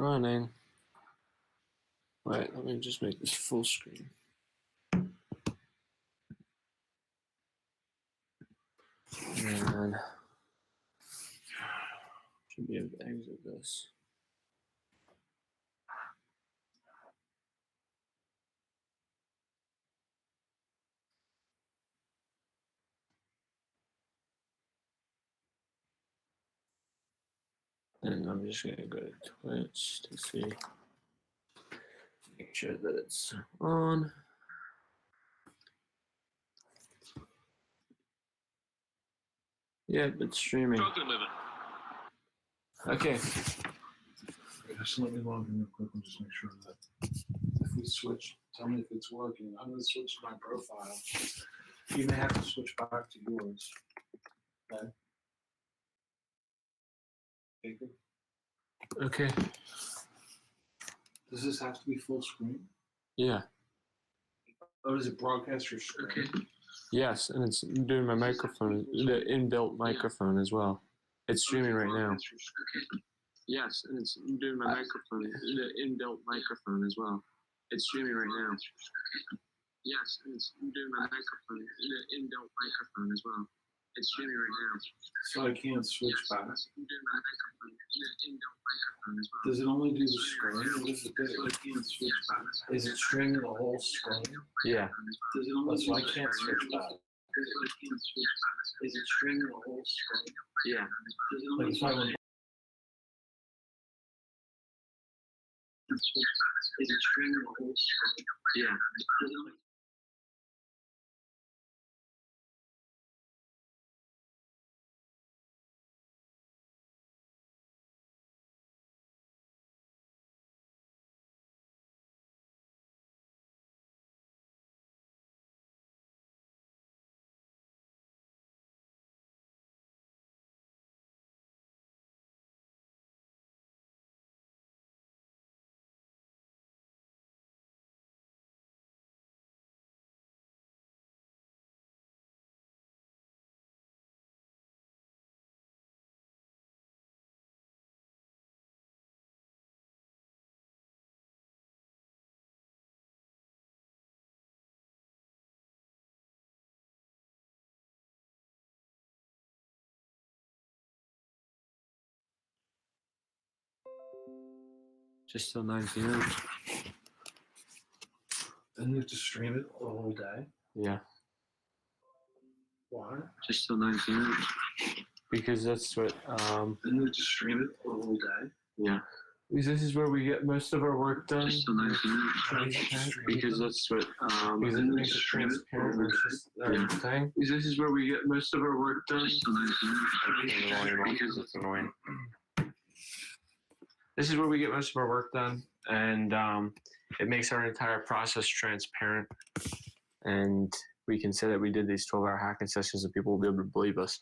running. Wait, let me just make this full screen. And should be able to exit this. And I'm just going to go to Twitch to see, make sure that it's on. Yep, it's streaming. Okay. Just let me log in real quick and just make sure that if we switch, tell me if it's working. I'm going to switch to my profile. You may have to switch back to yours. Okay. Baker? Okay. Does this have to be full screen? Yeah. Or does it broadcast your screen? Okay. Yes, and it's doing my microphone, the inbuilt microphone as well. It's streaming right now. Okay. Yes, and it's doing my microphone, the inbuilt microphone as well. It's streaming right now. Yes, and it's doing my microphone, the inbuilt microphone as well. It's streaming right now. So I can't switch back. It's doing my microphone, the inbuilt microphone as well. Does it only do the screen? What does it do? I can't switch back. Is it streaming the whole screen? Yeah. Does it only so I can't switch back. Is it streaming the whole screen? Yeah. Does it only is it streaming the whole screen? Yeah. Just till 9 p.m. And you have to stream it the whole day? Yeah. Why? Just till 9 p.m. Because that's what, And you have to stream it the whole day? Yeah. Because this is where we get most of our work done. Just till 9 p.m. Because that's what, because it makes it transparent versus the thing. Because this is where we get most of our work done. Just till 9 p.m. Because it's annoying. This is where we get most of our work done, and it makes our entire process transparent. And we can say that we did these 12-hour hacking sessions, and people will be able to believe us.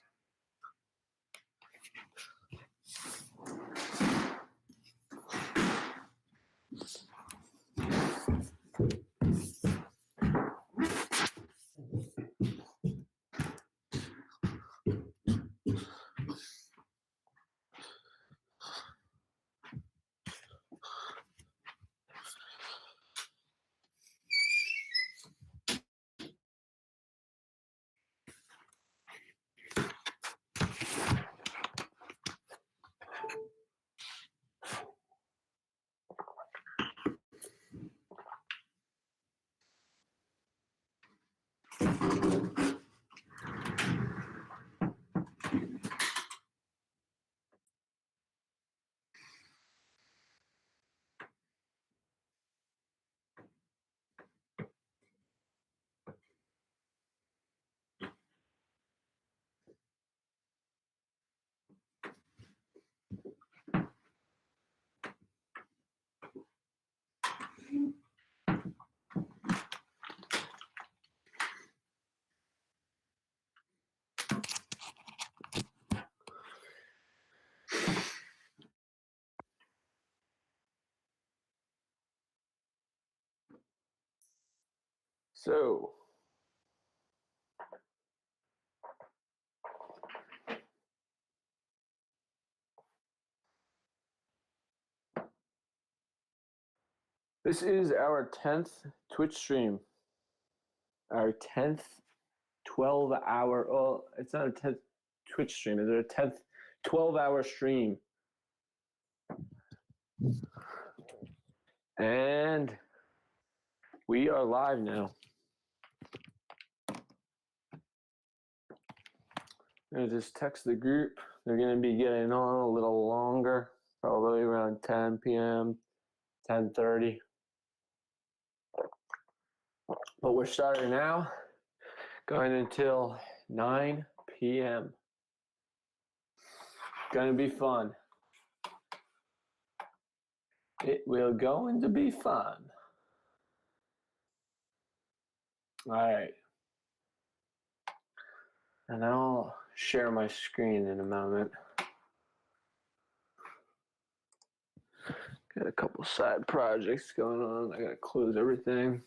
So, This is our 10th Twitch stream. Our 10th 12-hour, oh, it's not a 10th Twitch stream. It's our 10th 12-hour stream. And we are live now. I'm going to just text the group. They're going to be getting on a little longer, probably around 10 p.m., 10:30. But we're starting now, going until 9 p.m. Gonna be fun. It will going to be fun. All right. And I'll share my screen in a moment. Got a couple side projects going on. I gotta close everything.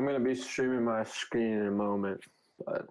I'm gonna be streaming my screen in a moment, but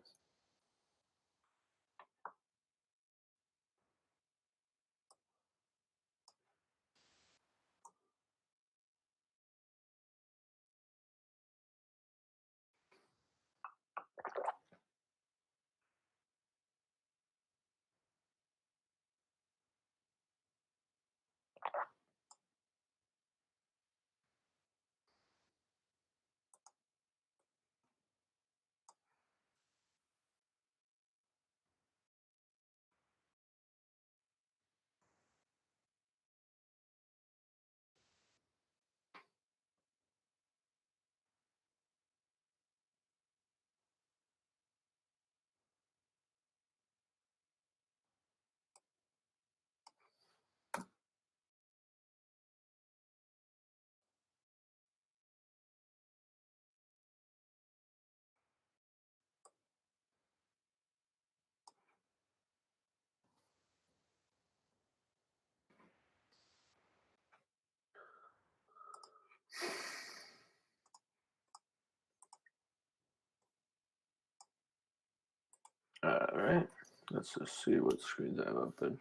all right. Let's just see what screens I have open.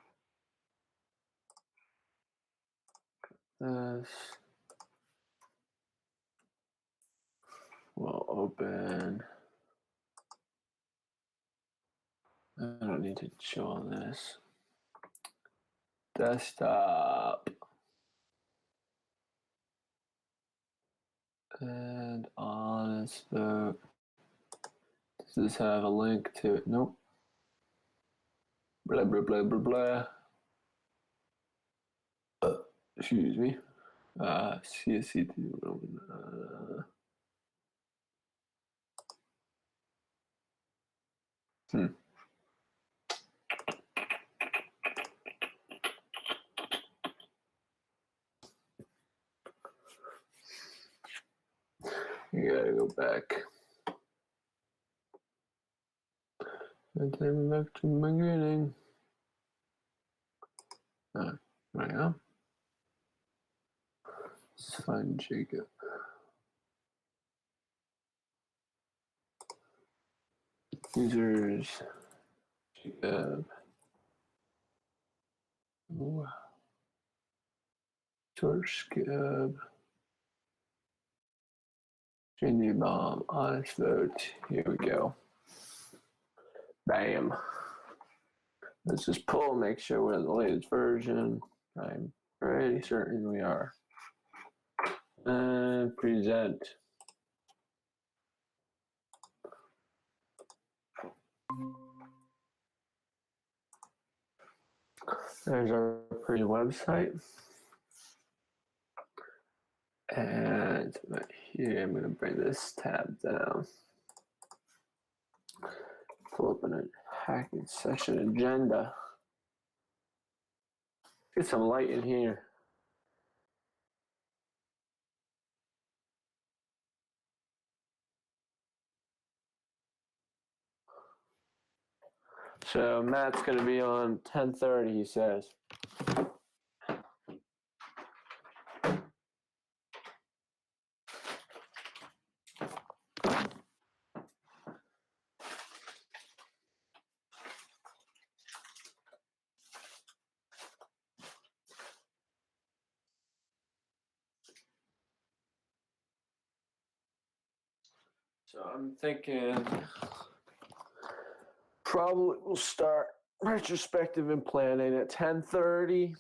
This will open. I don't need to show all this. Desktop. And Honestvote. Does this have a link to it? Nope. Blah, blah, blah, blah, blah. Excuse me. CSC. You gotta go back. And take me back to the beginning. There we go. Let's find Jacob. Users. Jacob. Ooh. Source Gab. Genie Bomb. Honestvote. Here we go. Bam. Let's just pull, make sure we're in the latest version. I'm pretty certain we are. And present. There's our pretty website. And right here, I'm going to bring this tab down. Pull up an hacking session agenda. Get some light in here. So Matt's going to be on 10:30, he says. So I'm thinking probably we'll start retrospective and planning at 10:30.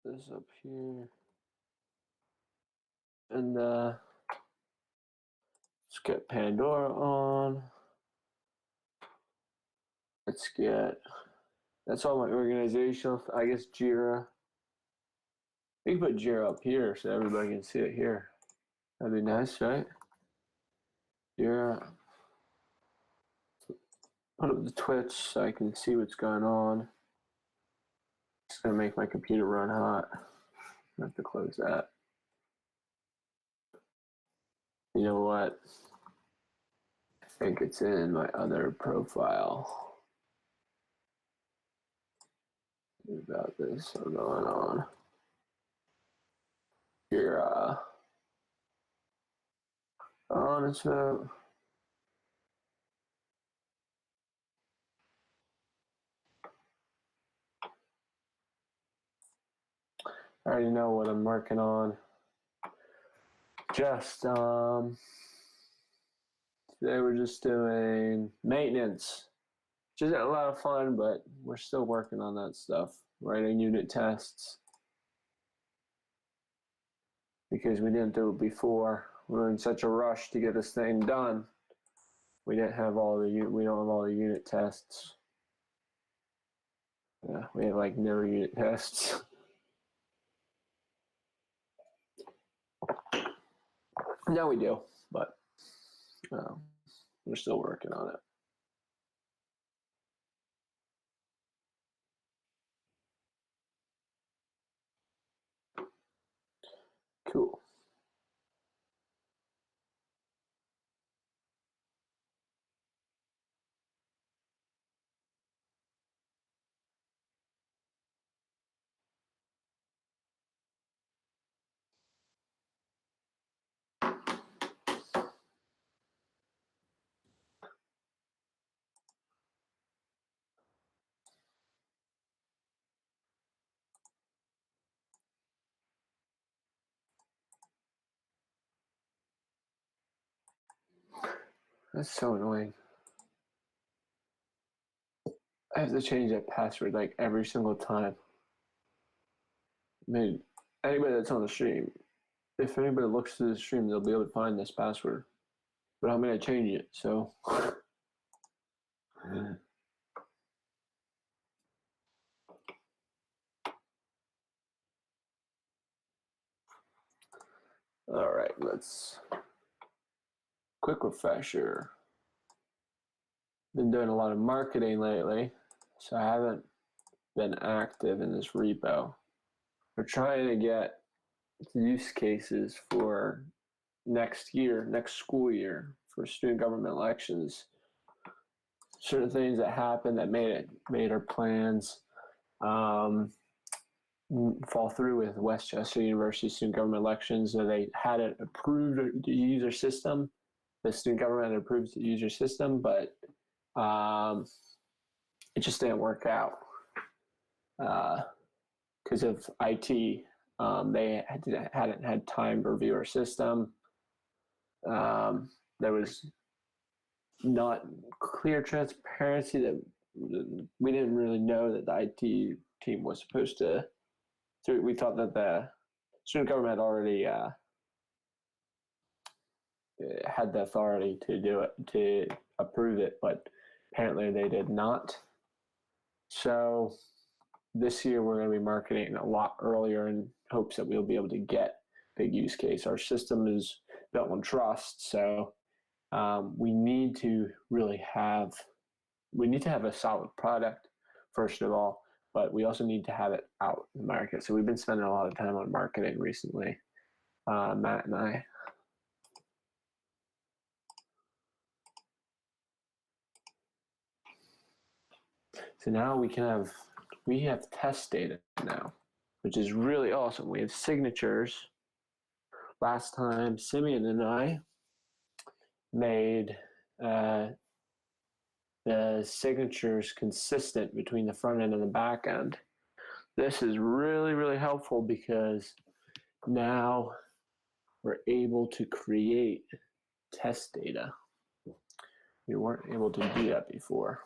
Put this up here. And let's get Pandora on. Let's get, that's all my organizational, I guess Jira. We can put Jira up here so everybody can see it here. That'd be nice, right? Jira. Put up the Twitch so I can see what's going on. It's gonna make my computer run hot. I have to close that. You know what? I think it's in my other profile. About this going on. Your Honestvote. I already know what I'm working on. Just today we're just doing maintenance, which isn't a lot of fun, but we're still working on that stuff. Writing unit tests because we didn't do it before. We were in such a rush to get this thing done. We don't have all the unit tests. Yeah, we have like no unit tests. Now we do, but we're still working on it. Cool. That's so annoying. I have to change that password like every single time. I mean, anybody that's on the stream, if anybody looks through the stream, they'll be able to find this password. But I'm going to change it, so. All right, let's. Quick refresher. Been doing a lot of marketing lately, so I haven't been active in this repo. We're trying to get use cases for next school year, for student government elections. Certain things that happened that made our plans fall through with Westchester University student government elections. So they hadn't approved the user system. The student government had approved the user system, but it just didn't work out because of IT. They hadn't had time to review our system. There was not clear transparency that we didn't really know that the IT team was supposed to. So we thought that the student government already had the authority to do it, to approve it, but apparently they did not. So this year we're going to be marketing a lot earlier in hopes that we'll be able to get big use case. Our system is built on trust, so we need to have a solid product first of all, but we also need to have it out in the market. So we've been spending a lot of time on marketing recently, Matt and I. So now we have test data now, which is really awesome. We have signatures. Last time, Simeon and I made the signatures consistent between the front end and the back end. This is really, really helpful because now we're able to create test data. We weren't able to do that before.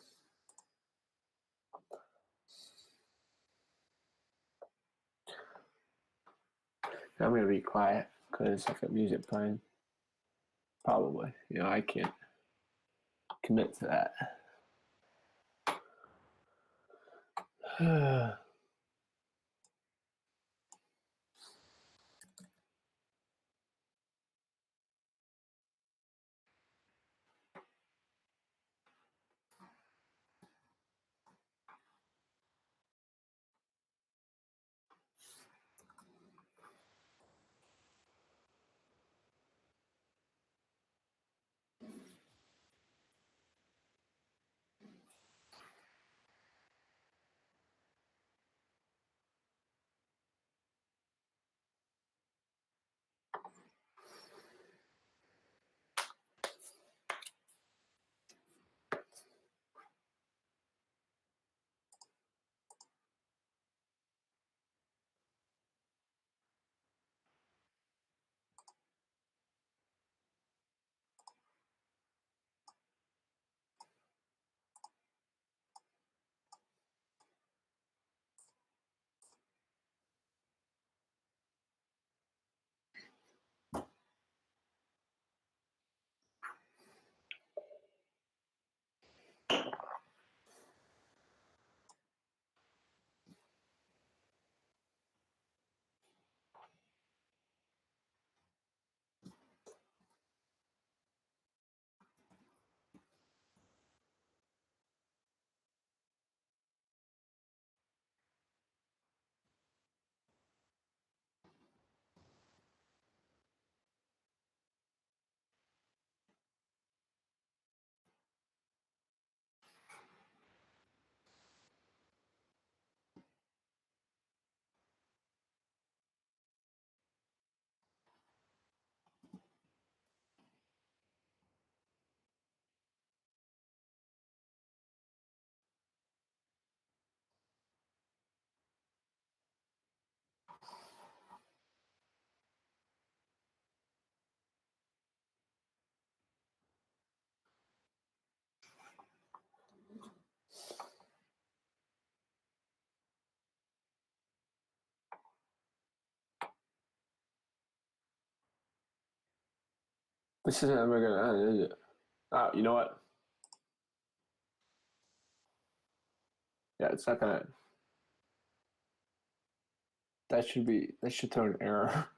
I'm going to be quiet because I've got music playing. Probably. I can't commit to that. This isn't ever gonna end, is it? Oh, you know what? Yeah, it's not gonna. That should throw an error.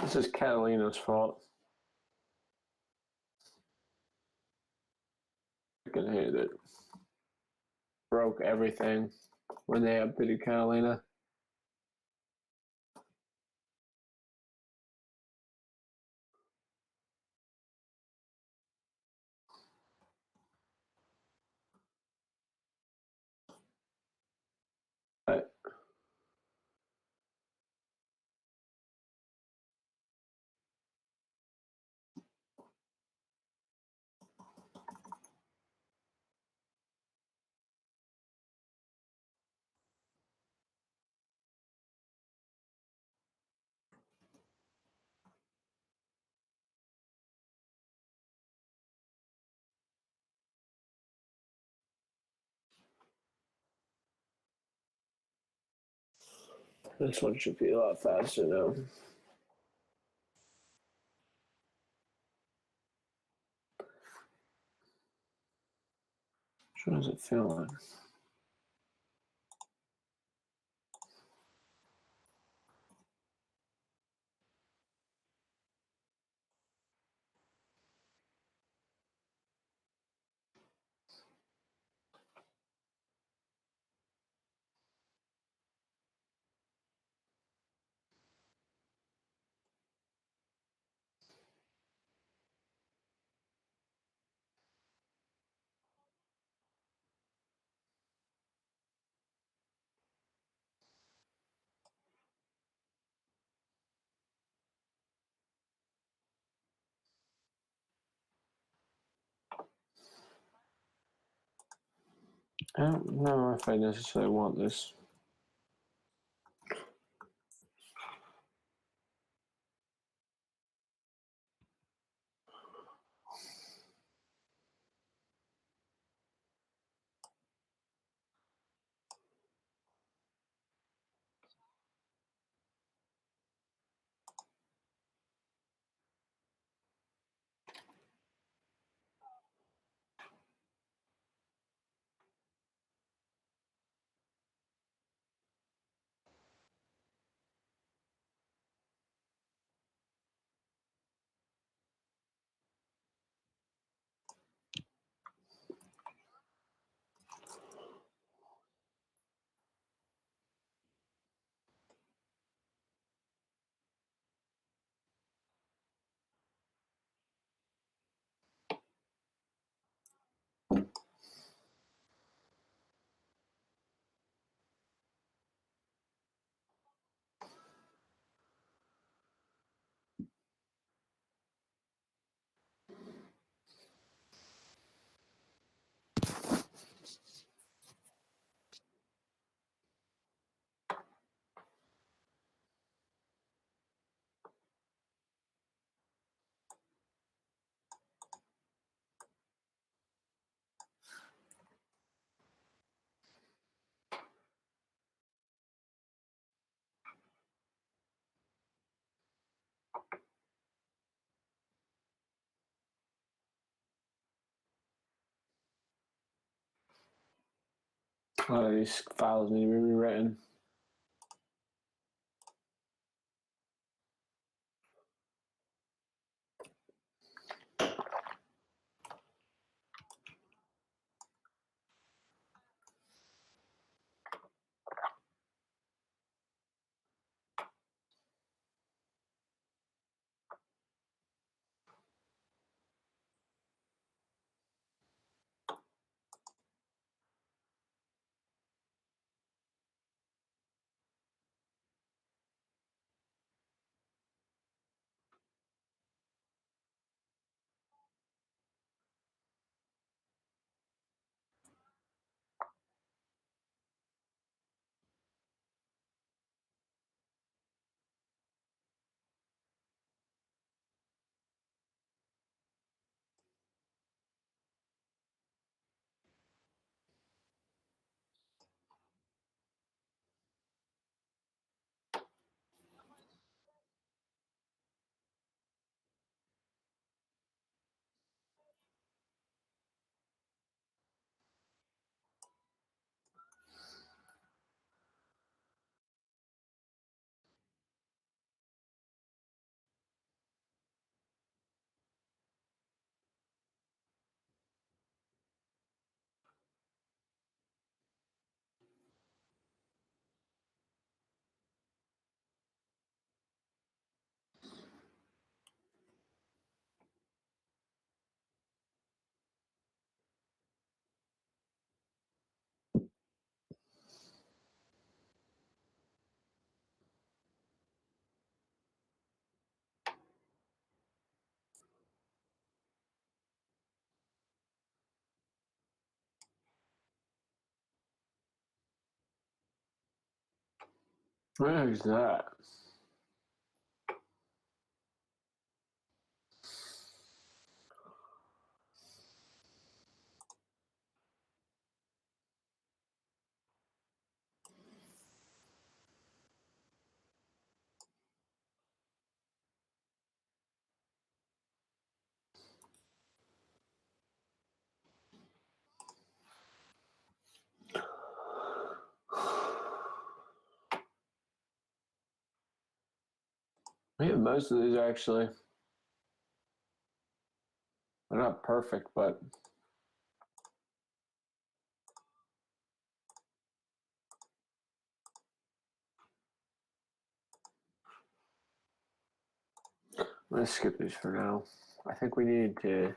This is Catalina's fault. Freaking hated it. Broke everything when they updated Catalina. But this one should be a lot faster now. How does it feel like? I don't know if I necessarily want this. A lot of these files need to be rewritten. Where is that? We have most of these actually. They're not perfect, but I'm gonna skip these for now. I think we need to.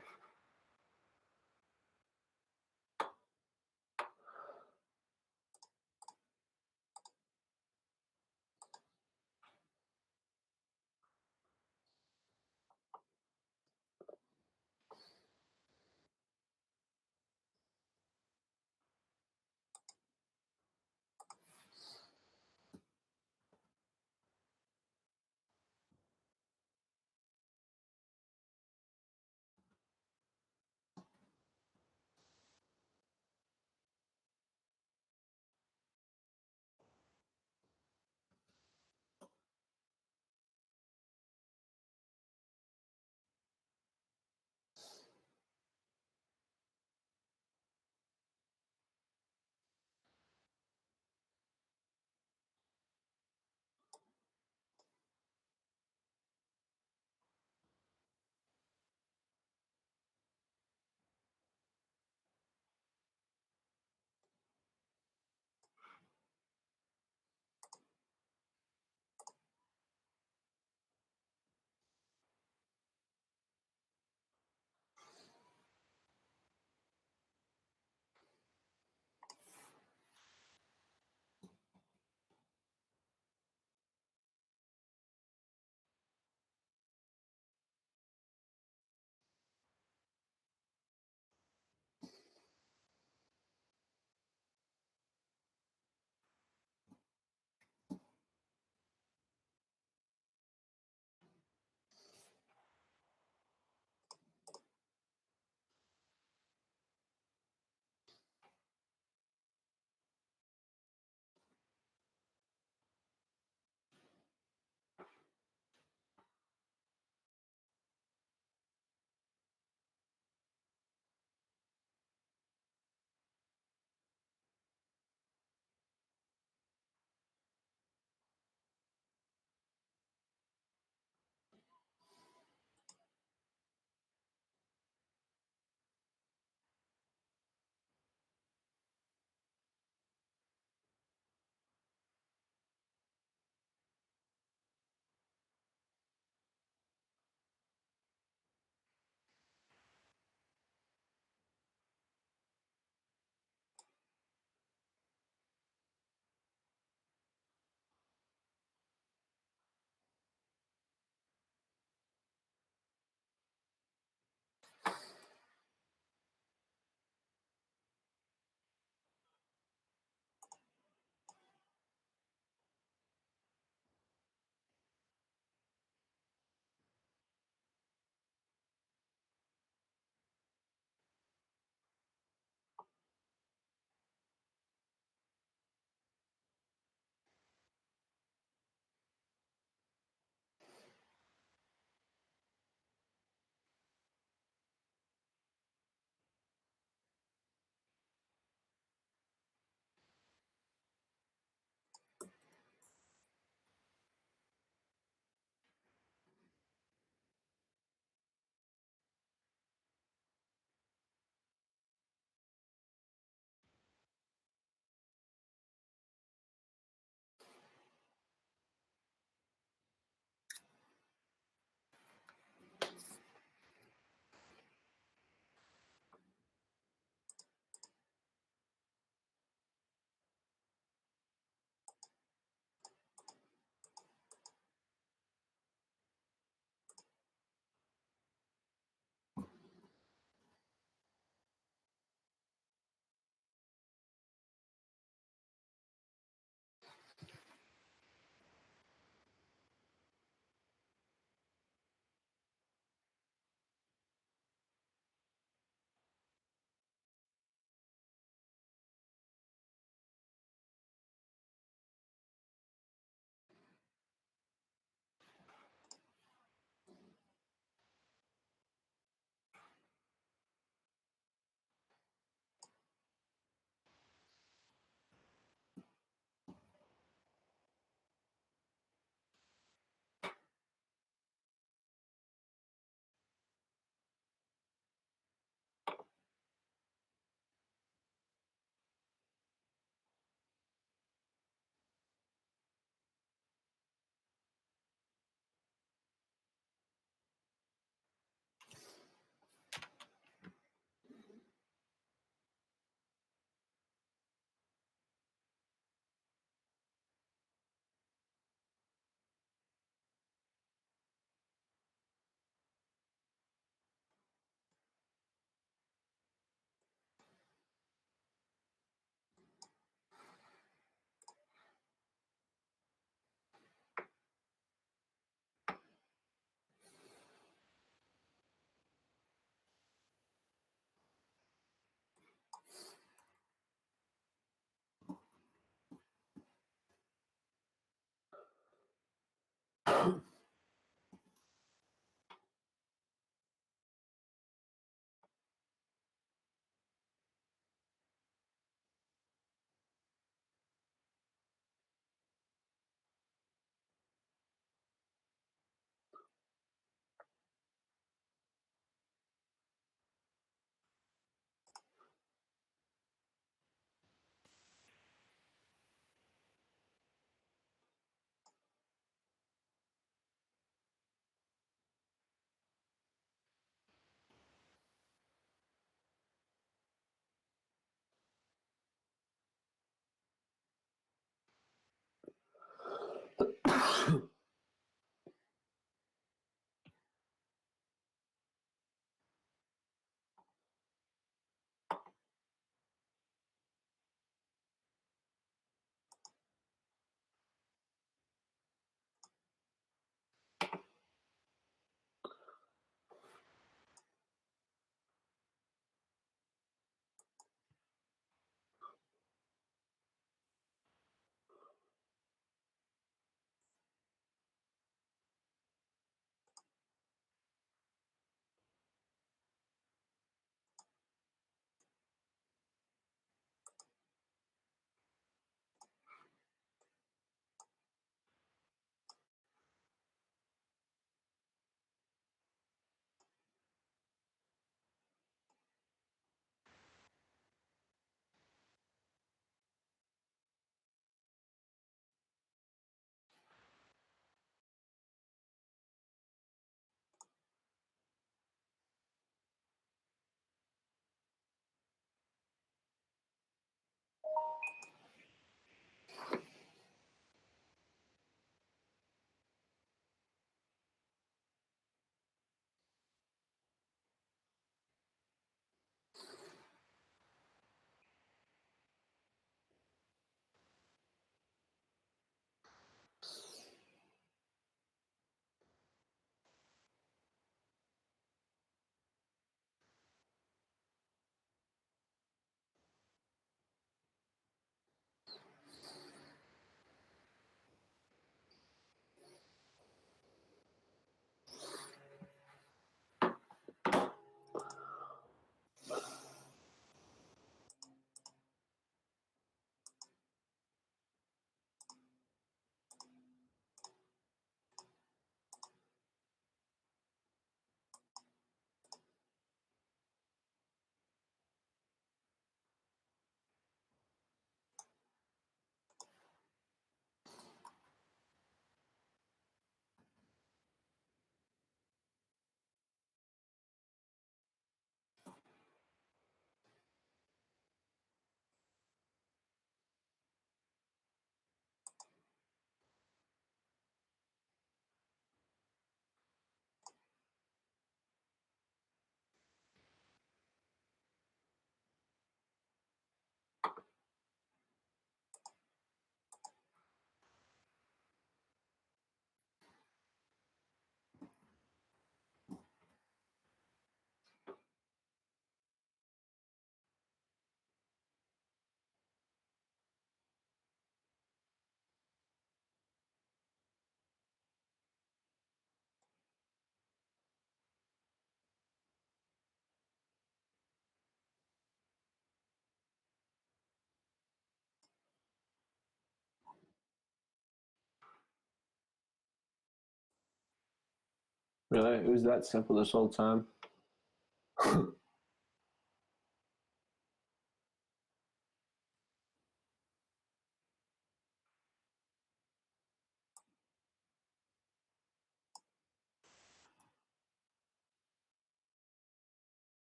Really? It was that simple this whole time?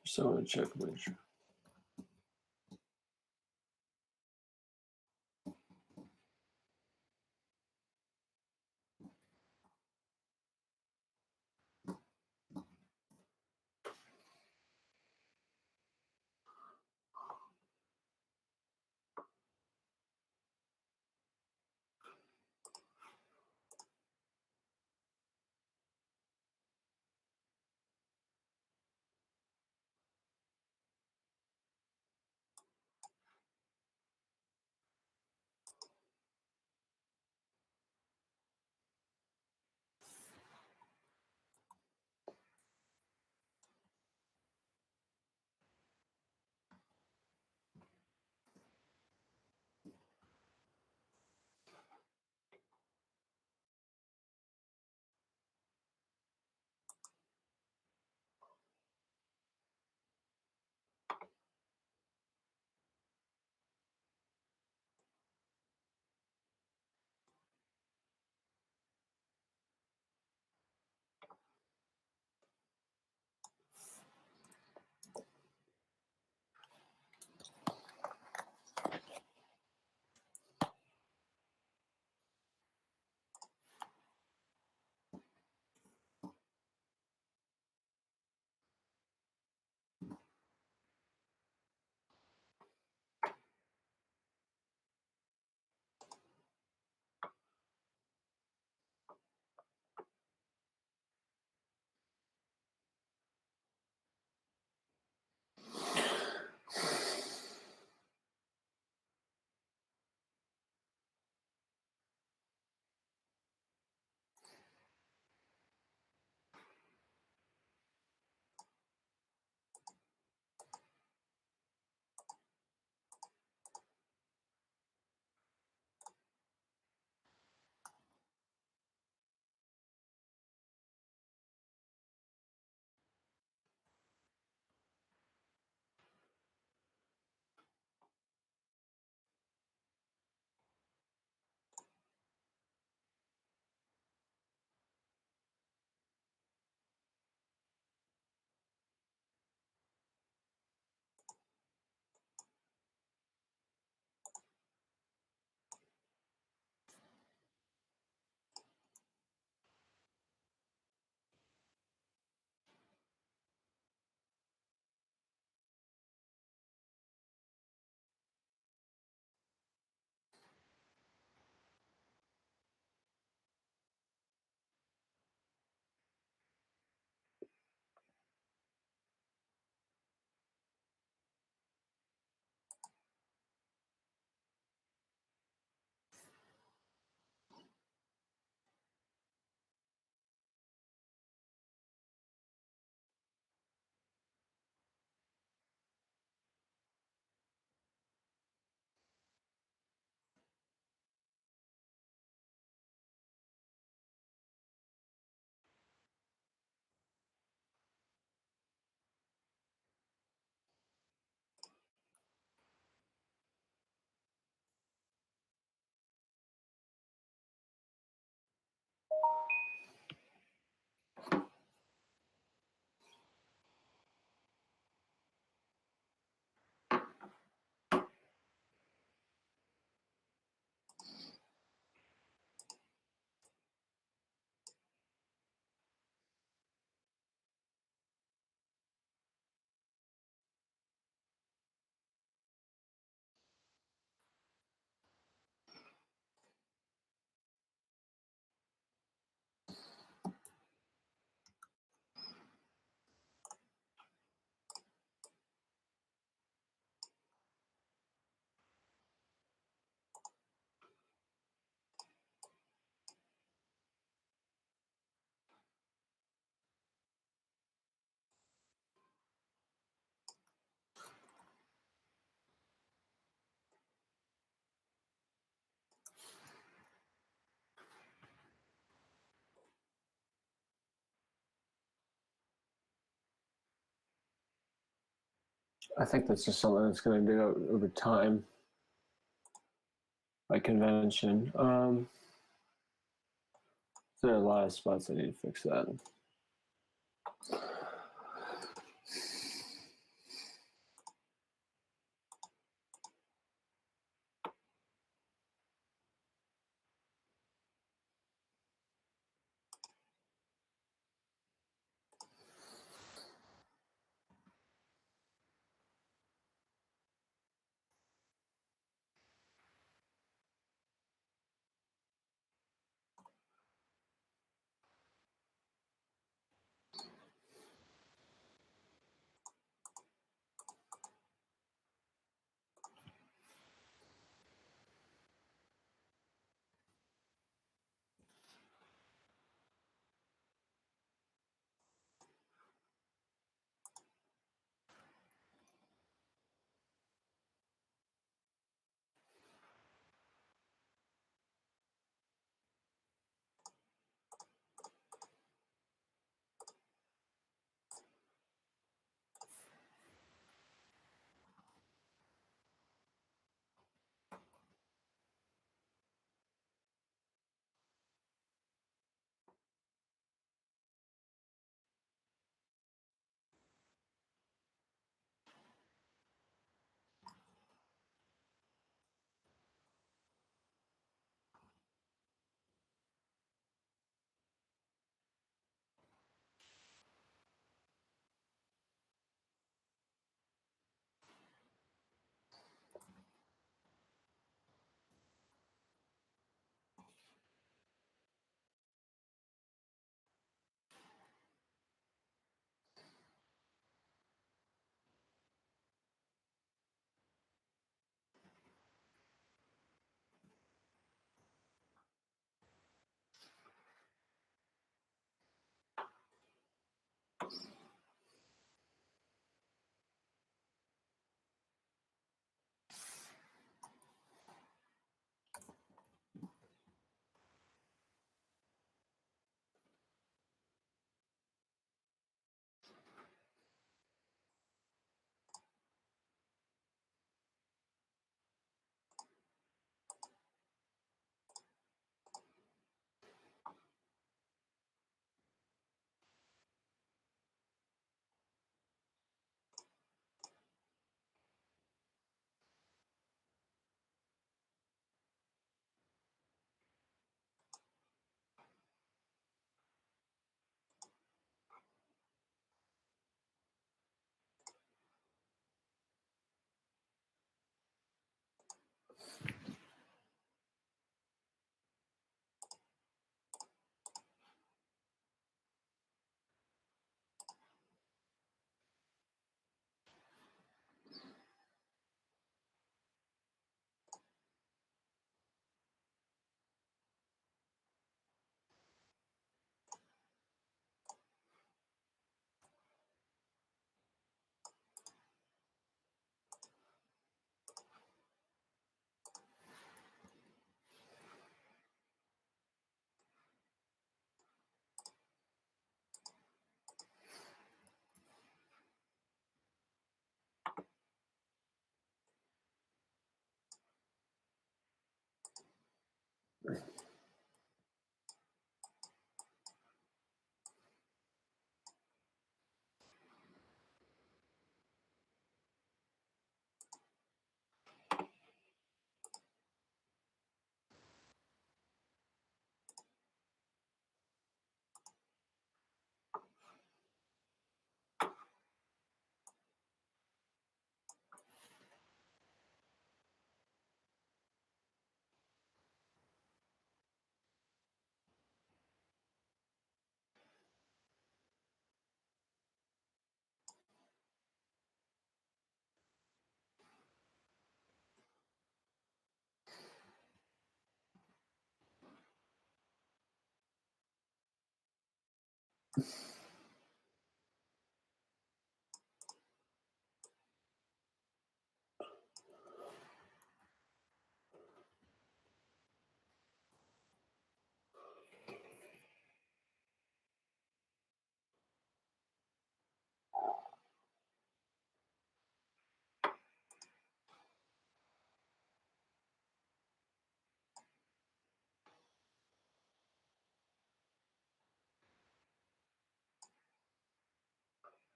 So I'm gonna check make sure. I think that's just something that's going to do over time, by convention. There are a lot of spots I need to fix that.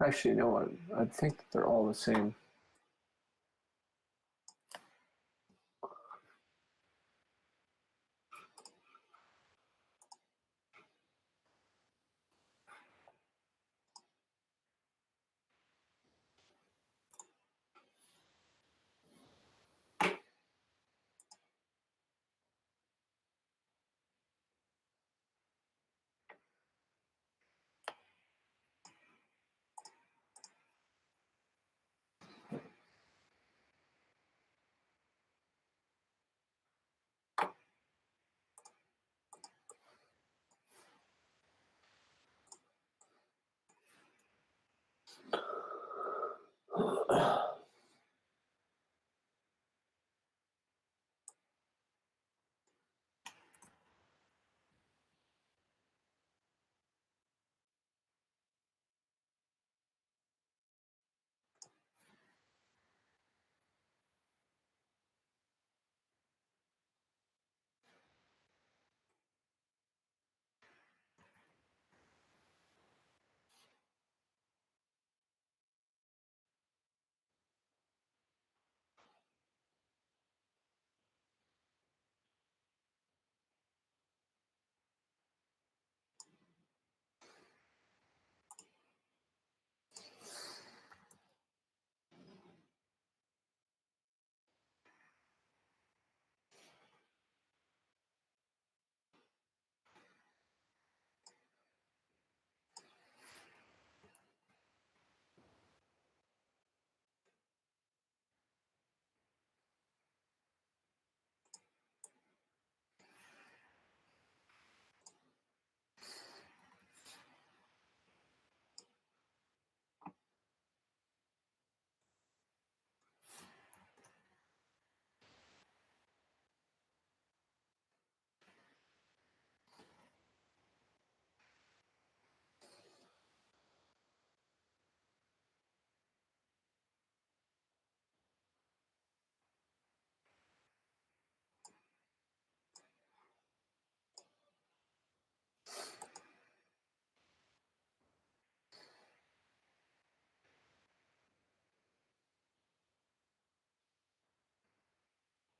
Actually, you know what? I think they're all the same.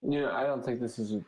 You know, I don't think this is.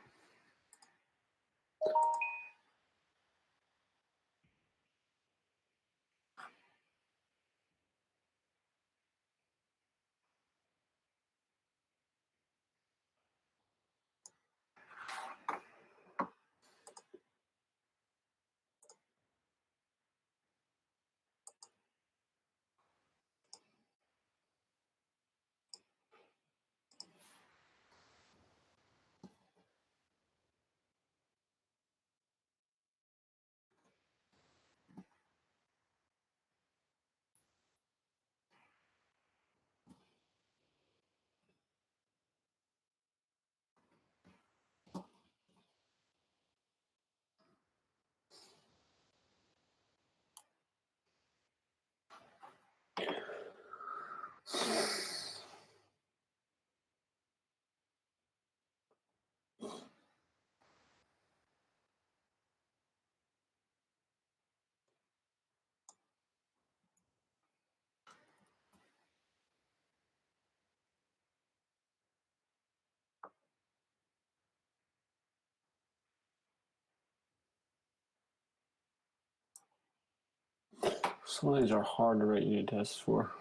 Some of these are hard to write unit tests for.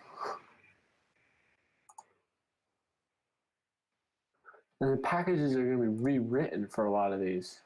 And the packages are going to be rewritten for a lot of these.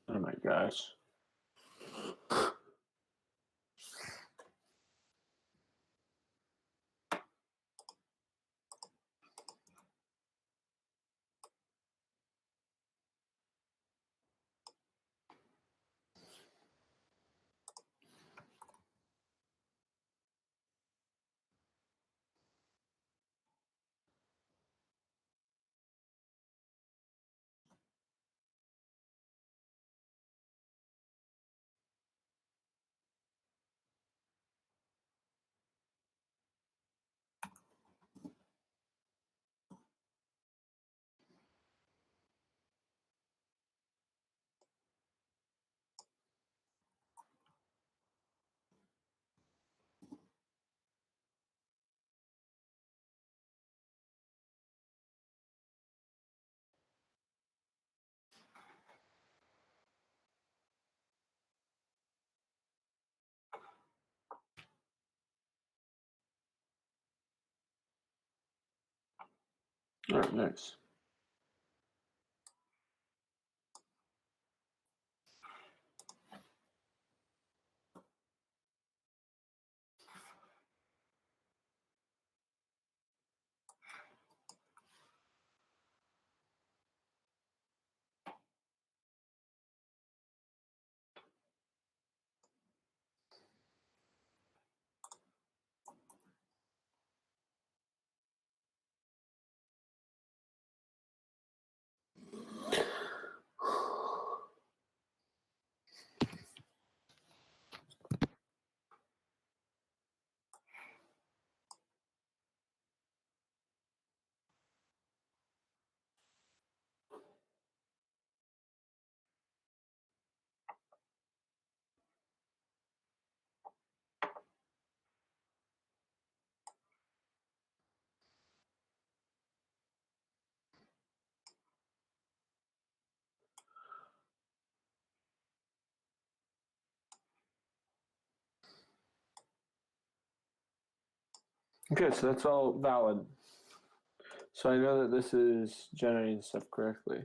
Oh my gosh. All right, next. Okay, so that's all valid. So I know that this is generating stuff correctly.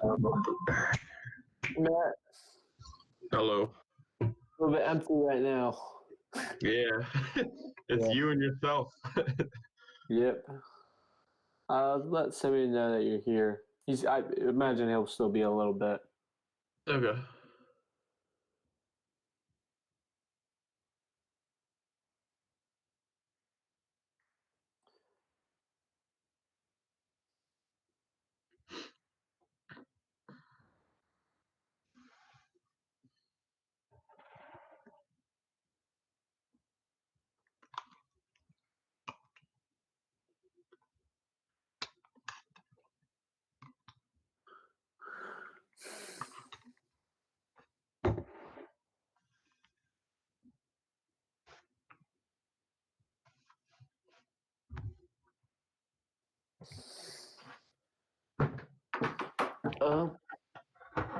Matt, Hello. a little bit empty right now. Yeah. It's Yeah. you and yourself. Yep. Let Simeon know that you're here. I imagine he'll still be a little bit. Okay.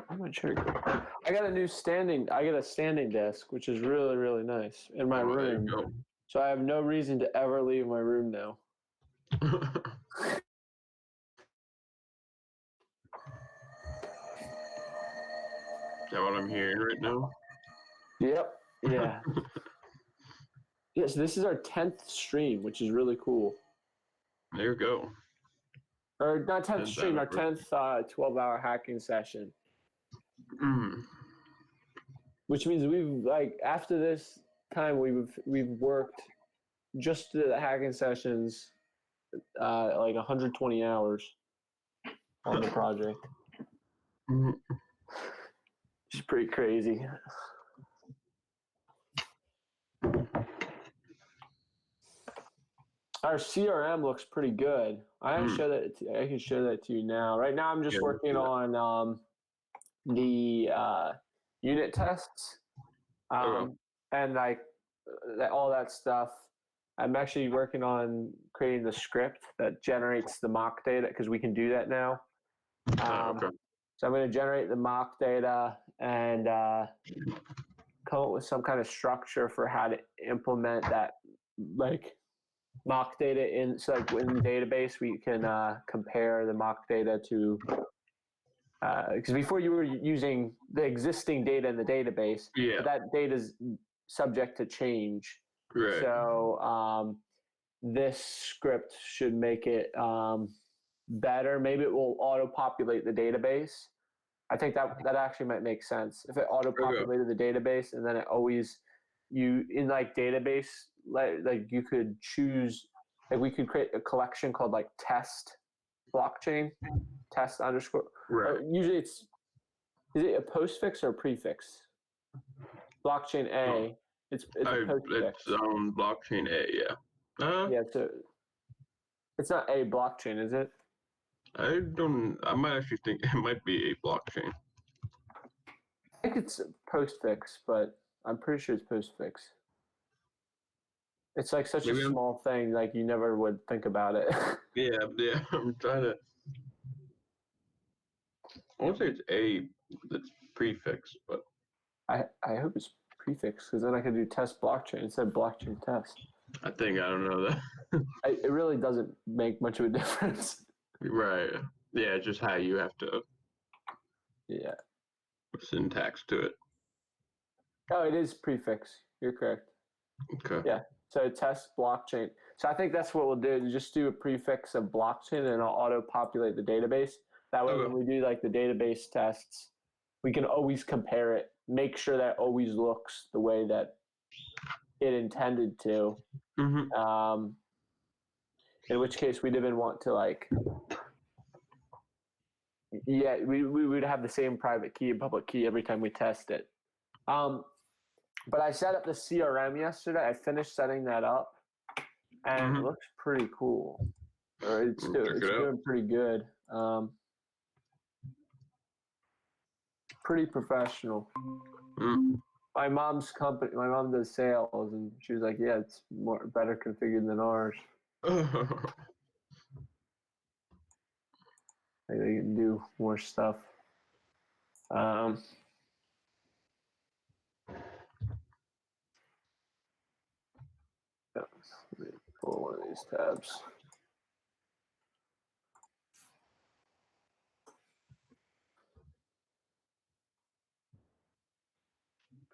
I'm not sure. I got a standing desk, which is really, really nice in my Oh, there room. you go. So I have no reason to ever leave my room now. Is that what I'm hearing right now? Yep. Yeah. Yes, this is our 10th stream, which is really cool. There you go. Or not 10th Is stream, that our 10th 12-hour hacking session. Mm. Which means we've after this time we've worked just the hacking sessions 120 hours on the project. Mhm. It's pretty crazy. Our CRM looks pretty good. I can show that. I can show that to you now. Right now, I'm just Yeah, working on the unit tests Okay. and all that stuff. I'm actually working on creating the script that generates the mock data because we can do that now. Okay. So I'm going to generate the mock data and come up with some kind of structure for how to implement that mock data in. So in the database, we can compare the mock data to because before you were using the existing data in the database, Yeah. but that data is subject to change. Right. So this script should make it better. Maybe it will auto-populate the database. I think that actually might make sense if it auto-populated the database and then it always in database you could choose we could create a collection called test blockchain test underscore. Right. Usually is it a postfix or a prefix? Blockchain A. It's a postfix. It's on blockchain A. Yeah. Yeah. So it's not a blockchain, is it? I might actually think it might be a blockchain. I think it's postfix, but I'm pretty sure it's postfix. It's such a small thing, you never would think about it. Yeah. I'm trying to. I won't say it's a. It's prefix, but I hope it's prefix because then I can do test blockchain instead of blockchain test. I don't know that. It really doesn't make much of a difference. Right. Yeah, just how you have to. Yeah. Syntax to it. Oh, it is prefix. You're correct. Okay. Yeah. So test blockchain. So I think that's what we'll do. Just do a prefix of blockchain and I'll auto-populate the database. That way when we do the database tests, we can always compare it, make sure that it always looks the way that it intended to. Mm-hmm. In which case we'd even want to we would have the same private key and public key every time we test it. But I set up the CRM yesterday. I finished setting that up, and it looks pretty cool. It's doing pretty good. Pretty professional. My mom's company. My mom does sales, and she was like, "Yeah, it's better configured than ours. They can do more stuff." Let me pull one of these tabs.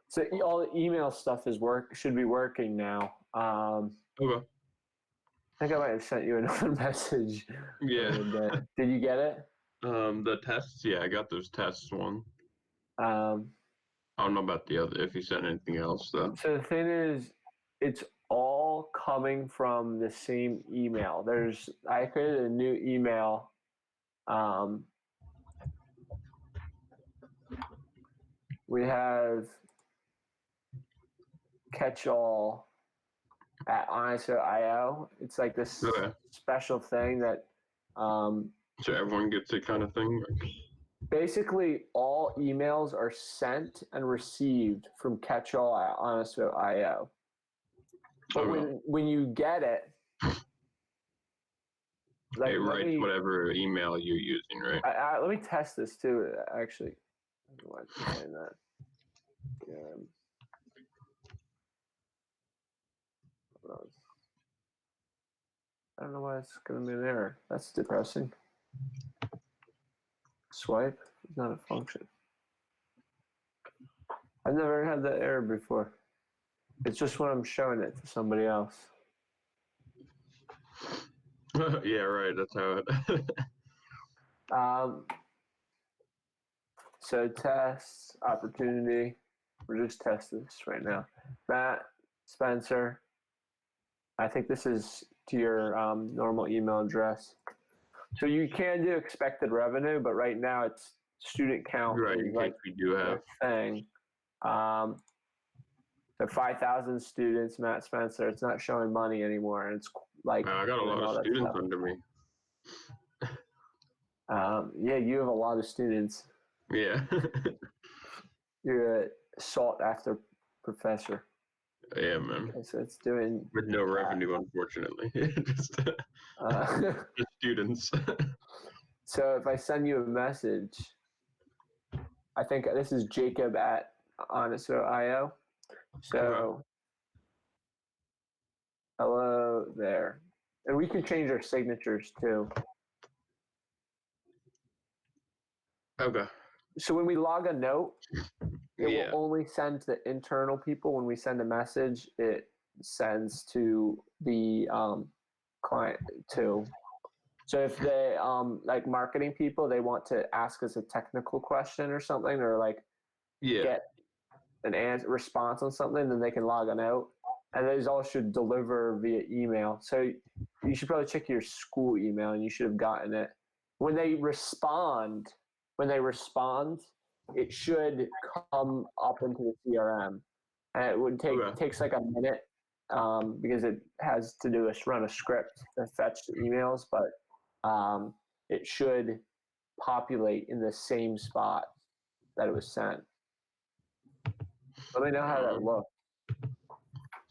So all the email stuff should be working now. Okay. I think I might have sent you another message. Yeah. Did you get it? The tests. Yeah, I got those tests one. Um, I don't know about the other. If you sent anything else, though. so the thing is, it's all coming from the same email. I created a new email. We have catch-all at Honestvote.io. It's like this Okay. special thing that So everyone gets it, kind of thing. basically all emails are sent and received from catch-all at Honestvote.io. But Okay. when you get it, like, It writes whatever email you're using, right? let me test this too. Actually, I don't know why I'm saying that. Hold on. I don't know why it's going to be an error. That's depressing. Swipe is not a function. I've never had that error before. It's just when I'm showing it to somebody else. Yeah, right. That's how it. So test opportunity. We're just testing this right now. Matt, Spencer. I think this is to your normal email address. So you can do expected revenue, but right now it's student count. Right, in case we do have. Thing. So 5,000 students, Matt Spencer. It's not showing money anymore, and it's like I got a lot of students under me. Yeah, you have a lot of students. Yeah. You're a sought after professor. Yeah, man. Okay, so it's doing with no revenue, unfortunately. just students. So if I send you a message, I think this is Jacob at Honestvote.io. So hello there. And we can change our signatures too. Okay. So when we log a note, it will only send to the internal people. When we send a message, it sends to the client too. So if they like marketing people, they want to ask us a technical question or something, or like get an response on something, then they can log a note. And those all should deliver via email. So you should probably check your school email, and you should have gotten it. When they respond, it should come up into the CRM, and it would takes like a minute because it has to do run a script to fetch the emails, but it should populate in the same spot that it was sent. Let me know how that looks.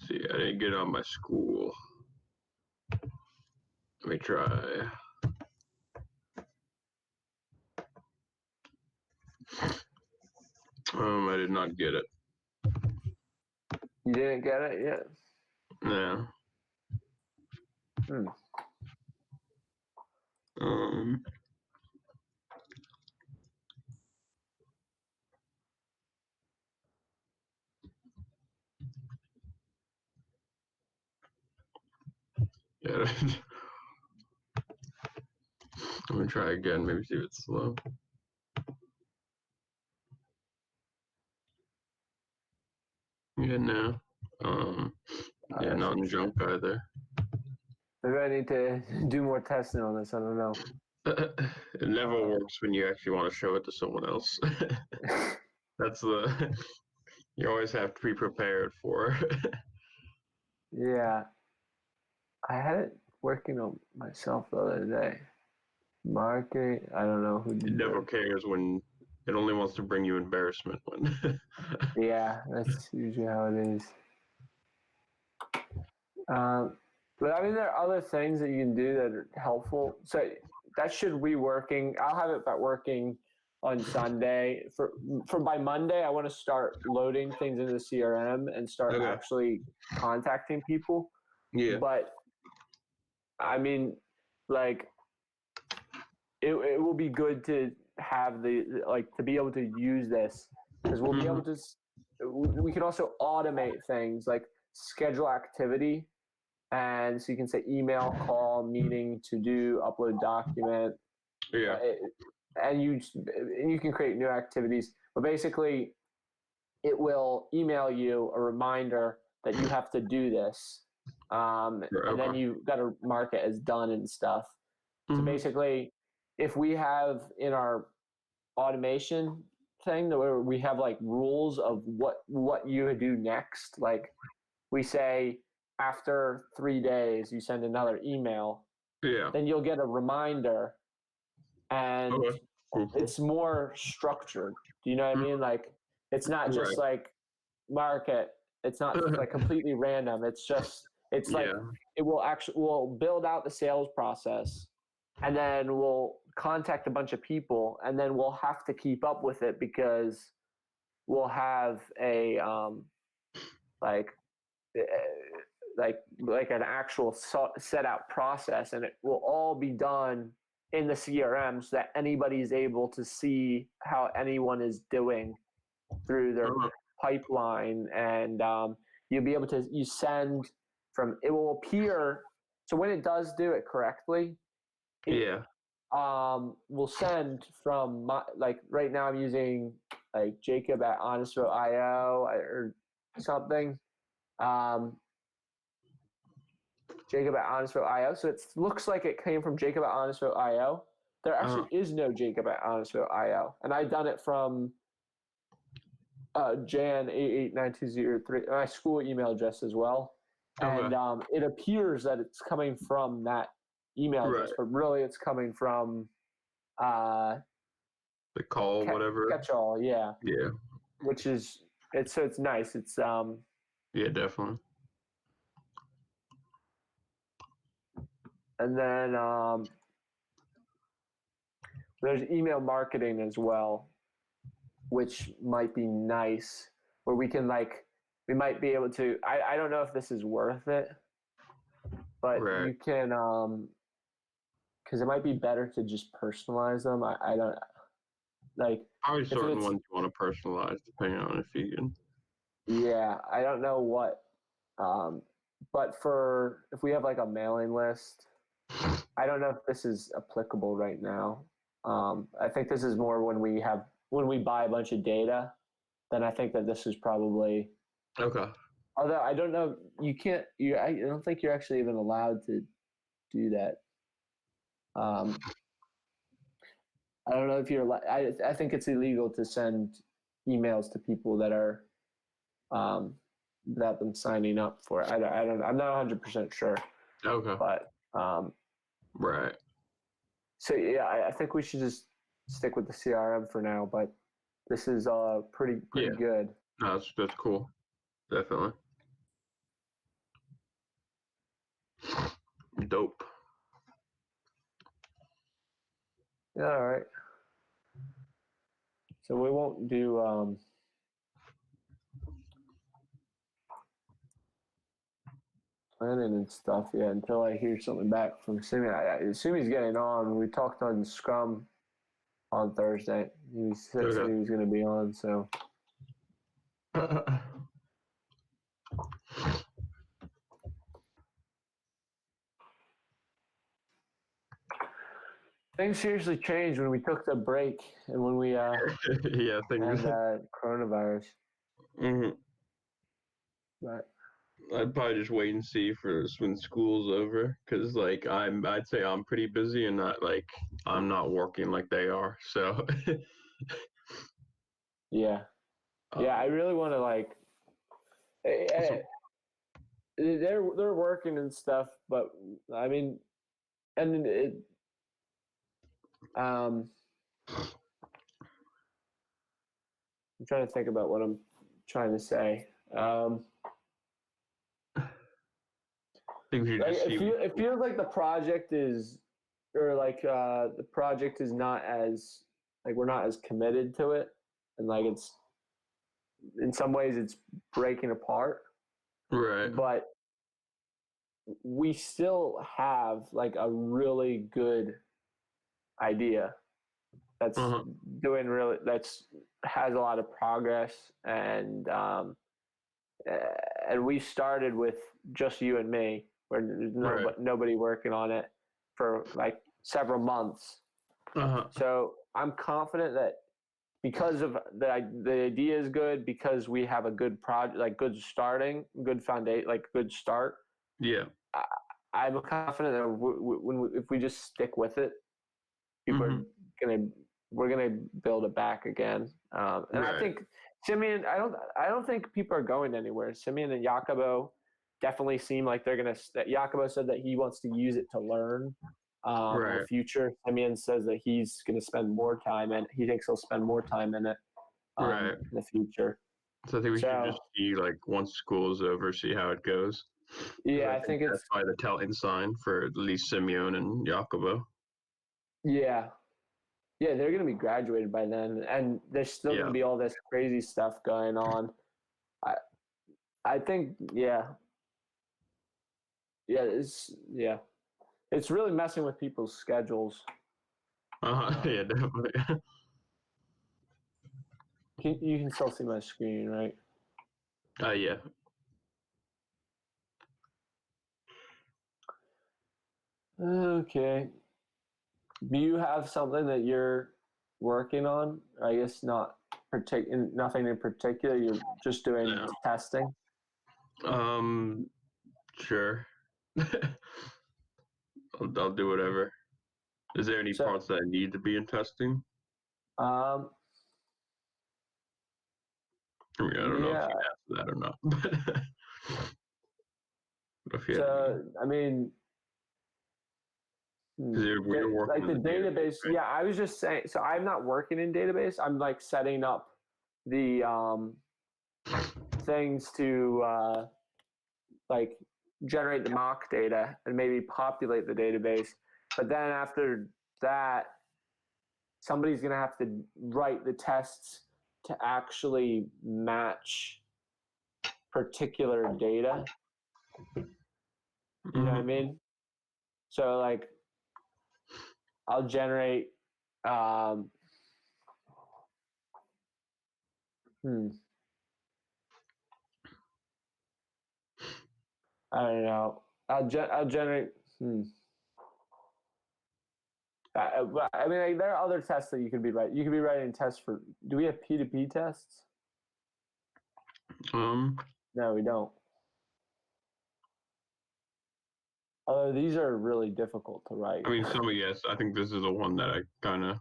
See, I didn't get on my school. Let me try. I did not get it. You didn't get it yet? No. Yeah. Let me try again. Maybe see if it's slow. Yeah, no. Yeah, not in junk either. Maybe I need to do more testing on this. I don't know. It never works when you actually want to show it to someone else. That's you always have to be prepared for. Yeah. I had it working on myself the other day. Marketing, I don't know who did It never that. cares when it only wants to bring you embarrassment when. Yeah, that's usually how it is. But I mean, there are other things that you can do that are helpful. So that should be working. I'll have it working on Sunday. For by Monday, I want to start loading things into the CRM and start actually contacting people. Yeah. But I mean, like, it will be good to have to be able to use this, because we'll be able to we can also automate things like schedule activity. And so you can say email, call, meeting, to do, upload document, Yeah. and you can create new activities. But basically, it will email you a reminder that you have to do this, and then you got to mark it as done and stuff. So basically, if we have in our automation thing where we have like rules of what you do next, like we say after 3 days you send another email, Yeah. then you'll get a reminder, and Okay. Cool. it's more structured. Do you know what I mean? Like it's not just like mark it. It's not like completely random. It's like it will build out the sales process, and then we'll contact a bunch of people, and then we'll have to keep up with it because we'll have a like like an actual set out process, and it will all be done in the CRM so that anybody is able to see how anyone is doing through their pipeline, and you'll be able to send from it will appear. So when it does do it correctly, will send from like right now I'm using like Jacob at Honestvote.io or something. Jacob at Honestvote.io. So it looks like it came from Jacob at Honestvote.io. There actually is no Jacob at Honestvote.io, and I've done it from Jan 889203, my school email address as well. And it appears that it's coming from that email address, but really it's coming from the call, whatever. Catch-all, yeah. Yeah. Which is it's nice. It's yeah, definitely. And then there's email marketing as well, which might be nice, where we can we might be able to, I don't know if this is worth it, but you can, because it might be better to just personalize them. I don't, like. Probably certain ones you want to personalize depending on if you can. Yeah, I don't know what, but if we have like a mailing list, I don't know if this is applicable right now. I think this is more when we buy a bunch of data, then I think that this is probably okay. Although I don't know, I don't think you're actually even allowed to do that. I don't know if you're. I think it's illegal to send emails to people that are without them signing up for it. I don't. I'm not 100% sure. Okay. But right. So yeah, I think we should just stick with the CRM for now. But this is pretty good. No, that's cool. Definitely. Dope. Yeah, all right. So we won't do planning and stuff yet until I hear something back from Simi. I assume he's getting on. We talked on Scrum on Thursday. He said he was going to be on, so. Things seriously changed when we took the break and when we yeah, things had coronavirus. Mm-hmm. But I'd probably just wait and see for when school's over, because I'd say I'm pretty busy and I'm not working like they are. So yeah, I really want to they're working and stuff, but I mean, and I'm trying to think about what I'm trying to say. It feels like the project is, or the project is not as we're not as committed to it, and it's in some ways it's breaking apart. Right. But we still have a really good idea that's doing really, that's has a lot of progress, and we started with just you and me, where there's nobody working on it for like several months. So I'm confident that because of the idea is good, because we have a good project, like good foundation, like good start. Yeah. I'm confident that if we just stick with it, people we're gonna build it back again. And I think Simeon, I don't think people are going anywhere. Simeon and Jacobo definitely seem like they're gonna. Jacobo said that he wants to use it to learn. In the future, Simeon says that he's gonna spend more time, and he thinks he'll spend more time in it in the future. So I think we should just see, like, once school is over, see how it goes. Yeah, I think that's probably the telling sign for at least Simeon and Jacobo. Yeah. Yeah, they're going to be graduated by then, and there's still going to be all this crazy stuff going on. I think, it's really messing with people's schedules. Yeah, definitely. You can still see my screen, right? Yeah. Okay. Do you have something that you're working on? I guess nothing in particular. You're just doing testing. Sure. I'll do whatever. Is there any parts that need to be in testing? I mean, I don't know if you asked that or not. I mean, like the database. Yeah, I was just saying. So I'm not working in database. I'm like setting up the things to like generate the mock data and maybe populate the database. But then after that, somebody's going to have to write the tests to actually match particular data. You know what I mean? So like I'll generate I don't know. I'll generate I mean, like, there are other tests that you could be writing. You could be writing tests for. Do we have P2P tests? No, we don't. Although these are really difficult to write. I mean, yes. I think this is the one that I kind of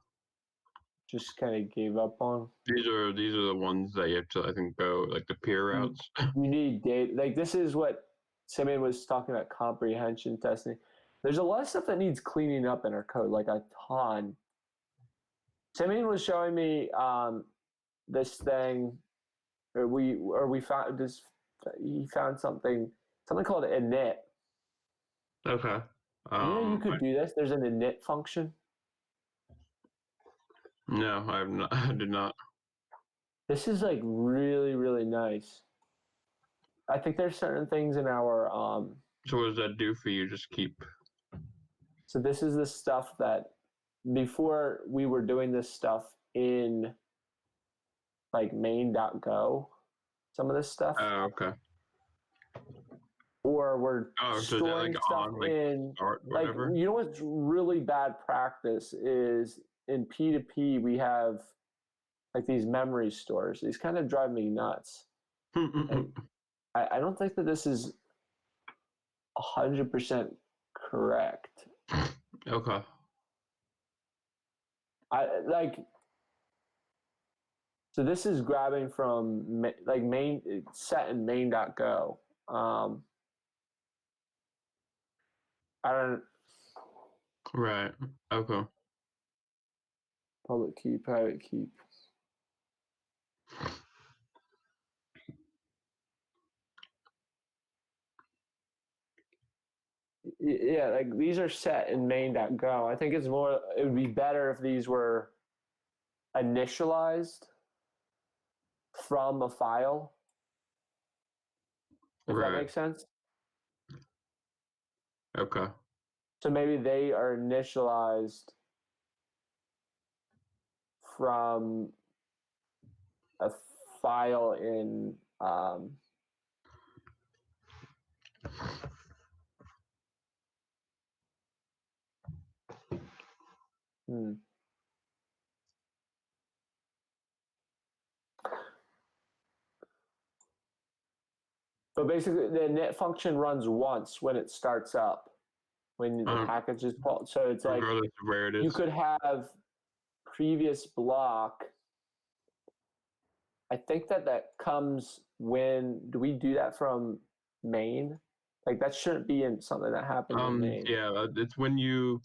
gave up on. These are the ones that you have to, I think, go like the peer routes. You need data. Like, this is what Simeon was talking about, comprehension testing. There's a lot of stuff that needs cleaning up in our code, like a ton. Simeon was showing me this thing, or we found this. He found something called init. Okay. You could do this. There's an init function. No, I have not. I did not. This is like really, really nice. I think there's certain things in our So what does that do for you? Just keep. So this is the stuff that before we were doing this stuff in like main.go, some of this stuff. Oh, okay. Or we're storing stuff in like, you know what's really bad practice is in P2P we have like these memory stores. These kind of drive me nuts. I don't think that this is 100% correct. Okay. So this is grabbing from like set in main.go. I don't. Right. Okay. Public key, private key. Yeah, like these are set in main.go. I think it would be better if these were initialized from a file. If that makes sense. Okay. So maybe they are initialized from a file in but basically the init function runs once when it starts up, when the package is called. So it's like regardless of where it is. you could have previous block. I think that comes when, do we do that from main? Like that shouldn't be in something that happens in main. Yeah, it's when you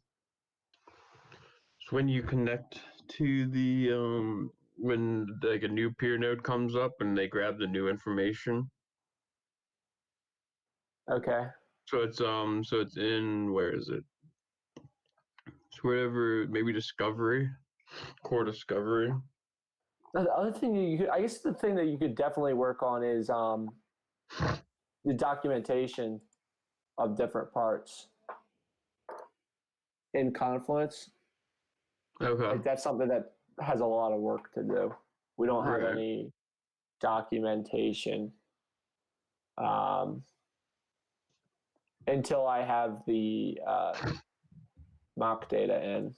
connect to the when like a new peer node comes up and they grab the new information. Okay. So it's in, where is it? It's wherever, maybe discovery, core discovery. Now, the other thing I guess the thing that you could definitely work on is the documentation of different parts in Confluence. Okay. Like that's something that has a lot of work to do. We don't have Right. any documentation until I have the mock data in.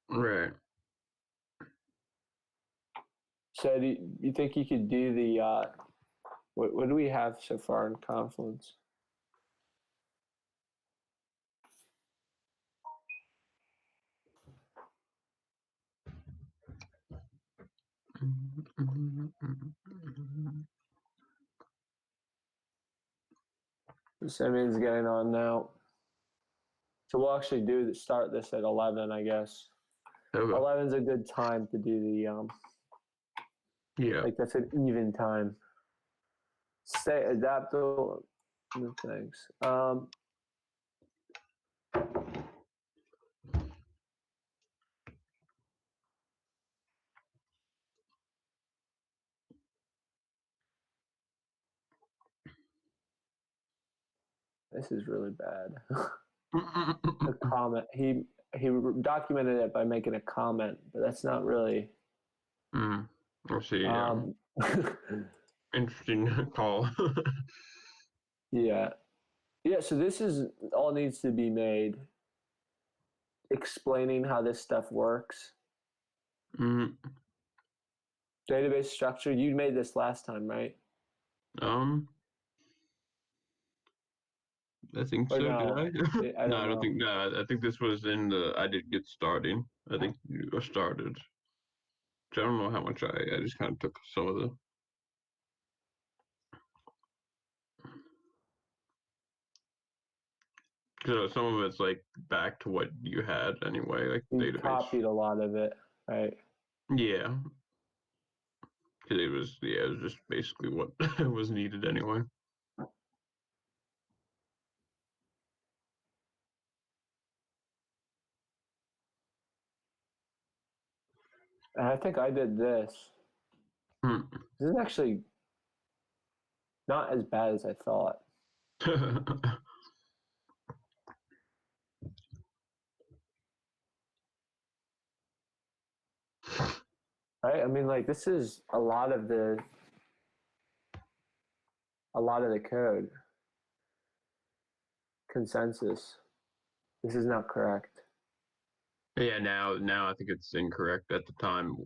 Right. So do you think you could do the what do we have so far in Confluence? Simeon's getting on now. So we'll actually start this at 11, I guess. Okay. 11's a good time to do the Yeah. like that's an even time. Stay adaptable things. This is really bad. A comment. He documented it by making a comment, but that's not really. I'll see. Interesting call. Yeah. So this is all needs to be made. Explaining how this stuff works. Database structure. You made this last time, right? I think Or so. no? Did I? I No, don't I know. don't think. No, I think this was in the. I did get starting. I think you started. I don't know how much I just kind of took some of the. Because some of it's like back to what you had anyway, like You database. copied a lot of it, right? Yeah. Because it was just basically what was needed anyway. And I think I did this. This is actually not as bad as I thought. Right? I mean, like this is a lot of the code. Consensus. This is not correct. Yeah, now I think it's incorrect at the time.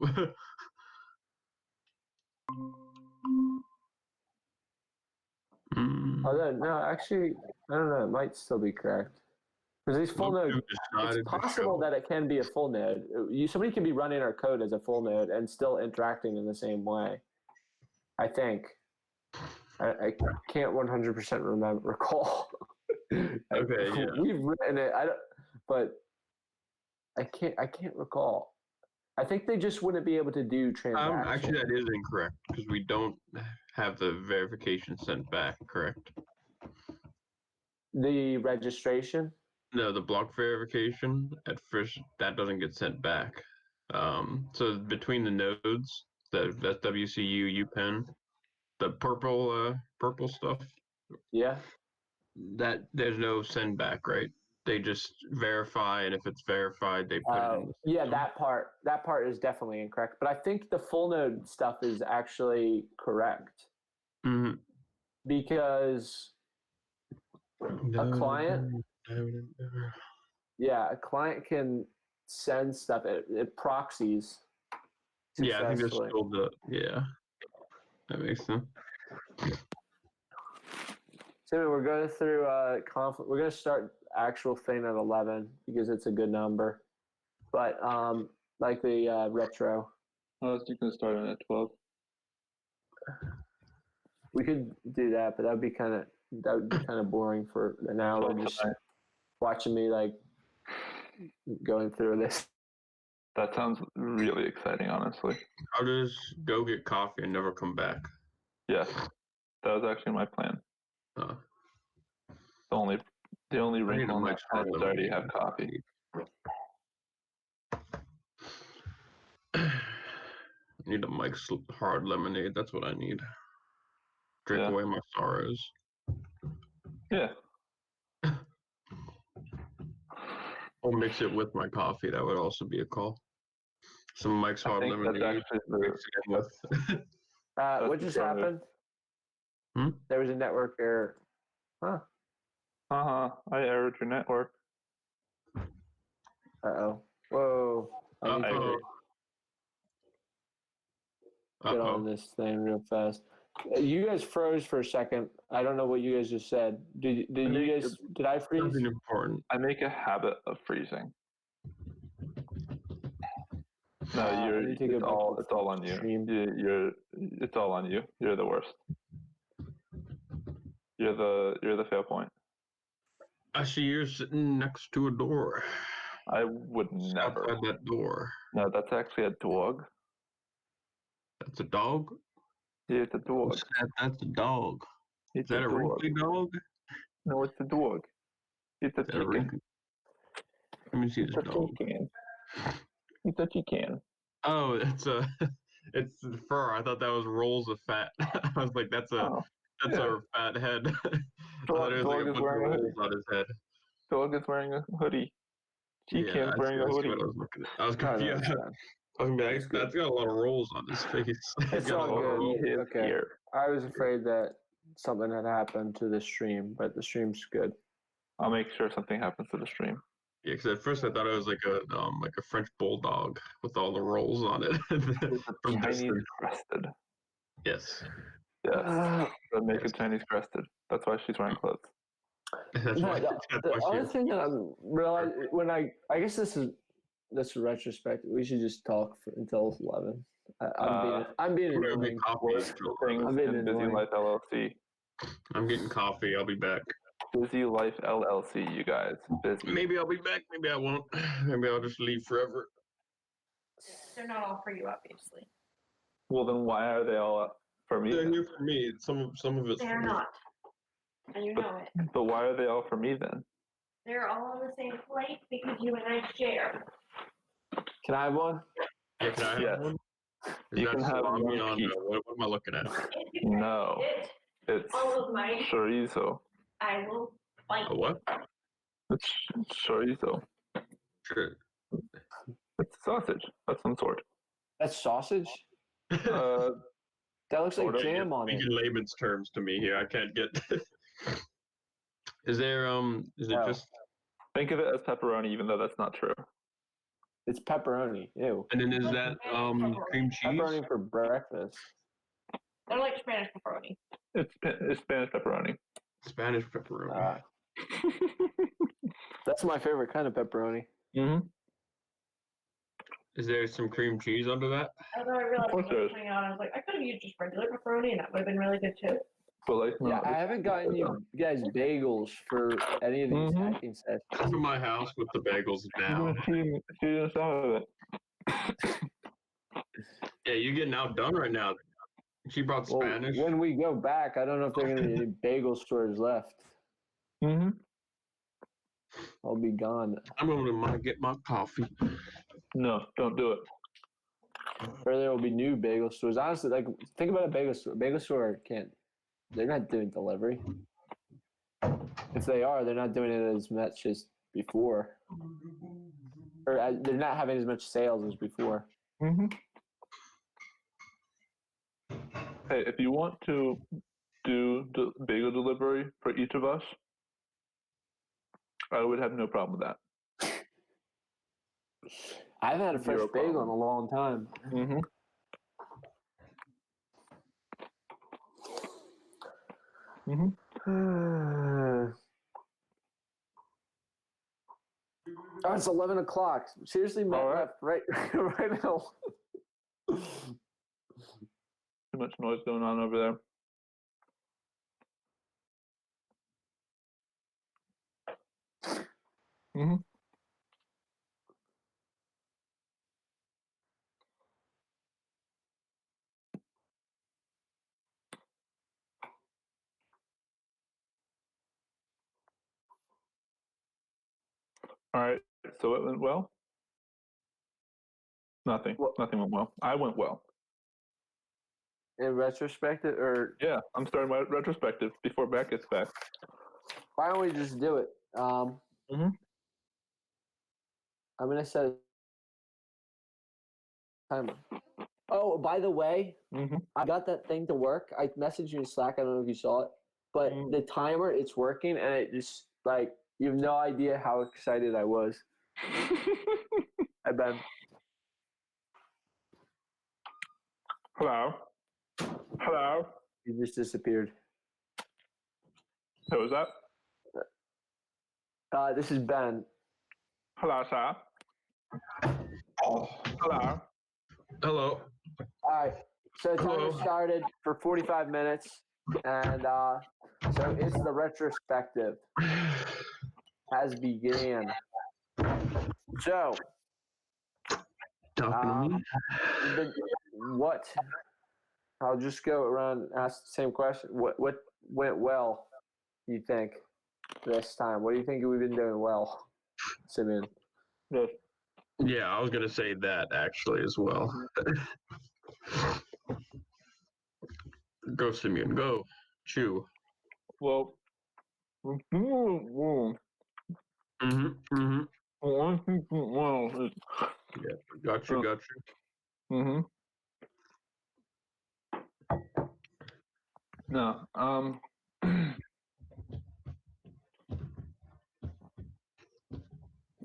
Although, no, actually, I don't know. It might still be correct. Because these full nodes, it's possible that it can be a full node. Somebody can be running our code as a full node and still interacting in the same way. I think. I can't 100% recall. Okay, yeah. We've written it. But I can't recall. I think they just wouldn't be able to do transactions. Actually, that is incorrect because we don't have the verification sent back. Correct. The registration. No, the block verification at first that doesn't get sent back. So between the nodes, that's WCU, UPenn, the purple stuff. Yeah. That there's no send back, right? they just verify, and if it's verified, they put it in the Yeah, system. that part is definitely incorrect. But I think the full node stuff is actually correct Mhm. because a client can send stuff. It proxies Yeah, I think there's successfully. still that makes sense. So we're going through conflict. We're going to start actual thing at 11 because it's a good number. But like the retro, You can start on at 12. we could do that, but that would be kind of boring for an hour just watching me like going through this. That sounds really exciting, honestly. I'll just go get coffee and never come back. Yes, that was actually my plan. Uh, The only I need wrinkle a in that Mike's plan Hard is I already Lemonade. have coffee. I need a Mike's Hard Lemonade. That's what I need. Drink Yeah. away my sorrows. Yeah. Or mix it with my coffee. That would also be a call. Some Mike's I Hard think that's Lemonade. actually Mix it in with. What just happened? There was a network error. Huh. I errored your network. Uh-oh. Whoa. I need to get on this thing real fast. You guys froze for a second. I don't know what you guys just said. Did I freeze? Nothing important. I make a habit of freezing. No, it's all on you. It's all on you. You're the worst. You're the fail point. I see you're sitting next to a door. I would never. Outside that door. No, that's actually a dog. That's a dog? Yeah, it's a dog. That's a dog. It's Is that a dog. wrinkly dog? No, it's a dog. It's a chicken. Let me see this dog. It's a chicken. Oh, it's it's the fur. I thought that was rolls of fat. I was like, that's a fat head. I thought it was like a bunch of rolls on his head. Dog is wearing a hoodie. Chicken wearing a hoodie. What I was looking at. I was confused. I was like, that's got a lot of rolls on his face. It's all good. Okay. I was afraid that something had happened to the stream, but the stream's good. I'll make sure something happens to the stream. Yeah, because at first I thought it was like a French bulldog with all the rolls on it. From Chinese crested. Yes. Yes. That make it Chinese crested. That's why she's wearing clothes. The other thing that I'm realizing when I guess this is retrospective. We should just talk until 11. I'm being annoying. I'm being Busy Life LLC. I'm getting coffee. I'll be back. Busy Life LLC, you guys. Busy. Maybe I'll be back. Maybe I won't. Maybe I'll just leave forever. They're not all for you, obviously. Well, then why are they all for me? They're here for me. Some of it's. They're not, and you know it. But why are they all for me then? They're all on the same plate because you and I share. Can I have one? Yeah, can I have one? You can have one. What am I looking at? No, it's all of mine. chorizo. I will fight. A what? It's chorizo. Sure. It's sausage of some sort. That's sausage? Uh, That looks like jam on it. Speaking layman's terms to me here, I can't get. Is there Is it just? Think of it as pepperoni, even though that's not true. It's pepperoni. Ew. And then is that cream cheese? Pepperoni for breakfast. They're like Spanish pepperoni. It's Spanish pepperoni. Spanish pepperoni. That's my favorite kind of pepperoni. Mm-hmm. Is there some cream cheese under that? Although I realized when I was putting on, I was like, I could have used just regular pepperoni, and that would have been really good too. But like, no, Yeah, I haven't gotten you guys bagels for any of these hacking sessions. Come to my house with the bagels now. She didn't some of it. Yeah, you're getting outdone right now. She brought Spanish. When we go back, I don't know if there are going to be any bagel stores left. Mm-hmm. I'll be gone. I'm going to get my coffee. No, don't do it. Or there will be new bagel stores. Honestly, like think about a bagel store. Bagel store can't. They're not doing delivery. If they are, they're not doing it as much as before. Or they're not having as much sales as before. Mm-hmm. Hey, if you want to do the bagel delivery for each of us, I would have no problem with that. I haven't had a fresh Zero bagel problem. in a long time. Mm-hmm. Mm-hmm. Oh, it's 11 o'clock. Seriously, Matt All right. left right now. Too much noise going on over there. Mm-hmm. All right. So it went well? Nothing. Well- Nothing went well. I went well. In retrospect, or Yeah, I'm starting my retrospective before Matt gets back. why don't we just do it? Mhm. I'm gonna set a timer. Oh, by the way, Mm-hmm. I got that thing to work. I messaged you in Slack. I don't know if you saw it, but the timer, it's working, and it just like you have no idea how excited I was. I've been. Hello. Hello. He just disappeared. Who was that? This is Ben. Hello, sir. Hello. Hello. All right. So the timer Hello. started for 45 minutes, and so it's the retrospective has began. So, Talking to me. what? I'll just go around and ask the same question. What went well? You think this time? What do you think we've been doing well, Simeon? Yes. Yeah, I was gonna say that actually as well. Go, Simeon. Go. Chew. Well. Mm-hmm. Mm-hmm. Well. Yeah. Got you. Got you. Mm-hmm. No.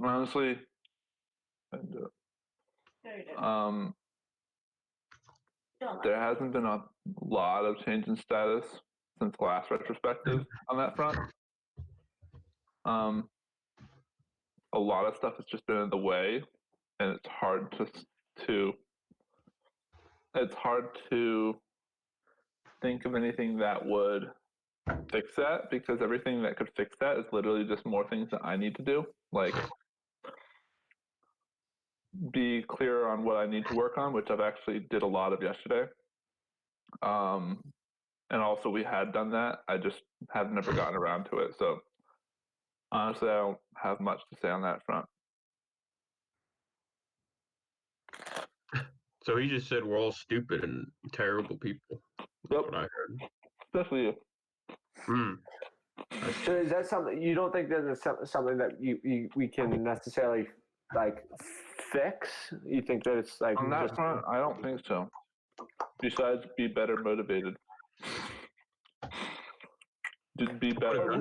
Honestly, and, No, you didn't. Don't lie. there hasn't been a lot of change in status since last retrospective on that front. A lot of stuff has just been in the way, and it's hard to think of anything that would fix that, because everything that could fix that is literally just more things that I need to do, like be clear on what I need to work on, which I've actually did a lot of yesterday. And also we had done that. I just have never gotten around to it. So honestly, I don't have much to say on that front. So he just said we're all stupid and terrible people. That's Yep. what I heard. Especially you. Mm. So is that something you don't think that is something that we can necessarily like fix? You think that it's like On that just front, I don't think so. Besides, be better motivated. Just be better.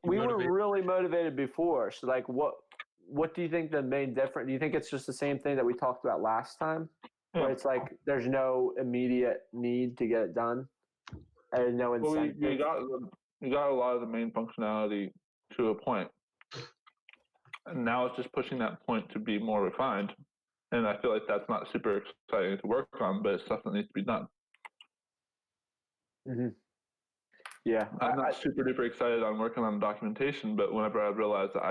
we were really motivated before. So like what do you think the main difference? Do you think it's just the same thing that we talked about last time? Yeah. Where it's like there's no immediate need to get it done, and no Well, incentive. we got a lot of the main functionality to a point, and now it's just pushing that point to be more refined. And I feel like that's not super exciting to work on, but it's stuff that needs to be done. Mm-hmm. Yeah, I'm not super duper excited on working on documentation, but whenever I realized that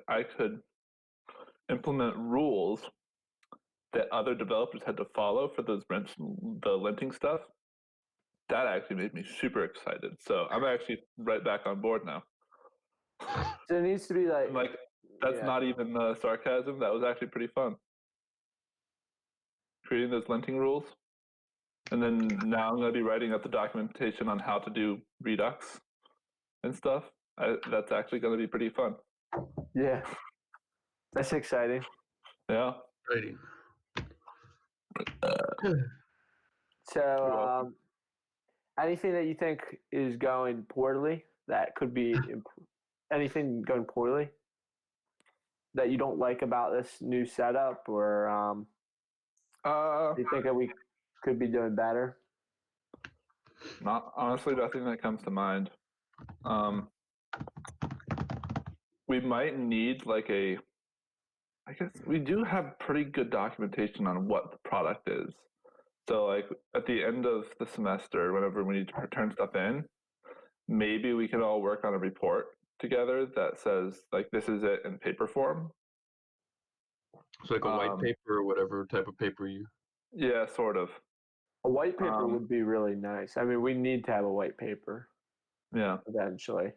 I could implement rules that other developers had to follow for the linting stuff, that actually made me super excited. So I'm actually right back on board now. So it needs to be like that's not even sarcasm. That was actually pretty fun. Creating those linting rules. And then now I'm going to be writing up the documentation on how to do Redux and stuff. That's actually going to be pretty fun. Yeah, that's exciting. Yeah. Righty. So, anything that you think is going poorly that could be anything going poorly that you don't like about this new setup, or you think that we could be doing better? Not honestly, nothing that comes to mind. We might need like a. I guess we do have pretty good documentation on what the product is. So like at the end of the semester, whenever we need to return stuff in, maybe we can all work on a report together that says like this is it in paper form. So like a white paper or whatever type of paper you. Yeah, sort of. A white paper would be really nice. I mean, we need to have a white paper Yeah. eventually.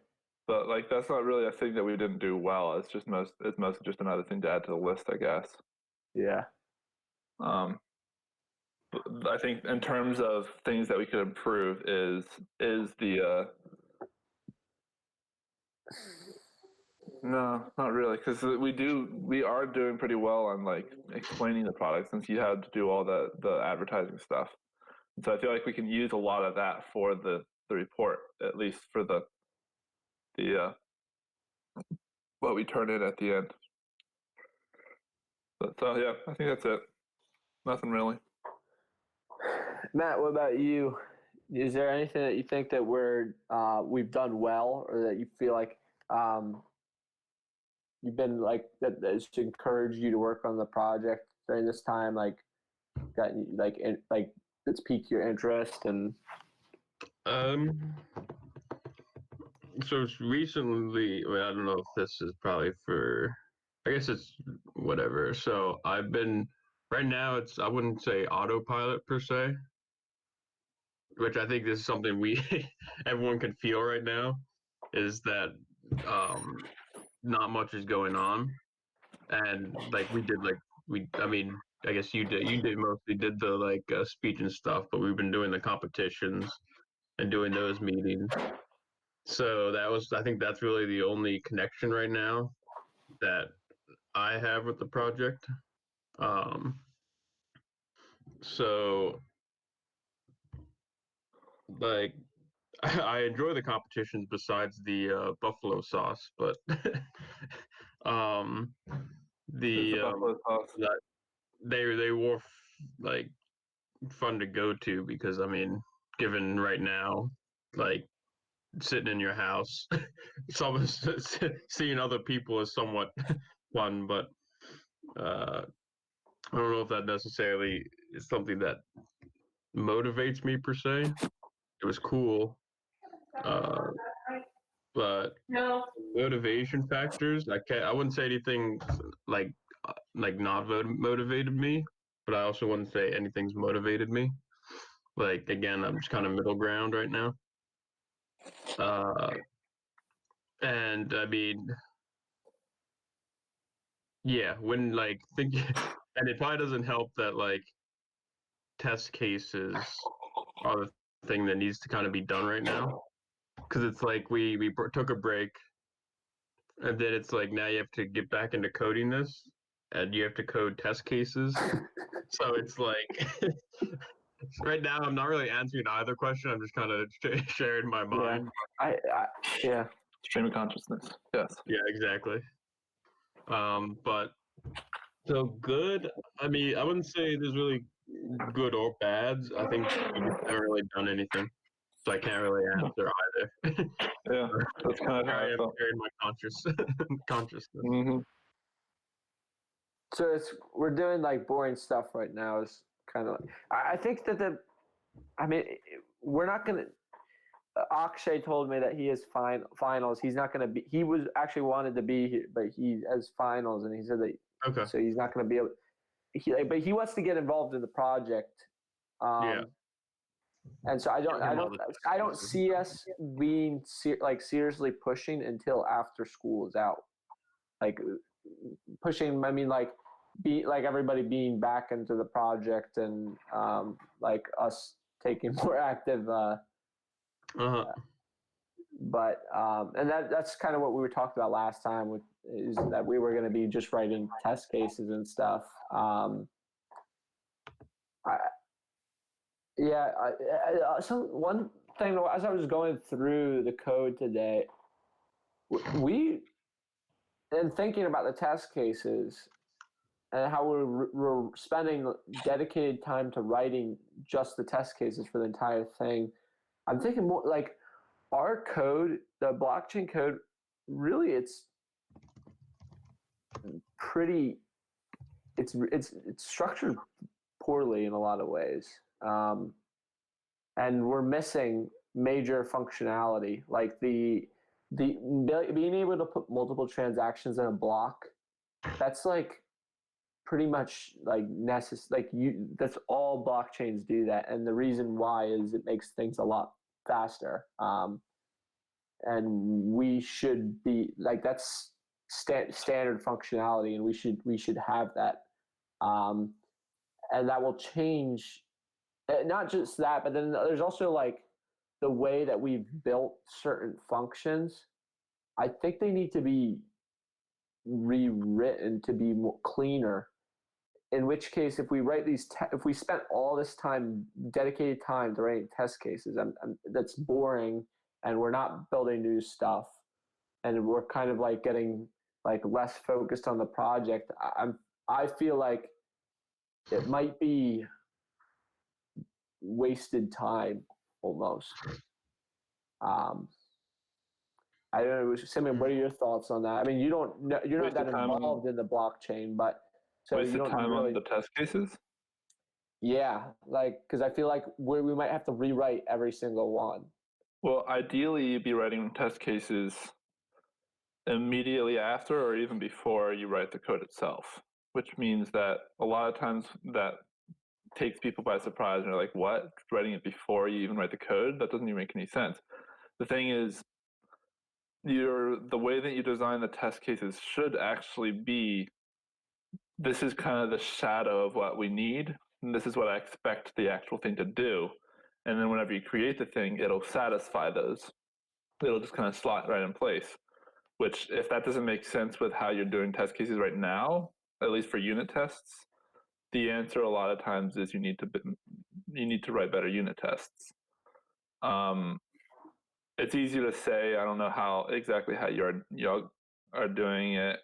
But like that's not really a thing that we didn't do well. It's mostly just another thing to add to the list, I guess. Yeah. But I think in terms of things that we could improve is the no, not really, because we are doing pretty well on like explaining the product since you had to do all the advertising stuff. And so I feel like we can use a lot of that for the report, at least for the what we turn in at the end. But so yeah, I think that's it. Nothing really. Matt, what about you? Is there anything that you think that we've done well, or that you feel like you've been like that has encouraged you to work on the project during this time, like gotten like it's piqued your interest? And So it's recently, I don't know if this is probably for, I guess it's whatever. So I've been, right now I wouldn't say autopilot per se, which I think this is something everyone can feel right now, is that not much is going on. And like I guess you mostly did the like speech and stuff, but we've been doing the competitions and doing those meetings. So I think that's really the only connection right now that I have with the project. So like I enjoy the competitions besides the buffalo sauce, but the buffalo sauce. they were like fun to go to because I mean, given right now, like sitting in your house, seeing other people is somewhat fun, but I don't know if that necessarily is something that motivates me per se. It was cool, but No. motivation factors, I wouldn't say anything like not motivated me, but I also wouldn't say anything's motivated me. Like again, I'm just kind of middle ground right now. And I mean, yeah, when like think, and it probably doesn't help that like test cases are the thing that needs to kind of be done right now, because it's like we took a break, and then it's like now you have to get back into coding this, and you have to code test cases. So it's like right now I'm not really answering either question. I'm just kind of sharing my mind. Yeah. Stream of consciousness. Yes. Yeah, exactly. But so good. I mean, I wouldn't say there's really good or bads. I think we just haven't really done anything, so I can't really answer either. Yeah, that's kind of Here how I I am felt. sharing my consciousness. Mm-hmm. So we're doing like boring stuff right now. Is kind of like, I think that we're not gonna. Akshay told me that he has finals. He's not gonna be. He was actually wanted to be here, but he has finals, and he said that. Okay. So he's not gonna be able. But he wants to get involved in the project. Yeah. And so I don't see us being seriously pushing until after school is out. Like pushing, I mean, like everybody being back into the project, and like us taking more active. Uh-huh. But and that's kind of what we were talking about last time with is that we were going to be just writing test cases and stuff. One thing, as I was going through the code today, and thinking about the test cases and how we're spending dedicated time to writing just the test cases for the entire thing, I'm thinking more like our code, the blockchain code, really it's structured poorly in a lot of ways. And we're missing major functionality, like the being able to put multiple transactions in a block. That's like pretty much like that's all blockchains do that, and the reason why is it makes things a lot faster. And we should be like that's standard functionality, and we should have that. And that will change. Not just that, but then there's also like the way that we've built certain functions. I think they need to be rewritten to be more cleaner. In which case, if we write if we spent all this time, dedicated time to writing test cases, that's boring, and we're not building new stuff, and we're kind of like getting like less focused on the project. I feel like it might be wasted time almost. I don't know, Simon, what are your thoughts on that? I mean, you're not Wasted that time involved in the blockchain, but so you wasted don't time really. on the test cases. Yeah, like because I feel like we might have to rewrite every single one. Well, ideally, you'd be writing test cases immediately after or even before you write the code itself, which means that a lot of times that takes people by surprise and they're like, what? Writing it before you even write the code? That doesn't even make any sense. The thing is, the way that you design the test cases should actually be, this is kind of the shadow of what we need, and this is what I expect the actual thing to do. And then whenever you create the thing, it'll satisfy those. It'll just kind of slot right in place. Which, if that doesn't make sense with how you're doing test cases right now, at least for unit tests, the answer a lot of times is you need to write better unit tests. It's easy to say. I don't know how y'all are doing it.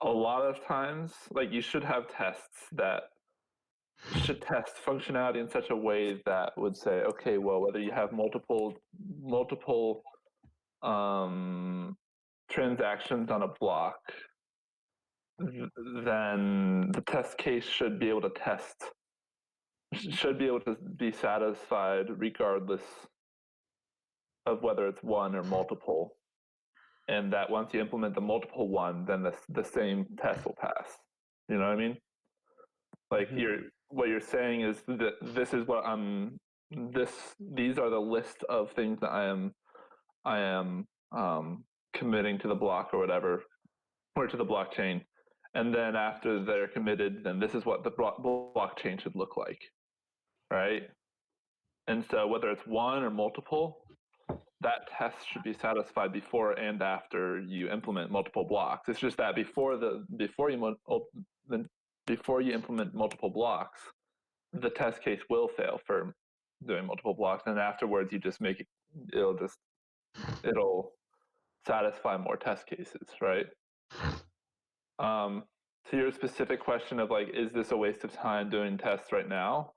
A lot of times, like you should have tests that should test functionality in such a way that would say, okay, well, whether you have multiple transactions on a block, then the test case should be able to be satisfied regardless of whether it's one or multiple. And that once you implement the multiple one, then the same test will pass. You know what I mean? Like what you're saying is that this is what these are the list of things that I am committing to the block or whatever, or to the blockchain. And then after they're committed, then this is what the blockchain should look like, right? And so whether it's one or multiple, that test should be satisfied before and after you implement multiple blocks. It's just that before you implement multiple blocks, the test case will fail for doing multiple blocks, and afterwards you just it'll satisfy more test cases, right? To your specific question of like, is this a waste of time doing tests right now?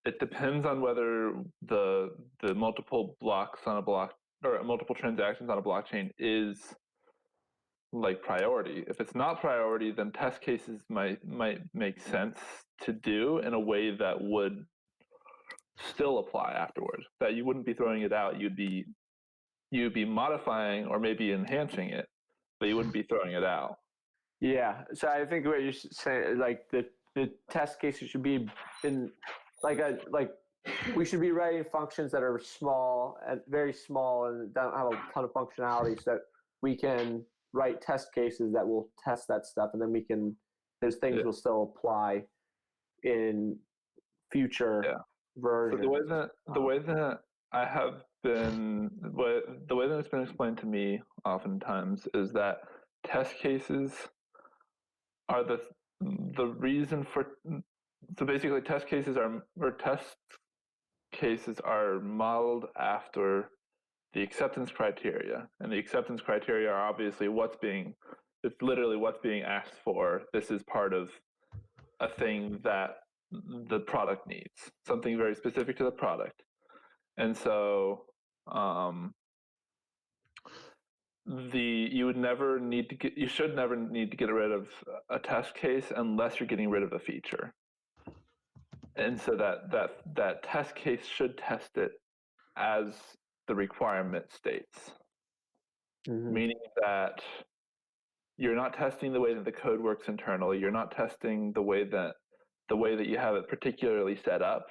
It depends on whether the multiple blocks on a block or multiple transactions on a blockchain is like priority. If it's not priority, then test cases might make sense to do in a way that would still apply afterwards. That you wouldn't be throwing it out. You'd be modifying or maybe enhancing it, but you wouldn't be throwing it out. Yeah, so I think what you're saying, like the test cases should be in like we should be writing functions that are small and very small and don't have a ton of functionality, so that we can write test cases that will test that stuff, and then those things will still apply in future versions. So the way that I have been the way that it's been explained to me oftentimes is that test cases are the reason for. So basically, test cases are modeled after the acceptance criteria, and the acceptance criteria are obviously it's literally what's being asked for. This is part of a thing that the product needs, something very specific to the product. And so you should never need to get rid of a test case unless you're getting rid of a feature. And so that test case should test it as the requirement states, meaning that you're not testing the way that the code works internally. You're not testing the way that you have it particularly set up.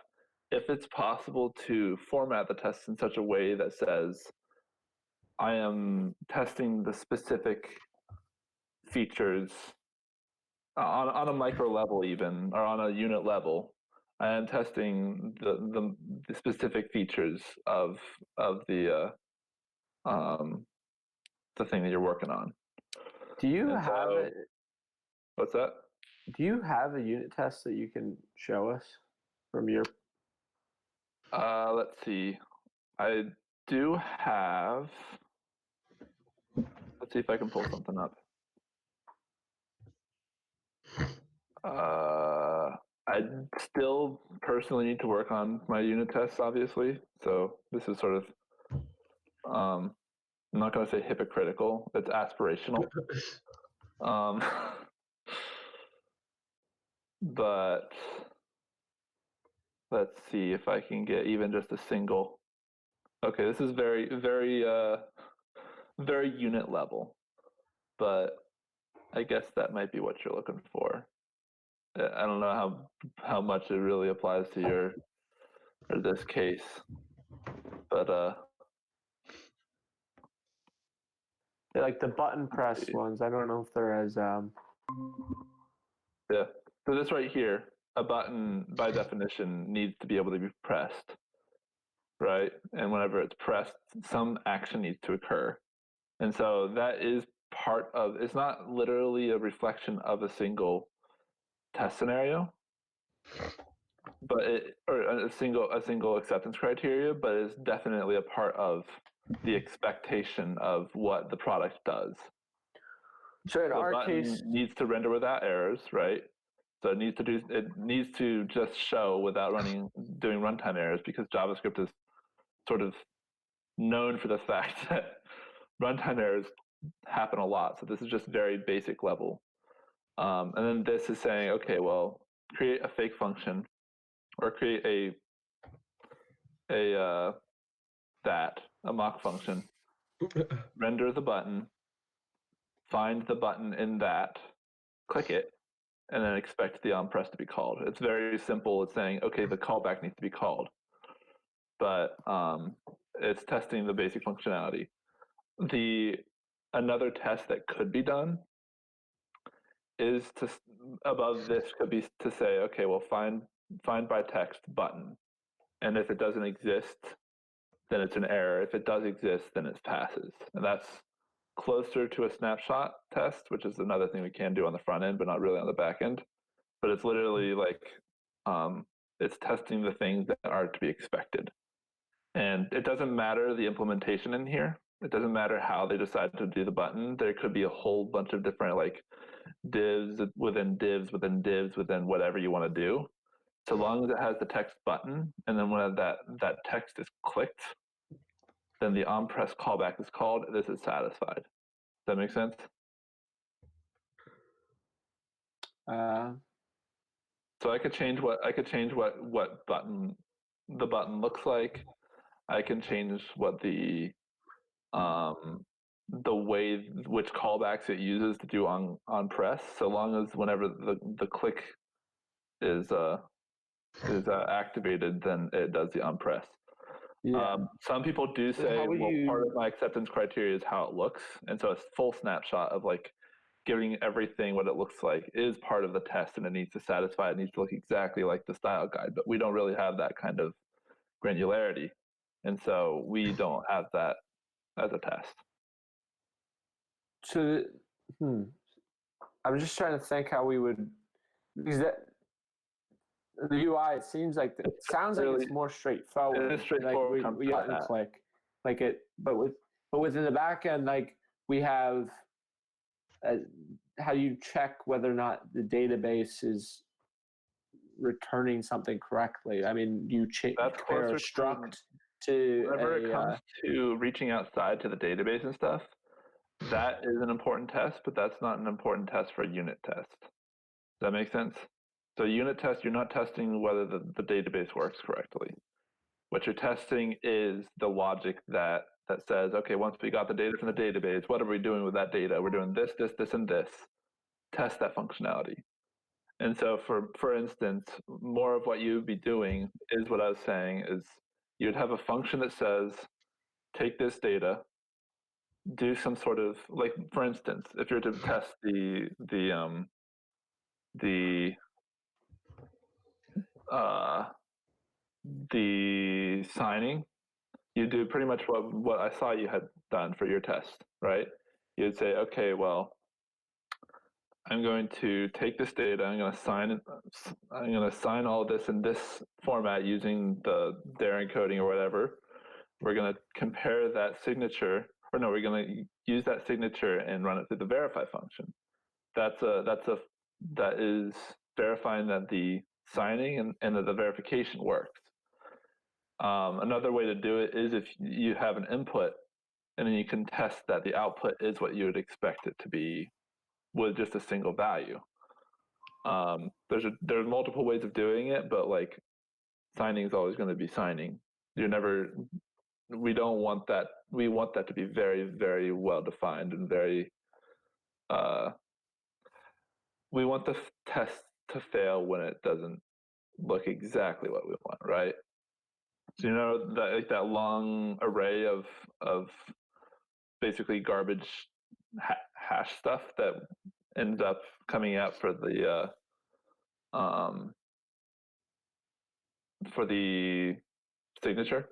If it's possible to format the test in such a way that says, I am testing the specific features on a micro level even, or on a unit level, I am testing the specific features of the thing that you're working on. Do you have it? What's that? Do you have a unit test that you can show us from your? Let's see. I do have. Let's see if I can pull something up. I still personally need to work on my unit tests, obviously. So this is sort of, I'm not going to say hypocritical. It's aspirational. But let's see if I can get even just a single. Okay, this is very, very, very unit level. But I guess that might be what you're looking for. I don't know how much it really applies to this case, but Like the button press ones. I don't know if they're as yeah. So this right here, a button by definition needs to be able to be pressed, right? And whenever it's pressed, some action needs to occur, and so that is part of. It's not literally a reflection of a single test scenario, but or a single acceptance criteria, but it's definitely a part of the expectation of what the product does. So in our case, needs to render without errors, right? So it needs to just show without doing runtime errors, because JavaScript is sort of known for the fact that runtime errors happen a lot. So this is just very basic level. And then this is saying, okay, well, create a fake function, or create a mock function, render the button, find the button in that, click it, and then expect the onPress to be called. It's very simple. It's saying, okay, the callback needs to be called, but it's testing the basic functionality. Another test that could be done is above this could be to say, okay, well, find by text button, and if it doesn't exist, then it's an error. If it does exist, then it passes, and that's closer to a snapshot test, which is another thing we can do on the front end, but not really on the back end. But it's literally like it's testing the things that are to be expected, and it doesn't matter the implementation in here. It doesn't matter how they decide to do the button. There could be a whole bunch of different like divs within divs within divs within whatever you want to do. So long as it has the text button, and then when that text is clicked, then the onPress callback is called. This is satisfied. Does that make sense? So I could change what button the button looks like. I can change what the way which callbacks it uses to do on press, so long as whenever the click is activated, then it does the on press. Yeah. Some people do say, part of my acceptance criteria is how it looks, and so a full snapshot of like giving everything what it looks like is part of the test, and it needs to satisfy. It needs to look exactly like the style guide, but we don't really have that kind of granularity. And so we don't have that as a test. So, I'm just trying to think how we would, because the UI, it seems like it sounds like it's more straightforward. It is straightforward. Like we button click, like it, but within the back end, like we have, how do you check whether or not the database is returning something correctly? I mean, you compare a struct to whenever it comes to reaching outside to the database and stuff. That is an important test, but that's not an important test for a unit test. Does that make sense? So unit test, you're not testing whether the database works correctly. What you're testing is the logic that says, okay, once we got the data from the database, what are we doing with that data? We're doing this, this, this, and this. Test that functionality. And so for instance, more of what you'd be doing is what I was saying is you'd have a function that says, take this data, do some sort of, like, for instance, if you're to test the signing, you do pretty much what I saw you had done for your test, right? You'd say, okay, well, I'm going to take this data, I'm going to sign all of this in this format using their encoding or whatever. We're going to compare that signature, or no, we're going to use that signature and run it through the verify function. That is verifying that the signing and that the verification works. Another way to do it is if you have an input and then you can test that the output is what you would expect it to be with just a single value. There's multiple ways of doing it, but like signing is always going to be signing. We don't want that. We want that to be very, very well defined and very, we want the test to fail when it doesn't look exactly what we want, right? So that long array of basically garbage hash stuff that ends up coming out for the signature.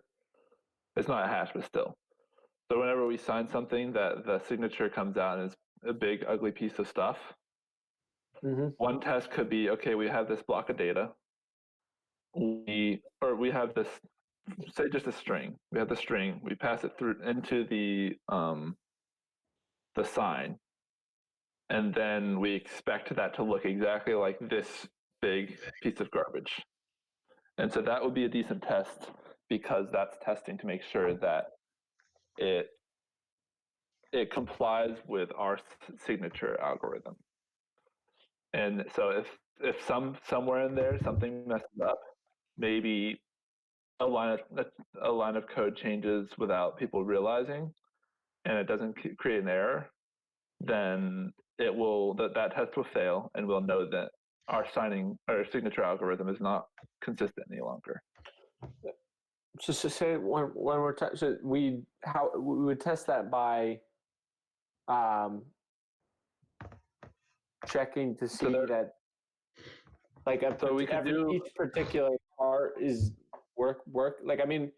It's not a hash, but still. So whenever we sign something, that the signature comes out and is a big ugly piece of stuff. Mm-hmm. One test could be, okay, we have this block of data. We have this, say just a string. We have the string. We pass it through into the sign, and then we expect that to look exactly like this big piece of garbage. And so that would be a decent test because that's testing to make sure that it complies with our signature algorithm. And so if somewhere in there something messes up, maybe a line of code changes without people realizing, and it doesn't create an error, then that test will fail, and we'll know that our signature algorithm is not consistent any longer. Just to say, when we're we would test that by checking to see that, like, each particular part is work. Like, I mean,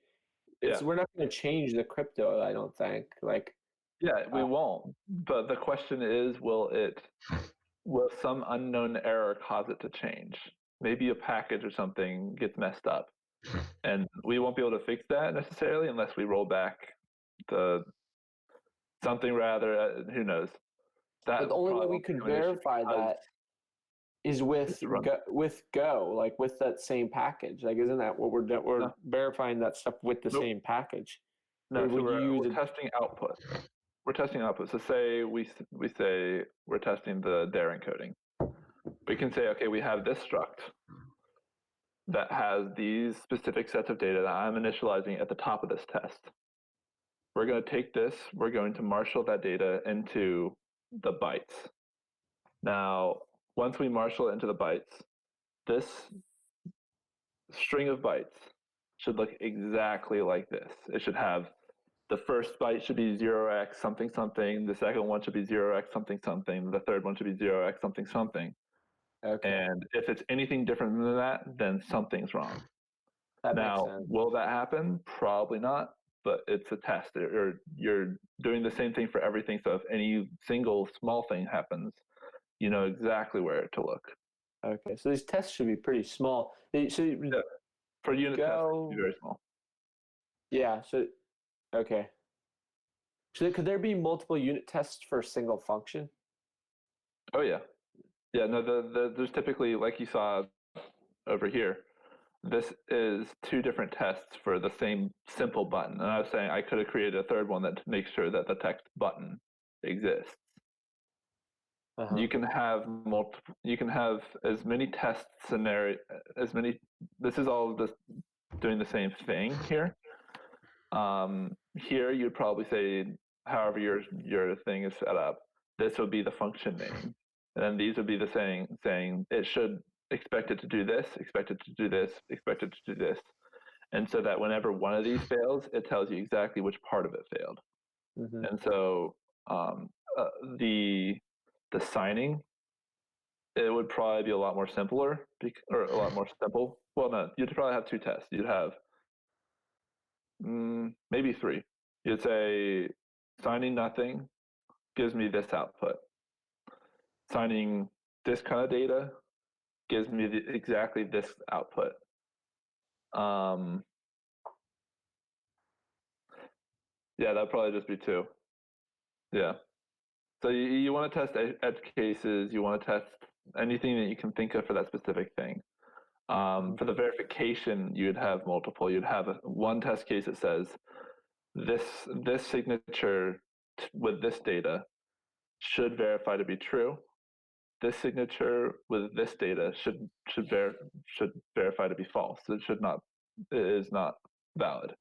we're not going to change the crypto, I don't think. Like, yeah, we won't. But the question is, will some unknown error cause it to change? Maybe a package or something gets messed up, and we won't be able to fix that necessarily unless we roll back something rather. Who knows? But the only way we could verify that is with Go, like with that same package. Like, isn't that what we're verifying that stuff with the same package? No, so we're testing output. We're testing output. So say we say we're testing their encoding. We can say, okay, we have this struct that has these specific sets of data that I'm initializing at the top of this test. We're going to take this, we're going to marshal that data into the bytes. Now, once we marshal it into the bytes, this string of bytes should look exactly like this. It should have, the first byte should be 0x something something, the second one should be 0x something something, the third one should be 0x something something. Okay. And if it's anything different than that, then something's wrong. That Now, makes sense. will that happen? Probably not, but it's a test. Or you're doing the same thing for everything. So if any single small thing happens, you know exactly where to look. Okay, so these tests should be pretty small. So Yeah. For unit tests, go, it's very small. yeah. So okay. So could there be multiple unit tests for a single function? Oh yeah, yeah. No, there's typically, like you saw over here, this is two different tests for the same simple button. And I was saying I could have created a third one that makes sure that the text button exists. Uh-huh. You can have multiple. You can have as many test scenario as many. This is all just doing the same thing here. Here you'd probably say, however your thing is set up, this would be the function name, and then these would be the saying it should expect it to do this, expect it to do this, expect it to do this, and so that whenever one of these fails, it tells you exactly which part of it failed. Mm-hmm. And so uh, the signing, it would probably be a lot more simpler, or a lot more simple. Well, no, you'd probably have two tests. You'd have maybe three. You'd say signing nothing gives me this output. Signing this kind of data gives me exactly this output. Yeah, that'd probably just be two. Yeah. So you want to test edge cases. You want to test anything that you can think of for that specific thing. For the verification, you'd have multiple. You'd have one test case that says this signature with this data should verify to be true. This signature with this data should verify to be false. It is not valid.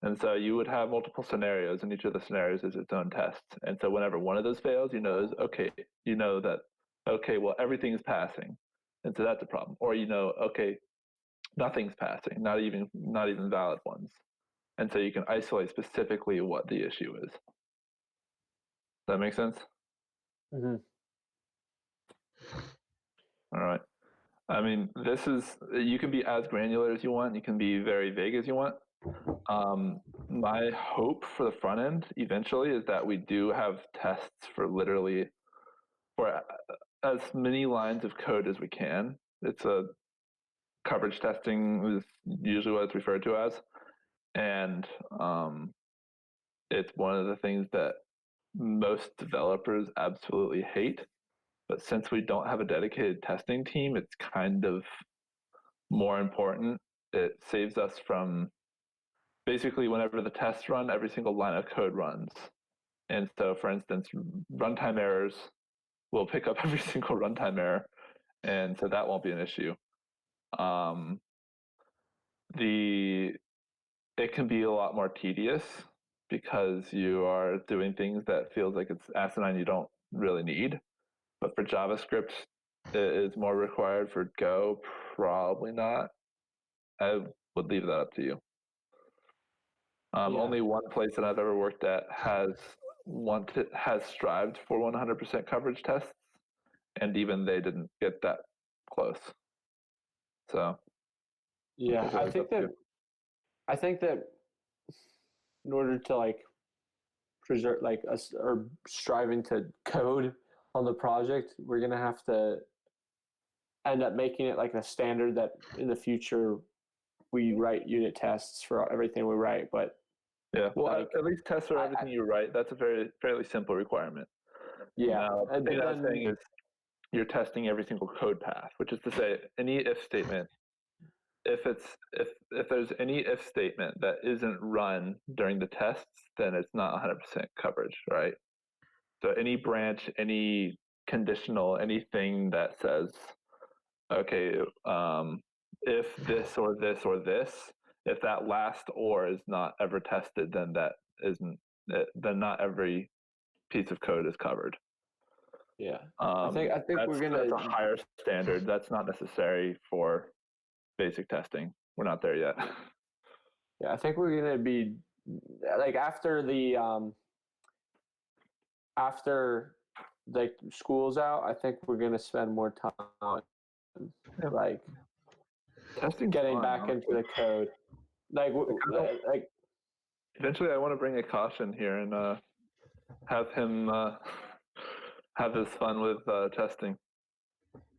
And so you would have multiple scenarios, and each of the scenarios is its own test. And so whenever one of those fails, you know that well, everything's passing, and so that's a problem. Or okay, nothing's passing, not even valid ones. And so you can isolate specifically what the issue is. Does that make sense? Mm-hmm. All right. I mean, you can be as granular as you want. You can be very vague as you want. My hope for the front end eventually is that we do have tests for as many lines of code as we can. It's a coverage testing is usually what it's referred to as. And it's one of the things that most developers absolutely hate. But since we don't have a dedicated testing team, it's kind of more important. It saves us from basically whenever the tests run, every single line of code runs. And so, for instance, runtime errors will pick up every single runtime error. And so that won't be an issue. It can be a lot more tedious because you are doing things that feels like it's asinine you don't really need. But for JavaScript, it is more required. For Go, probably not. I would leave that up to you. Only one place that I've ever worked at has strived for 100% coverage tests, and even they didn't get that close. So yeah, I think that in order to preserve us or striving to code on the project, we're gonna have to end up making it like a standard that in the future we write unit tests for everything we write. But yeah, well, at least test for everything you write. That's a fairly simple requiment. Yeah, now, the thing I'm saying is you're testing every single code path, which is to say any if statement. If there's any if statement that isn't run during the tests, then it's not 100% coverage, right? So any branch, any conditional, anything that says, okay, if this or this or this, if that last or is not ever tested, then then not every piece of code is covered. Yeah, I think that's a higher standard. That's not necessary for basic testing. We're not there yet. Yeah, I think we're gonna be after school's out. I think we're gonna spend more time Testing getting back into the code. Like Eventually, I want to bring a caution here and have him have his fun with testing.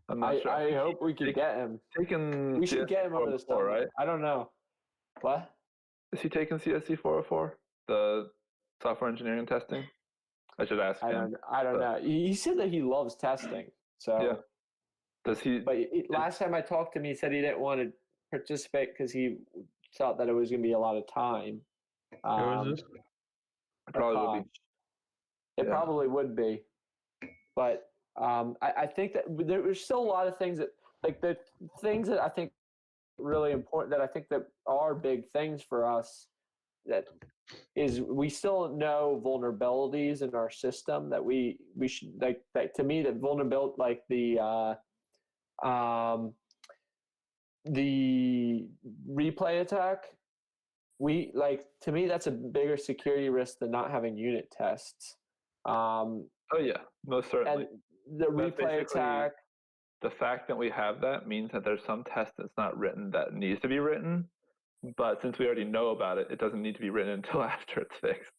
I'm not sure. I hope we could get him. Taking We should get him over the 404, summer. right? I don't know. What? Is he taking CSC 404, the software engineering and testing? I should ask him. I don't know. He said that he loves testing. So Yeah. Does he? But last time I talked to him, he said he didn't want to participate because he thought that it was going to be a lot of time. Who is this? Probably would be. It Yeah. probably would be, but I think that there's still a lot of things that, like the things that I think really important, that I think that are big things for us, that is we still know vulnerabilities in our system that we should, like that, to me, that vulnerability, like the replay attack, to me that's a bigger security risk than not having unit tests. Oh yeah, most certainly. And the replay attack. The fact that we have that means that there's some test that's not written that needs to be written, but since we already know about it, it doesn't need to be written until after it's fixed.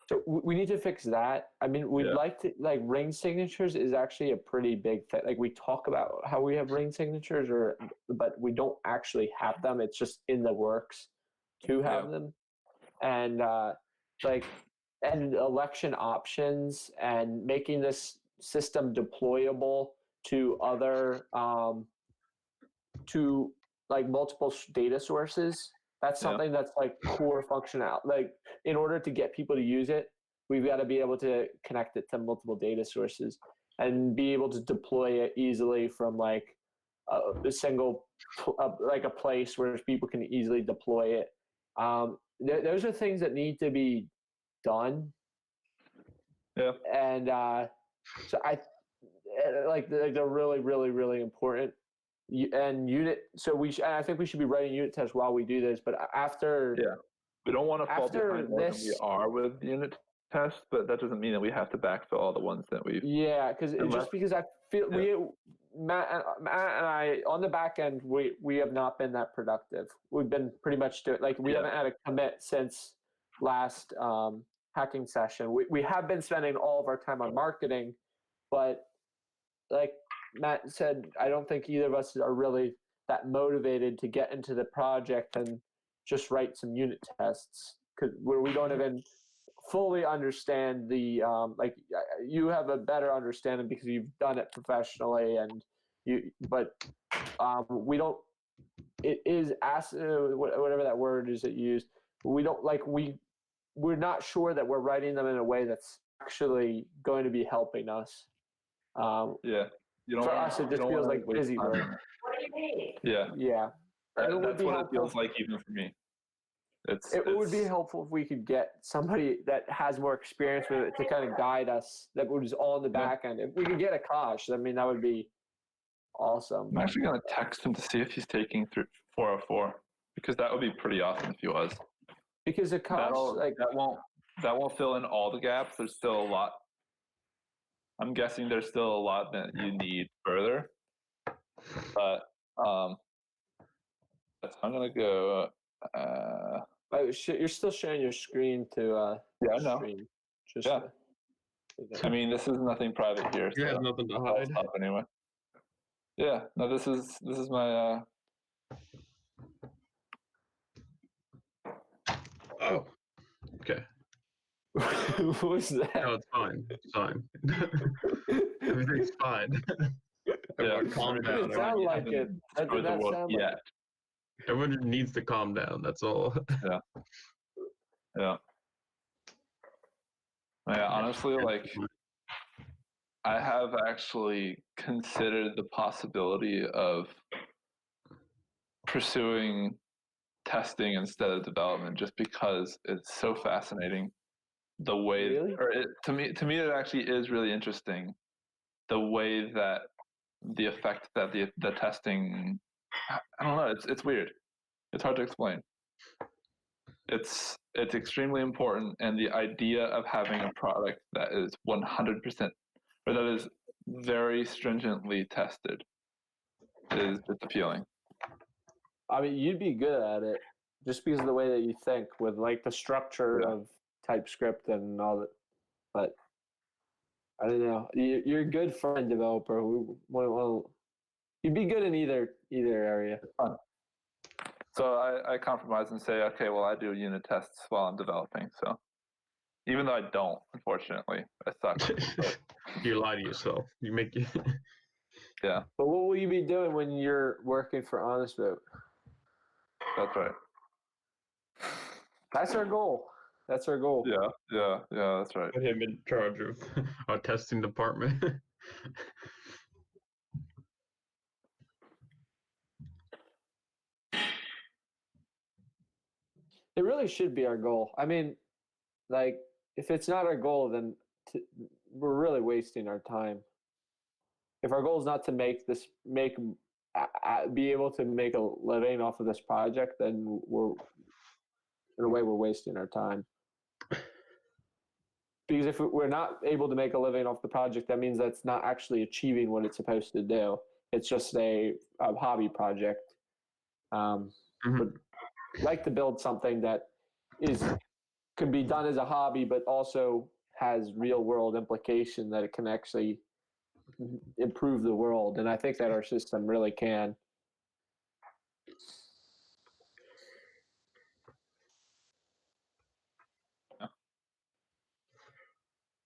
So we need to fix that. I mean, we'd like to, like, ring signatures is actually a pretty big thing. Like, we talk about how we have ring signatures, but we don't actually have them. It's just in the works to have them. And and election options and making this system deployable to other to like multiple data sources. That's something that's like core functionality. Like, in order to get people to use it, we've got to be able to connect it to multiple data sources and be able to deploy it easily from like a single like a place where people can easily deploy it. Those are things that need to be done. Yeah. And so they're really, really, really important. And unit, so I think we should be writing unit tests while we do this. But after, we don't want to fall behind more than we this, are with unit tests, but that doesn't mean that we have to backfill all the ones that we've. Yeah, because I feel Matt and I on the back end we have not been that productive. We've been pretty much doing, like, we haven't had a commit since last hacking session. We have been spending all of our time on marketing, but like Matt said, I don't think either of us are really that motivated to get into the project and just write some unit tests, where we don't even fully understand the like, you have a better understanding because you've done it professionally, and but we don't. It is whatever that word is that you use. We don't like we're not sure that we're writing them in a way that's actually going to be helping us. For us, it just feels like busy work. What do you mean? Yeah. That's what it feels like even for me. It would be helpful if we could get somebody that has more experience with it to kind of guide us, that was on the back end. If we could get Akash, I mean, that would be awesome. I'm actually going to text him to see if he's taking 404, because that would be pretty awesome if he was. Because Akash, that won't fill in all the gaps. There's still a lot. I'm guessing there's still a lot that you need further. But I'm going to go. You're still sharing your screen to I know. stream. I mean, this is nothing private here. You have nothing to hide. Anyway. Yeah. No, this is my. Oh. Okay. What was that? No, it's fine. It's fine. Everything's fine. Everyone calm down. It sounded like it. That did not sound like it. Everyone needs to calm down. That's all. Yeah. Honestly, like, I have actually considered the possibility of pursuing testing instead of development, just because it's so fascinating. The way, to me, it actually is really interesting. The way that the effect that the testing, I don't know, it's weird. It's hard to explain. It's extremely important, and the idea of having a product that is 100%, or that is very stringently tested, is just appealing. I mean, you'd be good at it just because of the way that you think with like the structure Yeah. of TypeScript and all that. But I don't know. You're a good front developer. You'd be good in either area. So I compromise and say, okay, well, I do unit tests while I'm developing. So even though I don't, unfortunately, I suck. You lie to yourself. You make it. Yeah, But what will you be doing when you're working for Honestvote? that's right. That's our goal. That's our goal. Yeah, that's right. Put him in charge of our testing department. It really should be our goal. I mean, like, if it's not our goal, then we're really wasting our time. If our goal is not to be able to make a living off of this project, then in a way, we're wasting our time. Because if we're not able to make a living off the project, that means that's not actually achieving what it's supposed to do. It's just a hobby project. But like to build something that can be done as a hobby, but also has real world implication that it can actually improve the world. And I think that our system really can.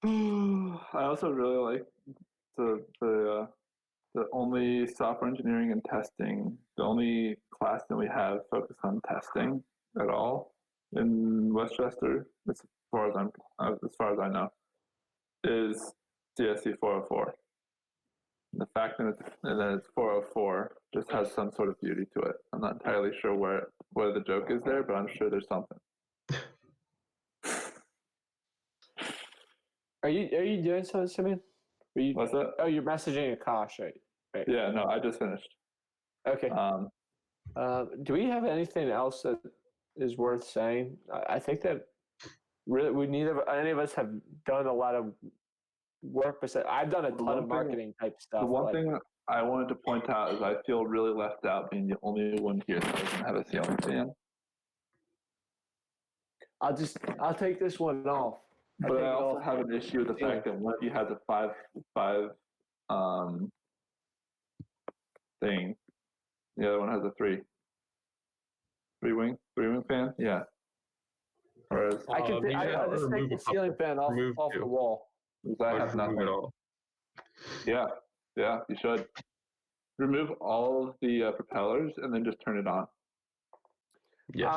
I also really like the only software engineering and testing, the only class that we have focused on testing at all in Westchester, as far as I know, is CSC 404. The fact that it's 404 just has some sort of beauty to it. I'm not entirely sure where the joke is there, but I'm sure there's something. Are you doing something, Simeon? What's that? Oh, you're messaging Akash, right? Yeah, no, I just finished. Okay. Do we have anything else that is worth saying? I think that really any of us have done a lot of work. I've done a ton of marketing type stuff. The one thing I wanted to point out is I feel really left out being the only one here that doesn't have a ceiling fan. I'll take this one off. But I also have an issue with the fact that one of you has a five thing. The other one has a three wing fan. Yeah. Whereas I'll just take the ceiling fan off the wall. I have nothing at all. Yeah, you should remove all of the propellers and then just turn it on. Yes.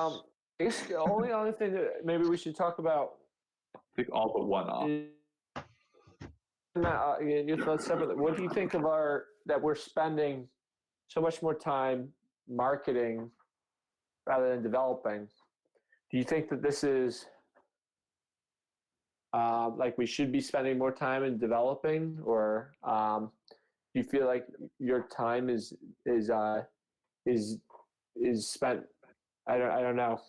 I guess the only other thing that maybe we should talk about. Take all but one off. Your thoughts separately. What do you think of that we're spending so much more time marketing rather than developing? Do you think that this is like we should be spending more time in developing, or do you feel like your time is spent? I don't know.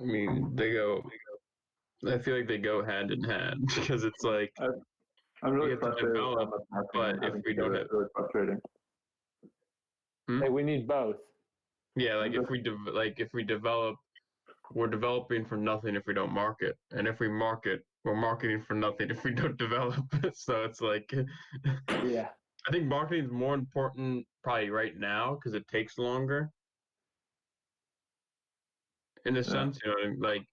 I mean, I feel like they go hand in hand because it's like I'm really we have to frustrated. develop, but if we don't have, really frustrating. Hey, we need both. Yeah, like if we develop, we're developing for nothing if we don't market, and if we market, we're marketing for nothing if we don't develop. So it's like, yeah, I think marketing is more important probably right now because it takes longer. In a sense, you know, like,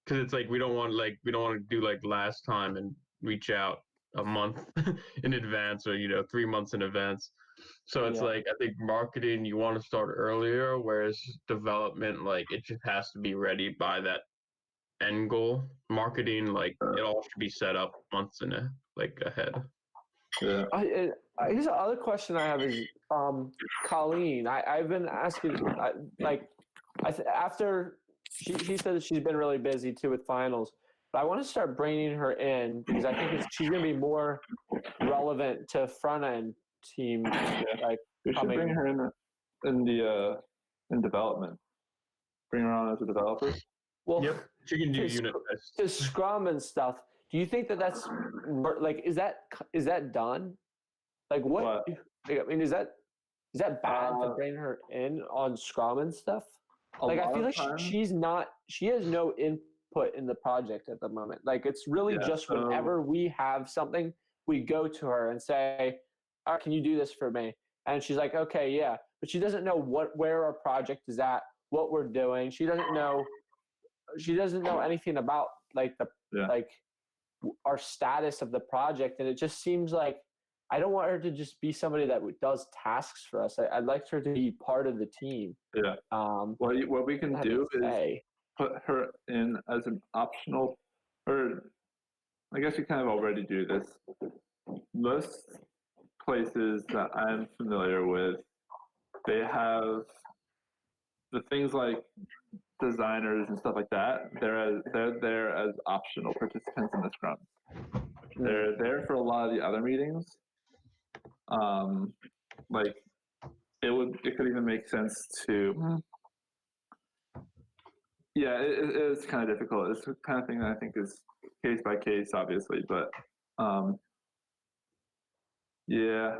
because it's like we don't want to do like last time and reach out a month in advance or 3 months in advance. So it's like I think marketing you want to start earlier, whereas development like it just has to be ready by that end goal. Marketing like it all should be set up months ahead. Yeah. I guess the other question I have is Colleen. I've been asking after she said that she's been really busy too with finals, but I want to start bringing her in because I think she's going to be more relevant to front end team. Like we should bring her in development. Bring her on as a developer. Well, yep, she can do unit tests. To Scrum and stuff. Do you think that's like is that done? Like what? I mean, is that Is that bad to Uh, bring her in on Scrum and stuff? A Like, I lot feel of like times, she has no input in the project at the moment. Like, it's really yeah. just So whenever we have something, we go to her and say, "All right, can you do this for me?" And she's like, "Okay, yeah," but she doesn't know where our project is at, what we're doing. She doesn't know anything about like yeah, like our status of the project, and it just seems like I don't want her to just be somebody that does tasks for us. I'd like her to be part of the team. yeah. What we can Have do a is say. put her in as an optional, or I guess you kind of already do this. Most places that I'm familiar with, they have the things like designers and stuff like that. They're there as optional participants in the scrum. They're there for a lot of the other meetings. Like it could even make sense to. Yeah, it's kind of difficult. It's the kind of thing that I think is case by case, obviously, but yeah,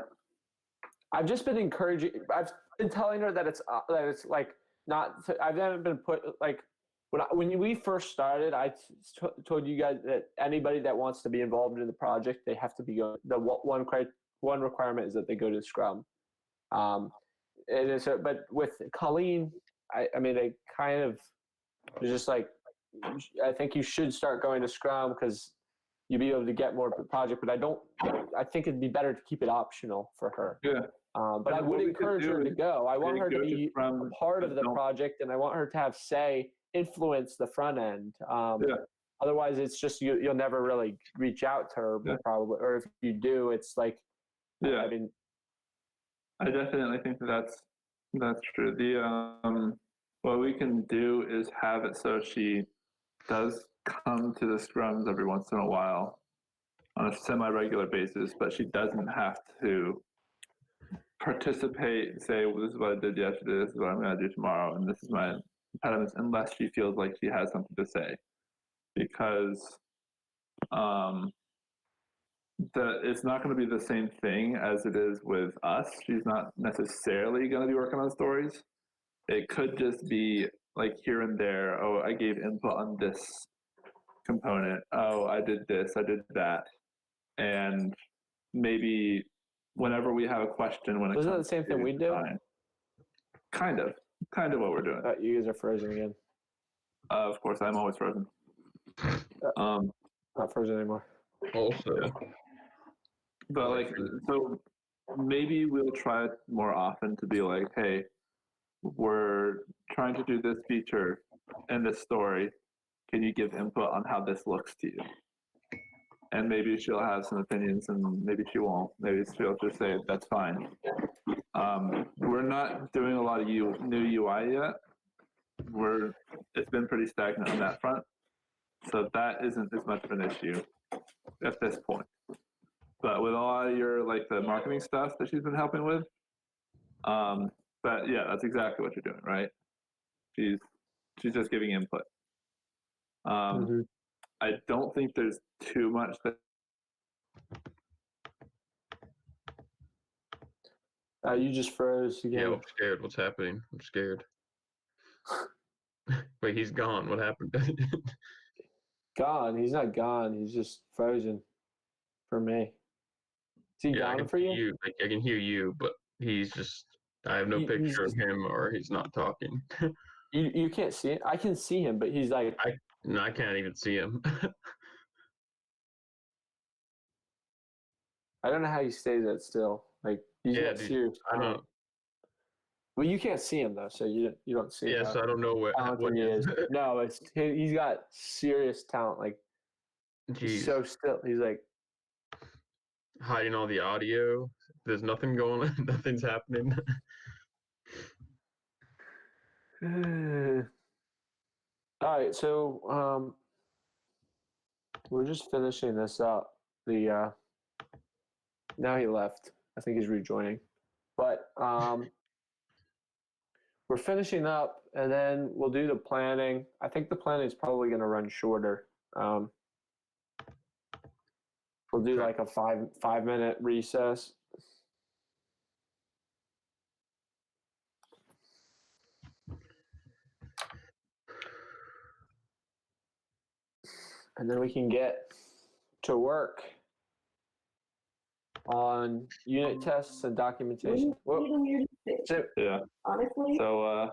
I've just been encouraging. I've been telling her that it's like not. I haven't been put like when we first started. I told you guys that anybody that wants to be involved in the project, they have to be going. The one requirement is that they go to Scrum. It is, but with Colleen, I mean, they kind of just like. I think you should start going to Scrum because you'll be able to get more project. But I don't. I think it'd be better to keep it optional for her. yeah. But I would encourage her to go. I want her to be a part of the project, and I want her to have influence the front end. Yeah. Otherwise, it's just you'll never really reach out to her, Yeah. probably. Or if you do, it's like, Yeah. I mean, I definitely think that's true. What we can do is have it so she does come to the scrums every once in a while on a semi-regular basis, but she doesn't have to participate. Say, well, this is what I did yesterday. This is what I'm going to do tomorrow, and this is my impediments. Unless she feels like she has something to say, because um, it's not going to be the same thing as it is with us. She's not necessarily going to be working on stories. It could just be like here and there. Oh, I gave input on this component. Oh, I did this. I did that. And maybe whenever we have a question, when it isn't that comes the same to thing we do? design, kind of what we're doing. You guys are frozen again. Of course, I'm always frozen. Not frozen anymore. Also, But like, so maybe we'll try more often to be like, hey, we're trying to do this feature in this story. Can you give input on how this looks to you? And maybe she'll have some opinions, and maybe she won't. Maybe she'll just say that's fine. We're not doing a lot of new UI yet. It's been pretty stagnant on that front, so that isn't as much of an issue at this point. But with a lot of your like the marketing stuff that she's been helping with, but yeah, that's exactly what you're doing, right? She's just giving input. I don't think there's too much that. You just froze again. yeah, I'm scared. What's happening? I'm scared. Wait, he's gone. What happened? Gone. He's not gone. He's just frozen for me. Is he Yeah, I gone can for hear you? you. Like, I can hear you, but he's just. I have no He's picture of just, him, or he's not talking. you can't see it. I can see him, but he's like, No, I can't even see him. I don't know how he stays that still. Like he's Yeah, got dude, serious I talent. don't. Well, you can't see him though, so you don't see Yeah, how so I don't know what talented he is. is. No, he's got serious talent. Like he's Jeez, so still. He's like, hiding all the audio. There's nothing going on. Nothing's happening. all right. So we're just finishing this up. The now he left. I think he's rejoining, but we're finishing up, and then we'll do the planning. I think the planning is probably going to run shorter. We'll do Okay. like a 5 minute recess. and then we can get to work on unit tests and documentation. Whoa. So, Yeah. Honestly. So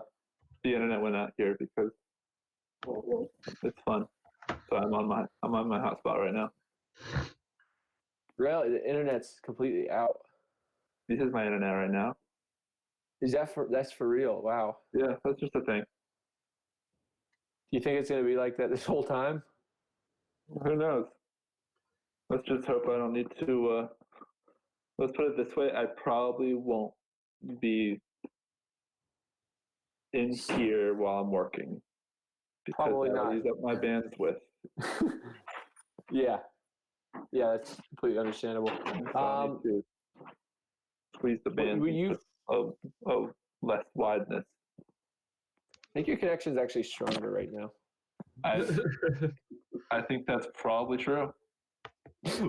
the internet went out here because it's fun. So I'm on my hotspot right now. really, the internet's completely out. This is my internet right now. Is that that's for real? Wow. Yeah, that's just a thing. Do you think it's going to be like that this whole time? Who knows? Let's just hope I don't need to. Let's put it this way: I probably won't be in here while I'm working because Probably I'll not. use up my bandwidth. Yeah, that's completely understandable. So I need to squeeze the bandwidth of less wideness. I think your connection's actually stronger right now. I think that's probably true.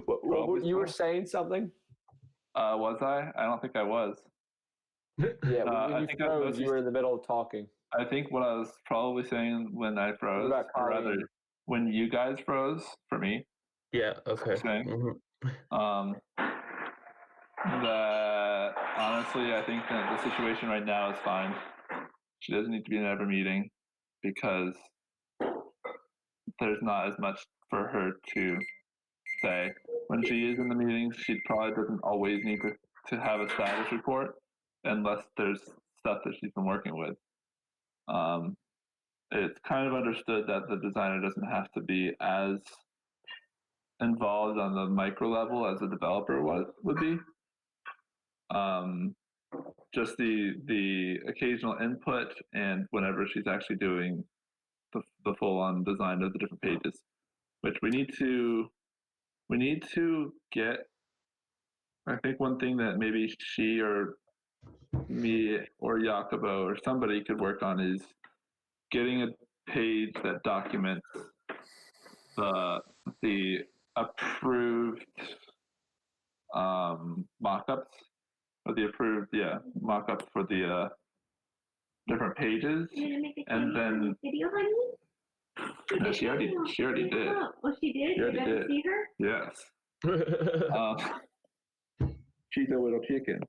What, you were saying something? Was I? I don't think I was. Yeah, I when you think I froze, mostly- you were in the middle of talking. I think what I was probably saying when I froze, about or rather, Colleen? when you guys froze for me, Yeah. Okay. saying, Mhm. that honestly, I think that the situation right now is fine. She doesn't need to be in every meeting because there's not as much for her to say. When she is in the meetings, she probably doesn't always need to have a status report unless there's stuff that she's been working with. It's kind of understood that the designer doesn't have to be as involved on the micro level as a developer would be. Just the occasional input and whenever she's actually doing the full on design of the different pages, which we need to get. I think one thing that maybe she or me or Jacobo or somebody could work on is getting a page that documents the approved mock-ups or the approved mock-ups for the different pages, and then Video, honey? no, she already did. Oh, she did? She already You got did. to see her? Yes. She's a little chicken.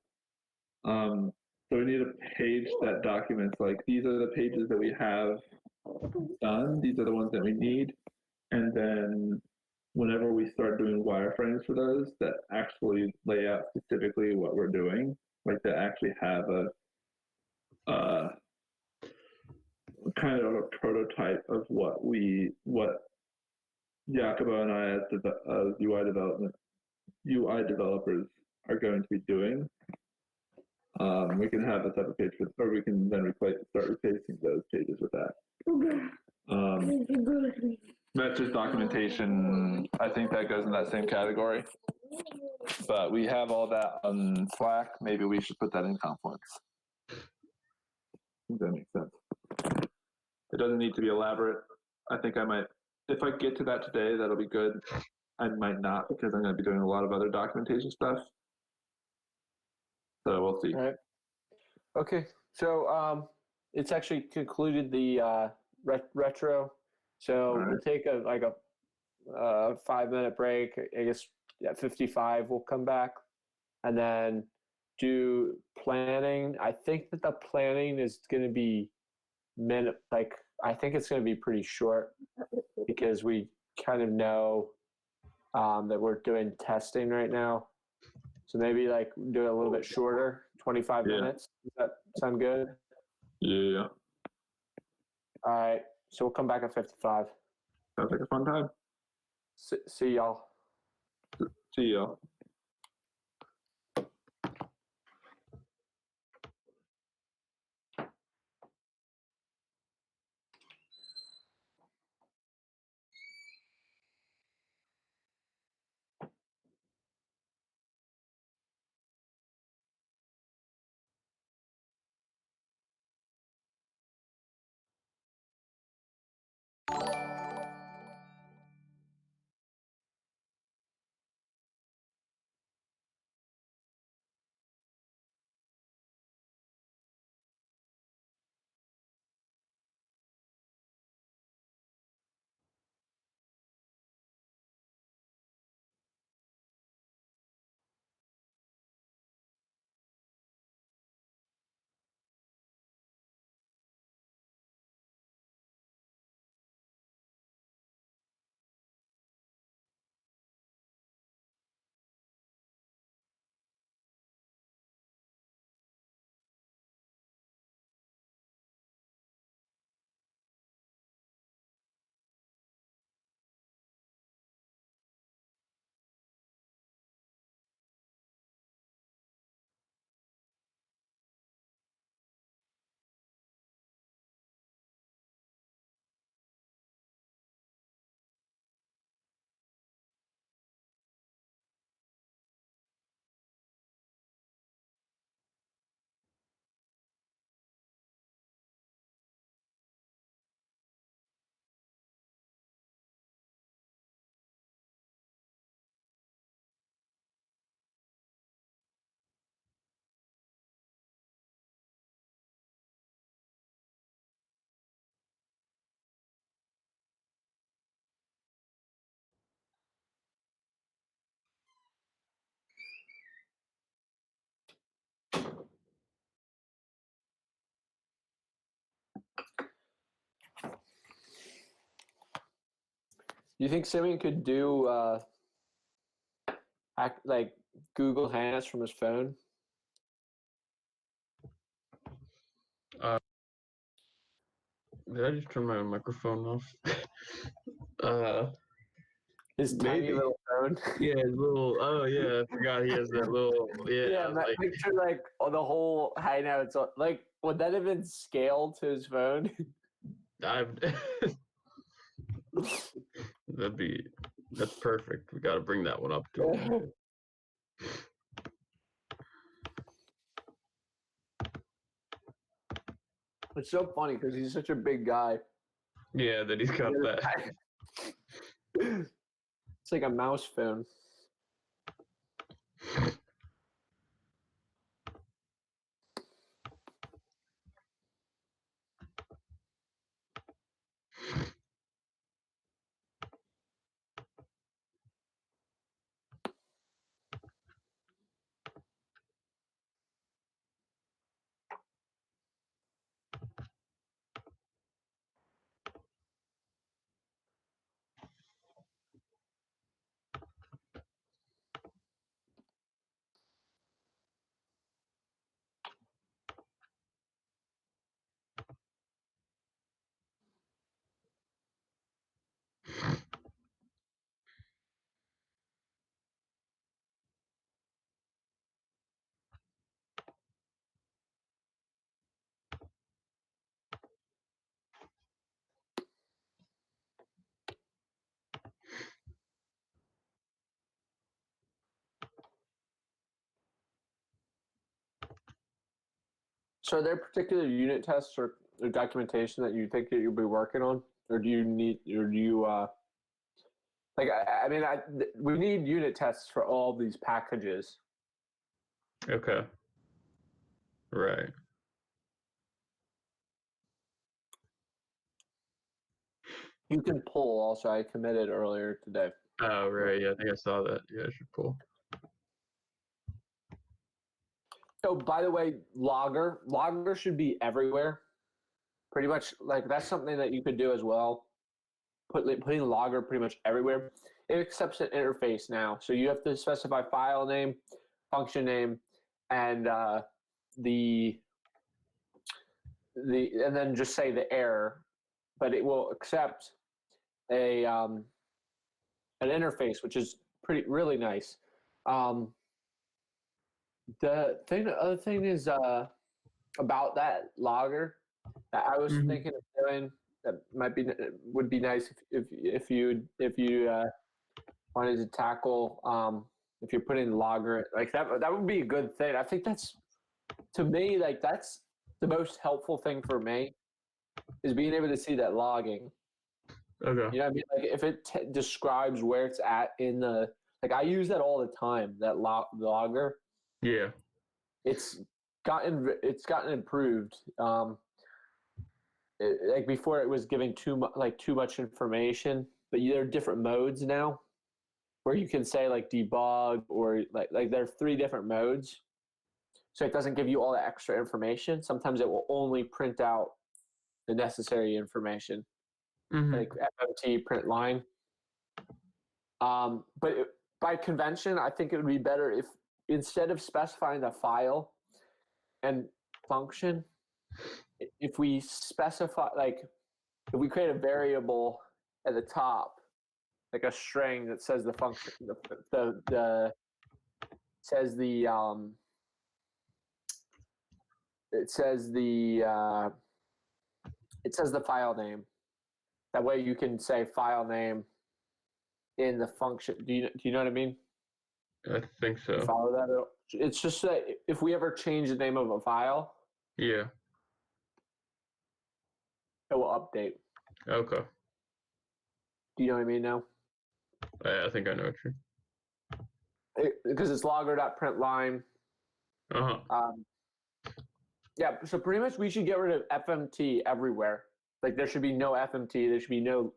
So we need a page that documents like these are the pages that we have done. These are the ones that we need, and then whenever we start doing wireframes for those that actually lay out specifically what we're doing, like that actually have a kind of a prototype of what Jacobo and I as UI developers are going to be doing. We can have a separate page or we can then start replacing those pages with that. That's just documentation. I think that goes in that same category. But we have all that on Slack. Maybe we should put that in Confluence. I think that makes sense. It doesn't need to be elaborate. I think I might, if I get to that today, that'll be good. I might not because I'm going to be doing a lot of other documentation stuff. So we'll see. All right. Okay. So it's actually concluded the retro. So right. we'll take a 5-minute break. I guess at 55 we'll come back and then do planning. I think that the planning is going to be I think it's going to be pretty short because we kind of know that we're doing testing right now. So maybe do it a little bit shorter, 25 minutes. Does that sound good? Yeah. All right. So we'll come back at 55. Sounds like a fun time. See y'all. See y'all. you think Simeon could do like Google Hands from his phone? Did I just turn my microphone off? His tiny Maybe. little phone. Yeah, his little. Oh yeah, I forgot he has that little. Yeah, Yeah, like, picture like the whole hangouts. Like, would that have been scaled to his phone? I've. That's perfect. We got to bring that one up to him. It's so funny because he's such a big guy. Yeah, that he's got that. It's like a mouse phone. So are there particular unit tests or documentation that you think that you'll be working on? Or do you like, we need unit tests for all these packages. Okay. Right. You can pull also, I committed earlier today. Oh, right. Yeah, I think I saw that. Yeah, I should pull. So by the way, Logger should be everywhere. Pretty much, like, that's something that you could do as well. Putting Logger pretty much everywhere. It accepts an interface now, so you have to specify file name, function name, and and then just say the error. But it will accept an interface, which is really nice. The other thing is about that Logger that I was thinking of doing that would be nice if you wanted to tackle if you're putting Logger like that would be a good thing. I think that's, to me, like, that's the most helpful thing for me, is being able to see that logging. Okay. You know what I mean? Like, if it describes where it's at in the, like, I use that all the time, that Logger. Yeah. It's gotten improved. Like, before, it was giving too much information, but there are different modes now where you can say like debug, or like there are 3 different modes, so it doesn't give you all the extra information. Sometimes it will only print out the necessary information, like FMT print line. But by convention, I think it would be better if, instead of specifying the file and function, if we specify, like, if we create a variable at the top, like a string that says the function, says the file name. That way you can say file name in the function. Do you know what I mean? I think so. Follow that? It's just that if we ever change the name of a file, Yeah. it will update. Okay. Do you know what I mean now? I think I know what you. Because it's logger.println. Yeah, so pretty much we should get rid of FMT everywhere. Like, there should be no FMT. There should be no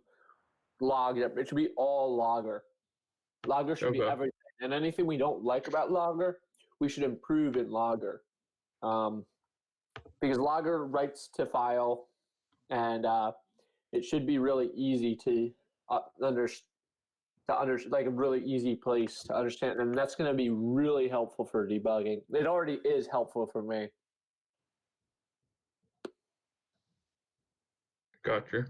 log. It should be all Logger. Logger should be everything. And anything we don't like about Logger, we should improve in Logger. Because Logger writes to file, and it should be really easy to like a really easy place to understand, and that's going to be really helpful for debugging. It already is helpful for me. Gotcha.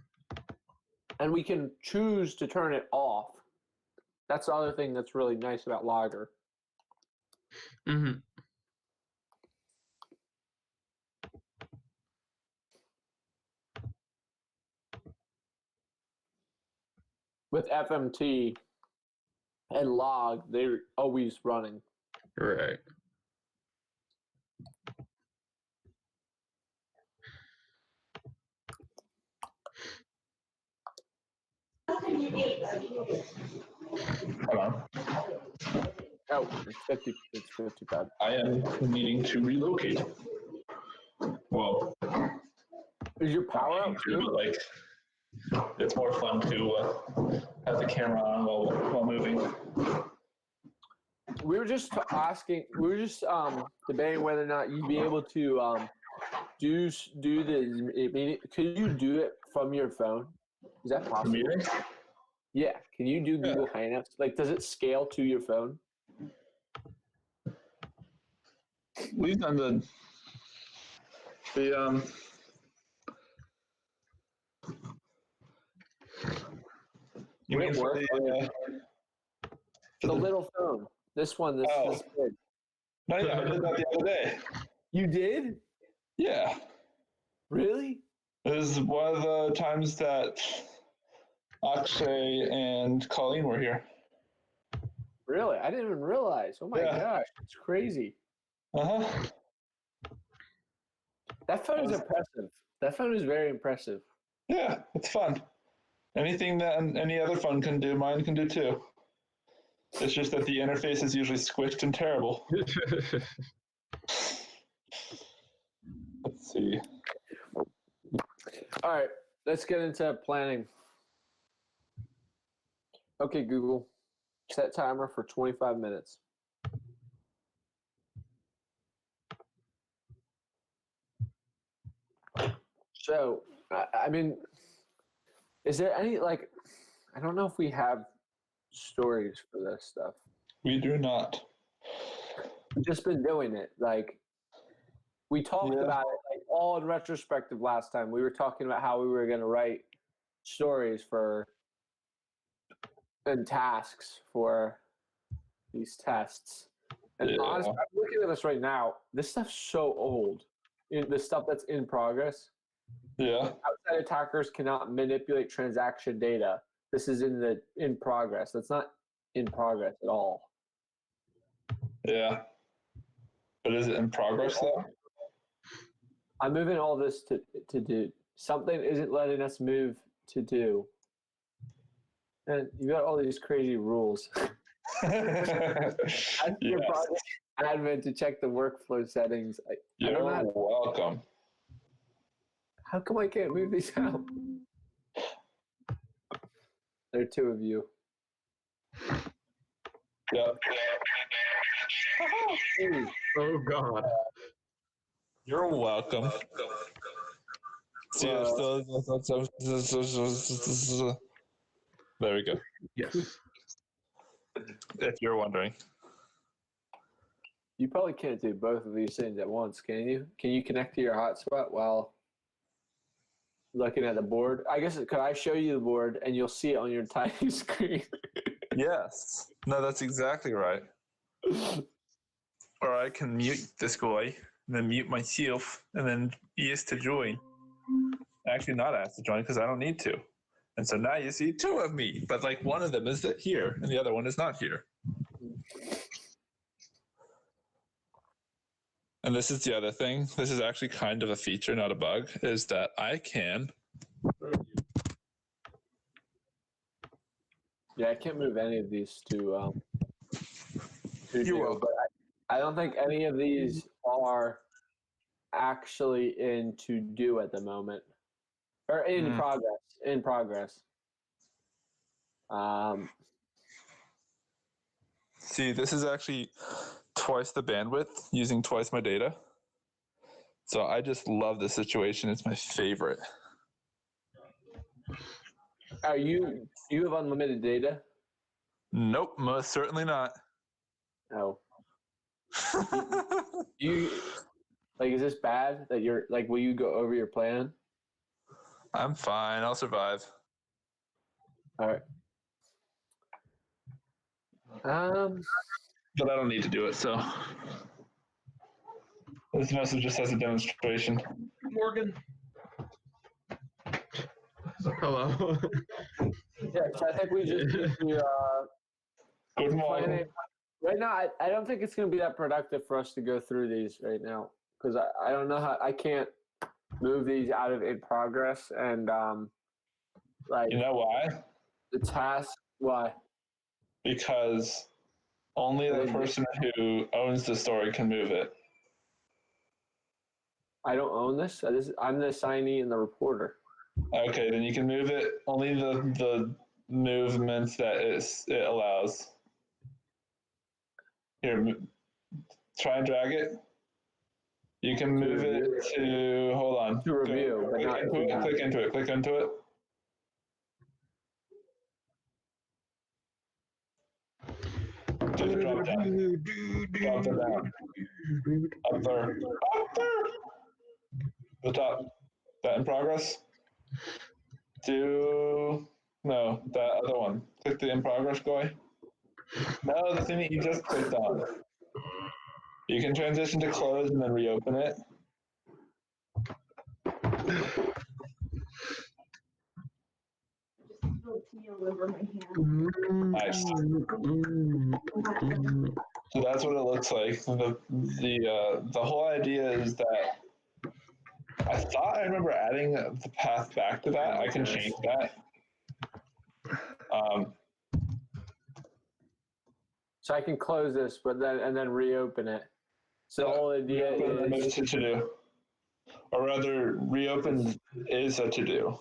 And we can choose to turn it off. That's the other thing that's really nice about Logger. Mm-hmm. With FMT and log, they're always running. Right. Hello. Oh, it's 55. I am needing to relocate. Well, Is your power out but too? like, it's more fun to have the camera on while moving. We were just debating whether or not you'd be able to do the. Could you do it from your phone? Is that The possible? meeting? Yeah. Can you do Google Hangouts? Like, does it scale to your phone? We've done the you Would mean it for work? the The little phone. This one. This big. No, yeah, I did that the other day. You did? Yeah. Really? It was one of the times that Akshay and Colleen were here. Really? I didn't even realize. Oh my gosh, it's crazy. Uh-huh. That phone is impressive. That phone is very impressive. Yeah, it's fun. Anything that any other phone can do, mine can do too. It's just that the interface is usually squished and terrible. Let's see. All right, let's get into planning. Okay, Google, set timer for 25 minutes. So, I mean, is there any, like, I don't know if we have stories for this stuff. We do not. We've just been doing it. Like, we talked about it, like, all in retrospective last time. We were talking about how we were going to write stories and tasks for these tests. And honestly, I'm looking at this right now. This stuff's so old. The stuff that's in progress. Yeah. Outside attackers cannot manipulate transaction data. This is in progress. That's not in progress at all. Yeah. But is it in progress though? I'm moving all this to do. Something isn't letting us move to do. And you got all these crazy rules. Ask your project admin to check the workflow settings. You're welcome. How come I can't move these out? There are two of you. Yep. Oh God. You're welcome. See, there we go. Yes. If you're wondering. You probably can't do both of these things at once, can you? Can you connect to your hotspot while looking at the board? I guess, could I show you the board and you'll see it on your tiny screen? Yes. No, that's exactly right. Or I can mute this guy, and then mute myself, and then ES to join. Actually, not ask to join because I don't need to. And so now you see two of me, but like one of them is here and the other one is not here. And this is the other thing. This is actually kind of a feature, not a bug, is that I can. Yeah, I can't move any of these to You're welcome. but I don't think any of these are actually in to do at the moment. Or in progress. In progress. See, this is actually twice the bandwidth using twice my data. So I just love this situation. It's my favorite. You have unlimited data? Nope, most certainly not. No. You like? Is this bad that you're like? Will you go over your plan? I'm fine. I'll survive. All right. But I don't need to do it, so. This message just has a demonstration. Morgan. Hello. Yeah, so I think we just need to Good plan morning. it. Right now, I don't think it's going to be that productive for us to go through these right now because I don't know how I can't move these out of in progress and like You know why? the task. Why? Because only the person who owns the story can move it. I don't own this. I'm the assignee and the reporter. Okay, then you can move it. Only the movements that it allows. Here, try and drag it. You can move it to. Hold on. To review, but not click into it. Click into it. Click into it. Just drop down. Drop it down. Up there. Up there. The top. That in progress. No, that other one. Click the in progress guy. No, the thing that you just clicked on. You can transition to close and then reopen it. Nice. So that's what it looks like. The whole idea is that I thought I remember adding the path back to that. I can change that. So I can close this, but then reopen it. So the whole idea is to do, or rather, reopen is a to do.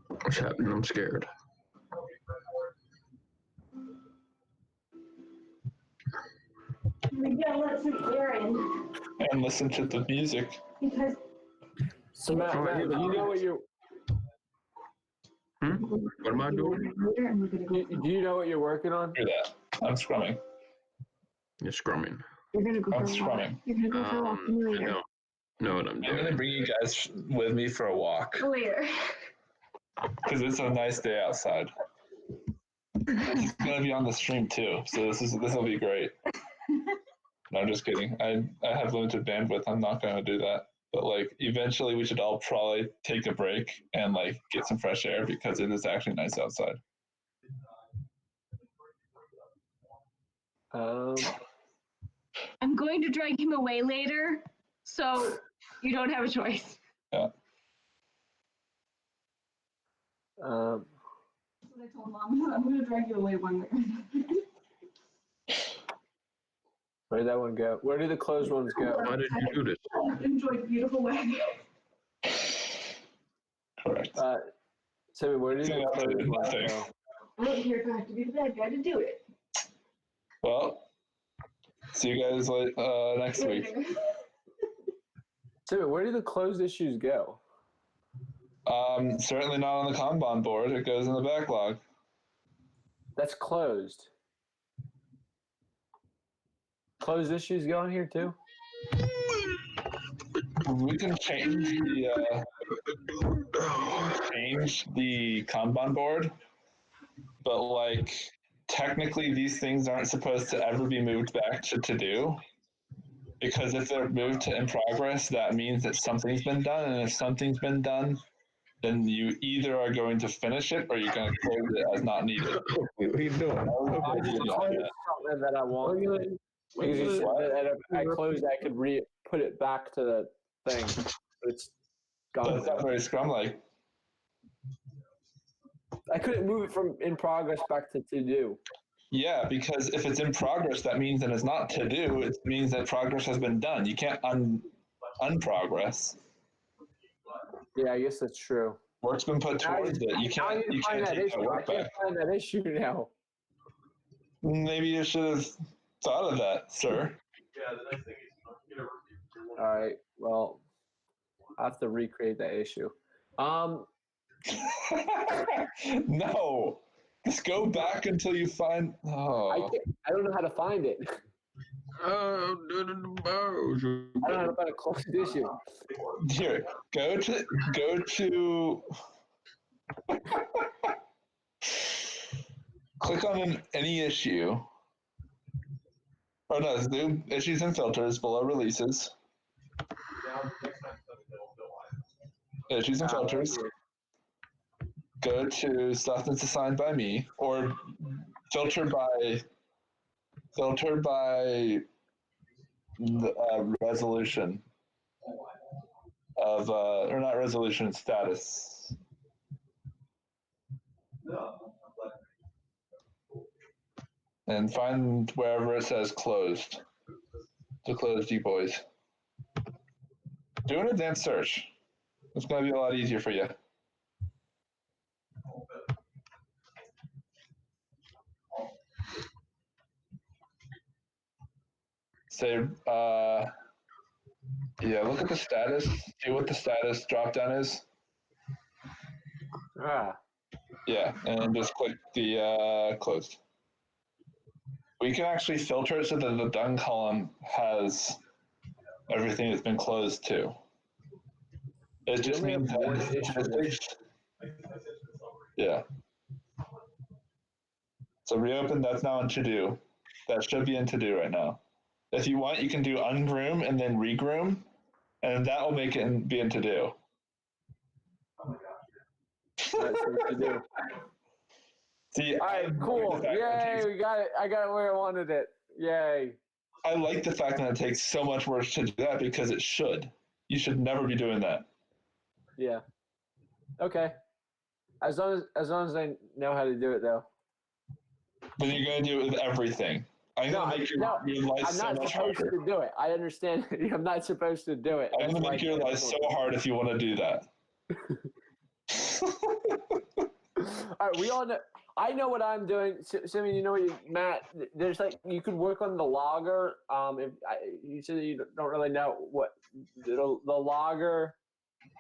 What's happening? I'm scared. We gotta let some air in. And listen to the music. Because so Matt, do you know what you're? What am I doing? Do you know what you're working on? Do that. I'm scrumming. You're scrumming. You're gonna go I'm for a walk. scrumming. You're gonna go for a walk with me later. I know what I'm I'm doing. gonna bring you guys with me for a walk Later. because it's a nice day outside. It's gonna be on the stream too, so this will be great. No, I'm just kidding. I have limited bandwidth. I'm not gonna do that. But like eventually we should all probably take a break and like get some fresh air because it is actually nice outside. I'm going to drag him away later, so you don't have a choice. Yeah. I told Mom, I'm gonna drag you away one way. Where did that one go? Where do the closed ones go? Why did you do this? Enjoy the beautiful weather. Correct. Sammy, where did the closed ones Nothing. go? I don't hear I have to be the bad guy to do it. Well, see you guys next week. Sammy, where do the closed issues go? Certainly not on the Kanban board. It goes in the backlog. That's closed. Closed issues go in here too? We can change the Kanban board, but like technically these things aren't supposed to ever be moved back to do. Because if they're moved to in progress, that means that something's been done, and if something's been done, then you either are going to finish it or you're going to close it as not needed. What are you doing? I just closed something that I wanted. Because you said that if I closed, I could put it back to the thing. But it's gone. That's not very Scrum-like. I couldn't move it from in progress back to do. Yeah, because if it's in progress, that means that it's not to do. It means that progress has been done. You can't unprogress. Yeah, I guess that's true. Work's been put Now I towards need- it. You now I can't need to find take that issue. I work can't back. find that issue now. Maybe you should have thought of that, sir. All right. Well, I have to recreate that issue. No. Just go back until you find. Oh. I don't know how to find it. Oh, I don't know how to find a closed issue. Here, go to. Click on any issue. Oh no, it's new issues and filters below releases. Issues and filters. Go to stuff that's assigned by me, or filter by the resolution of or not resolution, status. And find wherever it says closed. To close you boys. Do an advanced search. It's going to be a lot easier for you. Say, yeah, look at the status. See what the status drop down is. Ah, Yeah, and just click the closed. We can actually filter it so that the done column has everything that's been closed too. It just only have means one that issue. statistics. Yeah. So reopen, that's now in to do. That should be in to do right now. If you want, you can do ungroom and then regroom, and that will make it be in to do. that's what to do. See, All right, cool. Yay, we got it. I got it where I wanted it. Yay. I like the fact that it takes so much work to do that because it should. You should never be doing that. Yeah. Okay. As long as I know how to do it, though. But you're going to do it with everything. I'm going to make your life I'm so not much supposed harder. to do it. I understand. I'm not supposed to do it. I'm going to make your life so hard if you want to do that. All right, we all know. I know what I'm doing. Simeon, you know what, Matt? There's like you could work on the logger. You said that you don't really know what the logger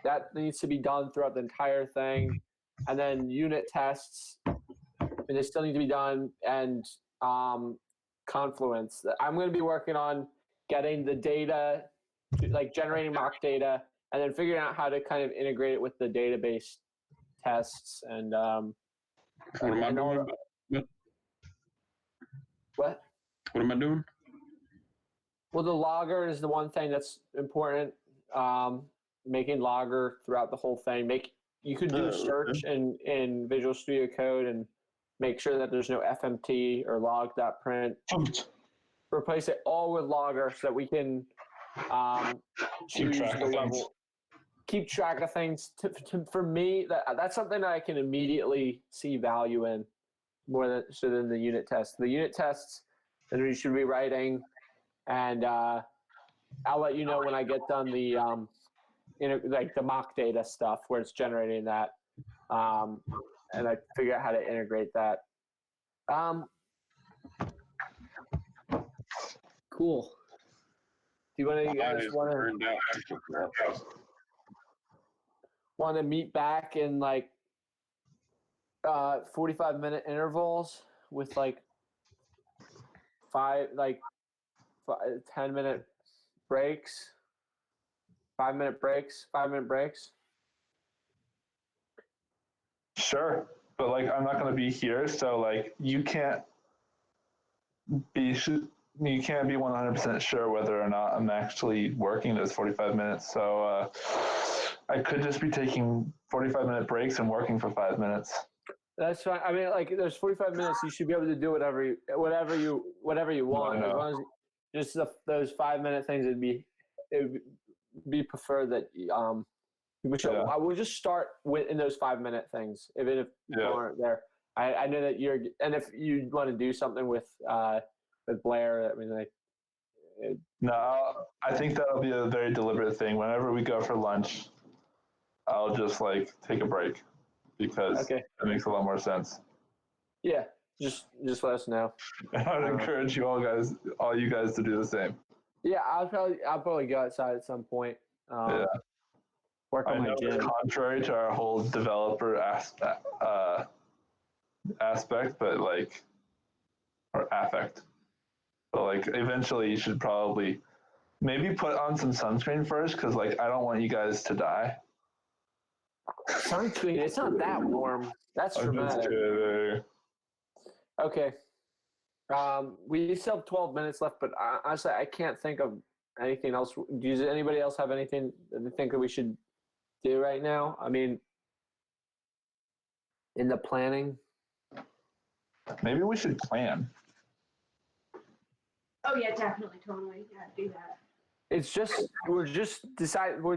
that needs to be done throughout the entire thing, and then unit tests, and they still need to be done, and Confluence. I'm going to be working on getting the data, like generating mock data, and then figuring out how to kind of integrate it with the database tests and what am I doing? What am I doing? Well, the logger is the one thing that's important. Making logger throughout the whole thing. You could do a search in Visual Studio Code and make sure that there's no FMT or log.print. Replace it all with logger so that we can choose the level. Keep track of things. For me, that's something that I can immediately see value in more than the unit tests. The unit tests that we should be writing, and I'll let you know when I get done the like the mock data stuff where it's generating that, and I figure out how to integrate that. Cool. Do you guys want to meet back in like 45-minute intervals with like 10-minute breaks? 5-minute breaks? 5-minute breaks? Sure, but like I'm not going to be here, so like you can't be 100% sure whether or not I'm actually working those 45 minutes. So I could just be taking 45-minute breaks and working for 5 minutes. That's fine. I mean, like there's 45 minutes. You should be able to do whatever you want. As long as just those 5-minute things, it would be preferred that I will just start in those 5-minute things, even if you aren't there. I know that and if you want to do something with Blair, I mean, like. No, I think that'll be a very deliberate thing. Whenever we go for lunch, I'll just like take a break because Okay. it makes a lot more sense. Yeah, just let us know. I would encourage all you guys to do the same. Yeah, I'll probably go outside at some point. Yeah. Work I on my know it's gym. contrary to our whole developer aspect, but like, or affect. But like, eventually you should probably maybe put on some sunscreen first, because like I don't want you guys to die. Sunscreen. It's not that warm. That's dramatic. Okay. We still have 12 minutes left, but honestly, I can't think of anything else. Does anybody else have anything that they think that we should do right now? I mean, in the planning. Maybe we should plan. Oh yeah, definitely, totally. Yeah, do that. It's just we're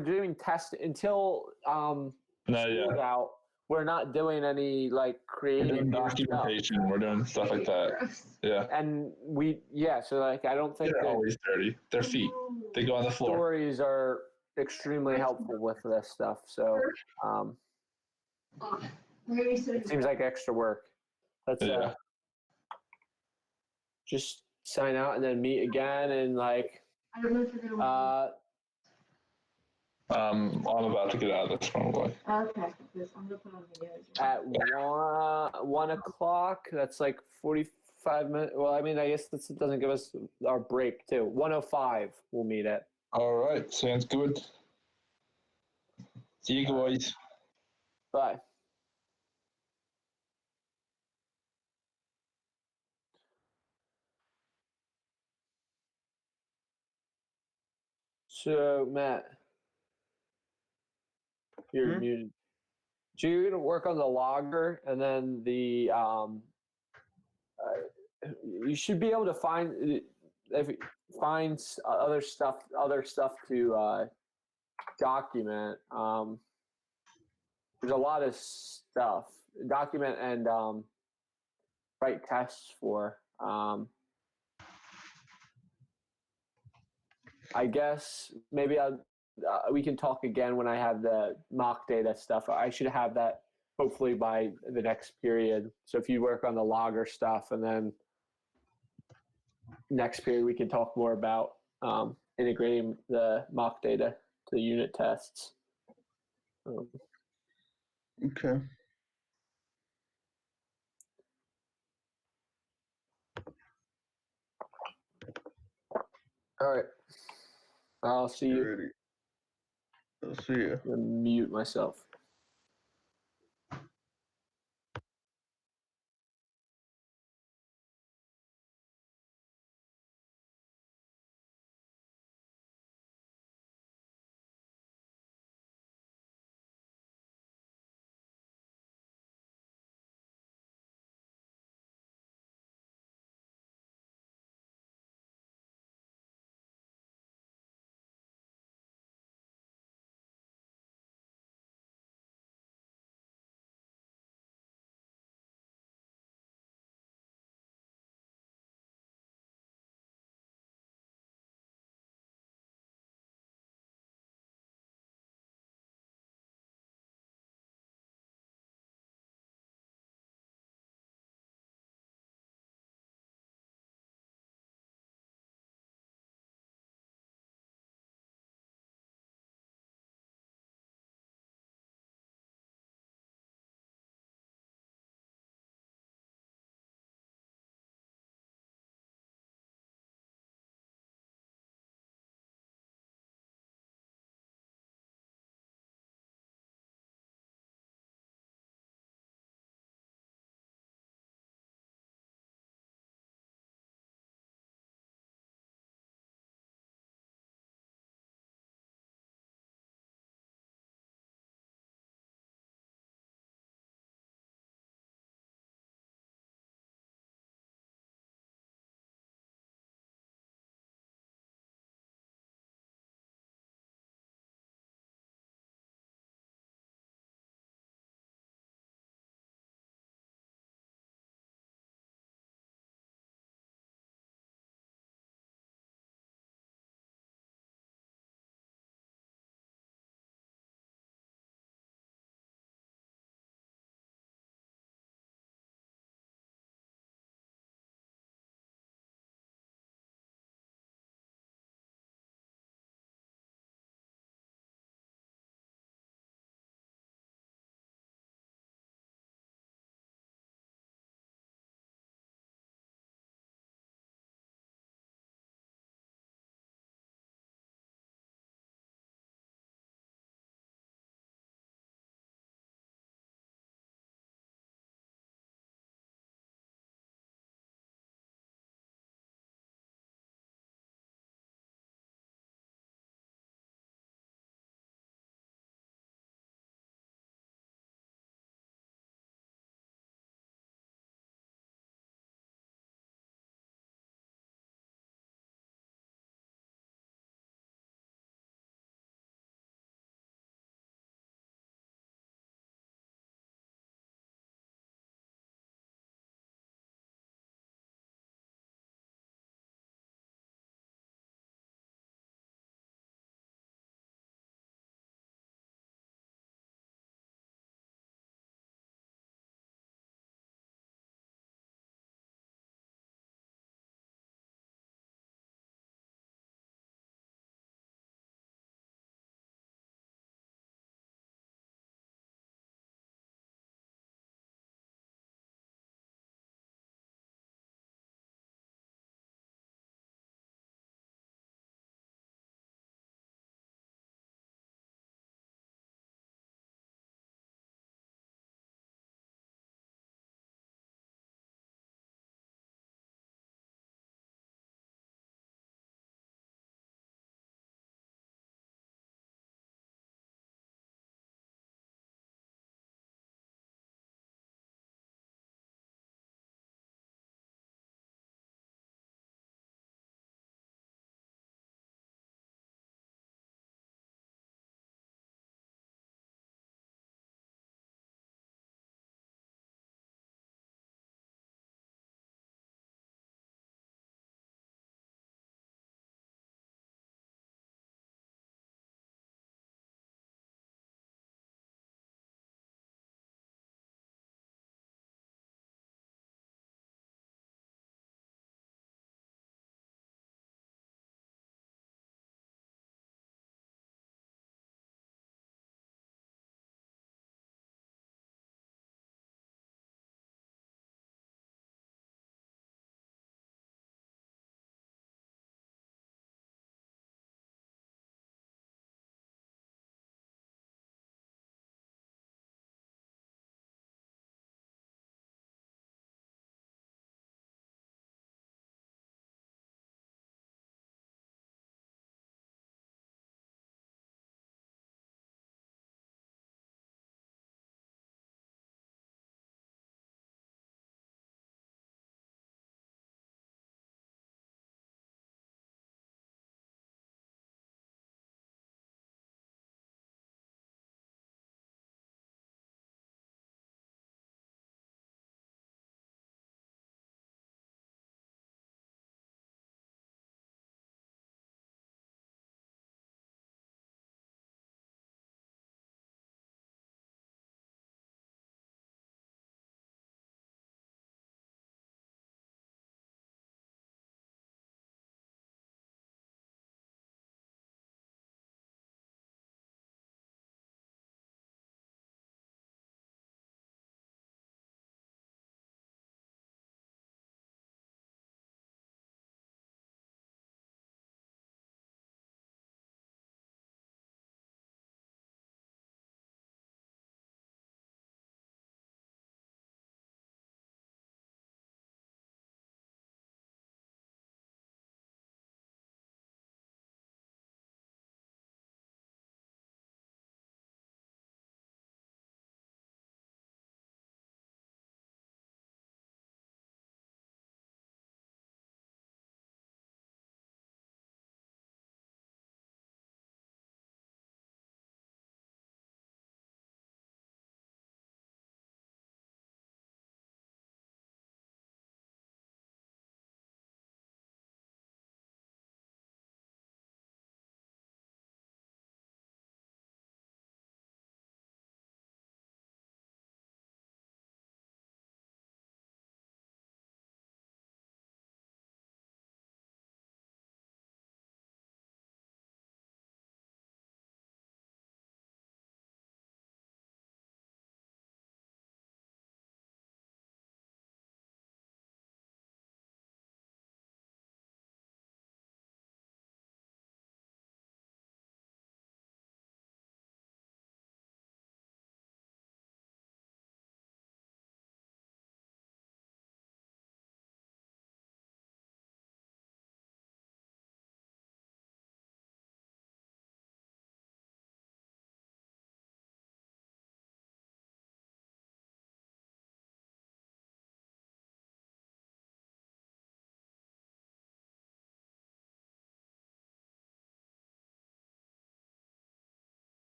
doing tests until No, school's out. We're not doing any like We're creating doing new stuff. documentation. We're doing stuff like that. Yeah. And so like I don't think They're that always dirty. Their feet. They go on the floor. stories are extremely helpful with this stuff. So it seems like extra work. Let's just sign out and then meet again and like I don't know if you're gonna. I'm about to get out of this one. Okay, because I'm gonna put on videos. at 1 o'clock. That's like 45 minutes. Well, I mean, I guess this doesn't give us our break too. 1:05 we'll meet at. All right. Sounds good. See you guys. Bye. So Matt, you're muted. So you're gonna work on the logger, and then the you should be able to find other stuff to document. There's a lot of stuff document and write tests for. I guess maybe we can talk again when I have the mock data stuff. I should have that hopefully by the next period. So if you work on the logger stuff, and then next period we can talk more about integrating the mock data to the unit tests. Okay. All right. I'll see you. Alrighty. I'll see you. I'm gonna mute myself.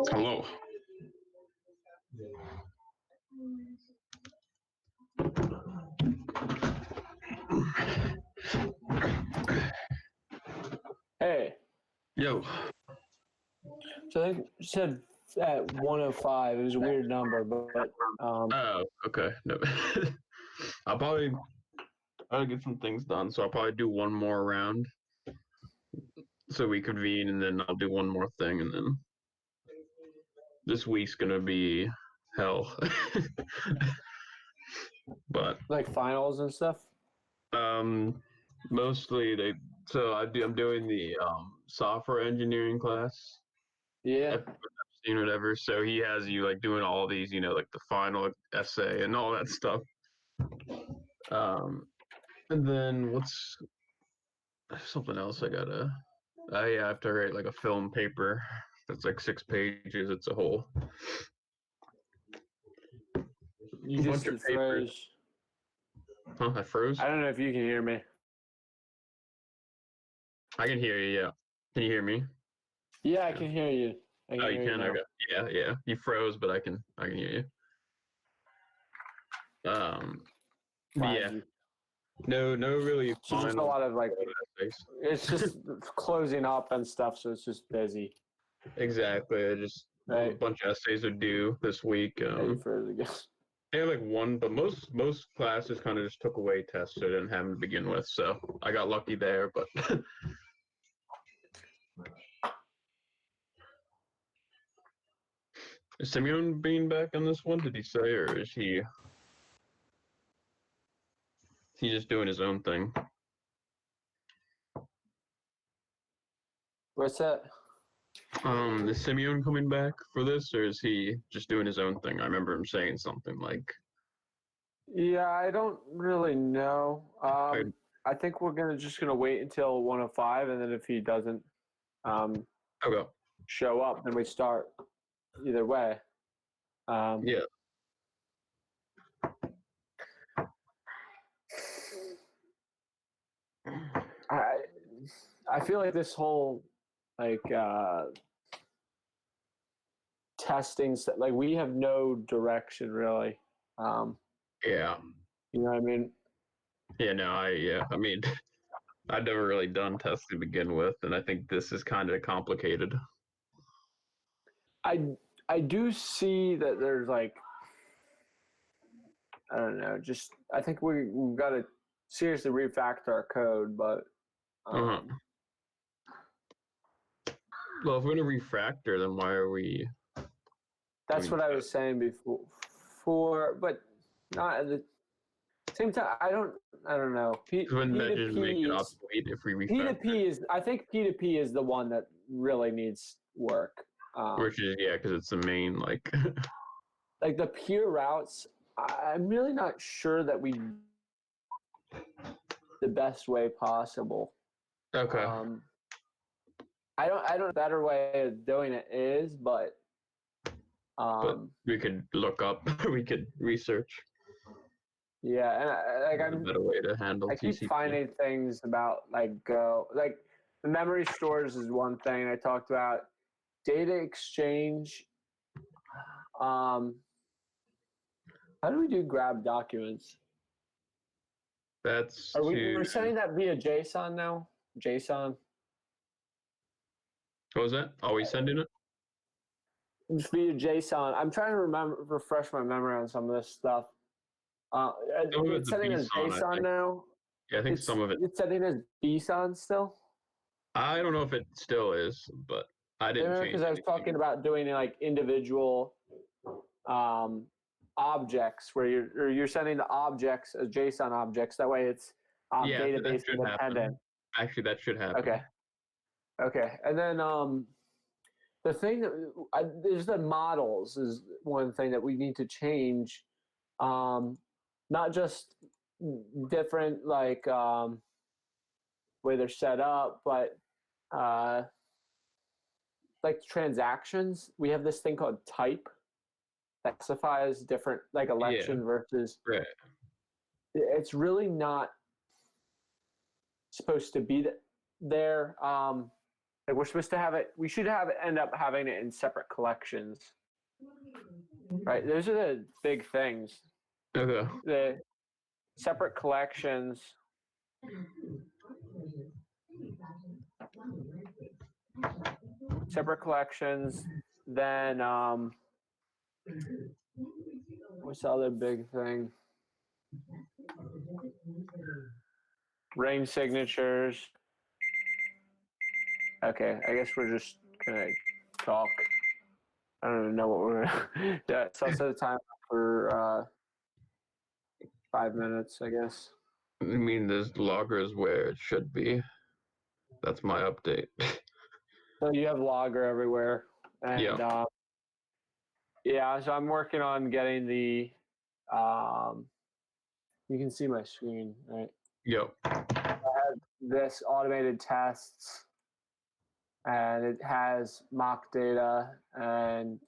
Hello. Hey, Yo. so I think you said at 105. It was a weird number, but Oh, okay. No. I'll get some things done, so I'll probably do one more round. So we convene, and then I'll do one more thing, and then this week's gonna be hell. But like finals and stuff. mostly I'm doing the software engineering class. Yeah. I've seen whatever. So he has you like doing all these, like the final essay and all that stuff. And then what's something else I gotta? I have to write like a film paper that's like 6 pages. It's a whole You just bunch of papers. froze. Huh? I froze. I don't know if you can hear me. I can hear you. Yeah. Can you hear me? Yeah, I can hear you. I can Oh, hear you can. now. Okay. Yeah. You froze, but I can hear you. Yeah. You. No, really. So just a lot of like, essays. it's just closing up and stuff. So it's just busy. Exactly. I just a Right. bunch of essays are due this week. You froze again. I had like one, but most classes kind of just took away tests, so I didn't have them to begin with. So I got lucky there, but. Is Simeon being back on this one? Did he say, or is he just doing his own thing? What's that? Is Simeon coming back for this, or is he just doing his own thing? I remember him saying something like. Yeah, I don't really know. I think we're just gonna wait until 105, and then if he doesn't Okay. show up, then we start. Either way. Yeah. I feel like this whole like testing stuff, like we have no direction really. Yeah. You know what I mean? Yeah. No. I mean, I've never really done tests to begin with, and I think this is kind of complicated. I do see that there's like, I don't know, just I think we've got to seriously refactor our code, but Well, if we're gonna refactor, then why are we? that's what I was saying before, but not at the same time. I don't know. Wouldn't that just make it obsolete if we refactor? P2P is, I think P2P is the one that really needs work. Which is because it's the main like. Like the peer routes, I'm really not sure that we the best way possible. Okay. I don't better way of doing it is, but we could look up, we could research. Yeah, and I'm a better way to handle. I keep finding things about like Go, like the memory stores is one thing I talked about. Data exchange. How do we do grab documents? That's we're sending that via JSON now? JSON? What was that? Are we sending it? Just via JSON. I'm trying to refresh my memory on some of this stuff. It's setting as JSON now. Yeah, I think some of it. It's setting as JSON still. I don't know if it still is, but I didn't change. Because I was talking about doing like individual objects where you're sending the objects as JSON objects. That way it's database independent. Actually, that should happen. Okay. And then the thing that there's the models is one thing that we need to change. Not just different like way they're set up, but like transactions. We have this thing called type that specifies different like election versus. Right. It's really not supposed to be there. Like we're supposed to have it. We should end up having it in separate collections, right? Those are the big things. Okay. The separate collections. Separate collections. Then what's the other big thing? Ring signatures. Okay, I guess we're just gonna talk. I don't even know what we're gonna. Yeah, so I'll set a time for 5 minutes, I guess. I mean, this logger is where it should be. That's my update. So you have logger everywhere, and Yeah. Yeah. So I'm working on getting the. You can see my screen, right? Yep. This automated tests, and it has mock data and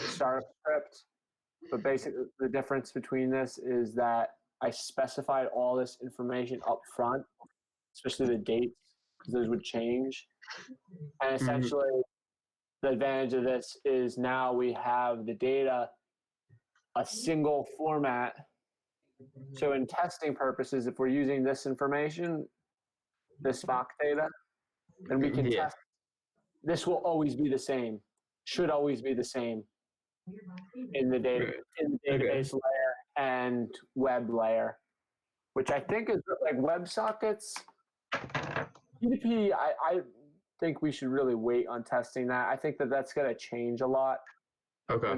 startup script. But basically, the difference between this is that I specified all this information up front, especially the dates, because those would change. And essentially, the advantage of this is now we have the data a single format. So in testing purposes, if we're using this information, this mock data, then we can test. This will always be the same. Should always be the same in the database layer and web layer, which I think is like WebSockets. PDP, I think we should really wait on testing that. I think that that's going to change a lot. Okay.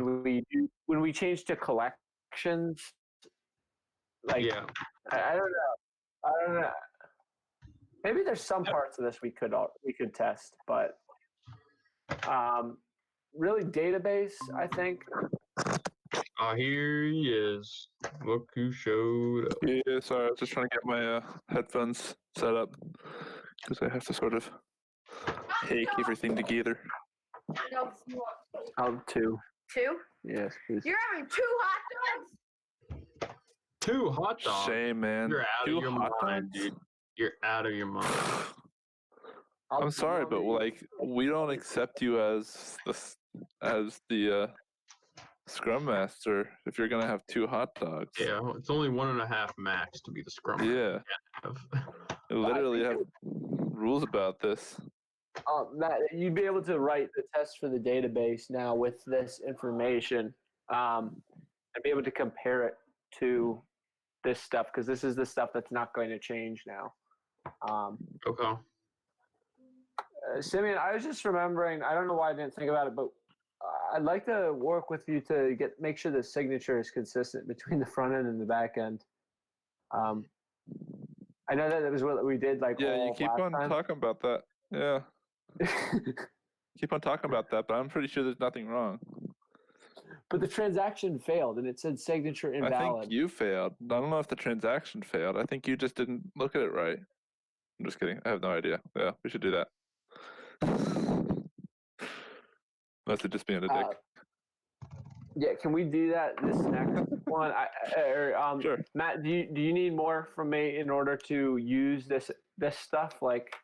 When we change to collections, like I don't know. Maybe there's some parts of this we could test, but really database, I think. Here he is. Look who showed up. Yeah, sorry, I was just trying to get my headphones set up because I have to sort of take everything together. No, Two. two? Yes, please. You're having 2 hot dogs? 2 hot dogs. Shame, man. You're out 2 of your hot mind, dogs? dude. You're out of your mind. I'm sorry, but like we don't accept you as the Scrum Master if you're gonna have 2 hot dogs. Yeah, it's only 1.5 max to be the scrum. Yeah. I literally have rules about this. Matt, you'd be able to write the test for the database now with this information, and be able to compare it to this stuff because this is the stuff that's not going to change now. Okay. Simeon, I was just remembering. I don't know why I didn't think about it, but I'd like to work with you to make sure the signature is consistent between the front end and the back end. I know that was what we did. Like Yeah, you keep on time. talking about that. Yeah. Keep on talking about that, but I'm pretty sure there's nothing wrong. But the transaction failed, and it said signature invalid. I think you failed. I don't know if the transaction failed. I think you just didn't look at it right. I'm just kidding. I have no idea. Yeah, we should do that. Unless it just being a dick. Yeah, can we do that this next one? Sure. Matt, do you need more from me in order to use this stuff like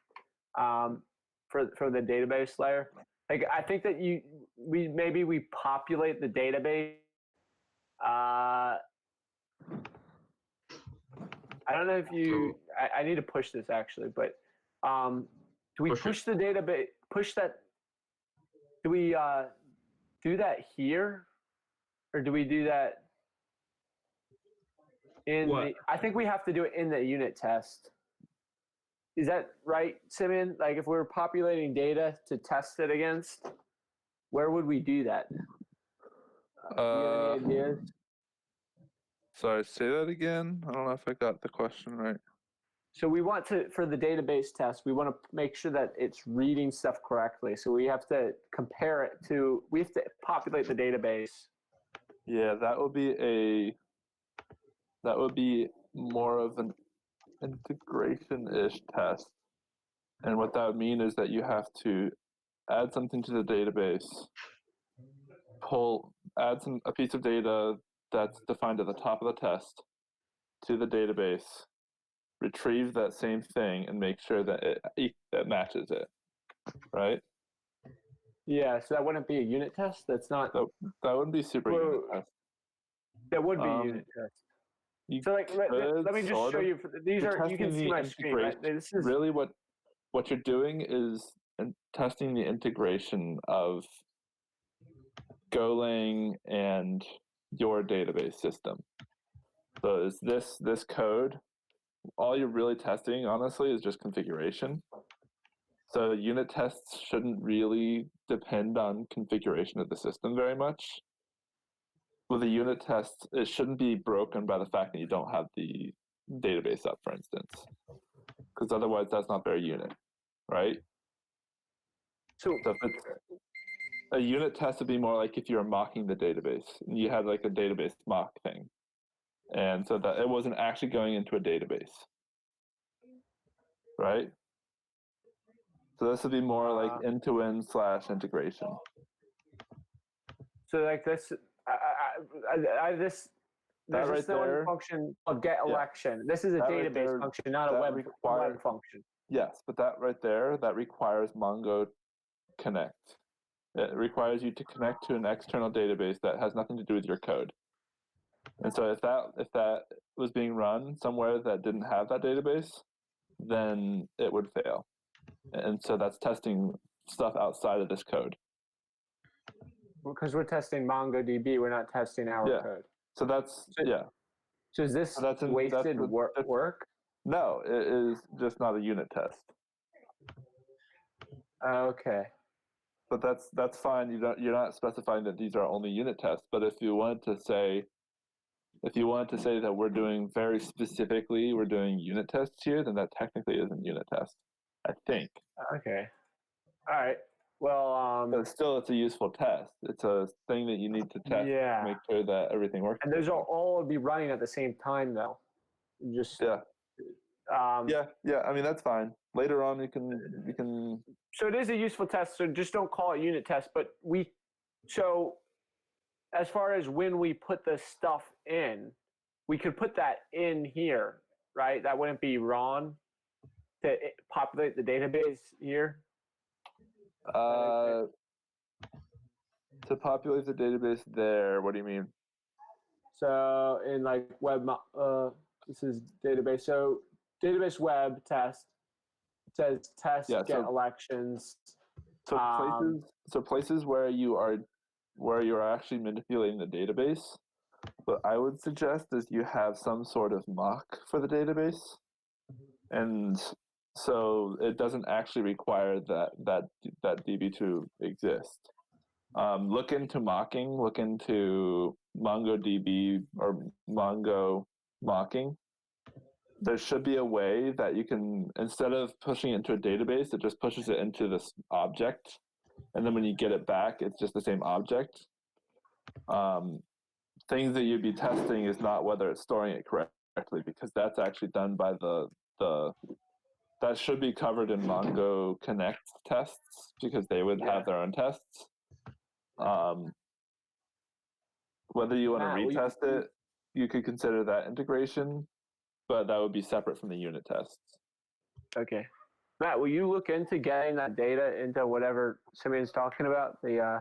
for the database layer? Like I think that we populate the database. I don't know if you. I need to push this actually, but do we push the database? Push that. Do we do that here, or do we do that in the? I think we have to do it in the unit test. Is that right, Simeon? Like if we're populating data to test it against, where would we do that? Do you have any ideas? Sorry, say that again. I don't know if I got the question right. So we want to, for the database test, we want to make sure that it's reading stuff correctly. So we have to compare it to, we have to populate the database. Yeah, that would be more of an integration-ish test. And what that would mean is that you have to add something to the database, add a piece of data that's defined at the top of the test to the database, retrieve that same thing, and make sure that it matches it. right? Yeah, so that wouldn't be a unit test. That's not. That wouldn't be super Whoa. unit test. That would be a Um, unit test. You So like, let could, me just sort show of. you. These You're are, you can testing see the my screen, right? integration. This is Really what you're doing is testing the integration of Golang and your database system. So is this code, all you're really testing, honestly, is just configuration. So unit tests shouldn't really depend on configuration of the system very much. With a unit test, it shouldn't be broken by the fact that you don't have the database up, for instance, because otherwise that's not very unit, right? so. So if it's, a unit test would be more like if you're mocking the database and you had like a database mock thing, and so that it wasn't actually going into a database, right? So this would be more like end-to-end / integration. So like this, this. That There's right this one there, function of get yeah. election. This is a That right database there, function, not a that web function. Yes, but that right there, that requires Mongo Connect. It requires you to connect to an external database that has nothing to do with your code. And so if that was being run somewhere that didn't have that database, then it would fail. And so that's testing stuff outside of this code. Because we're testing MongoDB, we're not testing our code. So that's, yeah. So is this wasted work? No, it is just not a unit test. Okay. But that's fine. You're not specifying that these are only unit tests. But if you wanted to say that we're doing very specifically, we're doing unit tests here, then that technically isn't unit test, I think. Okay. All right. Well, but still, it's a useful test. It's a thing that you need to test to make sure that everything works. And those will all be running at the same time, though. Just yeah. I mean, that's fine. Later on, you can. So it is a useful test. So just don't call it unit test. But so as far as when we put the stuff in, we could put that in here, right? That wouldn't be wrong to populate the database here. To populate the database there, what do you mean? So in like web, this is database. So database web test. It says test get elections. So places where you're actually manipulating the database. What I would suggest is you have some sort of mock for the database, and so it doesn't actually require that DB to exist. Look into mocking. Look into MongoDB or Mongo mocking. There should be a way that you can, instead of pushing it into a database, it just pushes it into this object, and then when you get it back, it's just the same object. Things that you'd be testing is not whether it's storing it correctly, because that's actually done by that should be covered in Mongo Connect tests, because they would have their own tests. Whether you want to retest it, you could consider that integration, but that would be separate from the unit tests. Okay. Matt, will you look into getting that data into whatever Simeon's talking about? Yeah.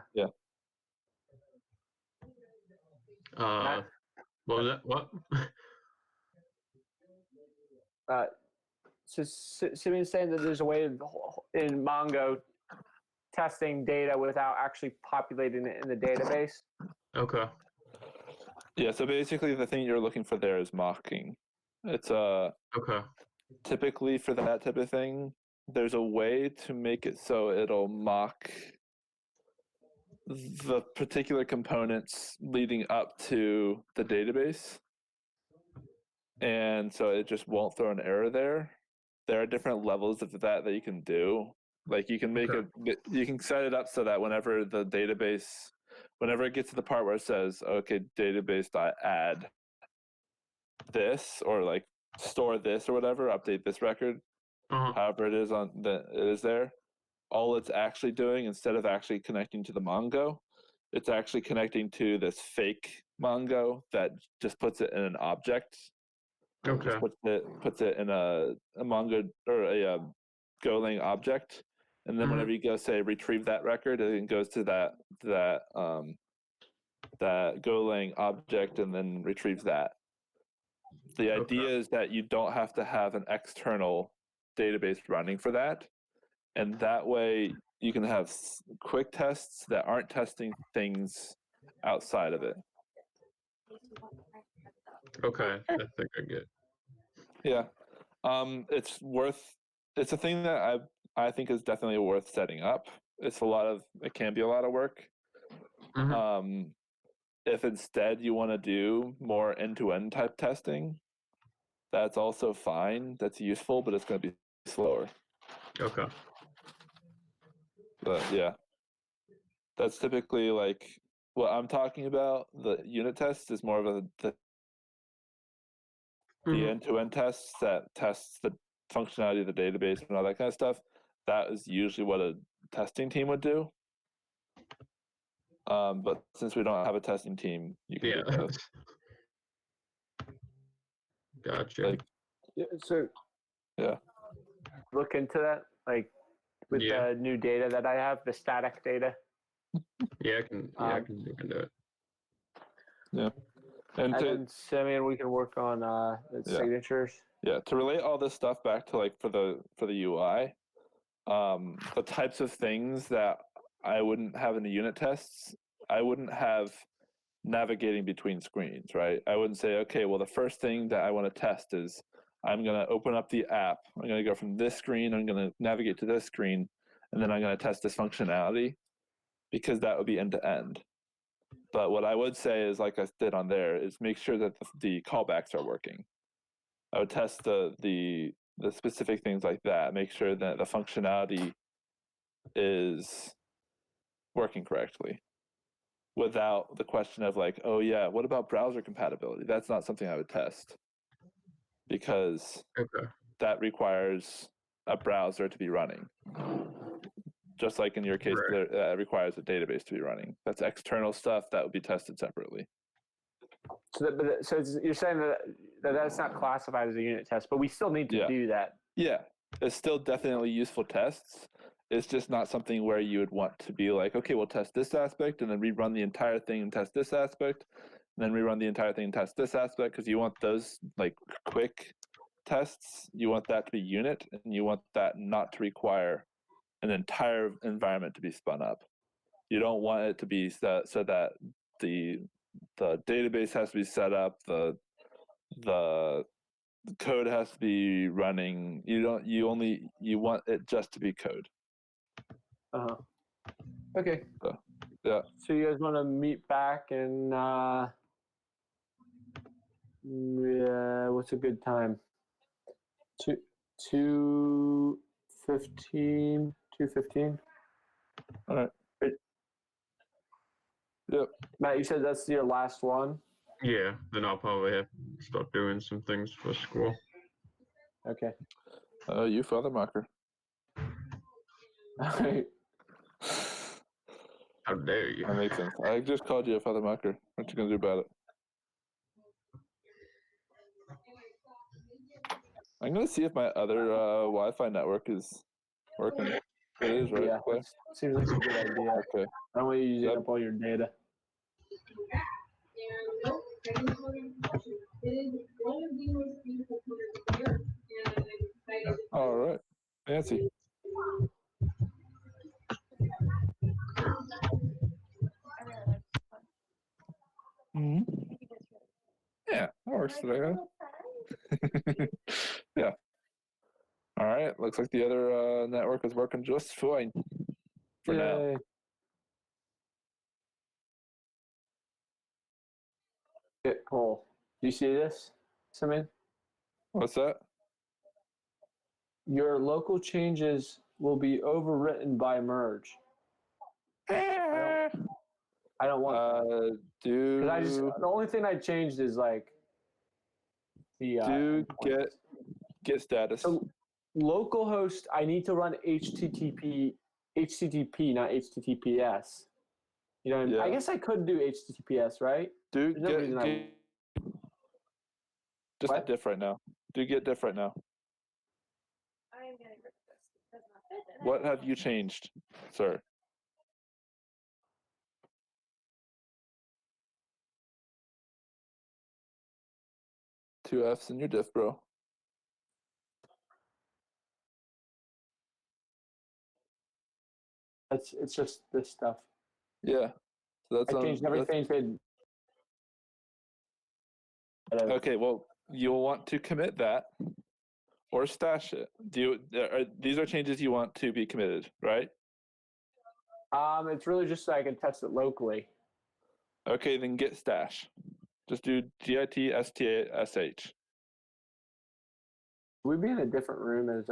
What was that? What? So Simeon's saying that there's a way in Mongo testing data without actually populating it in the database. Okay. Yeah, so basically the thing you're looking for there is mocking. It's okay. Typically for that type of thing, there's a way to make it so it'll mock the particular components leading up to the database. And so it just won't throw an error there. There are different levels of that you can do. Like you can make you can set it up so that whenever it gets to the part where it says, okay, database.add this, or like store this or whatever, update this record, however it is there, all it's actually doing, instead of actually connecting to the Mongo, it's actually connecting to this fake Mongo that just puts it in an object. Okay. Just puts it in a Mongo or a Golang object, and then Mhm. whenever you go say retrieve that record, it goes to that Golang object and then retrieves that. The idea is that you don't have to have an external database running for that, and that way you can have quick tests that aren't testing things outside of it. Okay, I think I get. Yeah, it's a thing that I think is definitely worth setting up. It can be a lot of work. Mhm. If instead you want to do more end-to-end type testing, that's also fine. That's useful, but it's going to be slower. Okay. But yeah, that's typically like what I'm talking about. The unit test is more of the Mhm. end-to-end tests that tests the functionality of the database and all that kind of stuff. That is usually what a testing team would do. But since we don't have a testing team, you can Yeah. do both. Gotcha. Like, So yeah. look into that, like with Yeah. the new data that I have, the static data. Yeah, I can. Yeah, I can look into it. Yeah. And And to then Simeon, we can work on the Yeah. signatures. to relate all this stuff back to like for the UI, the types of things that I wouldn't have in the unit tests, I wouldn't have navigating between screens, right? I wouldn't say, okay, well, the first thing that I want to test is I'm going to open up the app. I'm going to go from this screen. I'm going to navigate to this screen, and then I'm going to test this functionality, because that would be end to end. But what I would say is, like I did on there, is make sure that the callbacks are working. I would test the specific things like that. Make sure that the functionality is working correctly, without the question of like, oh yeah, what about browser compatibility? That's not something I would test, because Okay. that requires a browser to be running. Just like in your case, Right. that requires a database to be running. That's external stuff that would be tested separately. So you're saying that that's not classified as a unit test, but we still need to Yeah. do that. Yeah, it's still definitely useful tests. It's just not something where you would want to be like, okay, we'll test this aspect and then rerun the entire thing and test this aspect, and then rerun the entire thing and test this aspect, because you want those like quick tests. You want that to be unit, and you want that not to require an entire environment to be spun up. You don't want it to be so that the database has to be set up, the code has to be running. You want it just to be code. Uh-huh. Okay. So, yeah. So you guys want to meet back and what's a good time? 2:15. 2:15. All right. Yep. Matt, you said that's your last one. Yeah. Then I'll probably have to start doing some things for school. Okay. You father mocker. All right. How dare you? That makes sense. I just called you a father mocker. What you gonna do about it? I'm gonna see if my other Wi-Fi network is working. It is, right? Yeah, Clay? seems like a good idea. Okay. I don't want you using Yep. up all your data. All right. Fancy. Mm-hmm. Yeah, that works today. Huh? Yeah. All right. Looks like the other network is working just fine for now. Yay. Okay, cool. Do you see this, Simeon? What's that? Your local changes will be overwritten by merge. I don't want that. Do The only thing I changed is like the endpoints. get status. So localhost, I need to run HTTP, not HTTPS. You know, what I mean? Yeah. I guess I could do HTTPS, right? Do There's no reason just What? get diff right now. Do get diff right now. I am getting rid of this. It does not What have you changed, sir? Two F's in your diff, bro. It's just this stuff. Yeah. So that's I changed everything to. Okay, well, you'll want to commit that or stash it. These are changes you want to be committed, right? It's really just so I can test it locally. Okay, then git stash. Just do git stash. We'd be in a different room as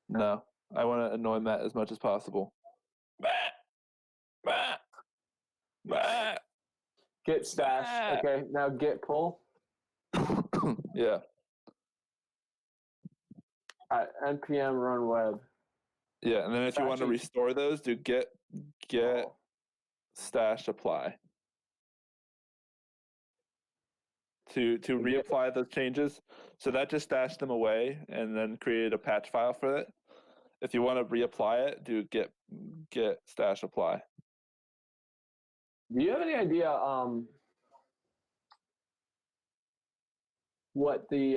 No, I want to annoy Matt as much as possible. Matt. git stash. Matt. Okay, now git pull Yeah, at npm run web. yeah, and then if you want to Stashing. restore those, do git stash apply. To reapply those changes, so that just stashed them away and then created a patch file for it. If you want to reapply it, do git stash apply. Do you have any idea what the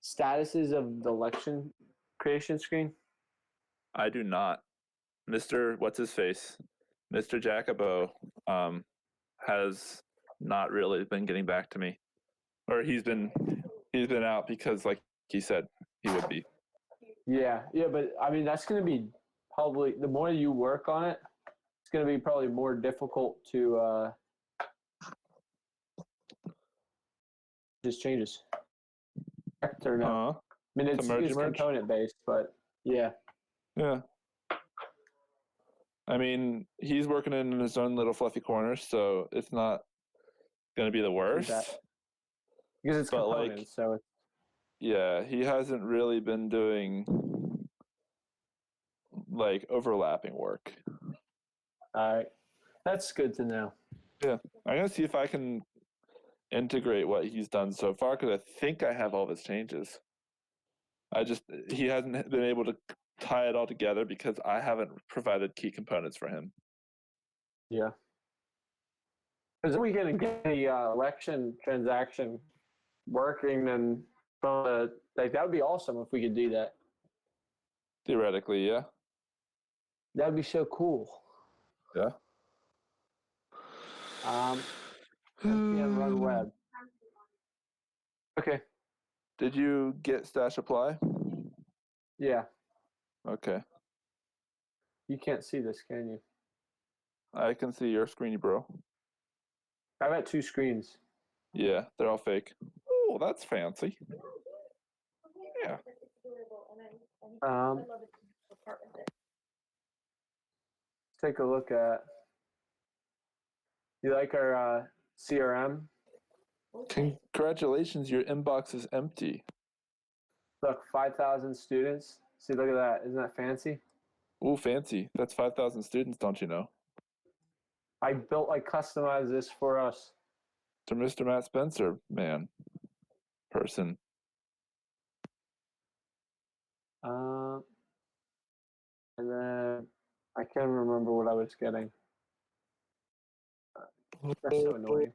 statuses of the election creation screen? I do not. Mr. What's his face? Mr. Jacobo has not really been getting back to me, or he's been out because, like he said, he would be. Yeah, but I mean that's going to be probably the more you work on it, it's going to be probably more difficult to just changes. Correct or no? I mean it's component based, but yeah. Yeah. I mean, he's working in his own little fluffy corner, so it's not going to be the worst. Because it's but components, so it's... Yeah, he hasn't really been doing like overlapping work. All right. That's good to know. Yeah. I'm going to see if I can integrate what he's done so far, because I think I have all of his changes. He hasn't been able to tie it all together because I haven't provided key components for him. Yeah. Because we can get the election transaction working, and like that would be awesome if we could do that. Theoretically, yeah. That would be so cool. Yeah. npm run web. Okay. Did you get stash apply? Yeah. Okay. You can't see this, can you? I can see your screen, bro. I've got two screens. Yeah, they're all fake. Oh, that's fancy. Yeah. Let's take a look at. You like our CRM? Congratulations, your inbox is empty. Look, 5,000 students. See, look at that. Isn't that fancy? Ooh, fancy. That's 5,000 students, don't you know? I customized this for us. To Mr. Matt Spencer, man. Person. And then I can't remember what I was getting. That's so annoying.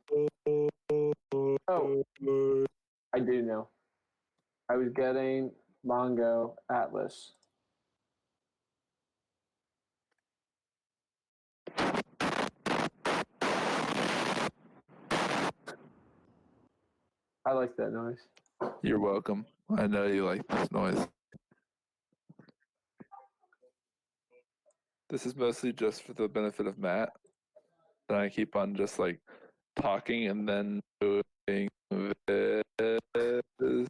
Oh, I do know. I was getting Mongo Atlas. I like that noise. You're welcome. I know you like this noise. This is mostly just for the benefit of Matt. And I keep on just like talking and then doing this.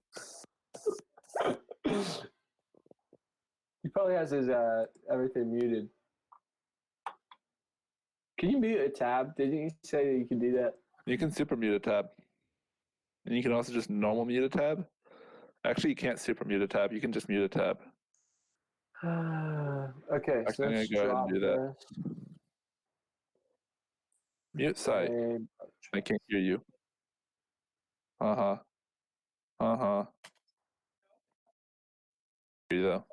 He probably has his everything muted. Can you mute a tab? Didn't you say that you can do that? You can super mute a tab. And you can also just normal mute a tab. Actually, you can't super mute a tab. You can just mute a tab. Okay, Actually, so I'm going let's to go ahead drop and do that. this. Mute site. I can't hear you. Uh-huh. Uh-huh. though.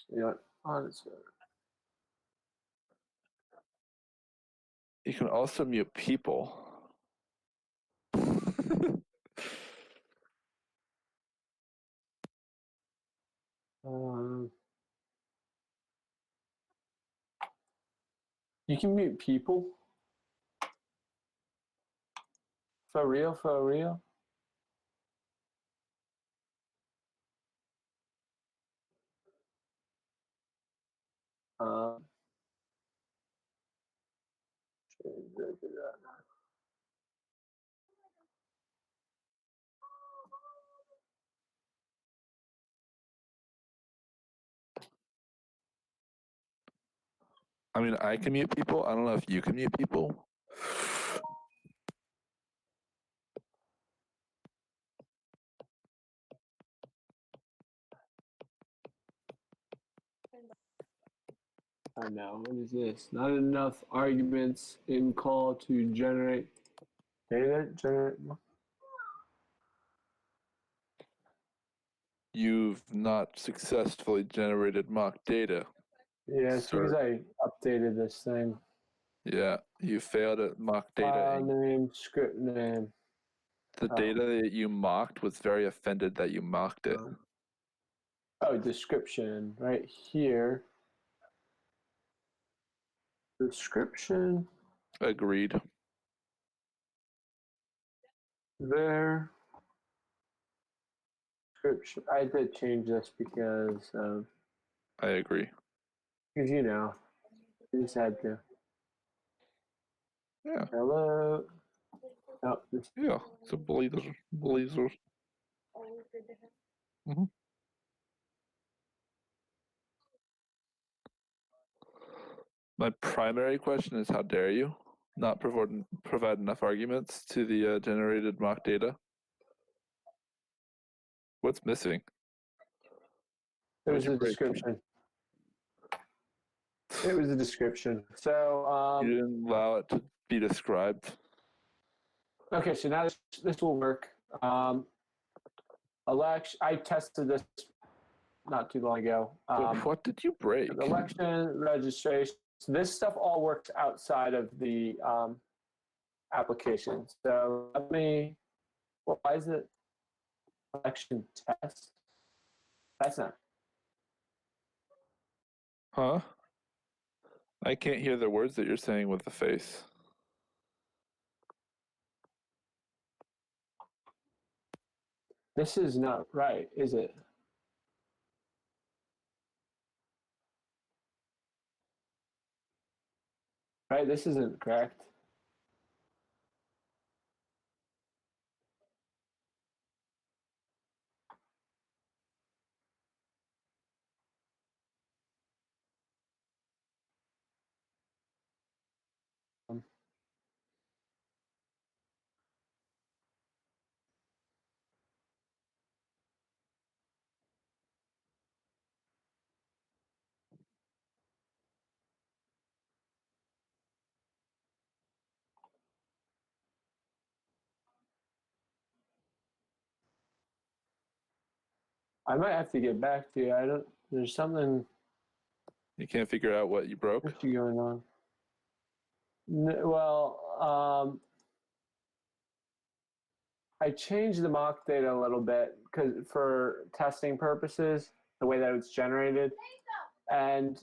You know, honestly. You can also mute people. You can mute people. For real, for real. I mean, I can mute people. I don't know if you can mute people. I know. What is this? Not enough arguments in call to generate data. You've not successfully generated mock data. Yeah, it's because I updated this thing. Yeah, you failed at mock data. File name, script name. The data that you mocked was very offended that you mocked it. Oh, description right here. Description. Agreed. There. Description. I did change this because I agree. because you know, you just had to. Yeah. Hello. Oh, this. Yeah, it's a blazer. Mm-hmm. My primary question is, how dare you not provide enough arguments to the generated mock data? What's missing? It was a description. It was a description. So you didn't allow it to be described. Okay, so now this will work. Election. I tested this not too long ago. What did you break? Election registration. So this stuff all works outside of the application. So let me. Well, why is it election test? That's not. Huh? I can't hear the words that you're saying with the face. This is not right, is it? Right, this isn't correct. I might have to get back to you. I don't. There's something. You can't figure out what you broke? What's going on? Well, I changed the mock data a little bit because for testing purposes, the way that it's generated, and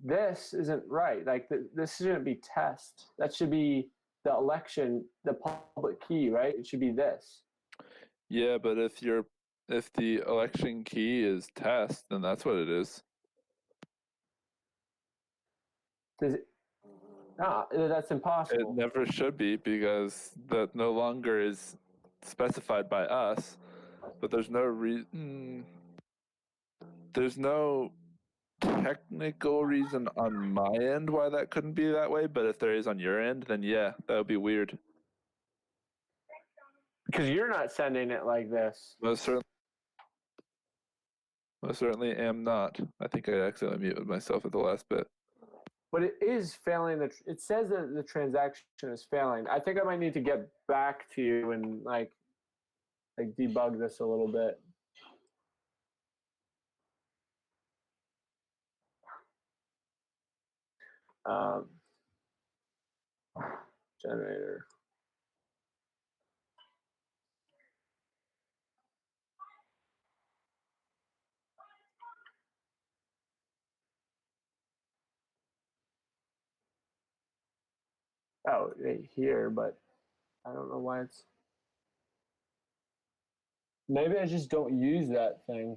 this isn't right. Like this shouldn't be test. That should be the election, the public key, right? It should be this. Yeah, but if the election key is test, then that's what it is. Does it? No, that's impossible. It never should be, because that no longer is specified by us. But there's no reason. There's no technical reason on my end why that couldn't be that way. But if there is on your end, then yeah, that would be weird. Because you're not sending it like this. Most certainly am not. I think I accidentally muted myself at the last bit. But it is failing. It says that the transaction is failing. I think I might need to get back to you and like debug this a little bit. Um, generator. Oh, right here, but I don't know why it's. Maybe I just don't use that thing.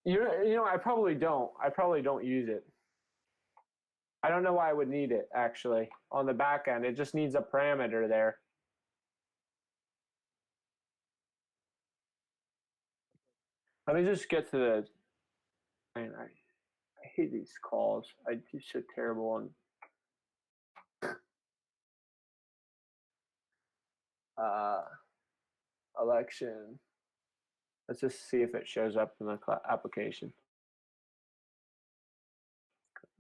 I probably don't. I probably don't use it. I don't know why I would need it, actually, on the back end. It just needs a parameter there. Let me just get to the. Man, I hate these calls. I'm so terrible on. Election. Let's just see if it shows up in the application.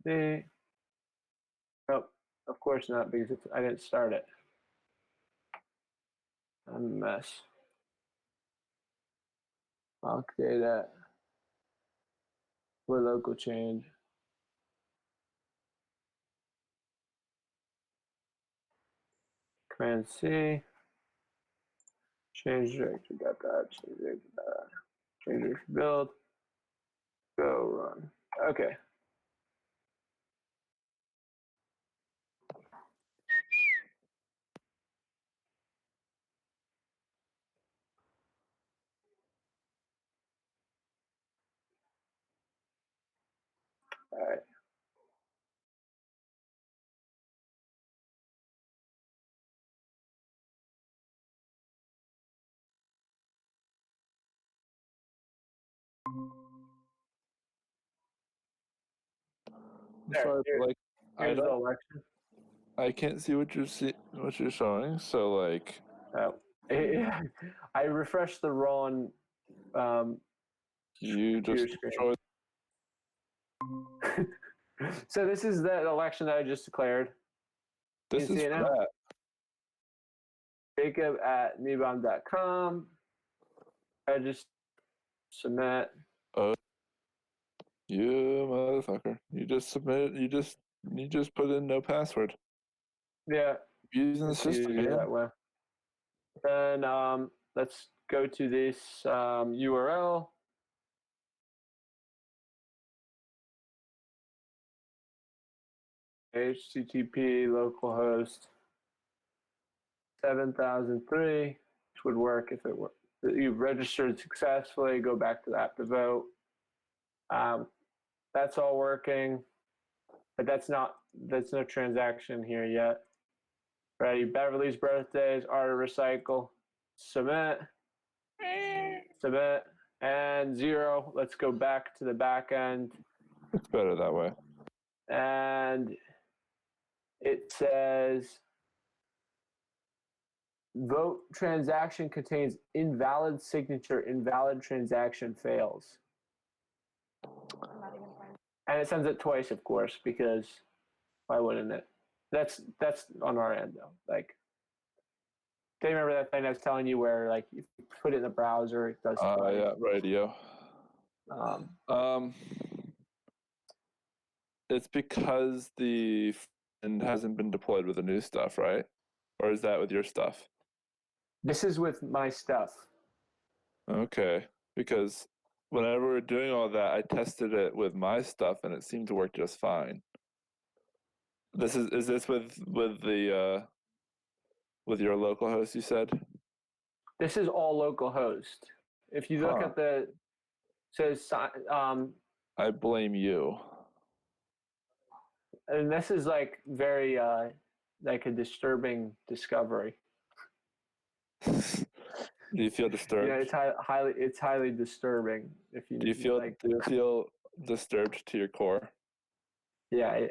Nope, of course not, because I didn't start it. I'm a mess. Lock data for local change. Command C. Change directory, change directory, change directory build. Go run. Okay. All right. There, Sorry, here, like here's the election. I can't see what you're showing. So like, Oh. I refreshed the wrong you just screen. So this is the election that I just declared. this is see it now? that. Jacob at newbomb.com. I just submit. Oh, you motherfucker! You just submitted. You just put in no password. Yeah. Using the It's system, easier man. that way. Then let's go to this URL. HTTP localhost 7003, which would work if it were you've registered successfully. Go back to that to vote. That's all working, but that's no transaction here yet. Ready? Beverly's birthdays are to recycle. Submit. Submit. And 0. Let's go back to the back end. It's better that way. And it says vote transaction contains invalid signature, invalid transaction fails. And it sends it twice, of course, because why wouldn't it? That's on our end though. Like, do you remember that thing I was telling you where like if you put it in the browser, it does twice? Yeah, radio. It's because the friend hasn't been deployed with the new stuff, right? Or is that with your stuff? This is with my stuff. Okay, because whenever we're doing all that, I tested it with my stuff and it seemed to work just fine. Is this with the with your local host? You said This is all localhost. If you look at the says I blame you. and this is like very like a disturbing discovery. Do you feel disturbed? Yeah, it's highly disturbing. If you do you feel disturbed to your core? Yeah,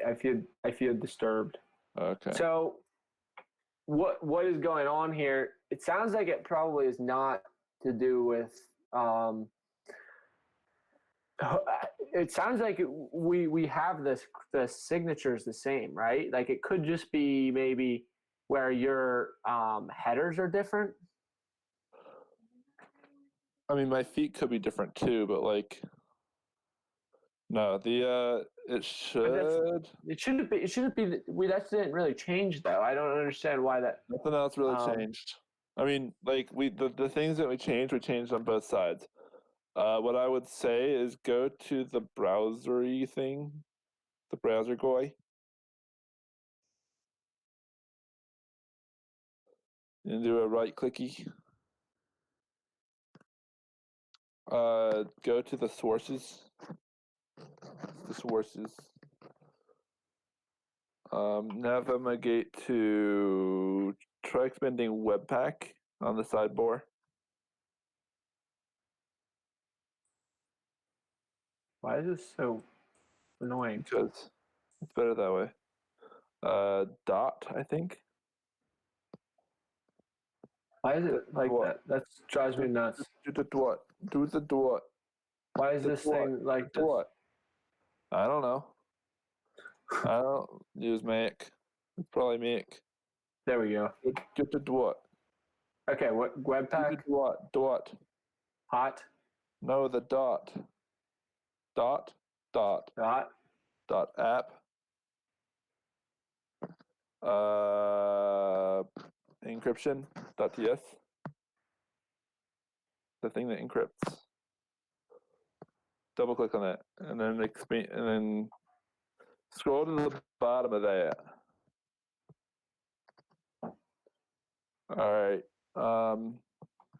I feel disturbed. Okay. So what is going on here? It sounds like it probably is not to do with it sounds like we have the signatures the same, right? Like it could just be maybe where your headers are different? I mean, my feet could be different too, but like, no, it should. It shouldn't be. It shouldn't be. That didn't really change though. I don't understand why that. Nothing else really changed. I mean, like the things that we changed on both sides. What I would say is go to the browsery thing, the browser GUI, and do a right clicky. Go to the sources. The sources. Navigate to try expanding Webpack on the sidebar. Why is this so annoying? Because it's better that way. Dot, I think. Why is it like that? That drives me nuts. Do the dot. Do the dot. Why is this thing like this? What? I don't know. I don't use Mac. It's probably Mac. There we go. Do the dot. Okay, what Webpack? Dot. Hot. No, the dot. Dot. App. Encryption.ts. The thing that encrypts. Double click on it, and then and then scroll to the bottom of that. All right.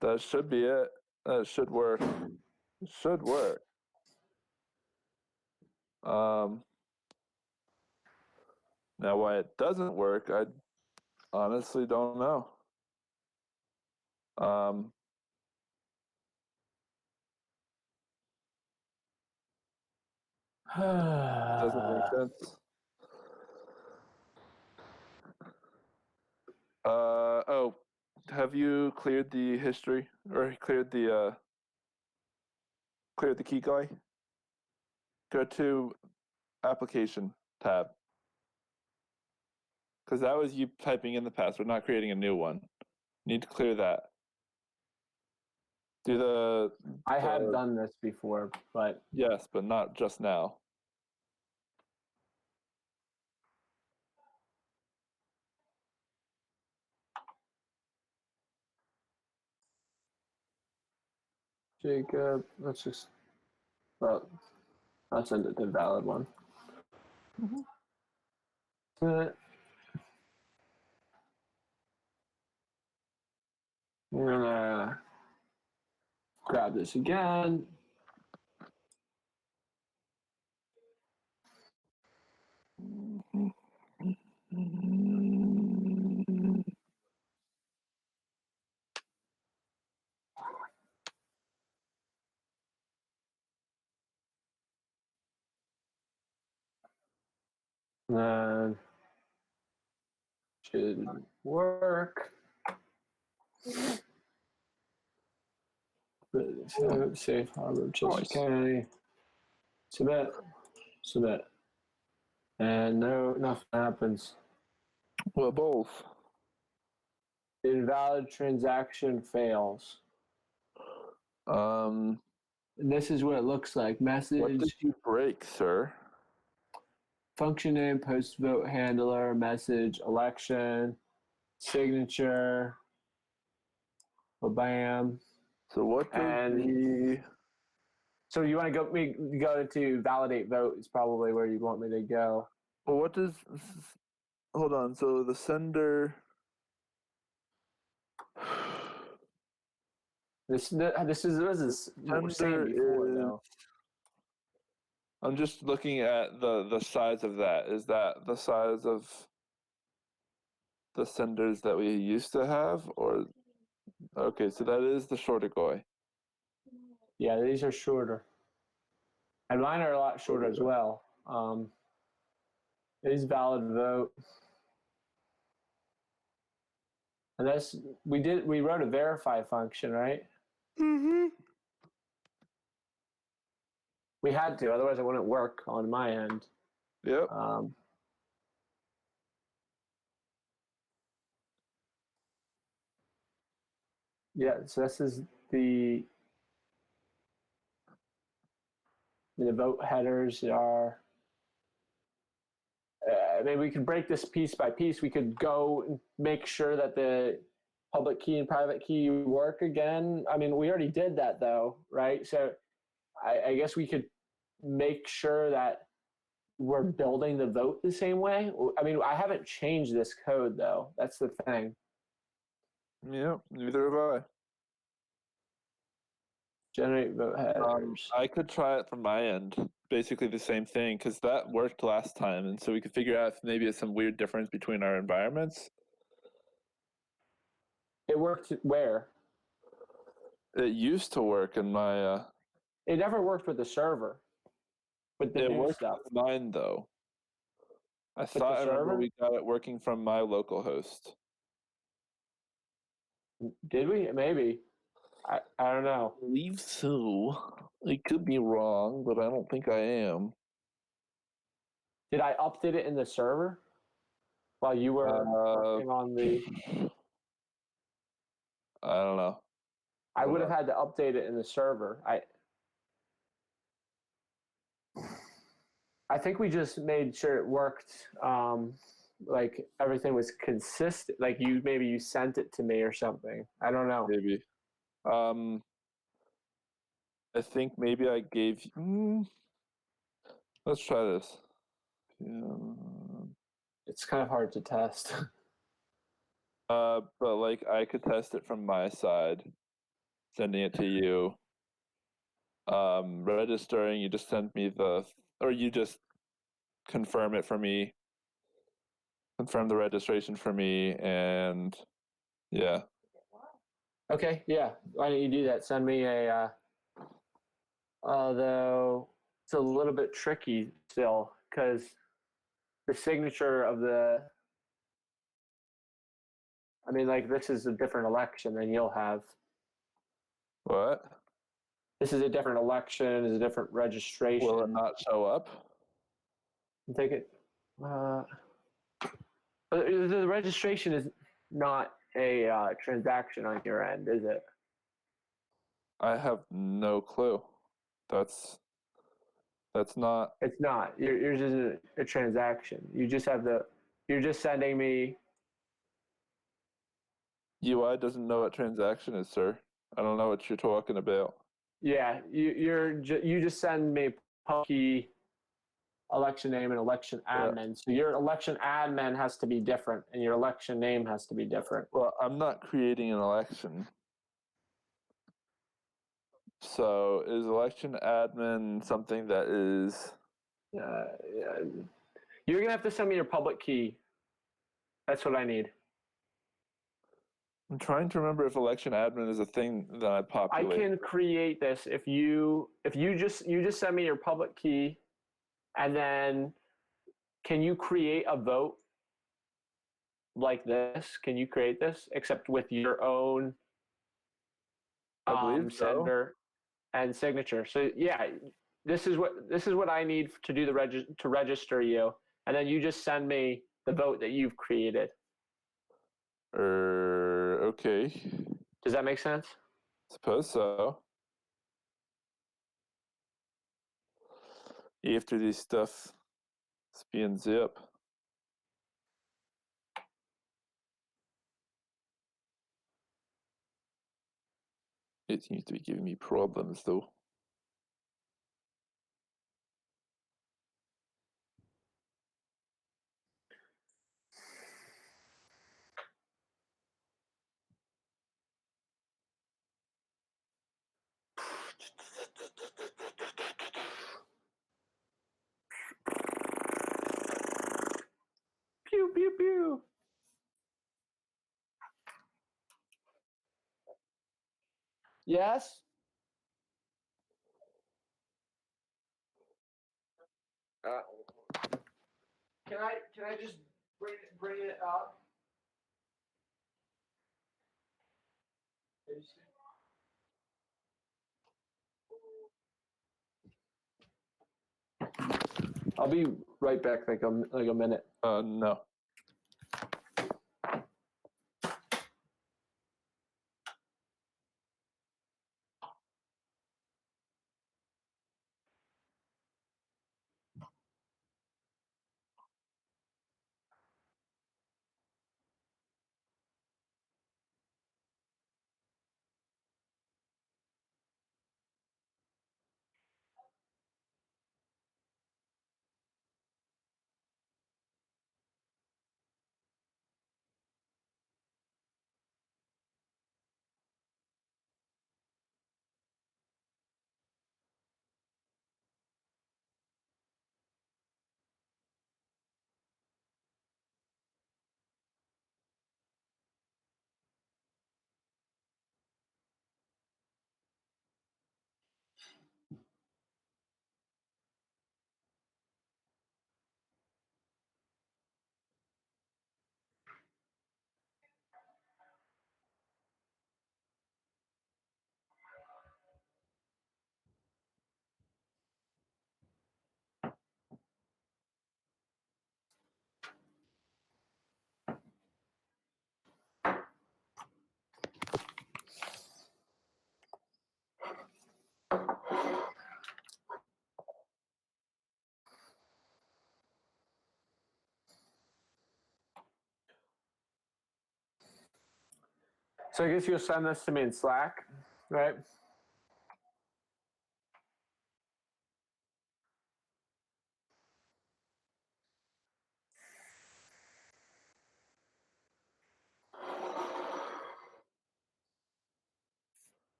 That should be it. That should work. It should work. Now why it doesn't work, I honestly don't know. Doesn't make sense. Oh, have you cleared the history or cleared the key guy? Go to application tab. Because that was you typing in the password, not creating a new one. You need to clear that. I have done this before, but yes, but not just now. Jacob, let's just. Well, I'll send it the valid one. We're gonna grab this again. Then should work. Safe harbor, Chester County. Submit. And nothing happens. Well, both. Invalid transaction fails. This is what it looks like. Message. What did you break, sir? Function name, post vote handler, message, election, signature. Bam. So what did So you want to go to validate vote is probably where you want me to go. Well, what does? Hold on. So the sender. This is what we're saying before, though. I'm just looking at the size of that. Is that the size of the senders that we used to have, or okay? So that is the shorter GUI. Yeah, these are shorter, and mine are a lot shorter as well. It is valid vote, and we wrote a verify function, right? Mm-hmm. We had to, otherwise it wouldn't work on my end. Yep. Yeah, so this is the vote headers are. Maybe we could break this piece by piece. We could go and make sure that the public key and private key work again. I mean, we already did that though, right? So I guess we could make sure that we're building the vote the same way. I mean, I haven't changed this code though. That's the thing. Yeah, neither have I. Generate vote headers. I could try it from my end. Basically the same thing, because that worked last time, and so we could figure out if maybe it's some weird difference between our environments. It worked where? It used to work in my. It never worked with the server. With the It new worked stuff. with mine though. I the thought I remember server? we got it working from my local host. Did we? Maybe. I don't know. I believe so. I could be wrong, but I don't think I am. Did I update it in the server while you were working on the? I don't know. I would have had to update it in the server. I think we just made sure it worked. Like everything was consistent. Like maybe you sent it to me or something. I don't know. Maybe. I think maybe I gave you. Let's try this. Yeah. It's kind of hard to test. But like I could test it from my side, sending it to you. Registering, you just send me or you just confirm it for me. Confirm the registration for me, and yeah. Okay, yeah. Why don't you do that? Send me a. Although it's a little bit tricky still because the signature of the. I mean, like this is a different election than you'll have. What? This is a different election. It's a different registration. Will it not show up? Take it. The registration is not a transaction on your end, is it? I have no clue. That's not. It's not. Yours is a transaction. You just have the. You're just sending me. UI doesn't know what transaction is, sir. I don't know what you're talking about. Yeah, you just send me Punky election name and election admin. Yeah. So your election admin has to be different, and your election name has to be different. Well, I'm not creating an election. So is election admin something that is? Yeah. You're gonna have to send me your public key. That's what I need. I'm trying to remember if election admin is a thing that I populate. I can create this if you just send me your public key, and then can you create a vote like this? Can you create this except with your own I believe sender and signature? So yeah, this is what I need to do to register you, and then you just send me the vote that you've created. Okay. Does that make sense? Suppose so. After this stuff is being zip. It seems to be giving me problems though. Pew pew pew. Yes. Can I just bring it up? I'll be right back, like a minute. No. So I guess you'll send this to me in Slack, right?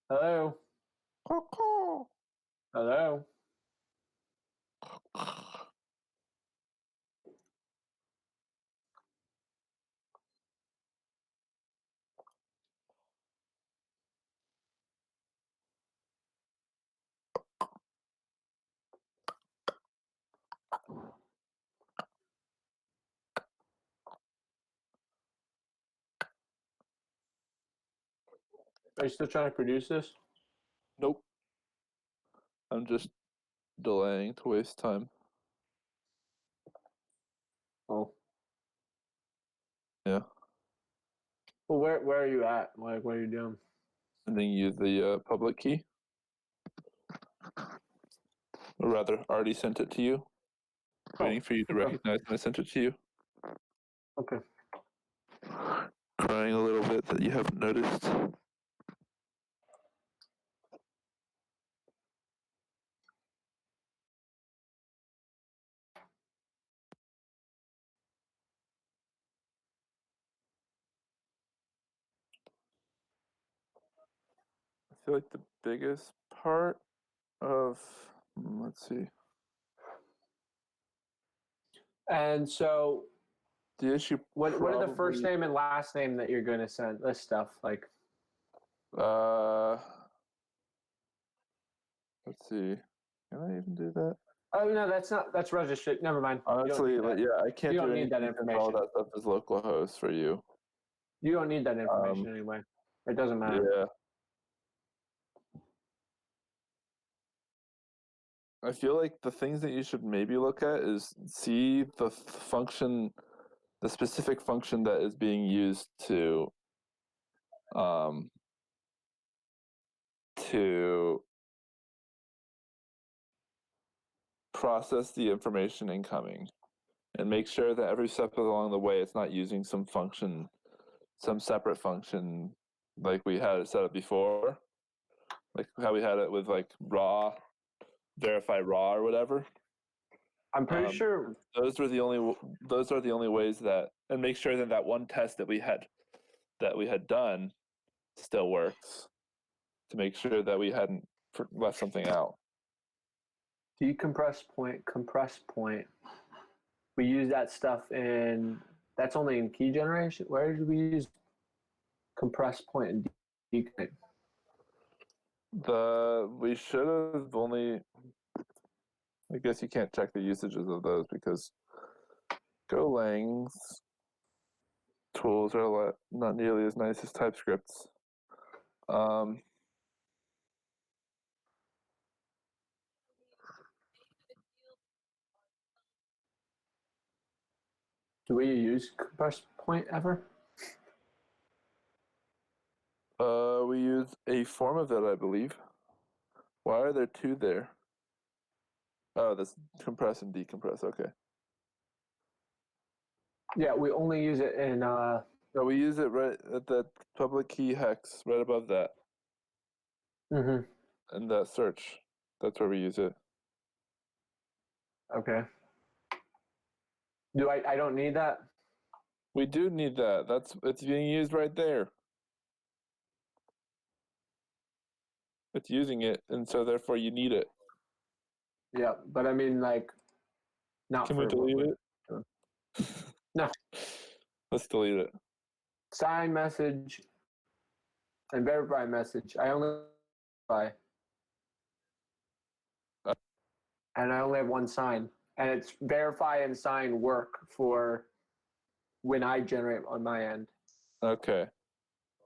Hello? Hello? Are you still trying to produce this? Nope. I'm just delaying to waste time. Oh. Yeah. Well, where are you at? Like, what are you doing? And then use the public key. Or rather, already sent it to you. Waiting for you to okay. recognize when I sent it to you. Okay. Crying a little bit that you haven't noticed. I feel like the biggest part of, let's see. And so, The issue. what are the first probably- name and last name that you're going to send? This stuff, like. Let's see. Can I even do that? Oh no, that's registered. Never mind. Honestly, You don't need that. I can't You don't do need anything that since all information. that stuff is localhost for you. You don't need that information anyway. It doesn't matter. Yeah. I feel like the things that you should maybe look at is see the function, the specific function that is being used to process the information incoming, and make sure that every step along the way it's not using some function, some separate function like we had it set up before, like how we had it with like raw, verify raw or whatever. I'm pretty sure Those are the only ways that, and make sure that that one test that we had done still works, to make sure that we hadn't left something out. decompress point, compress point. We use that stuff in. That's only in key generation. Where did we use compress point and decompress? We should have only. I guess you can't check the usages of those because Golang's tools are not nearly as nice as TypeScript's. Do we use compress point ever? We use a form of that, I believe. Why are there two there? Oh, that's compress and decompress. Okay. Yeah, we only use it in. No, we use it right at the public key hex, right above that, Mm-hmm. in that search. That's where we use it. Okay. I don't need that? We do need that. It's being used right there. It's using it, and so therefore you need it. Yeah, but I mean, like, not Can for we delete it? No. Let's delete it. Sign message and verify message. I only verify. And I only have one sign. And it's verify and sign work for when I generate on my end. Okay.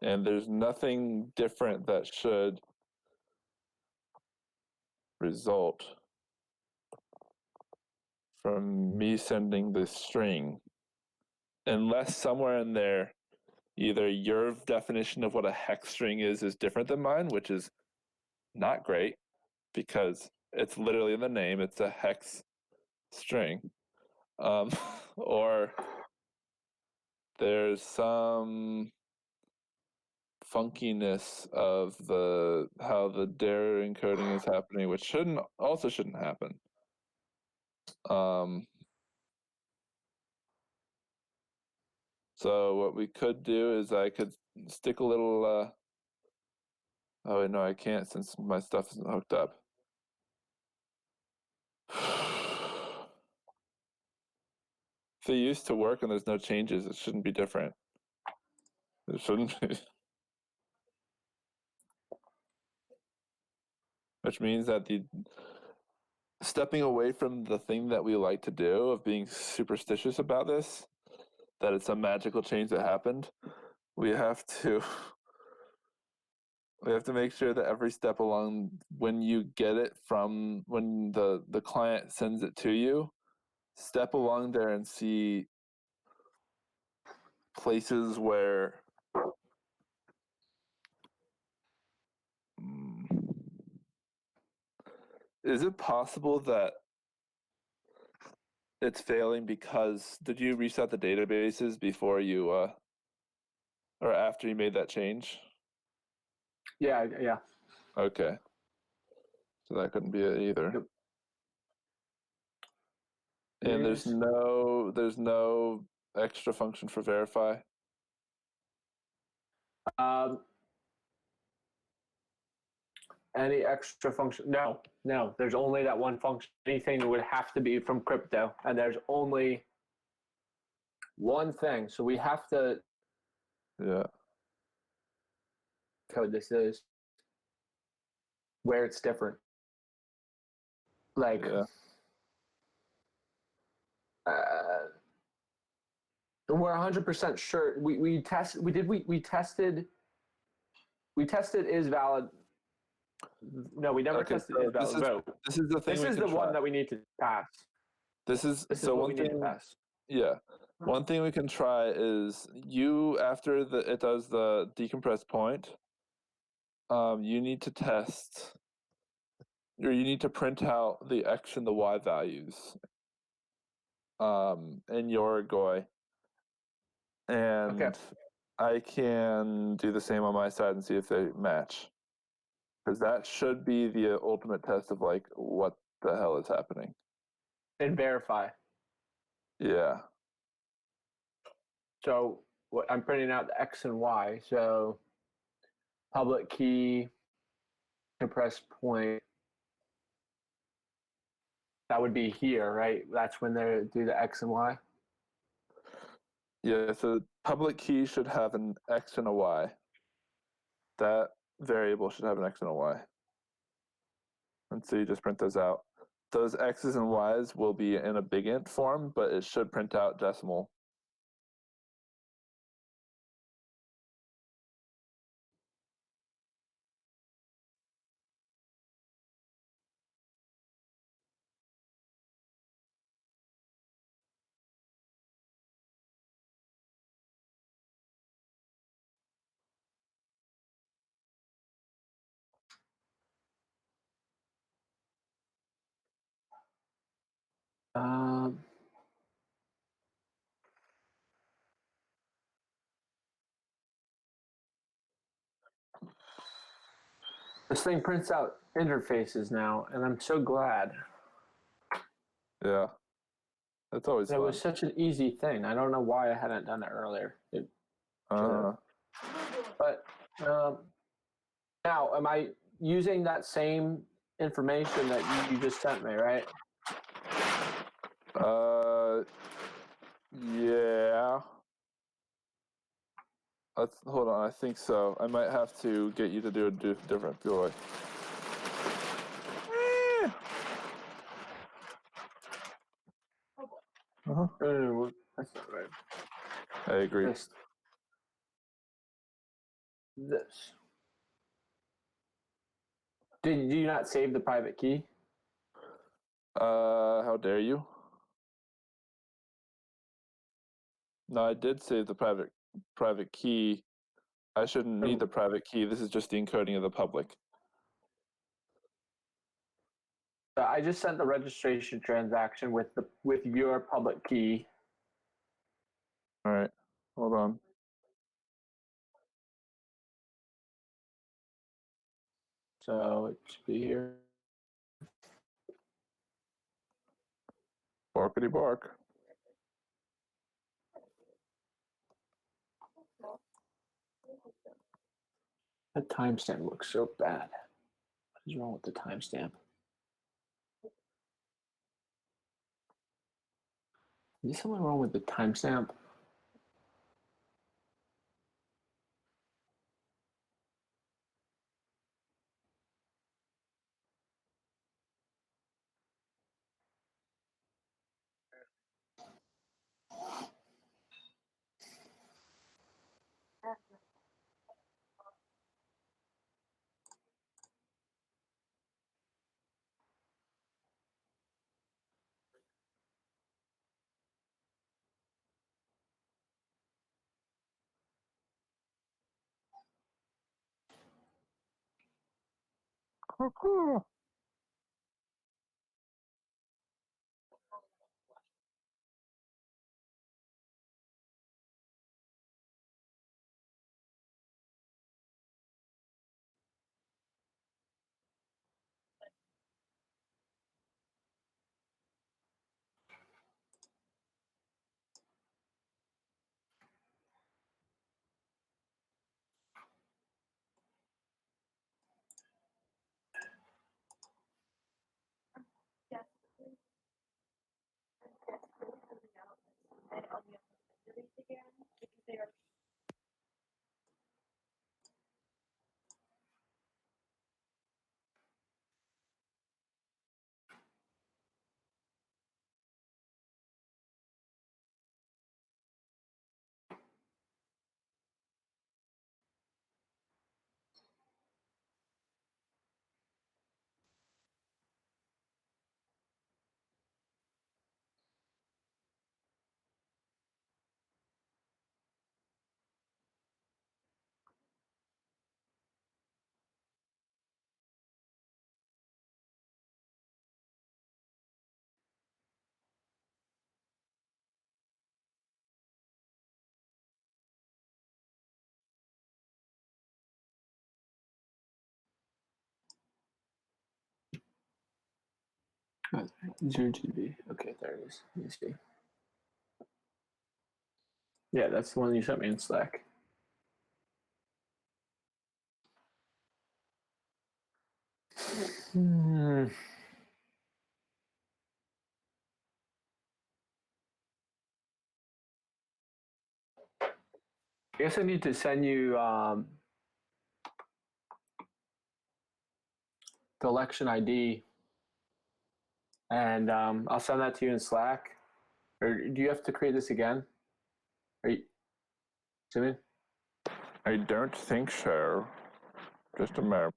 and there's nothing different that should result from me sending this string, unless somewhere in there, either your definition of what a hex string is different than mine, which is not great because it's literally in the name. It's a hex string, or there's some funkiness of how the dare encoding is happening, which shouldn't happen. So what we could do is I could stick a little. Oh wait, no, I can't since my stuff isn't hooked up. If it used to work and there's no changes, it shouldn't be different. It shouldn't be. Which means that the stepping away from the thing that we like to do of being superstitious about this, that it's a magical change that happened, we have to make sure that every step along, when you get it from when the client sends it to you, step along there and see places where is it possible that it's failing because did you reset the databases before you or after you made that change? Yeah. Okay. So that couldn't be it either. Yep. And there's no extra function for verify. Any extra function? No. There's only that one function. Anything would have to be from crypto, and there's only one thing. So we have to code this is where it's different. Like we're 100% sure. We tested is valid. No, we never tested is valid vote. This is the thing. This is the one that we need to pass. This is what we need to pass. Yeah. One thing we can try is after it does the decompressed point, you need to test, or you need to print out the X and the Y values in your GUI. And I can do the same on my side and see if they match. Because that should be the ultimate test of like what the hell is happening. And verify. Yeah. So I'm printing out the X and Y. So public key, compressed point. That would be here, right? That's when they do the X and Y. Yeah, so public key should have an X and a Y. That variable should have an X and a Y. And so you just print those out. Those X's and Y's will be in a big int form, but it should print out decimal. This thing prints out interfaces now, and I'm so glad. Yeah. That's always fun. It was such an easy thing. I don't know why I hadn't done it earlier. But now, am I using that same information that you just sent me, right? Yeah. Hold on, I think so. I might have to get you to do a different GUI. That's not right. I agree. this. Did you not save the private key? How dare you? No, I did save the private key. I shouldn't need the private key. This is just the encoding of the public. I just sent the registration transaction with your public key. All right, hold on. So it should be here. Barkity bark. That timestamp looks so bad. What is wrong with the timestamp? Is there something wrong with the timestamp? Zero GB. Okay, there it is. Let me see. Yeah, that's the one you sent me in Slack. I guess I need to send you the election ID, and I'll send that to you in Slack. Or do you have to create this again? Are you, Simon? I don't think so. Just a moment.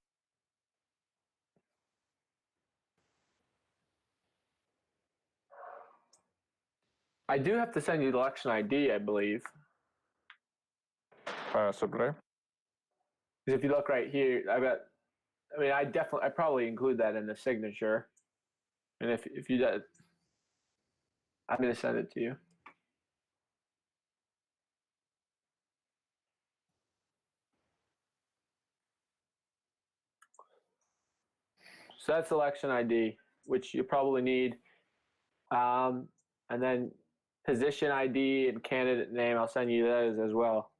I do have to send you the election ID, I believe. Possibly. Because if you look right here, I probably include that in the signature. And if you did, I'm going to send it to you. So that's election ID, which you probably need. And then position ID and candidate name, I'll send you those as well.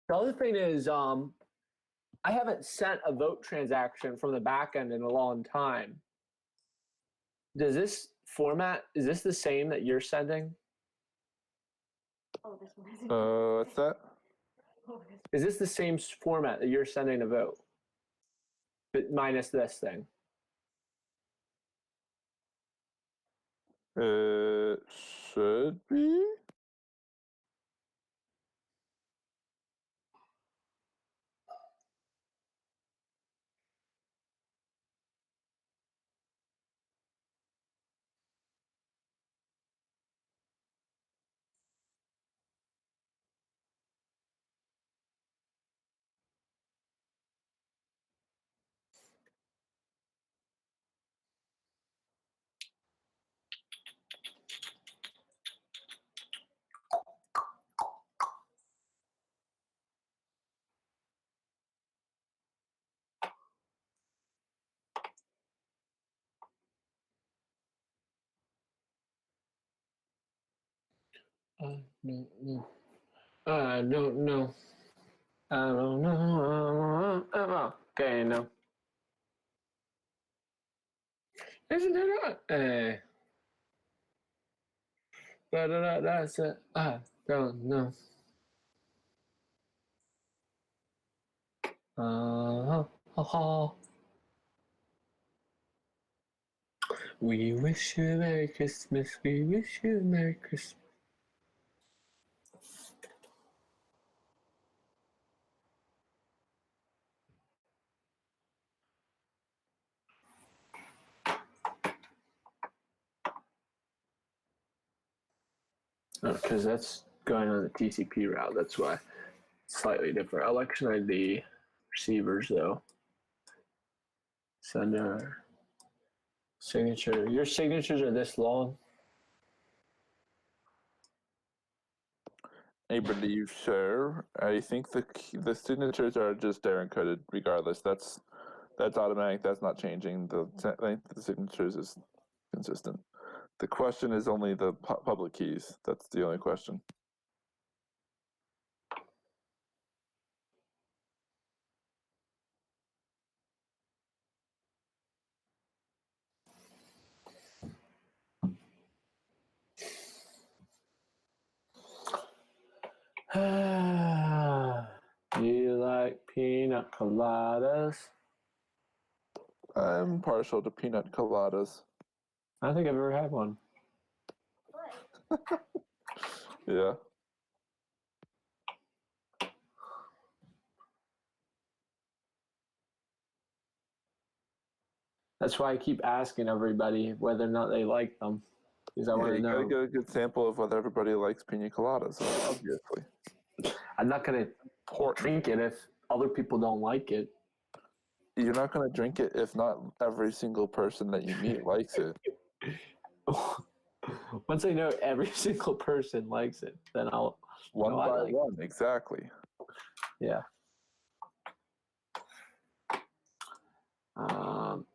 The other thing is, I haven't sent a vote transaction from the back end in a long time. Does this format, is this the same that you're sending? Oh, this one is. What's that? Oh, this Is this the same format that you're sending a vote, but minus this thing? It should be. No, no. I don't know. I don't know. Okay, no. Isn't it right? That's it. I don't know. We wish you a Merry Christmas. We wish you a Merry Christmas. Because that's going on the TCP route. That's why it's slightly different. Election ID receivers, though. Sender signature. Your signatures are this long. I believe so. I think the signatures are just Darren coded regardless. That's automatic. That's not changing. The length of the signatures is consistent. The question is only the public keys. That's the only question. Do you like peanut coladas? I'm partial to peanut coladas. I don't think I've ever had one. Yeah. That's why I keep asking everybody whether or not they like them, because I want to You gotta know. get a good sample of whether everybody likes pina coladas, obviously. I'm not gonna drink it if other people don't like it. You're not gonna drink it if not every single person that you meet likes it. Once I know every single person likes it, then I'll. One by like one, exactly. Yeah. Um,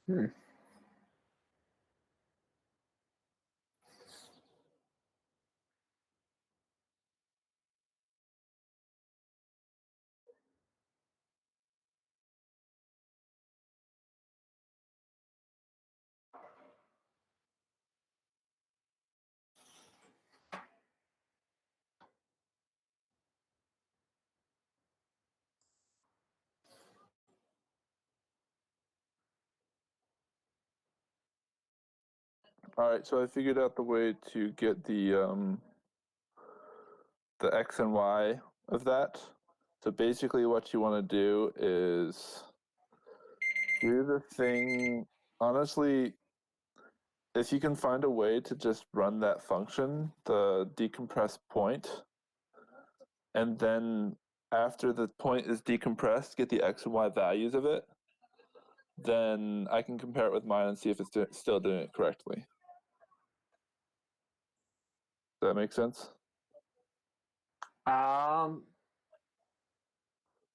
All right, so I figured out the way to get the X and Y of that. So basically what you want to do is do the thing, honestly, if you can find a way to just run that function, the decompress point, and then after the point is decompressed, get the X and Y values of it, then I can compare it with mine and see if it's still doing it correctly. Does that make sense?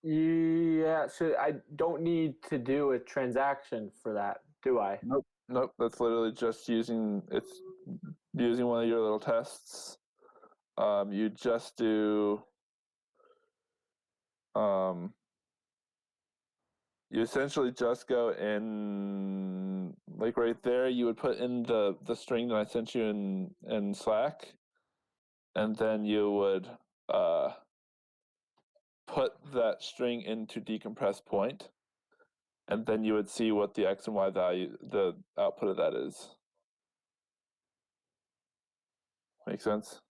Yeah, so I don't need to do a transaction for that, do I? Nope, that's literally just using one of your little tests. You just do you essentially just go in, like right there, you would put in the string that I sent you in Slack, and then you would put that string into decompress point, and then you would see what the X and Y value, the output of that is. Make sense?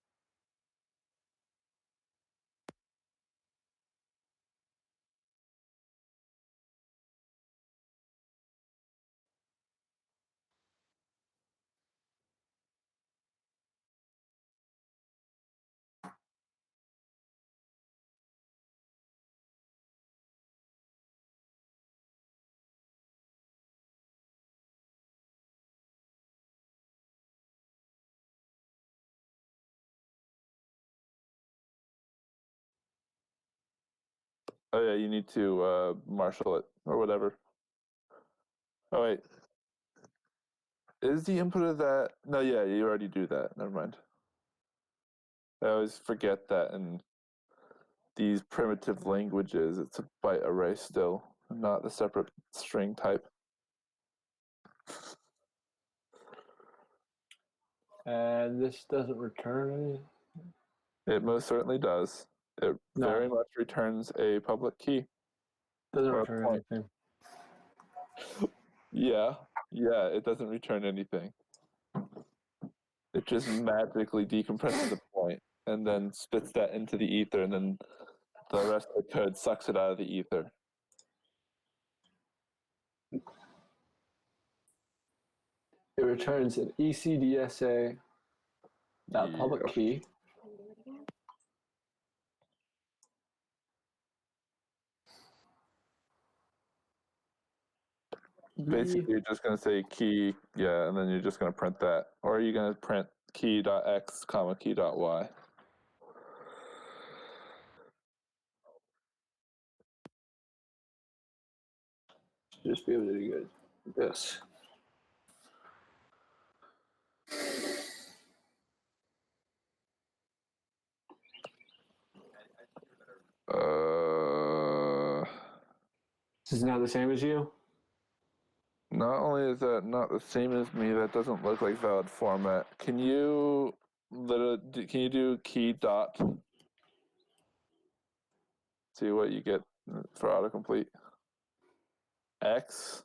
Oh yeah, you need to marshal it or whatever. Oh wait, is the input of that? No, yeah, you already do that. Never mind. I always forget that in these primitive languages, it's a byte array still, not the separate string type. And this doesn't return anything? It most certainly does. It No. very much returns a public key. Doesn't Or a return point. anything. Yeah, it doesn't return anything. It just magically decompresses a point and then spits that into the ether, and then the rest of the code sucks it out of the ether. It returns an ECDSA public Yep. key. Basically, you're just going to say key, yeah, and then you're just going to print that. Or are you going to print key.x, comma, key.y? Just be able to do good. This. This is not the same as you? Not only is that not the same as me, that doesn't look like valid format. Can you do key dot? See what you get for autocomplete. X,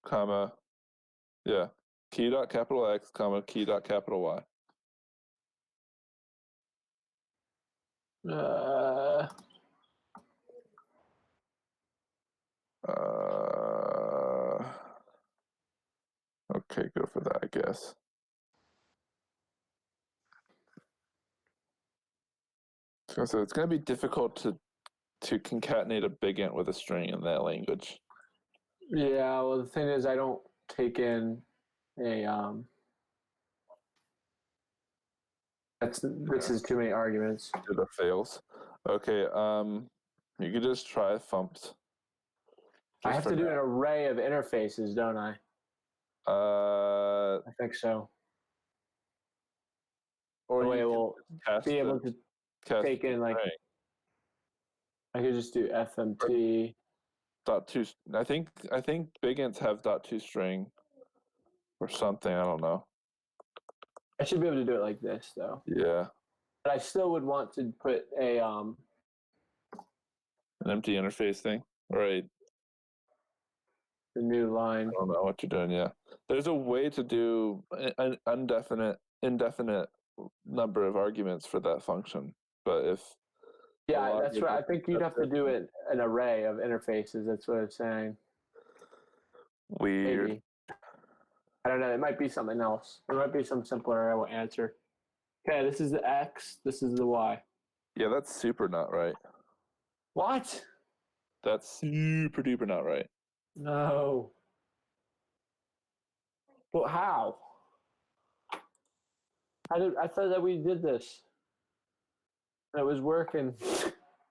comma, yeah, key dot capital X, comma, key dot capital Y. Okay, go for that, I guess. So it's going to be difficult to concatenate a big int with a string in that language. Yeah, well, the thing is, I don't take in a this is too many arguments. That fails. Okay. You could just try FUMPT. I have to do an array of interfaces, don't I? I think so. Or The way you we'll cast be able the- to cast take the in like string. I could just do FMT. .2. I think big ints have .2 string or something. I don't know. I should be able to do it like this though. Yeah, But I still would want to put a an empty interface thing. Right. the new line. I don't know what you're doing. Yeah, there's a way to do an indefinite number of arguments for that function, but if Yeah, that's right. I think you'd have to do it an array of interfaces. That's what I'm saying. Weird. Maybe. I don't know. It might be something else. There might be some simpler answer. Okay, this is the X. This is the Y. Yeah, that's super not right. What? That's super duper not right. No. Well, how? I thought that we did this. And it was working.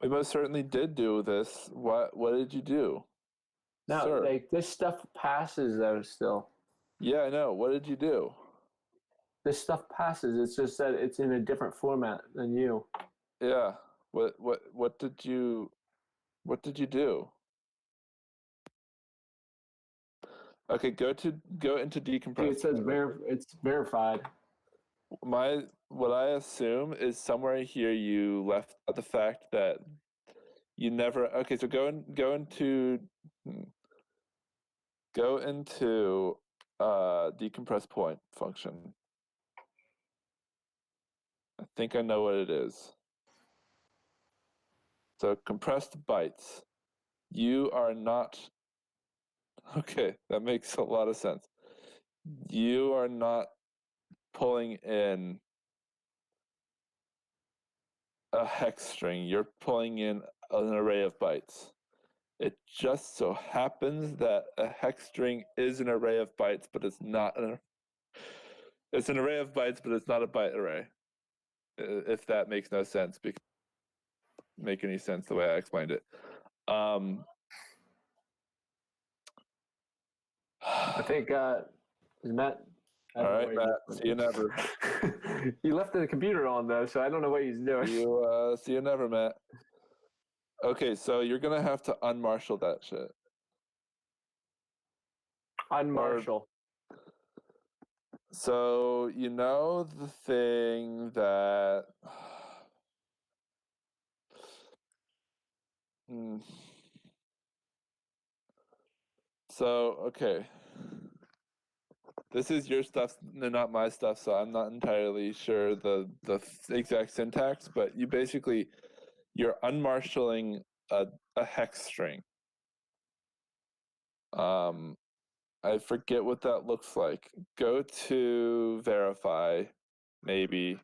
We most certainly did do this. What did you do? No, Sir. like this stuff passes though still. Yeah, I know. What did you do? This stuff passes. It's just that it's in a different format than you. Yeah. What did you do? Okay, go into decompress. See, it says it's verified. What I assume is somewhere here you left out the fact that you never. Okay, so go into decompress point function. I think I know what it is. So compressed bytes. You are not. Okay, that makes a lot of sense. You are not pulling in a hex string. You're pulling in an array of bytes. It just so happens that a hex string is an array of bytes, but it's not it's an array of bytes, but it's not a byte array. If that makes no sense, make any sense the way I explained it. I think is Matt. All right, Matt. See you never. You left the computer on though, so I don't know what he's doing. See you never, Matt. Okay, so you're gonna have to unmarshal that shit. Unmarshal. So you know the thing that. So okay. This is your stuff, not my stuff, so I'm not entirely sure the exact syntax, but you're unmarshalling a hex string. I forget what that looks like. Go to verify, maybe.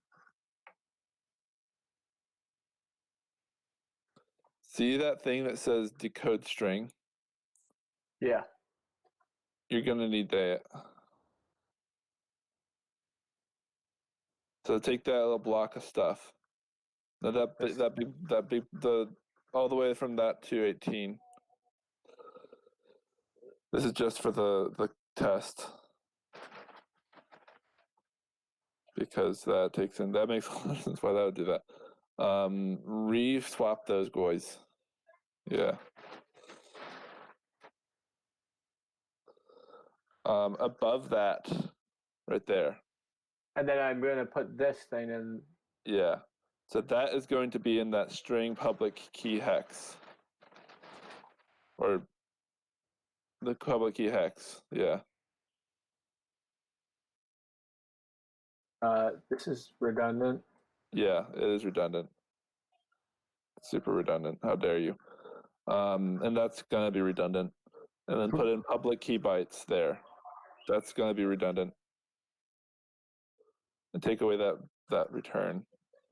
See that thing that says decode string? Yeah. You're gonna need that. So take that little block of stuff. Now that be the all the way from that to 18. This is just for the test. Because that makes a lot of sense why that would do that. Re-swap those guys. Yeah. Above that, right there. And then I'm going to put this thing in. Yeah. So that is going to be in that string public key hex. Or the public key hex. Yeah. This is redundant. Yeah, it is redundant. Super redundant. How dare you? And that's going to be redundant. And then put in public key bytes there. That's going to be redundant. And take away that return.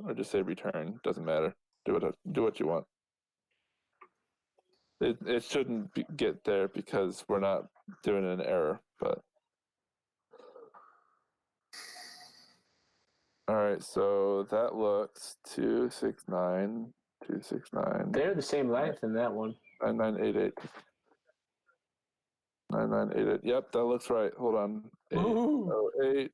Or just say return. Doesn't matter. Do what you want. It shouldn't get there because we're not doing an error, but. All right, so that looks 269, 269 They're the same length in that one. 9988. 9988. Yep, that looks right. Hold on. 808.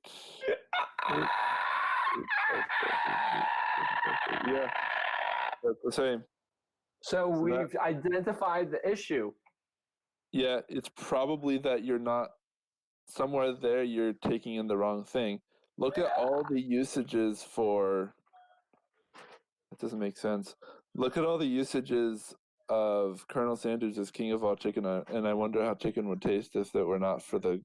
Yeah, that's the same. So we've identified the issue. Yeah, it's probably that you're not somewhere there. You're taking in the wrong thing. Look at all the usages for. That doesn't make sense. Look at all the usages of Colonel Sanders as king of all chicken, and I wonder how chicken would taste if it were not for the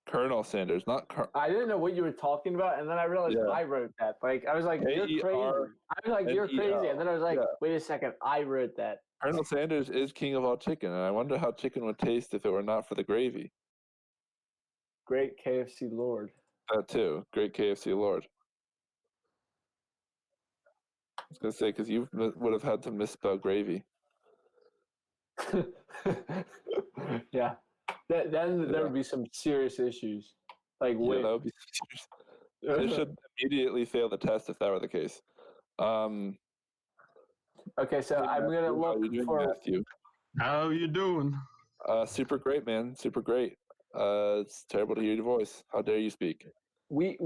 Colonel Sanders, not I didn't know what you were talking about, and then I realized Yeah. I wrote that. Like, I was like, you're crazy. I was like, you're crazy. And then I was like, Yeah. wait a second, I wrote that. Colonel Sanders is king of all chicken, and I wonder how chicken would taste if it were not for the gravy. Great KFC Lord. That too. Great KFC Lord. I was going to say, because you would have had to misspell gravy. Yeah. Then there would be some serious issues. Like, Yeah, wait. that would be serious. They should immediately fail the test if that were the case. Okay, so Hey, I'm going to Matthew, how look you doing, for... Matthew? How you doing? Super great, man. Super great. It's terrible to hear your voice. How dare you speak? We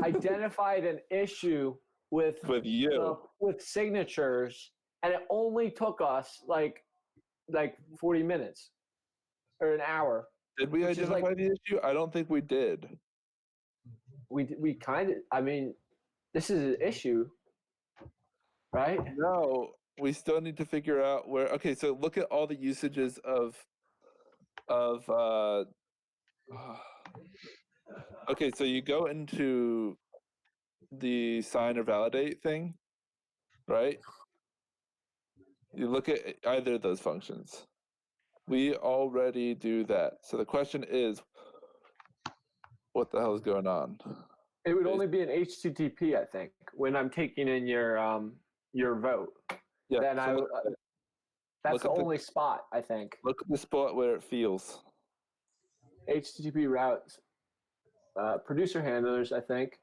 identified an issue with you. With signatures, and it only took us like 40 minutes or an hour. Did we which is identify the issue? I don't think we did. We kind of, I mean, this is an issue, right? No, we still need to figure out where. Okay, so look at all the usages of. Okay, so you go into the sign or validate thing, right? You look at either of those functions. We already do that. So the question is, what the hell is going on? It would only be an HTTP, I think, when I'm taking in your vote. Yeah, Then so that's the only spot, I think. Look at the spot where it feels. HTTP routes, producer handlers, I think.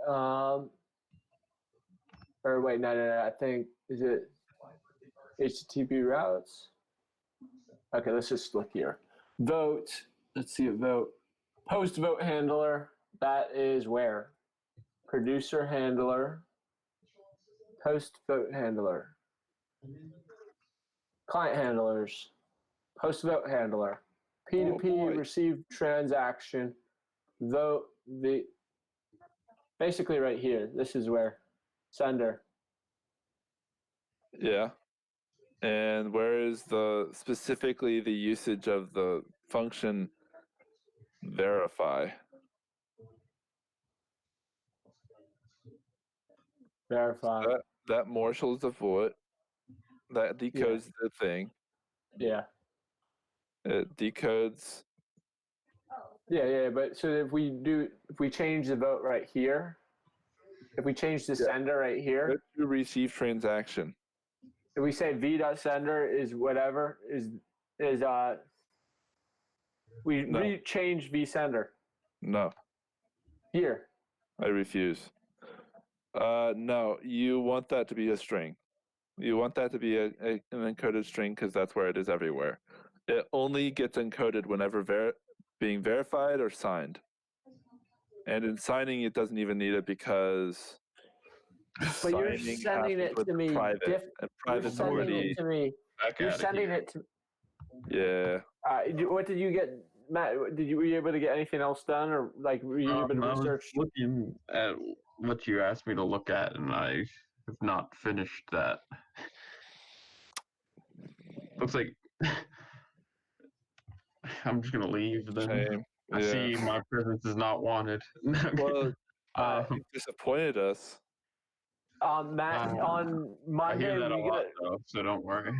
Or wait, no. I think, is it HTTP routes? Okay, let's just look here. Vote. Let's see a vote. Post vote handler. That is where? Producer handler. Post vote handler. Client handlers. Post vote handler. P2P received transaction. Vote the. Basically, right here. This is where sender. Yeah. And where is specifically the usage of the function verify? Verify. That marshals the vote. That decodes the thing. Yeah. It decodes. Yeah. But so if we change the vote right here, if we change the sender right here, to receive transaction. If we say v.sender is whatever we change vSender. No. Here. I refuse. No, you want that to be a string. You want that to be an encoded string because that's where it is everywhere. It only gets encoded whenever being verified or signed. And in signing, it doesn't even need it because. But you're sending it to me. Private. You're sending it to me. You're sending it to. Yeah. What did you get, Matt? Were you able to get anything else done, or like were you able to research? I was looking at what you asked me to look at, and I have not finished that. Looks like I'm just gonna leave then. Shame. I see my presence is not wanted. Well, you disappointed us. Matt, on Monday, I hear that a lot, though, so don't worry.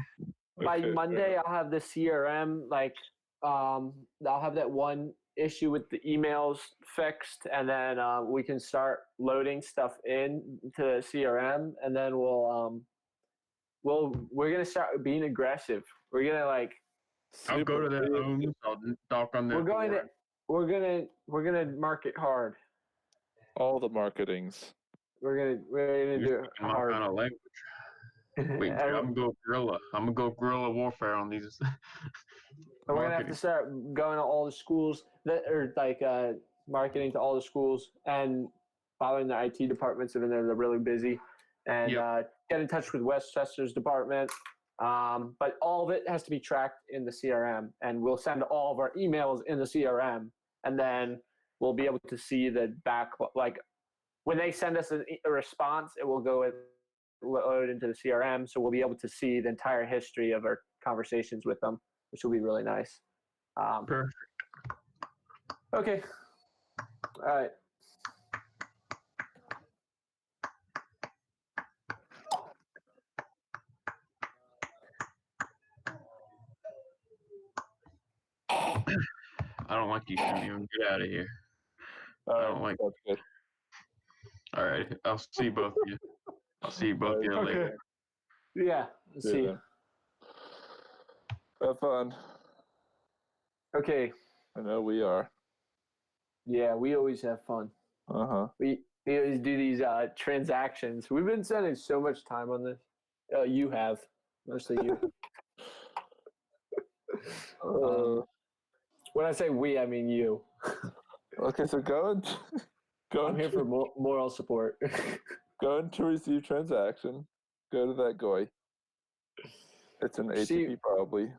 By Monday, I'll have the CRM, I'll have that one issue with the emails fixed, and then we can start loading stuff in to the CRM, and then we're gonna start being aggressive. We're gonna I'll go to their homes. I'll knock on their door. We're gonna market hard. All the marketings. We're gonna You're do it speaking my hard. kind of language. Wait, I'm gonna go guerrilla. I'm gonna go guerrilla warfare on these. And we're gonna have to start going to all the schools that are like marketing to all the schools and following the IT departments that are there. They're really busy, and get in touch with Westchester's department. But all of it has to be tracked in the CRM, and we'll send all of our emails in the CRM, and then we'll be able to see the back. Like when they send us a response, it will go load into the CRM, so we'll be able to see the entire history of our conversations with them, which will be really nice. Perfect. Okay. All right. I don't like you, Simeon. Get out of here. All I right, don't like. that's good. All right, I'll see both of you. I'll see you both of you Okay. later. Yeah. Let's see. Yeah. Have fun. Okay. I know we are. Yeah, we always have fun. We always do these transactions. We've been spending so much time on this. You have, mostly you. When I say we, I mean you. Okay, so I'm here for moral support. go into receive transaction. Go to that GUI. It's an ATP probably,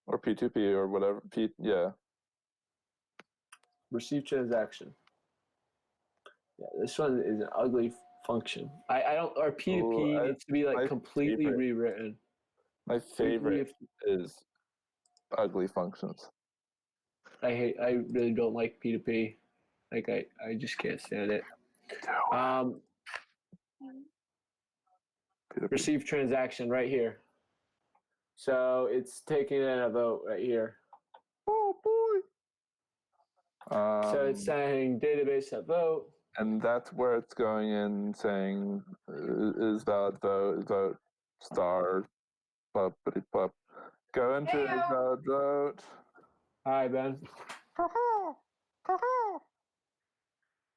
or P2P or whatever. Yeah. Receive transaction. Yeah, this one is an ugly function. I don't. Our P2P needs to be like completely rewritten. My favorite is ugly functions. I really don't like P2P. Like I just can't stand it. Receive transaction right here. So it's taking in a vote right here. Oh boy. So it's saying database at vote. And that's where it's going in saying is valid vote star pup. Go into is valid vote. Hi Ben.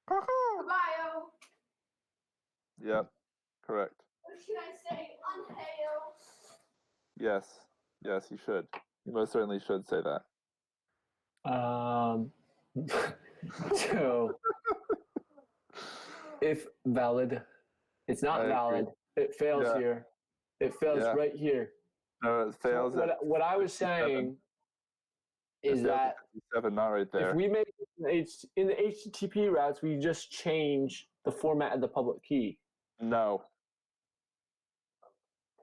Bio. Yep, correct. What should I say? Unhail. Yes, you should. You most certainly should say that. So if valid, it's not valid. It fails here. It fails right here. No, it fails. So what I was saying is that 57, not right there. if we make in the HTTP routes, we just change the format of the public key. No,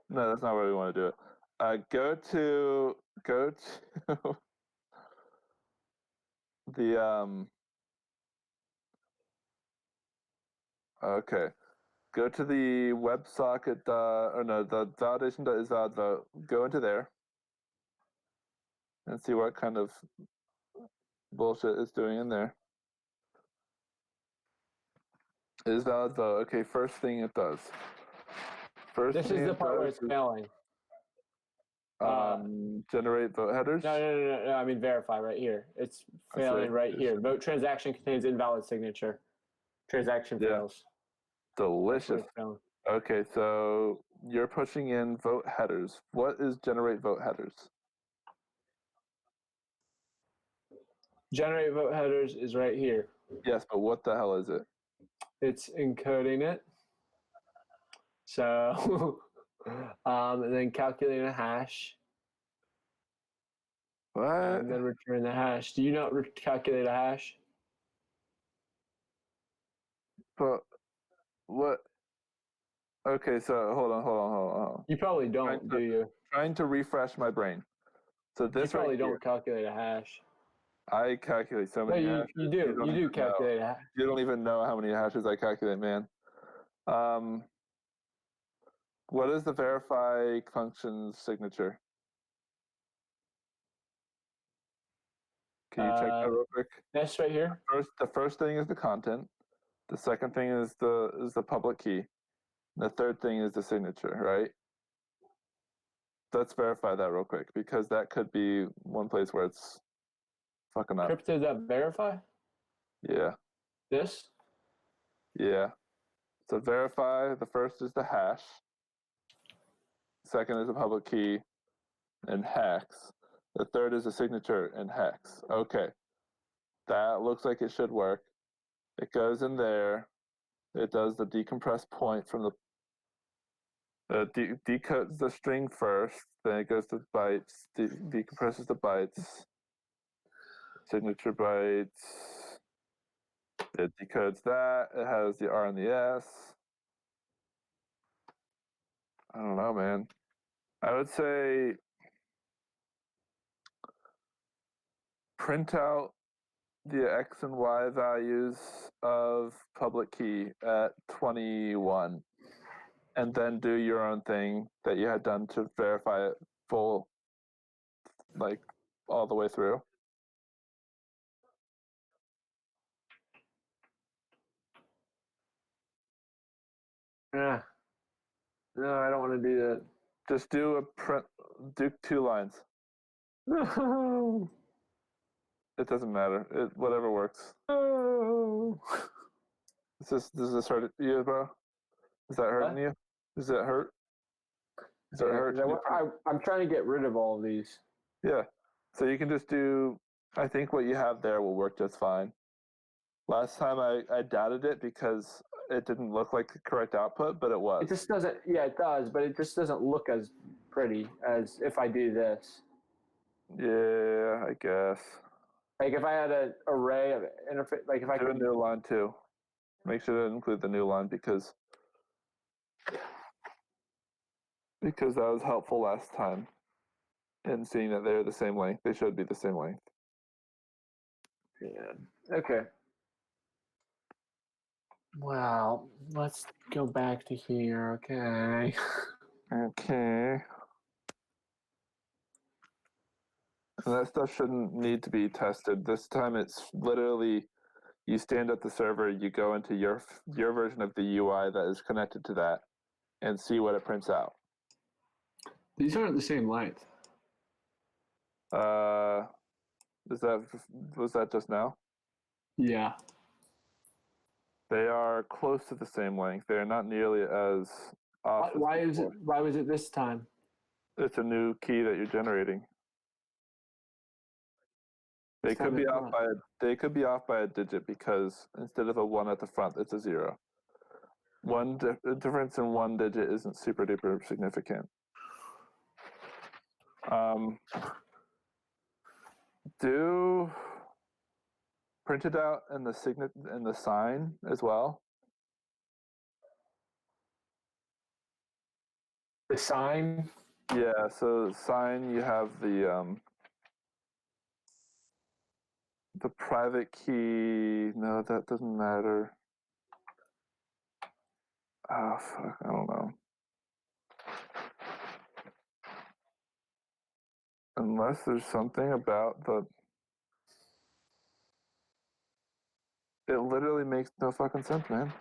that's not where we want to do it. Go to the Okay. Go to the WebSocket, the validation is valid vote. Go into there and see what kind of bullshit it's doing in there. It is valid vote. Okay, first thing it does. This is the part where it's failing. Generate vote headers. No. I mean verify right here. It's failing right here. Vote transaction contains invalid signature. Transaction fails. Delicious. Okay, so you're pushing in vote headers. What is generate vote headers? Generate vote headers is right here. Yes, but what the hell is it? It's encoding it. So, and then calculating a hash. What? And then return the hash. Do you not calculate a hash? But what? Okay, so hold on. You probably don't, do you? Trying to refresh my brain. So this you probably don't calculate a hash. I calculate so many hashes. You do calculate a hash. You don't even know how many hashes I calculate, man. What is the verify function's signature? Can you check that real quick? That's right here. The first thing is the content. The second thing is the public key. The third thing is the signature, right? Let's verify that real quick because that could be one place where it's fucking up. Crypto.verify? Yeah. This? Yeah. So verify, the first is the hash. Second is a public key and hex. The third is a signature and hex. Okay. That looks like it should work. It goes in there. It does the decompress point from the decodes the string first, then it goes to bytes, decompresses the bytes, signature bytes. It decodes that. It has the R and the S. I don't know, man. I would say print out the X and Y values of public key at 21 and then do your own thing that you had done to verify it full, like all the way through. Yeah. No, I don't want to do that. Just do do 2 lines. No. It doesn't matter. Whatever works. No. Does this hurt you, bro? Is that hurting What? you? Does it hurt? Does it hurt? I'm trying to get rid of all of these. Yeah. So you can just do, I think what you have there will work just fine. Last time I doubted it because it didn't look like the correct output, but it was. It just doesn't, yeah, it does, but it just doesn't look as pretty as if I do this. Yeah, I guess. Like if I had an array of interface, like if I Do a could. new line too. Make sure to include the new line because that was helpful last time in seeing that they're the same length. They should be the same length. Yeah. Okay. Wow. Let's go back to here. Okay. Okay. And that stuff shouldn't need to be tested. This time it's literally you stand at the server, you go into your version of the UI that is connected to that and see what it prints out. These aren't the same length. Was that just now? Yeah. They are close to the same length. They are not nearly as off. Why was it this time? It's a new key that you're generating. They could be off by a digit because instead of a 1 at the front, it's a 0. The difference in 1 digit isn't super duper significant. Do print it out in the sign as well. The sign? Yeah, so sign you have the private key. No, that doesn't matter. Oh fuck, I don't know. Unless there's something about it literally makes no fucking sense, man.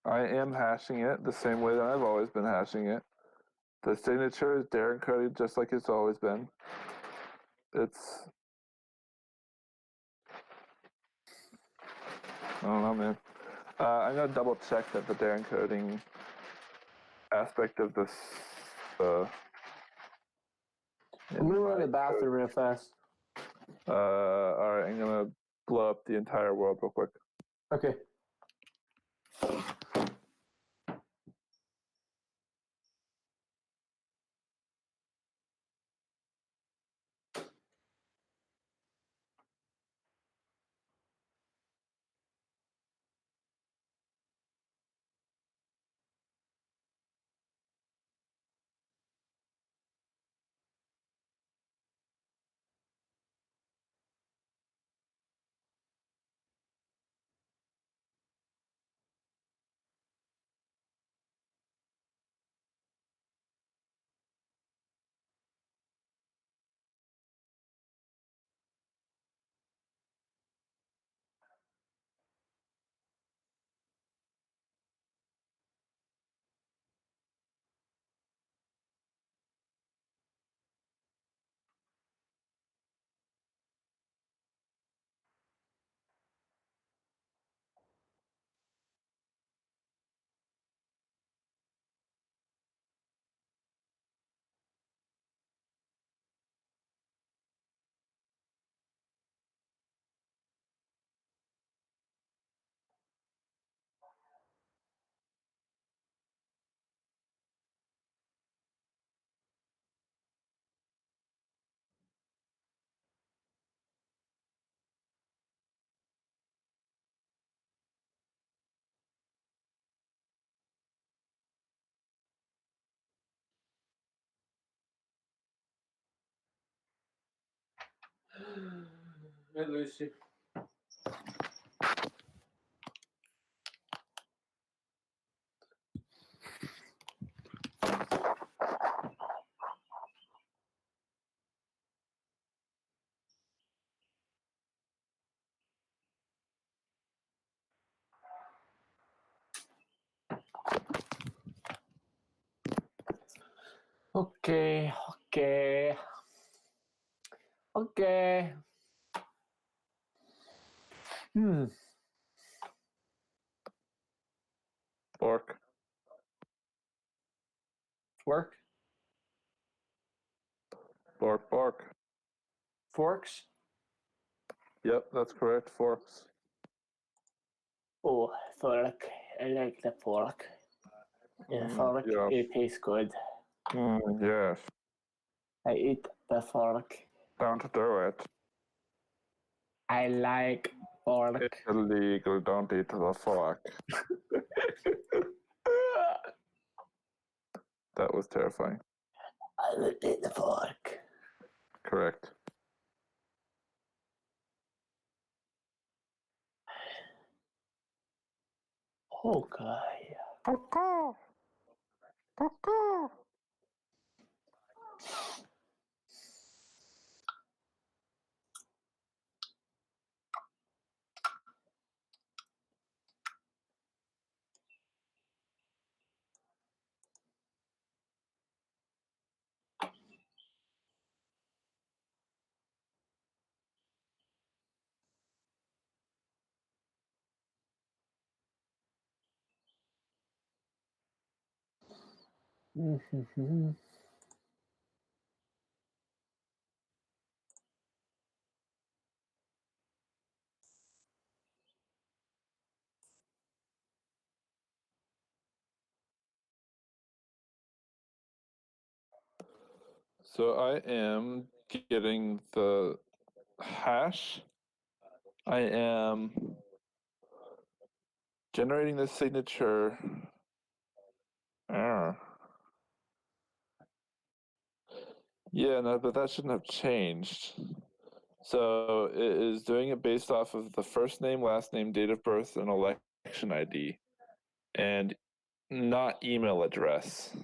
I am hashing it the same way that I've always been hashing it. The signature is Darren coded just like it's always been. I don't know, man. I'm gonna double check that the Darren coding aspect of this. I'm gonna run to the bathroom real fast. All right, I'm gonna blow up the entire world real quick. Okay. Hey, Lucy. Okay. Fork. Fork? Fork. Forks? Yep, that's correct. Forks. Oh, fork. I like the fork. Yeah, fork. Yeah. It tastes good. Yes. I eat the fork. Don't do it. I like fork. It's illegal. Don't eat the fork. That was terrifying. I will eat the fork. Correct. Okay. Caw-caw. Caw-caw. So I am getting the hash. I am generating the signature. Ah. Yeah, no, but that shouldn't have changed. So it is doing it based off of the first name, last name, date of birth, and election ID, and not email address.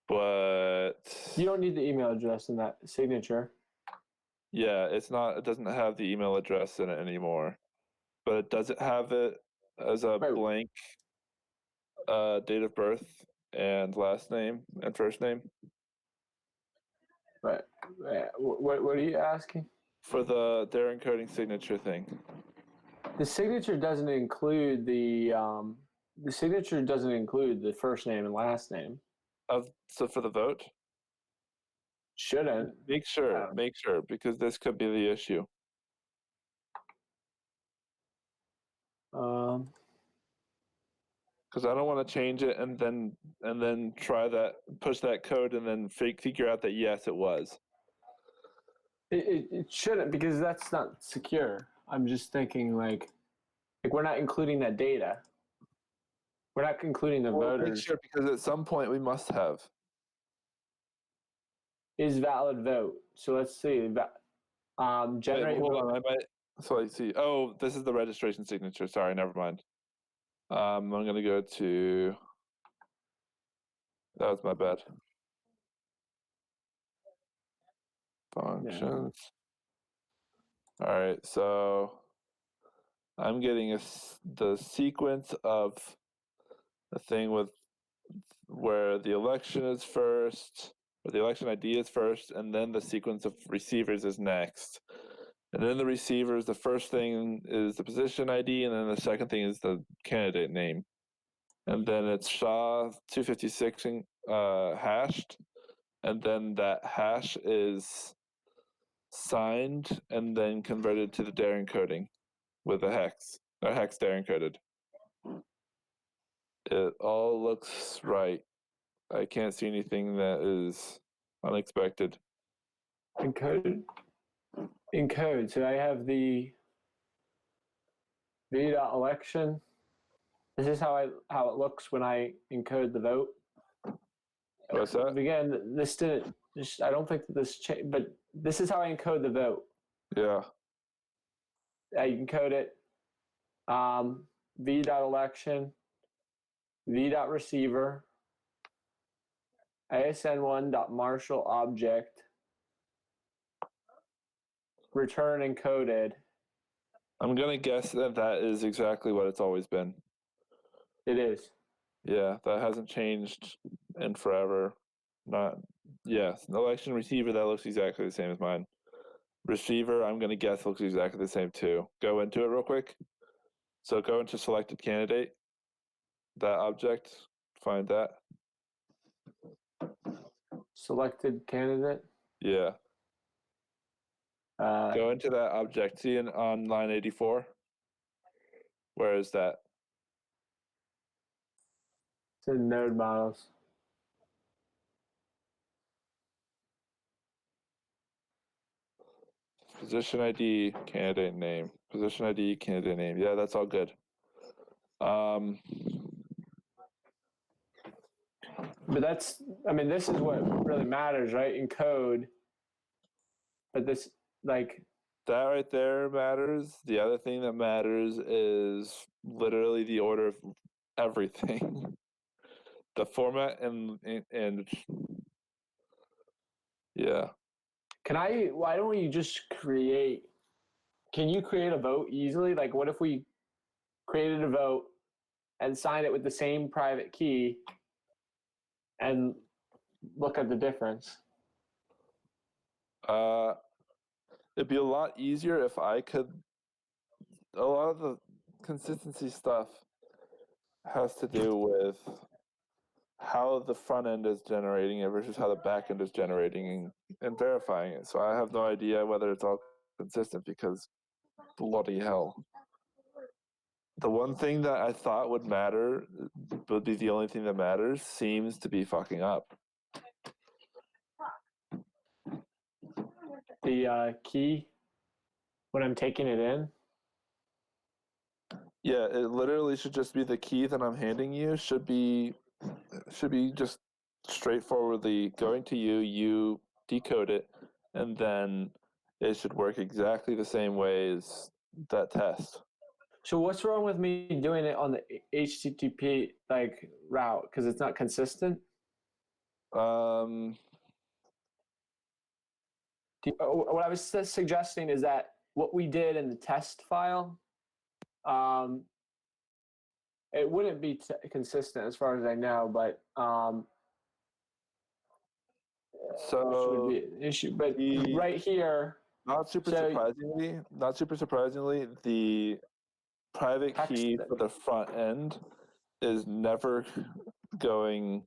But You don't need the email address in that signature. yeah, it's not. It doesn't have the email address in it anymore. But does it have it as a Wait. blank date of birth and last name and first name But what are you asking? for their encoding signature thing? The signature doesn't include the signature doesn't include the first name and last name. So for the vote, Shouldn't. make sure, because this could be the issue. Because I don't want to change it and then try that, push that code, and then figure out that yes, it was. It shouldn't, because that's not secure. I'm just thinking like we're not including that data. We're not including the Well, make voters. sure, because at some point we must have. Is valid vote. So let's see. Generate. Wait, hold on, I might. So I see. Oh, this is the registration signature. Sorry, never mind. I'm gonna go to. That was my bad. Functions. All right, so I'm getting the sequence of a thing with where the election is first, or the election ID is first, and then the sequence of receivers is next. And then the receivers, the first thing is the position ID, and then the second thing is the candidate name. And then it's SHA-256 hashed, and then that hash is signed and then converted to the dare encoding with a hex dare encoded. It all looks right. I can't see anything that is unexpected. Encode. So I have the v.election. This is how it looks when I encode the vote. What's that? Again, this didn't. I don't think that this changed, but this is how I encode the vote. Yeah. I encode it v.election, v.receiver, asn1.marshal object, return encoded. I'm gonna guess that is exactly what it's always been. It is. Yeah, that hasn't changed in forever. Not yes. Election receiver, that looks exactly the same as mine. Receiver, I'm gonna guess looks exactly the same too. Go into it real quick. So go into selected candidate. That object, find that. Selected candidate. Yeah. Go into that object. See on line 84? Where is that? It's in node models. Position ID, candidate name. Position ID, candidate name. Yeah, that's all good. But that's, I mean, this is what really matters, right? In code. But this, like, that right there matters. The other thing that matters is literally the order of everything. The format and yeah. why don't we just can you create a vote easily? Like, what if we created a vote and signed it with the same private key and look at the difference? It'd be a lot easier if I could. A lot of the consistency stuff has to do with how the front end is generating it versus how the back end is generating and verifying it. So I have no idea whether it's all consistent because bloody hell. The one thing that I thought would matter, would be the only thing that matters, seems to be fucking up. The key, when I'm taking it in? Yeah, it literally should just be the key that I'm handing you should be just straightforwardly going to you, you decode it, and then it should work exactly the same way as that test. So what's wrong with me doing it on the HTTP like route? Because it's not consistent? Um, What I was suggesting is that what we did in the test file, it wouldn't be consistent as far as I know, but so which would be an issue. But right here, not super surprisingly, the private key for the front end is never going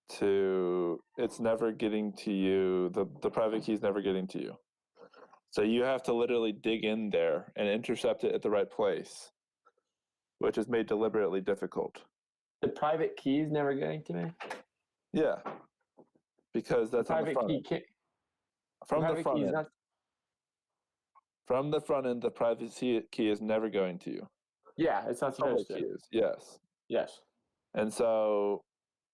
to, it's never getting to you. The private key is never getting to you. So you have to literally dig in there and intercept it at the right place, which is made deliberately difficult. The private key is never getting to me? Yeah. Because that's on the front end. From the front end. From the front end, the private key is never going to you. Yeah, it's not supposed to. Key is, yes. Yes. And so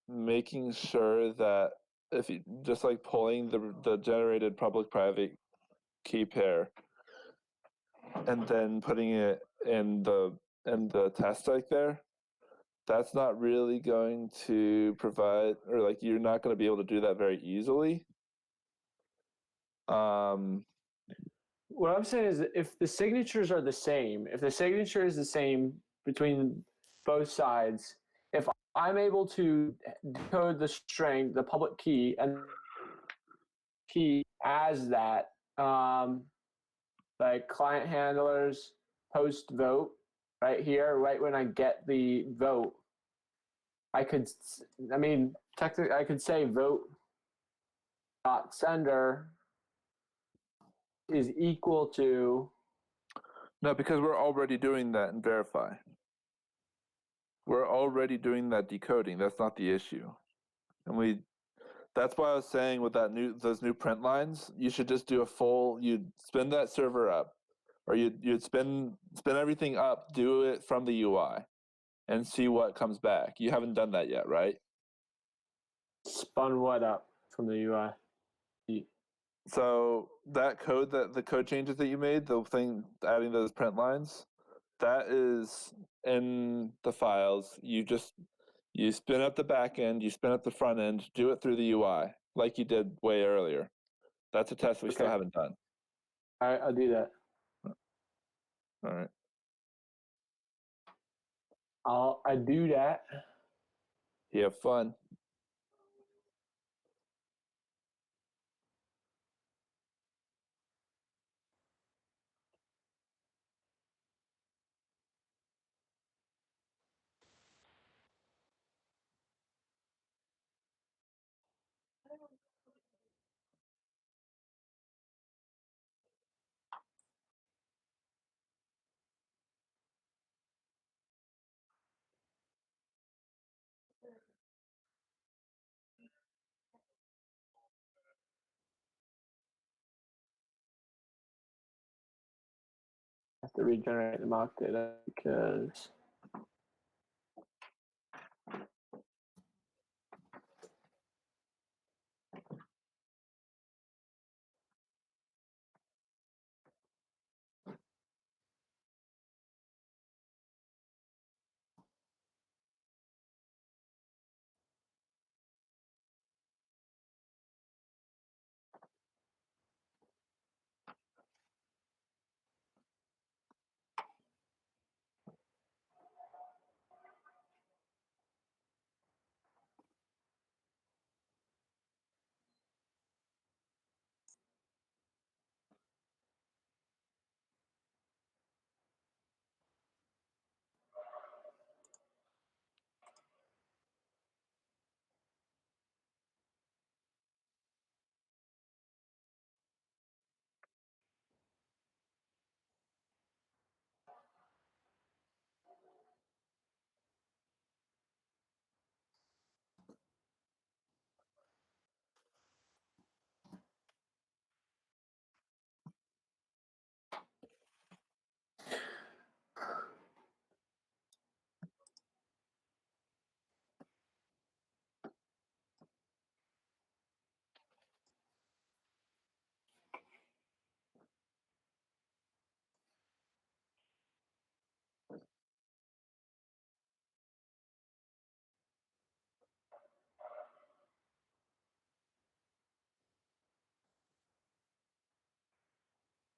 making sure that if you just like pulling the generated public-private key pair and then putting it in the test like there, that's not really going to provide, or like you're not going to be able to do that very easily. What I'm saying is, if the signatures are the same, if the signature is the same between both sides, if I'm able to decode the string, the public key, and key as that, like client handlers post vote right here, right when I get the vote, technically I could say vote dot sender is equal to. No, because we're already doing that in verify. We're already doing that decoding. That's not the issue. And that's why I was saying with those new print lines, you should just do you'd spin that server up, or you'd spin everything up, do it from the UI, and see what comes back. You haven't done that yet, right? Spun what up from the UI? So that code, that the code changes that you made, the thing adding those print lines, that is in the files. You spin up the back end, you spin up the front end, do it through the UI like you did way earlier. That's a test we still Okay. haven't done. All right, I'll do that. All right. I do that. You have fun. I have to regenerate the mock data because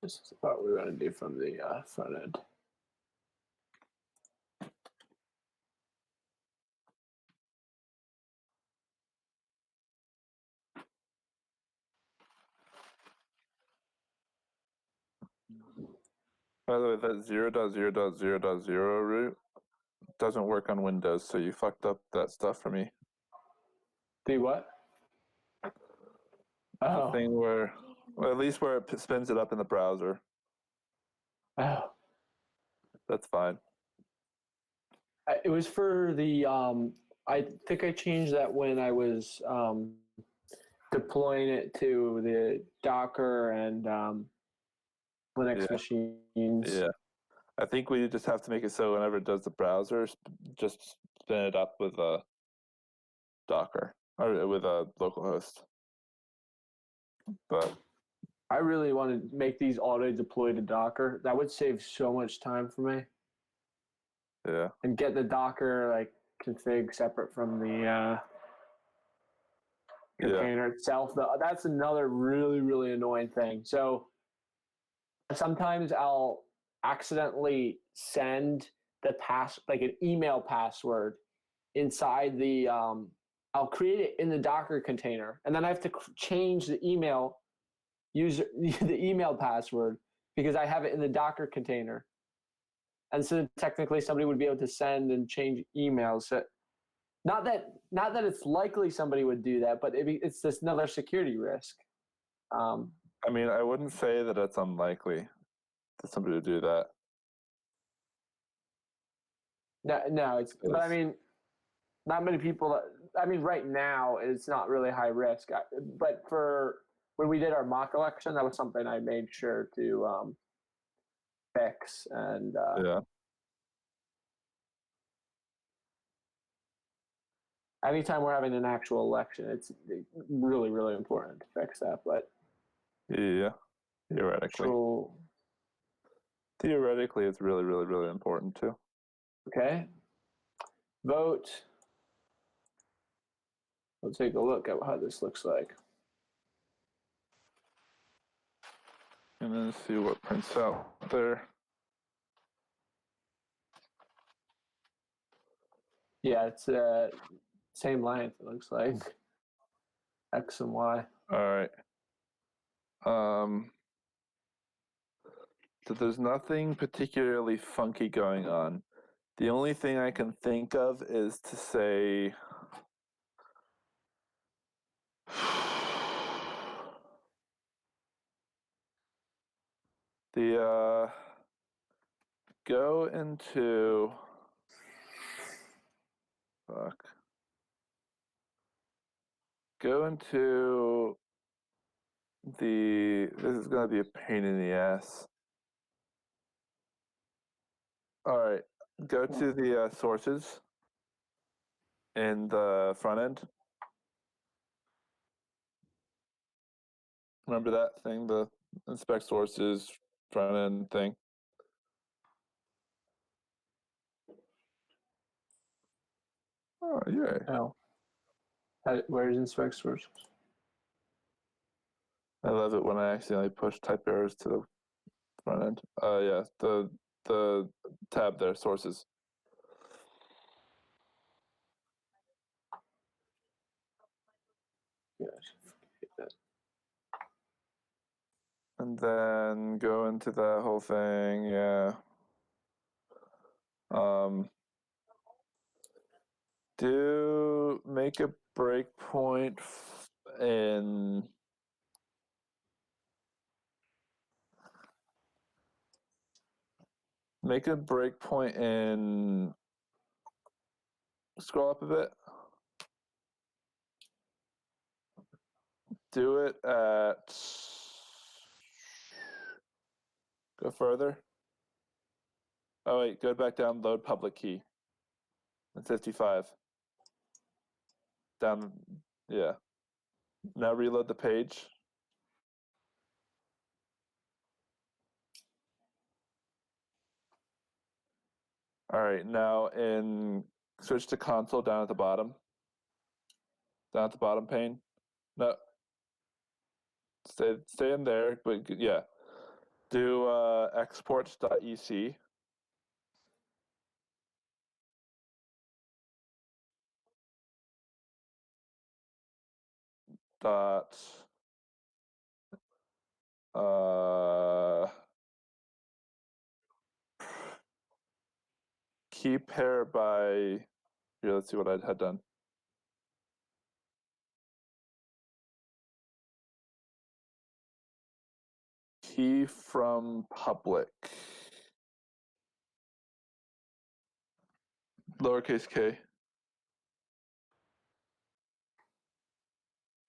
this is the part we're going to do from the front end. By the way, that 0.0.0.0 root doesn't work on Windows, so you fucked up that stuff for me. The what? The Oh. thing where, well, at least where it spins it up in the browser. Oh. That's fine. It was for the I think I changed that when I was deploying it to the Docker and Linux machines. Yeah. I think we just have to make it so whenever it does the browser, just spin it up with a Docker or with a localhost. But I really want to make these auto deploy to Docker. That would save so much time for me. yeah, And get the Docker like config separate from the container itself. That's another really, really annoying thing. So sometimes I'll accidentally send the like an email password inside the I'll create it in the Docker container, and then I have to change the email user the email password because I have it in the Docker container. And so technically somebody would be able to send and change emails. So not that it's likely somebody would do that, but it's just another security risk. I mean, I wouldn't say that it's unlikely that somebody would do that. No, but I mean, not many people. I mean, right now it's not really high risk. But for when we did our mock election, that was something I made sure to fix. And Yeah. anytime we're having an actual election, it's really, really important to fix that. But Yeah, theoretically. So, Theoretically, it's really, really, really important too. okay. Vote. We'll take a look at how this looks like. And then see what prints out there. Yeah, it's same length, it looks like. X and Y. All right. So there's nothing particularly funky going on. The only thing I can think of is to say the go into go into this is going to be a pain in the ass. All right, go to the sources in the front end. Remember that thing, the inspect sources front end thing? Oh, yeah. Oh. Where's inspect sources? I love it when I accidentally push type errors to the front end. Yeah, the tab there, sources. Yes. And then go into that whole thing, yeah. Make a breakpoint in scroll up a bit. Do it at go further. Oh wait, go back down, load public key. And 55. Down, yeah. Now reload the page. All right, now switch to console down at the bottom. Down at the bottom pane. No. Stay in there, but yeah. Do exports.ec. Dot key pair by here, let's see what I had done. Key from public. Lowercase k.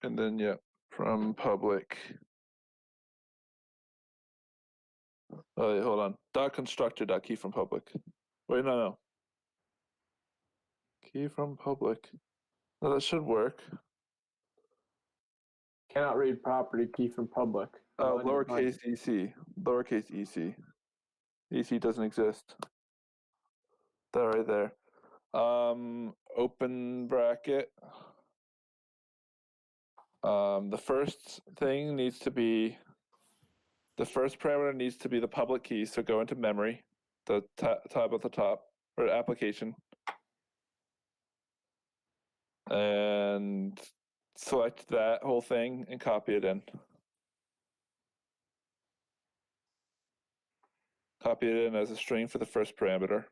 And then yeah, from public. Oh wait, hold on. Dot constructor dot key from public. Wait, no. Key from public. No, that should work. Cannot read property key from public. Oh, lowercase ec. Lowercase ec. EC doesn't exist. That right there. Open bracket. The first parameter needs to be the public key. So go into memory, the tab at the top, or application, and select that whole thing and copy it in. Copy it in as a string for the first parameter.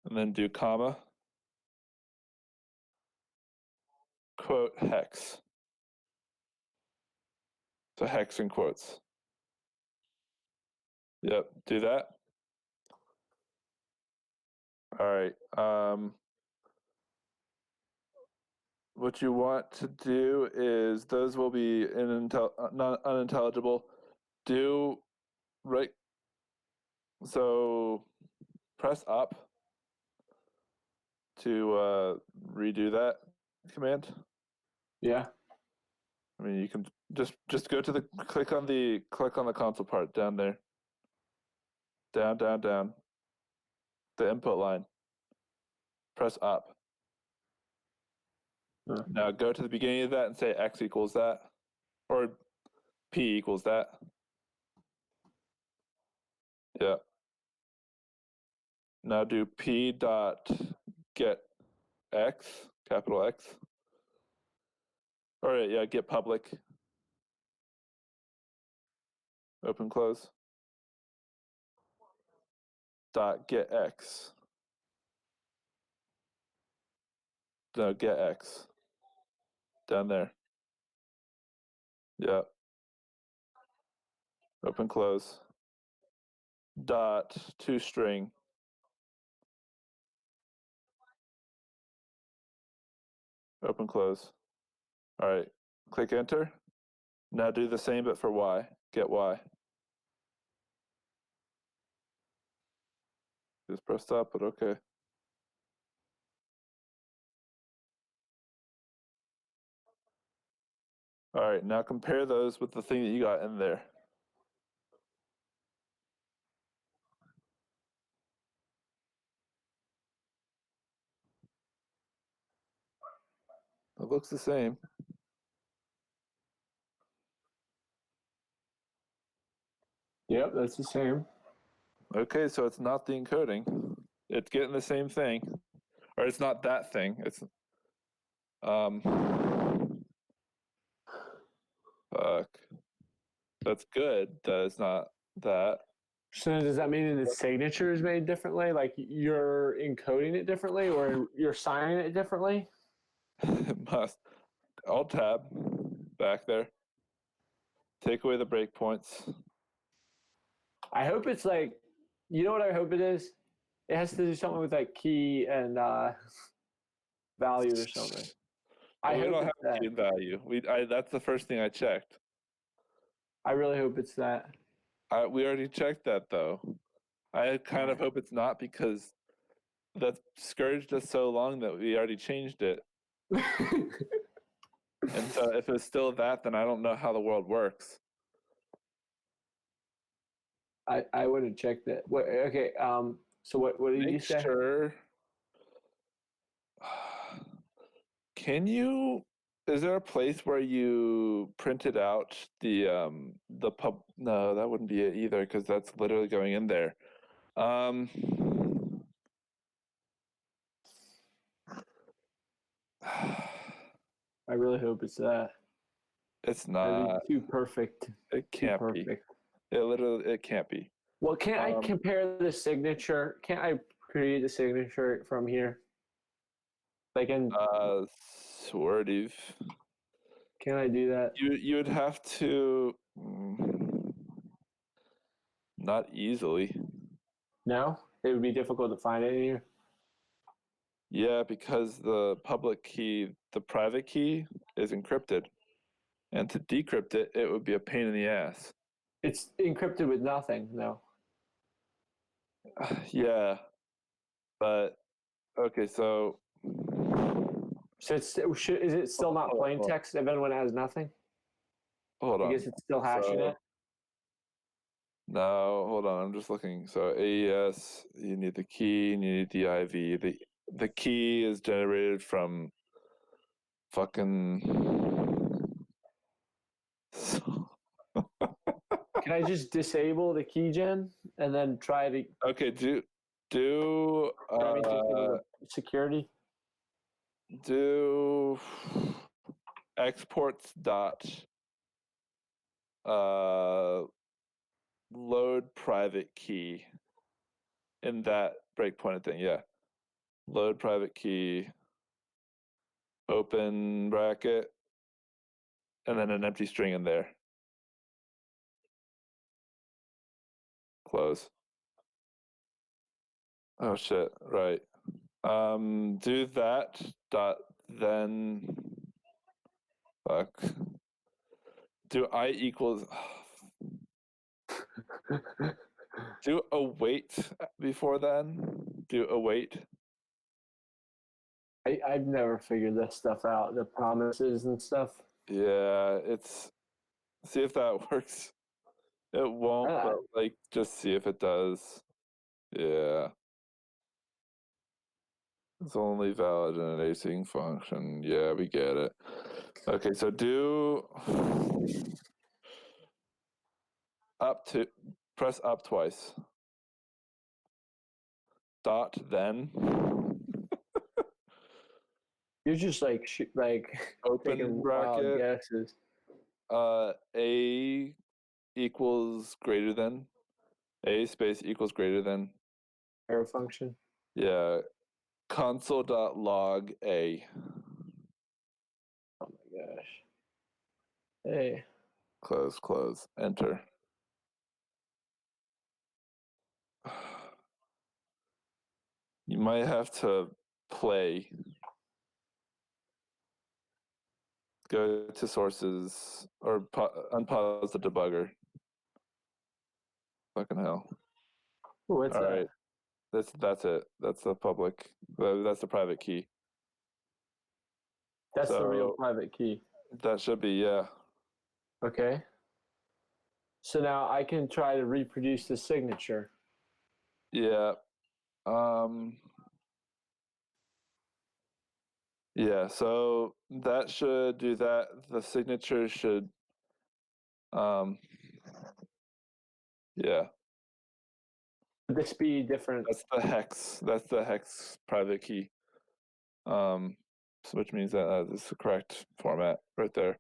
And then do comma, quote, hex. So hex in quotes. Yep, do that. All right. What you want to do is those will be unintelligible. Do right. So press up to redo that command. Yeah. I mean, you can just go to the click on the console part down there. Down. The input line. Press up. Now go to the beginning of that and say x equals that, or p equals that. Yeah. Now do p dot get x, capital X. All right, yeah, get public. Open close. Dot get X. No, get X. Down there. Yeah. Open close. Dot toString. Open close. All right. Click enter. Now do the same but for Y. Get Y. Just press stop, but okay. All right, now compare those with the thing that you got in there. It looks the same. Yep, that's the same. Okay, so it's not the encoding. It's getting the same thing. Or it's not that thing. It's fuck. That's good that it's not that. So does that mean the signature is made differently? Like you're encoding it differently or you're signing it differently? It must. Alt tab back there. Take away the breakpoints. I hope it's like, you know what I hope it is? It has to do something with like key and value or something. We hope don't it's have key and value. That's the first thing I checked. I really hope it's that. We already checked that though. I kind of hope it's not because that scourged us so long that we already changed it. And so if it's still that, then I don't know how the world works. I would have checked it. What, okay, so what did you say? Make sure. Is there a place where you printed out the pub? No, that wouldn't be it either because that's literally going in there. I really hope it's that. It's That'd not. be too perfect. It can't be. It can't be. Well, can't I compare the signature? Can't I create the signature from here? Like in sort of. Can I do that? You would have to. Not easily. No, it would be difficult to find it in here. Yeah, because the public key, the private key, is encrypted, and to decrypt it, it would be a pain in the ass. It's encrypted with nothing, though. Yeah, but okay, so is it still not plain text if anyone has nothing? Hold on. I guess it's still hashing it. No, hold on. I'm just looking. So AES, you need the key and you need the IV. The key is generated from fucking. Can I just disable the key gen and then try to? Okay, do security. Do exports dot load private key in that breakpointed thing. Yeah, load private key. Open bracket, and then an empty string in there. Close. Oh shit! Right. Do that. Dot then. Fuck. Do I equals. Do await before then. Do await. I've never figured this stuff out. The promises and stuff. Yeah, it's see if that works. It won't, but like just see if it does. Yeah. It's only valid in an async function. Yeah, we get it. Okay, so do press up twice. Dot then. You're just like Open taking bracket. wild guesses. A equals greater than. A space equals greater than. Arrow function. Yeah. Console.log A. Oh my gosh. Hey. Close. Enter. You might have to play. Go to sources or unpause the debugger. Fucking hell. Ooh, what's All that? right. That's it. That's the public. That's the private key. That's the real private key. That should be, yeah. Okay. So now I can try to reproduce the signature. Yeah. Yeah, so that should do that. The signature should yeah. Would this be different? That's the hex private key. Which means that is the correct format right there.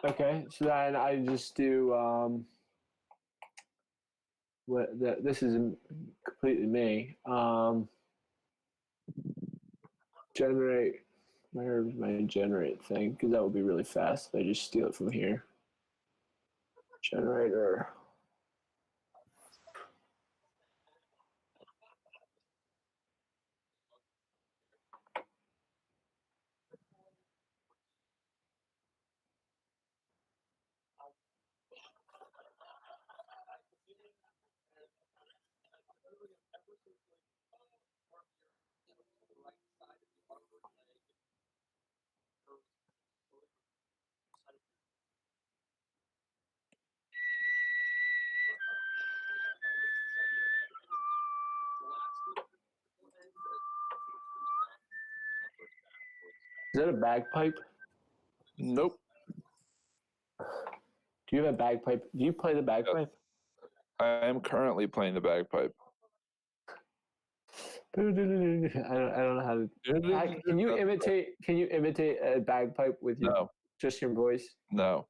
Okay, so then I just do this is completely me. Generate. Where's my generate thing? Because that would be really fast if I just steal it from here. Generator. Is that a bagpipe? Nope. Do you have a bagpipe? Do you play the bagpipe? I am currently playing the bagpipe. I don't know how to. Can you imitate a bagpipe with your just your voice? No.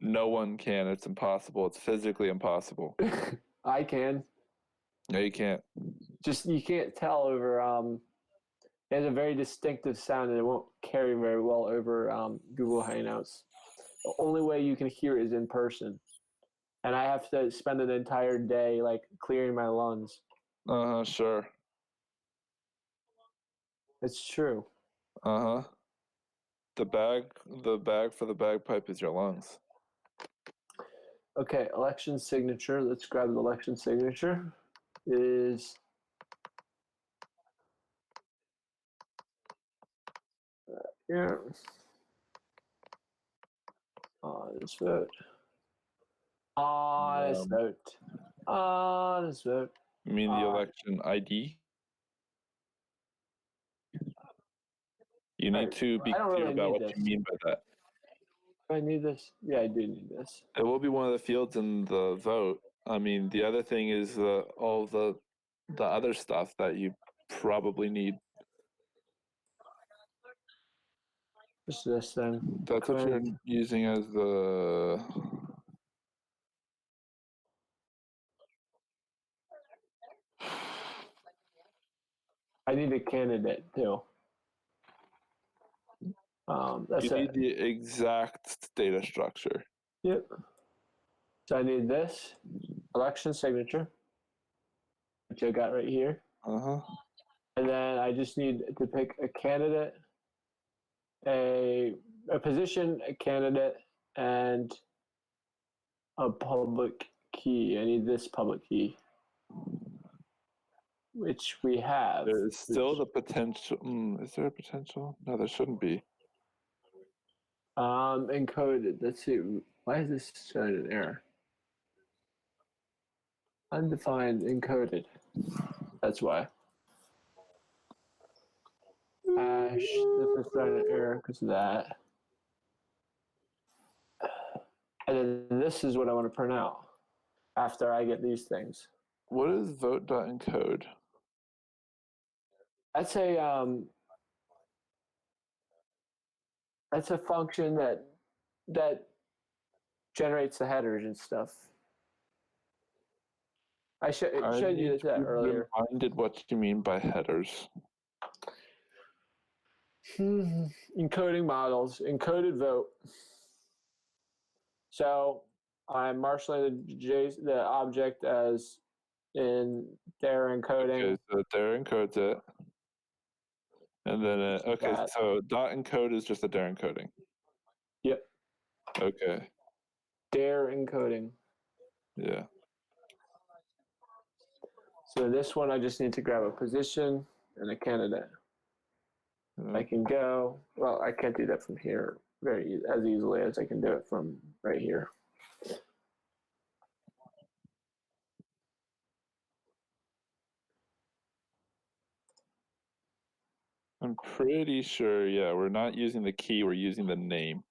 No one can. It's impossible. It's physically impossible. I can. No, you can't. Just you can't tell over. It has a very distinctive sound, and it won't carry very well over Google Hangouts. The only way you can hear it is in person, and I have to spend an entire day like clearing my lungs. Sure. It's true. The bag for the bagpipe is your lungs. Okay, election signature. Let's grab the election signature. Is here. Honest vote. Honest vote. Honest vote. You mean the election ID? You need to be clear about what you mean by that. I need this. Yeah, I do need this. It will be one of the fields in the vote. I mean, the other thing is all the other stuff that you probably need. What's this then? That's what you're using as the. I need a candidate too. That's you need the exact data structure. Yep. So I need this election signature, which I got right here. And then I just need to pick a candidate, a position, a candidate, and a public key. I need this public key. which we have. There's still the potential. Is there a potential? No, there shouldn't be. Encoded. Let's see. Why is this showing an error? Undefined encoded. That's why. Hash. This is throwing an error because of that. And then this is what I want to print out after I get these things. What is vote.encode? That's a function that generates the headers and stuff. I showed you that earlier. Reminded what you mean by headers. Encoding models, encoded vote. So I'm marshalling the object as in their encoding. Okay, so there encodes it. And then, so dot encode is just a there encoding. Yep. Okay. Their encoding. Yeah. So this one, I just need to grab a position and a candidate. I can go, well, I can't do that from here as easily as I can do it from right here. I'm pretty sure, yeah, we're not using the key, we're using the name.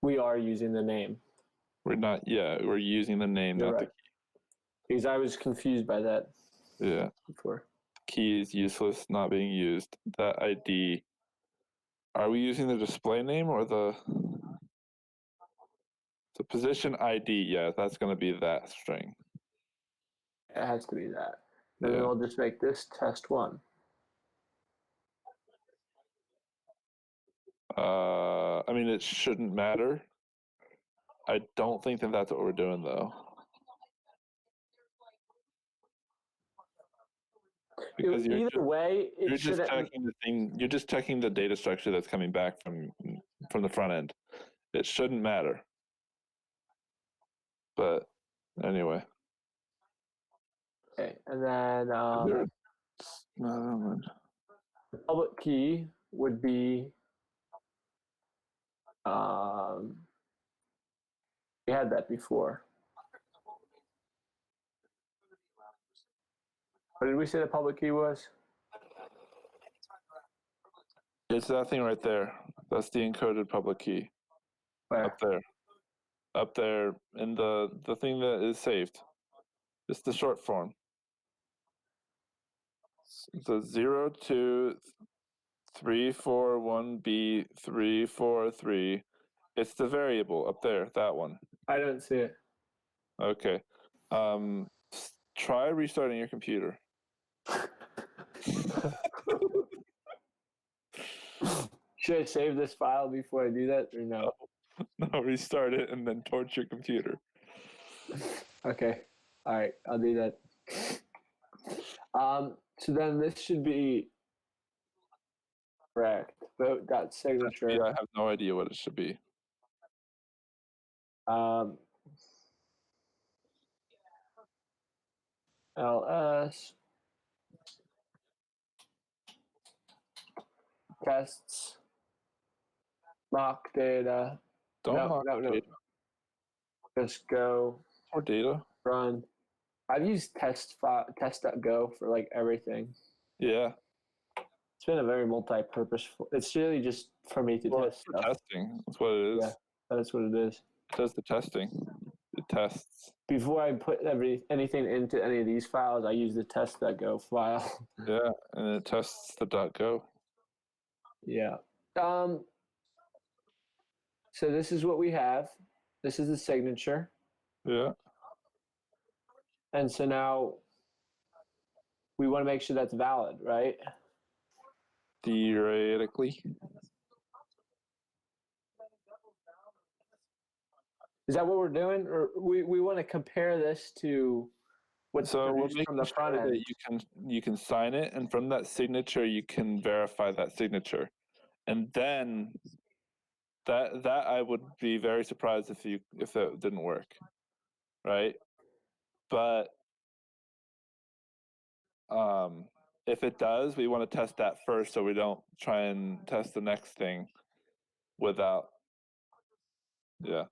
We are using the name. We're using the name, You're not right. the key. Because I was confused by that before. Key is useless, not being used. That ID, are we using the display name or the position ID? Yeah, that's going to be that string. It has to be that. And then I'll just make this test1. I mean, it shouldn't matter. I don't think that that's what we're doing, though. Because Either way, you're just checking the thing. You're just checking the data structure that's coming back from the front end. It shouldn't matter. But anyway. Okay, and then the public key would be we had that before. What did we say the public key was? It's that thing right there. That's the encoded public key. Where? Up there in the thing that is saved. It's the short form. So 02341B343. It's the variable up there, that one. I don't see it. Okay. Try restarting your computer. Should I save this file before I do that or no? No, restart it and then torch your computer. Okay. All right, I'll do that. So then this should be correct. Vote.signature. Yeah, I have no idea what it should be. LS tests mock data. No. Just go More data. run. I've used test.go for like everything. Yeah. It's been a very multi-purpose. It's really just for me to test stuff. Testing. That's what it is. Yeah, that's what it is. It does the testing. It tests. Before I put anything into any of these files, I use the test.go file. Yeah, and it tests the .go. Yeah. So this is what we have. This is the signature. Yeah. And so now we want to make sure that's valid, right? Theoretically. Is that what we're doing? Or we want to compare this to what's produced from the front end? That you can sign it, and from that signature you can verify that signature. And then that I would be very surprised if that didn't work. Right? But if it does, we want to test that first so we don't try and test the next thing without. Yeah.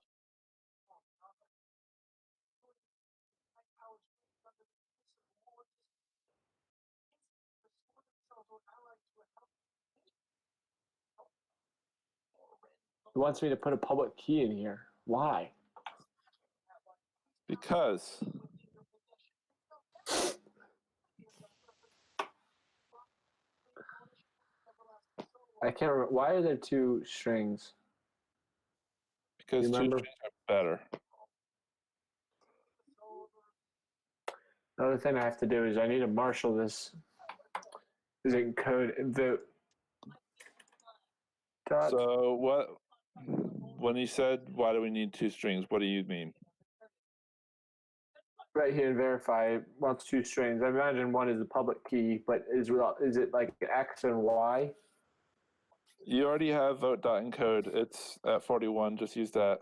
It wants me to put a public key in here. Why? Because I can't remember. Why are there two strings? two remember? strings are better. Another thing I have to do is I need to marshal this. Is it code vote? Dot. So what? When you said why do we need two strings, what do you mean? Right here, verify wants two strings. I imagine one is the public key, but is it like X and Y? You already have vote.encode. It's at 41. Just use that.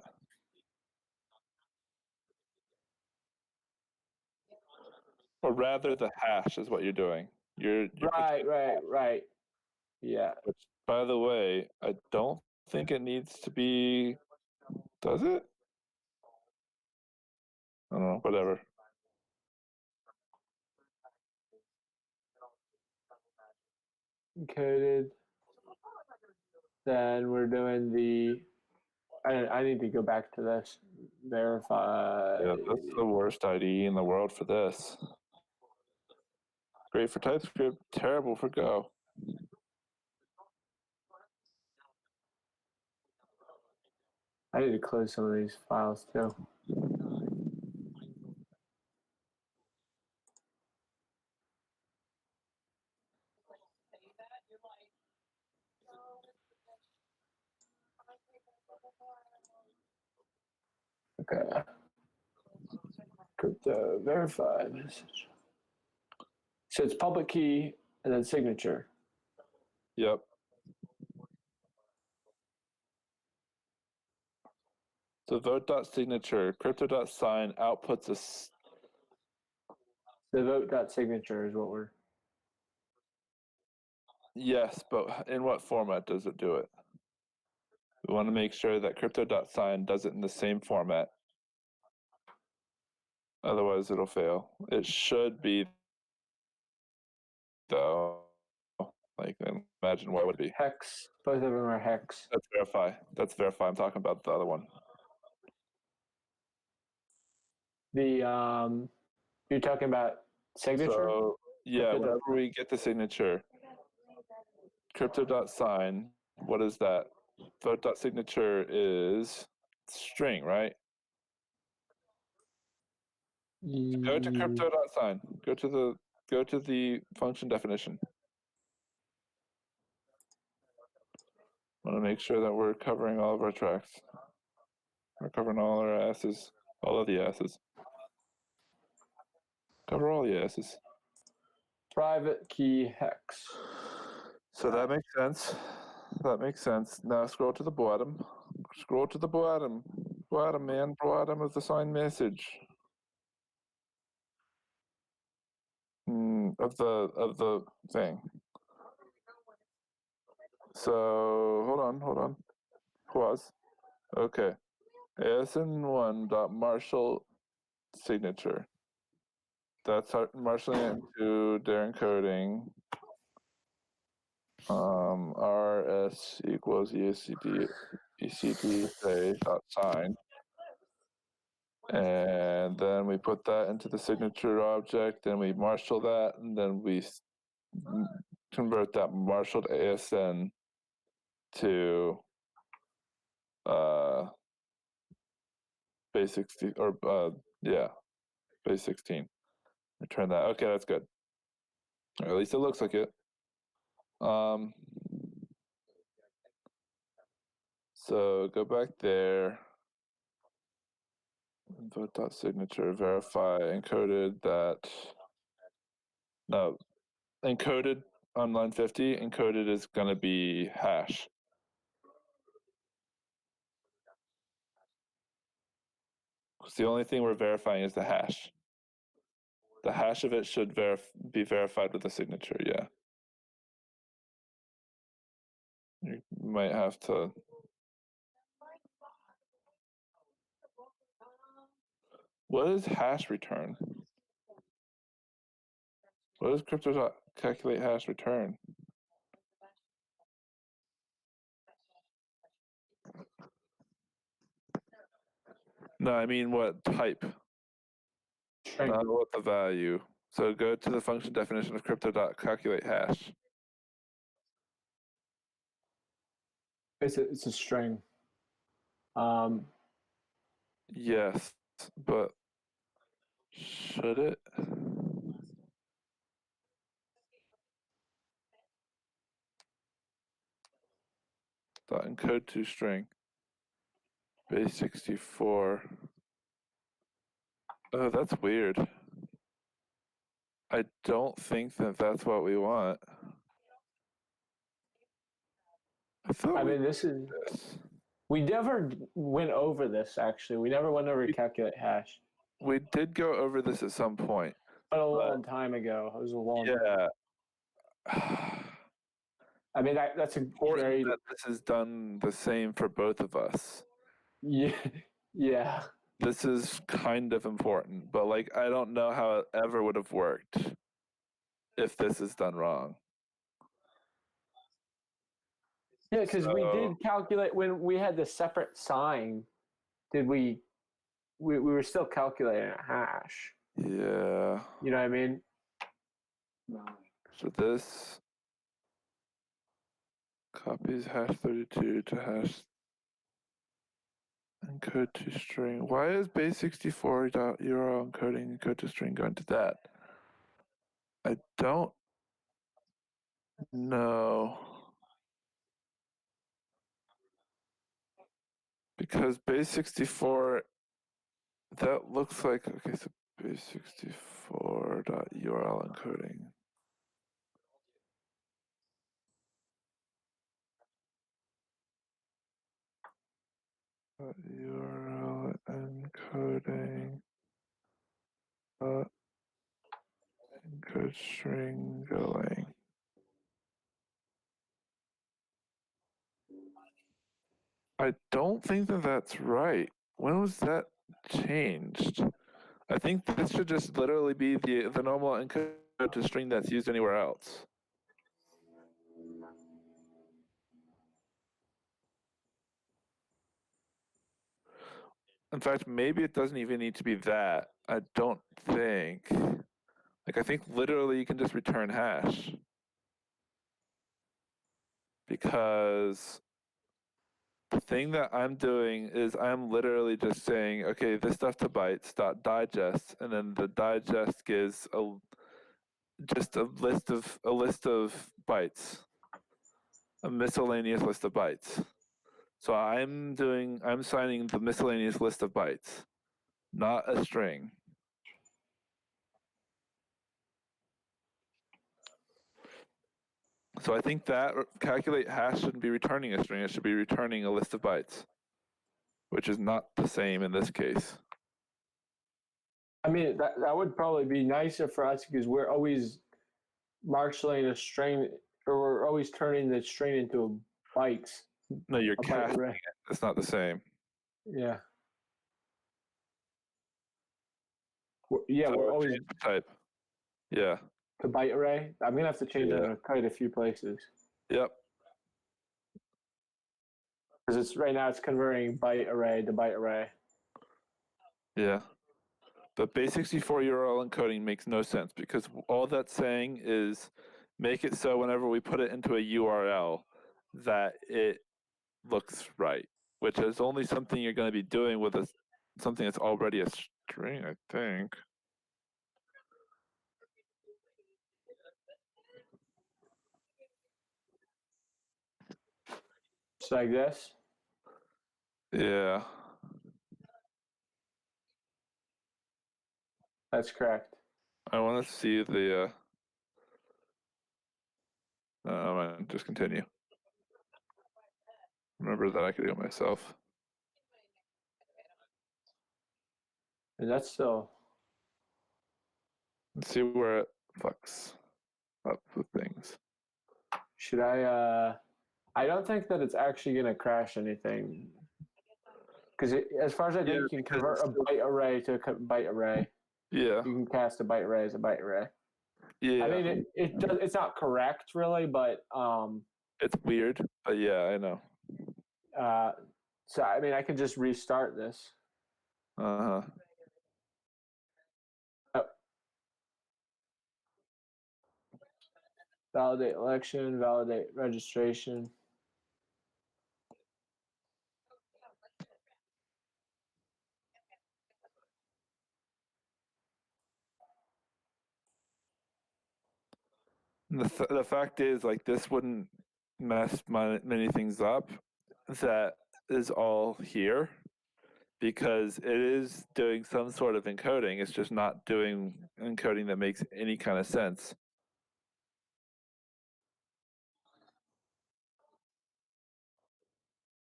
Or rather, the hash is what you're doing. You're Right. Yeah. Which, by the way, I don't think it needs to be. Does it? I don't know. Whatever. Encoded. Then we're doing the. I need to go back to this. Verify. Yeah, that's the worst ID in the world for this. Great for TypeScript, terrible for Go. I need to close some of these files too. Okay. Crypto verify message. So it's public key and then signature. Yep. So vote.signature, crypto.sign outputs The vote.signature is what we're. Yes, but in what format does it do it? We want to make sure that crypto.sign does it in the same format. Otherwise, it'll fail. It should be, though. Like, imagine why would it be? Hex. Both of them are hex. That's verify. That's verify. I'm talking about the other one. The you're talking about signature? So, yeah, whenever we get the signature, crypto.sign, what is that? Vote.signature is string, right? Go to crypto.sign. Go to the function definition. I want to make sure that we're covering all of our tracks. We're covering all our asses, all of the asses. Cover all the asses. Private key hex. So that makes sense. That makes sense. Now scroll to the bottom. Scroll to the bottom. Bottom, man. Bottom of the sign message. Of the thing. So hold on. Pause. Okay. ASN1.marshal signature. That's marshaling it to their encoding. RS equals ECD say dot sign. And then we put that into the signature object, and we marshal that, and then we convert that marshaled ASN to base 16, or base 16. Return that. Okay, that's good. Or at least it looks like it. So go back there. Vote.signature, verify, encoded that. No, encoded on line 50, encoded is going to be hash. Because the only thing we're verifying is the hash. The hash of it should be verified with a signature. Yeah. You might have to. What does hash return? What does crypto.calculate hash return? No, I mean what type, String. not what the value. So go to the function definition of crypto.calculate hash. It's a string. Yes, but should it? Dot encode to string. Base 64. Oh, that's weird. I don't think that that's what we want. I thought I mean, this is. We never went over this, actually. We never went over calculate hash. we did go over this at some point. But a long time ago. It was a long time. Yeah. I mean, that's a Important very. that this is done the same for both of us. Yeah. Yeah. This is kind of important, but like I don't know how it ever would have worked if this is done wrong. Yeah, because we did calculate when we had the separate sign. Did we were still calculating a hash. Yeah. You know what I mean? So this copies hash 32 to hash encode to string. Why is base 64 URL encoding encode to string going to that? I don't know. Because base 64, that looks like, okay, so base 64 URL encoding. URL encoding. Encode string going. I don't think that that's right. When was that changed? I think this should just literally be the normal encode to string that's used anywhere else. In fact, maybe it doesn't even need to be that. I don't think. Like, I think literally you can just return hash. Because the thing that I'm doing is I'm literally just saying, okay, this stuff to bytes dot digest, and then the digest gives just a list of bytes, a miscellaneous list of bytes. So I'm signing the miscellaneous list of bytes, not a string. So I think that calculate hash shouldn't be returning a string, it should be returning a list of bytes, which is not the same in this case. I mean, that would probably be nicer for us because we're always marshaling a string, or we're always turning the string into bytes. No, you're A byte casting array. it. It's not the same. Yeah. Yeah, So we're always change the type. Yeah. to byte array. I'm gonna have to change it Yeah. in quite a few places Yep. because it's right now it's converting byte array to byte array. Yeah. The base 64 URL encoding makes no sense because all that's saying is make it so whenever we put it into a URL that it looks right, which is only something you're going to be doing with something that's already a string, I think. So like this. Yeah. That's correct. I want to see the. Just continue. Remember that I could do it myself. And that's still. Let's see where it fucks up the things. Should I? I don't think that it's actually going to crash anything. Because as far as I think, Yeah, you can because convert a it's- byte array to a byte array. Yeah, You can cast a byte array as a byte array. yeah. I mean, it's not correct really, but It's weird, but yeah, I know. so I mean, I can just restart this. Uh huh. Validate election, validate registration. The fact is, like, this wouldn't mess many things up. That is all here because it is doing some sort of encoding. It's just not doing encoding that makes any kind of sense.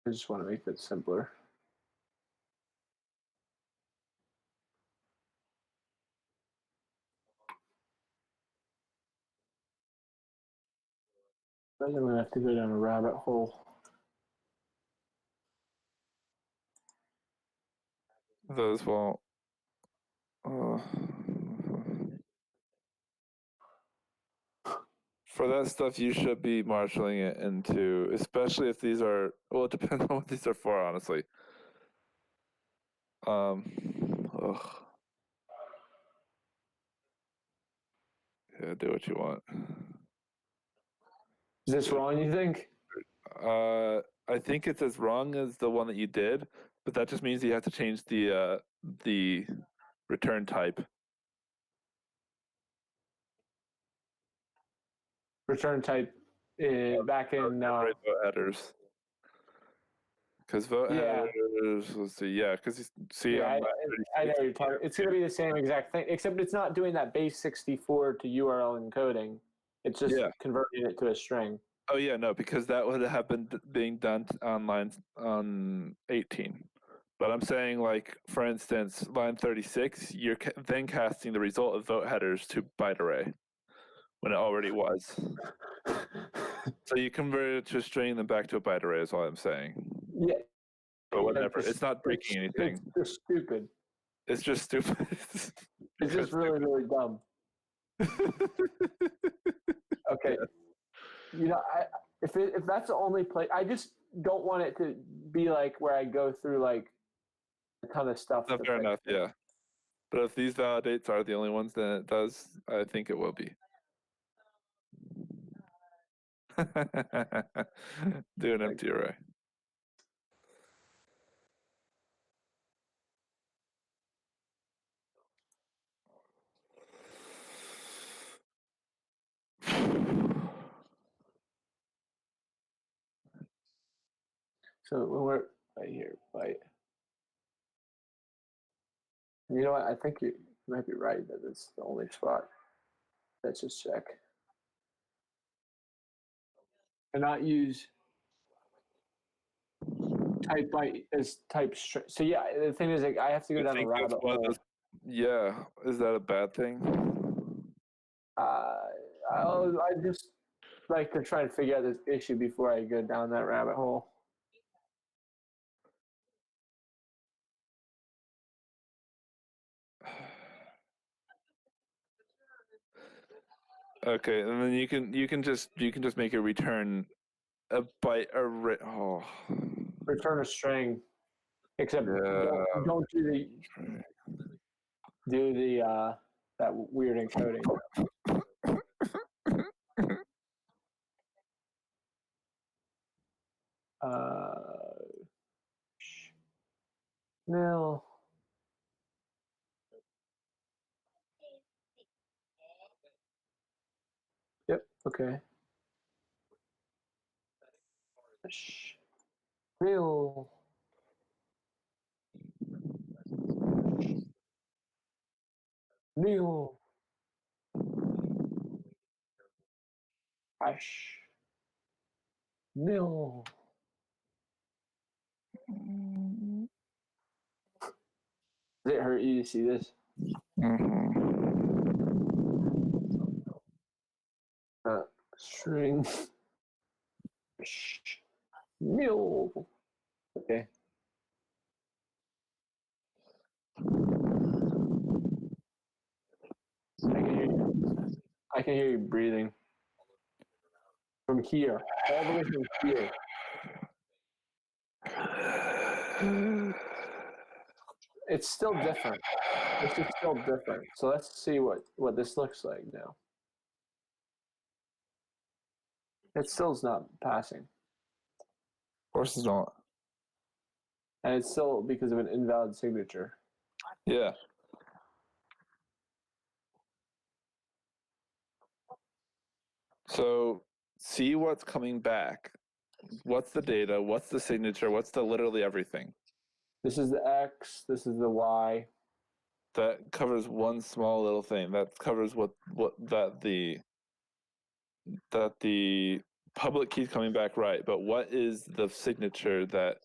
I just want to make it simpler. I'm gonna have to go down a rabbit hole. Those won't. For that stuff, you should be marshaling it into, especially if these are. Well, it depends on what these are for, honestly. Ugh. Yeah, do what you want. Is this wrong, you think? I think it's as wrong as the one that you did, but that just means you have to change the return type. Return type back in. Vote headers. Because vote Yeah. headers. Let's see. Yeah, because see, Yeah, on I know you're talking. It's going to be the same exact thing, except it's not doing that base 64 to URL encoding. It's just converting it to a string. Oh yeah, no, because that would have been being done on on 18. But I'm saying, like, for instance, line 36, you're then casting the result of vote headers to byte array when it already was. So you convert it to a string, then back to a byte array is all I'm saying. Yeah. But whatever. It's not breaking anything. It's just stupid. It's just stupid. It's just really, really dumb. Okay. You know, if that's the only place, I just don't want it to be like where I go through like a ton of stuff. No, fair enough, yeah. But if these validates are the only ones, then it does. I think it will be. Do an empty array. So when we're right here, right. You know what? I think you might be right that it's the only spot. Let's just check. And not use type byte as type string. So yeah, the thing is, like, I have to go down a rabbit hole. Yeah, is that a bad thing? I just like to try and figure out this issue before I go down that rabbit hole. Okay, and then you can just make it return a byte array. Oh, return a string, except don't do the that weird encoding. No. Yep. Okay. Real. Neil. Ash. Neil. Does it hurt you to see this? Mm-hmm. String. Mule. Okay. I can hear you breathing. From here. All the way from here. It's still different. This is still different. So let's see what this looks like now. It still's not passing. Of course it's not. And it's still because of an invalid signature. Yeah. So see what's coming back. What's the data? What's the signature? What's the literally everything? This is the X, this is the Y. That covers one small little thing. That covers what the public key's coming back right. But what is the signature that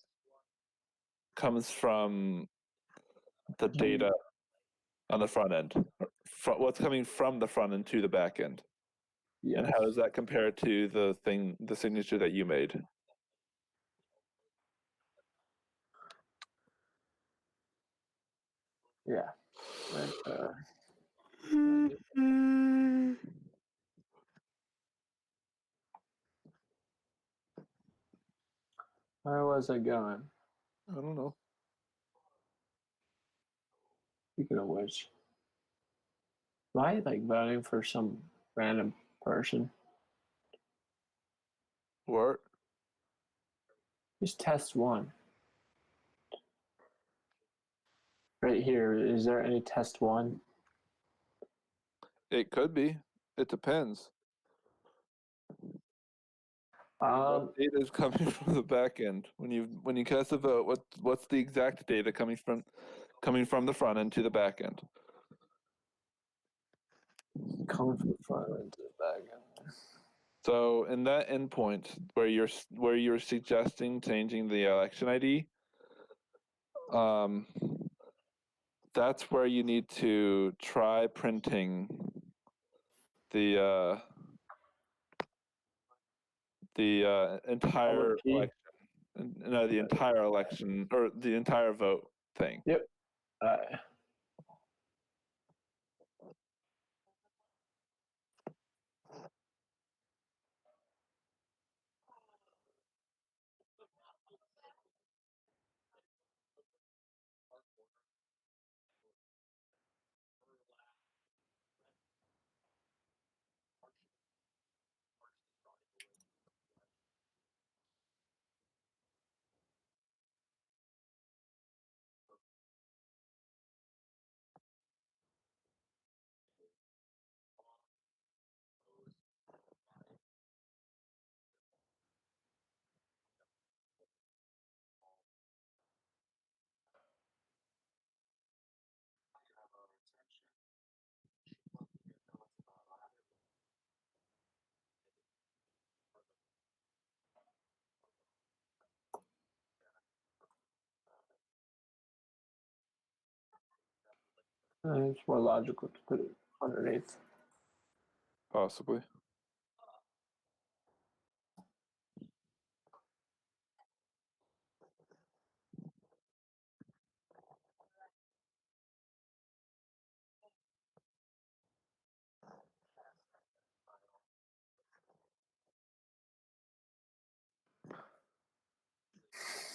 comes from the data on the front end? What's coming from the front end to the back end? Yes. And how does that compare to the signature that you made? Yeah. Where was I going? I don't know. Speaking of which, am I like voting for some random person? What? Just test one. Right here, is there any test one? It could be. It depends. What data is coming from the back end when you cast a vote? What's the exact data coming from the front end to the back end? Coming from the front end to the back end. So in that endpoint where you're suggesting changing the election ID, that's where you need to try printing the entire election. No, the entire election or the entire vote thing. Yep. It's more logical to put it underneath. Possibly.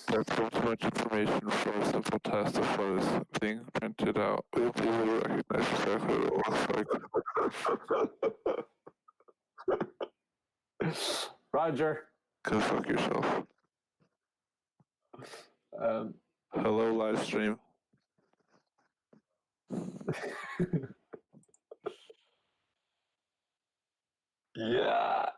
That's way too much information for a simple test of what is being printed out. We'll be able to recognize exactly what it looks like. Roger. Go fuck yourself. Hello, live stream. Yeah.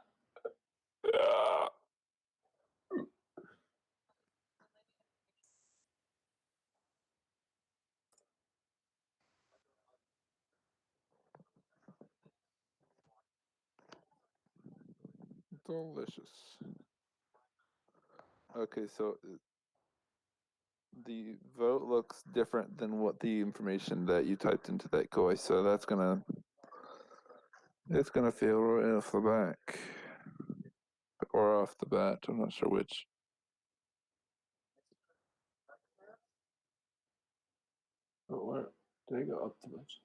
Delicious. Okay, so the vote looks different than what the information that you typed into that GUI, so it's gonna fail right off the back. or off the bat. I'm not sure which. Oh, where did I go up too much?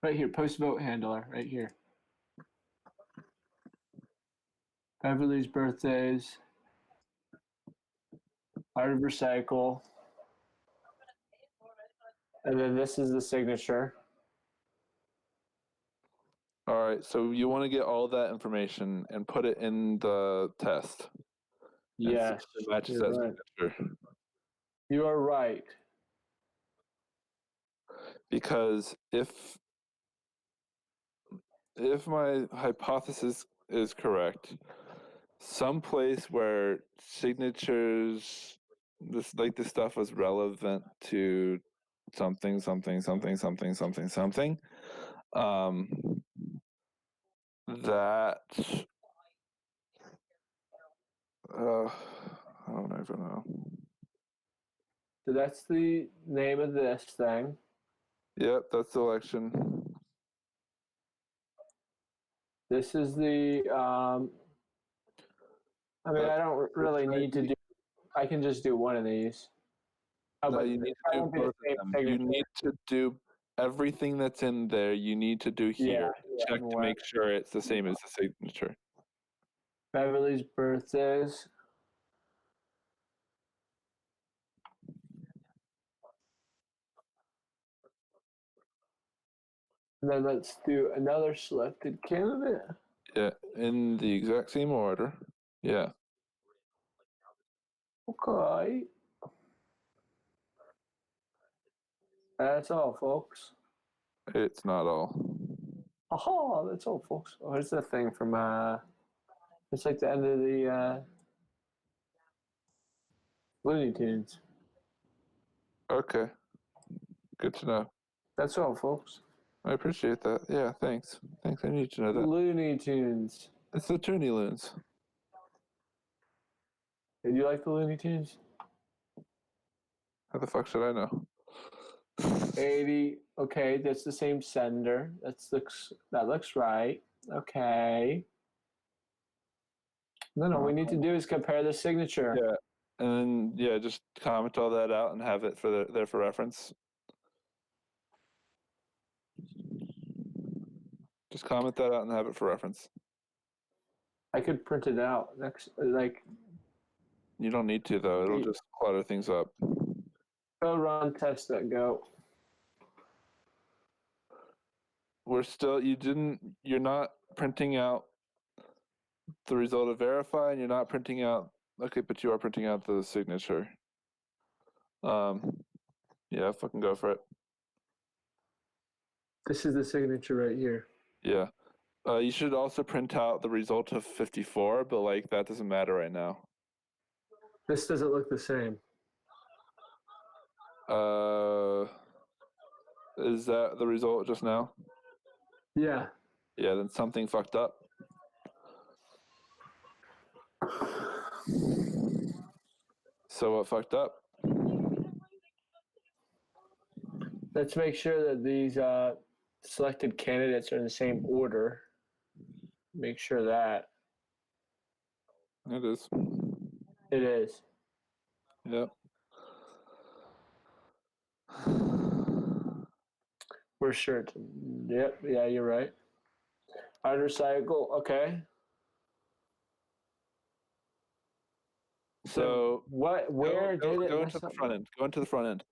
Right here, post vote handler, right here. Beverly's birthdays. Art of recycle. And then this is the signature. All right, so you want to get all that information and put it in the test. And see Yes, if it matches you're that right. signature. You are right. Because if my hypothesis is correct, someplace where signatures, this stuff was relevant to something, that I don't even know. So that's the name of this thing. Yep, that's the election. This is the I mean, I don't really need to do, I can just do one of these. Oh, No, but you need I to do won't be the both same of them. You signature. need to do everything that's in there. You need to do here. Check I'm to aware. make sure it's the same as the signature. Beverly's birthdays. And then let's do another selected candidate. Yeah, in the exact same order. Yeah. Okay. That's all, folks. It's not all. Aha, that's all, folks. Oh, here's the thing from it's like the end of the Looney Tunes. Okay. Good to know. That's all, folks. I appreciate that. Yeah, thanks. Thanks. I need to know that. Looney Tunes. It's the Toonie Loons. Did you like the Looney Tunes? How the fuck should I know? 80. Okay, that's the same sender. That looks right. Okay. No, we need to do is compare the signature. Yeah. And then, yeah, just comment all that out and have it there for reference. Just comment that out and have it for reference. I could print it out next, like. You don't need to, though. It'll just clutter things up. Go run test that go. You're not printing out the result of verify, and you're not printing out, okay, but you are printing out the signature. Yeah, fucking go for it. This is the signature right here. Yeah. You should also print out the result of 54, but like that doesn't matter right now. This doesn't look the same. Is that the result just now? Yeah. Yeah, then something fucked up. So what fucked up? Let's make sure that these selected candidates are in the same order. Make sure that It is. it is. Yep. We're sure. Yep. Yeah, you're right. Art recycle. Okay. So what? Where did it? Go into the front end. Go into the front end.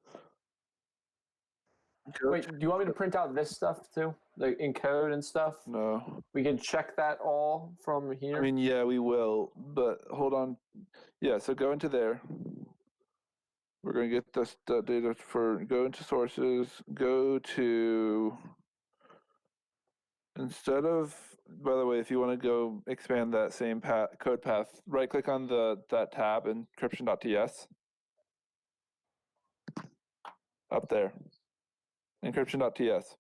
Wait, do you want me to print out this stuff too, like in code and stuff? No. We can check that all from here. I mean, yeah, we will, but hold on. Yeah, so go into there. We're going to get this data go into sources, go to, instead of, by the way, if you want to go expand that same code path, right click on that tab, encryption.ts. Up there. Encryption.ts.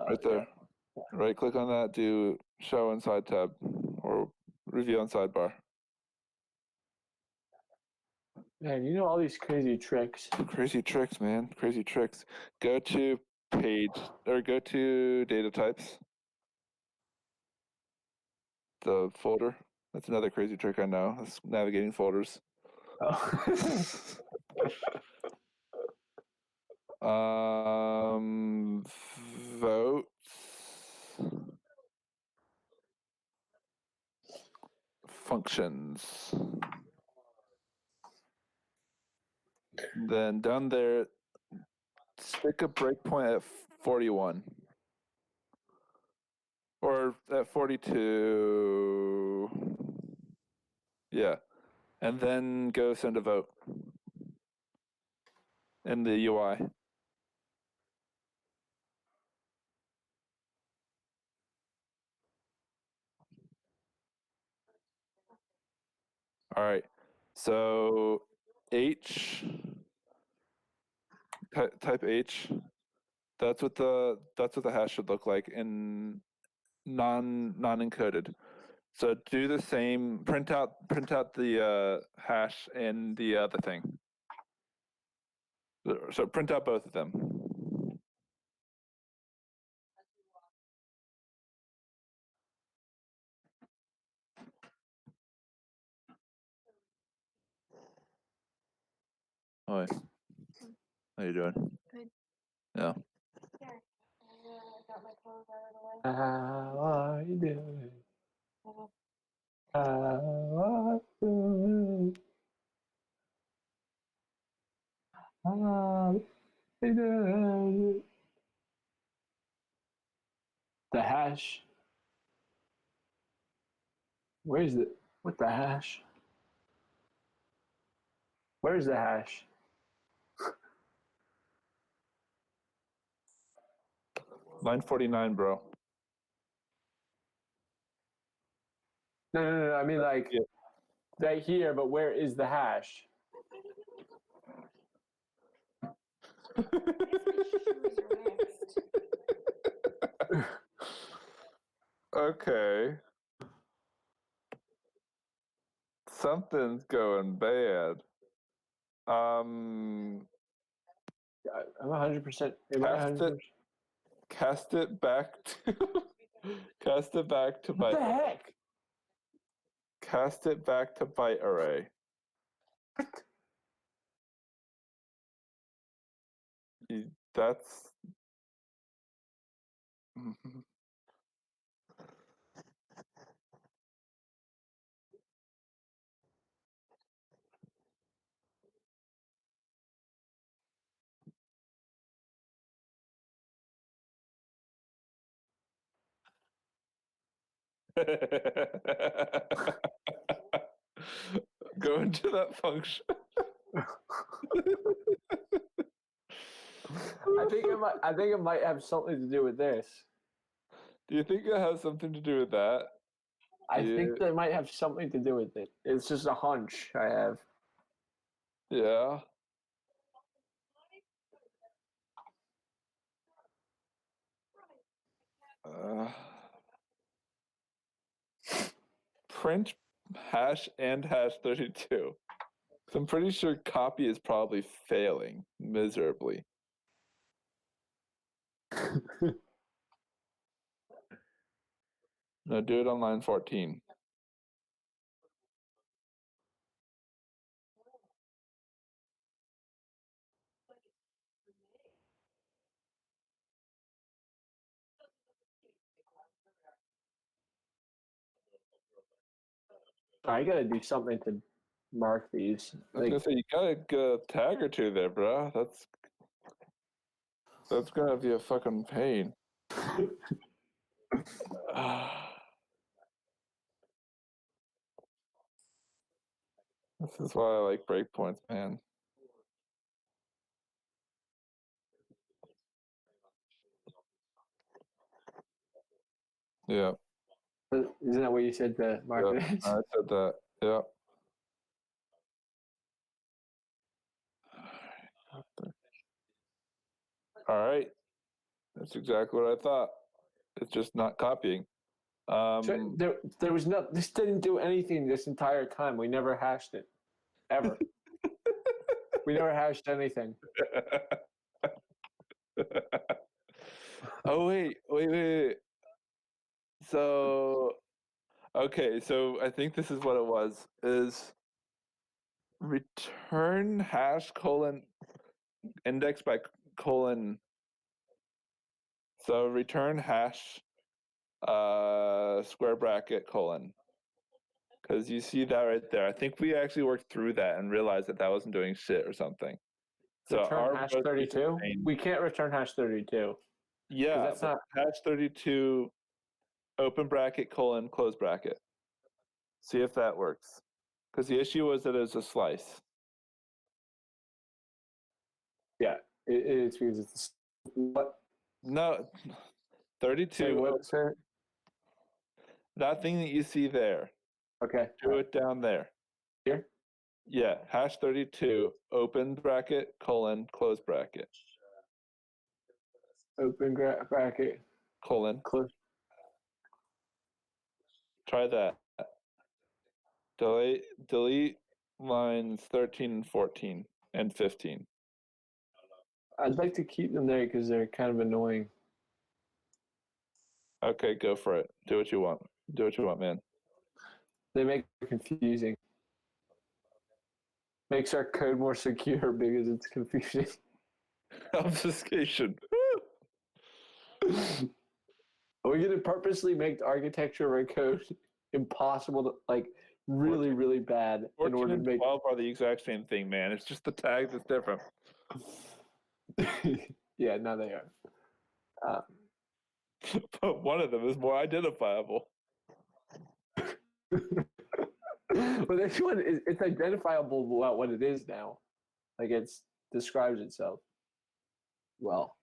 Right there. Yeah. Right click on that, do show inside tab or review on sidebar. Man, you know all these crazy tricks. Crazy tricks, man. Crazy tricks. Go to page, or go to data types. The folder. That's another crazy trick I know. That's navigating folders. Vote. Functions. Then down there, stick a breakpoint at 41. Or at 42. Yeah. And then go send a vote in the UI. All right. So H, type H. That's what the hash should look like in non-encoded. So do the same. Print out the hash in the other thing. So print out both of them. Hi. How you doing? Good. Yeah. Here. I got my clothes out of the way. How are you doing? Uh, How are you doing? How are you doing? The hash. Where's the what the hash? Where's the hash? Line 49, bro. No. I mean like Yeah. right here, but where is the hash? Okay. Something's going bad. I'm 100%. Cast it back to cast it back to What byte. the heck? Cast it back to byte array. That's go into that function. I think it might have something to do with this. Do you think it has something to do with that? I think that might have something to do with it. It's just a hunch I have. Yeah. Print hash and hash 32. So I'm pretty sure copy is probably failing miserably. No, do it on line 14. I gotta do something to mark these. I was gonna say you gotta get a tag or two there, bro. That's gonna be a fucking pain. This is why I like breakpoints, man. Yeah. Isn't that what you said to mark Yeah, it? I said that. Yeah. All right. That's exactly what I thought. It's just not copying. There was no. This didn't do anything this entire time. We never hashed it, ever. We never hashed anything. Oh wait. So Okay, so I think this is what it was. Is return hash colon index by colon. So return hash square bracket colon. Because you see that right there. I think we actually worked through that and realized that wasn't doing shit or something. So Return our hash most 32? recent change- We can't return hash 32. Yeah, that's but not- hash 32 open bracket colon close bracket. See if that works. Because the issue was that it was a slice. Yeah, it's because it's what? No, 32. Say what, sir? That thing that you see there. Okay. Do it down there. Here? Yeah, hash 32 open bracket colon close bracket Open bracket, colon. close. Try that. Delete lines 13 and 14 and 15. I'd like to keep them there because they're kind of annoying. Okay, go for it. Do what you want. Do what you want, man. They make it confusing. Makes our code more secure because it's confusing. Obfuscation. Are we going to purposely make the architecture of our code impossible to, like, really, really bad in 14 order to and make 12 are the exact same thing, man. It's just the tags that's different. Yeah, no, they are. But one of them is more identifiable. Well, this one is it's identifiable what it is now. Like it's describes itself. Well,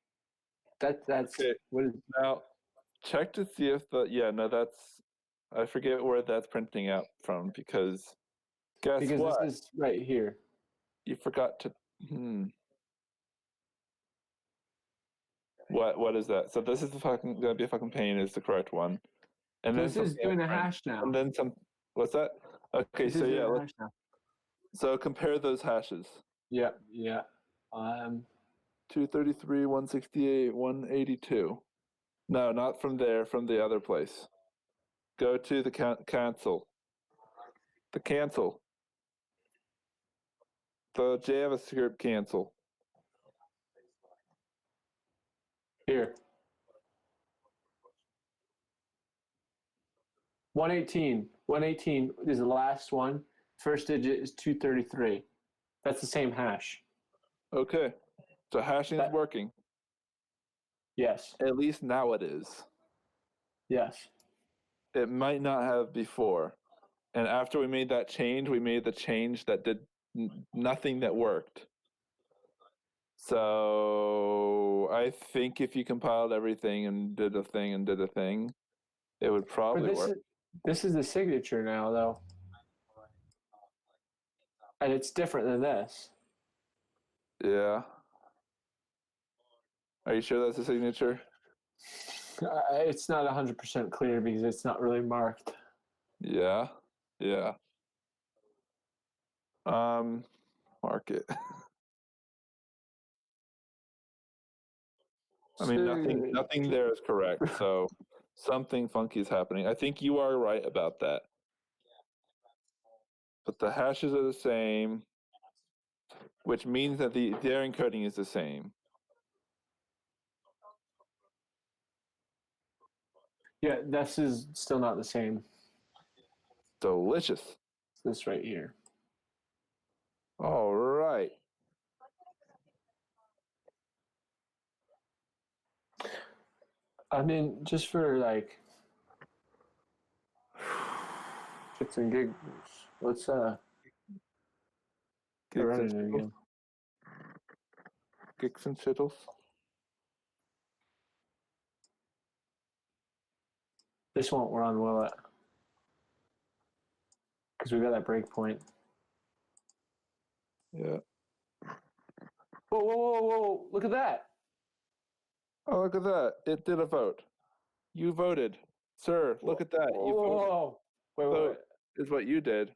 that's Okay. what is Now, check to see if I forget where that's printing out from because guess because what? this is right here. You forgot to. What is that? So this is gonna be a fucking pain. Is the correct one, and This then is doing a hash now. and then some. What's that? Okay, This so is yeah, doing a hash now. so compare those hashes. Yeah. 233, 168, 182. No, not from there. From the other place. Go to the cancel. The cancel. The JavaScript cancel. Here. 118. 118 is the last one. First digit is 233. That's the same hash. Okay, so hashing is working. Yes. At least now it is. Yes. It might not have before. And after we made that change, we made the change that did nothing that worked. So I think if you compiled everything and did a thing, it would probably work. This is the signature now, though. And it's different than this. Yeah. Are you sure that's a signature? It's not 100% clear because it's not really marked. Yeah. Yeah. Mark it. I mean, nothing there is correct. So something funky is happening. I think you are right about that. But the hashes are the same, which means that their encoding is the same. Yeah, this is still not the same. Delicious. It's this right here. All right. I mean, just for like shits and gigs, let's get running it again. Gigs and shittles. This won't run, will it? Because we got that breakpoint. Yeah. Whoa, whoa, whoa, whoa! Look at that! Oh, look at that. It did a vote. You voted. Sir, look at that. You voted. Whoa! Wait. Vote is what you did.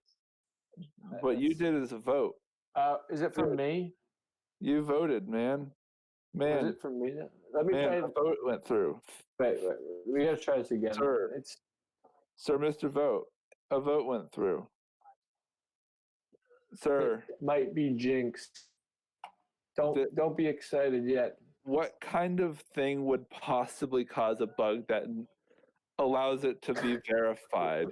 What you did is a vote. Is it from me? You voted, man. Was it from me? Let me try. The vote went through. Wait. We gotta try this again. Sir. Sir, Mr. Vote, a vote went through. Sir, It might be jinxed. Don't be excited yet. what kind of thing would possibly cause a bug that allows it to be verified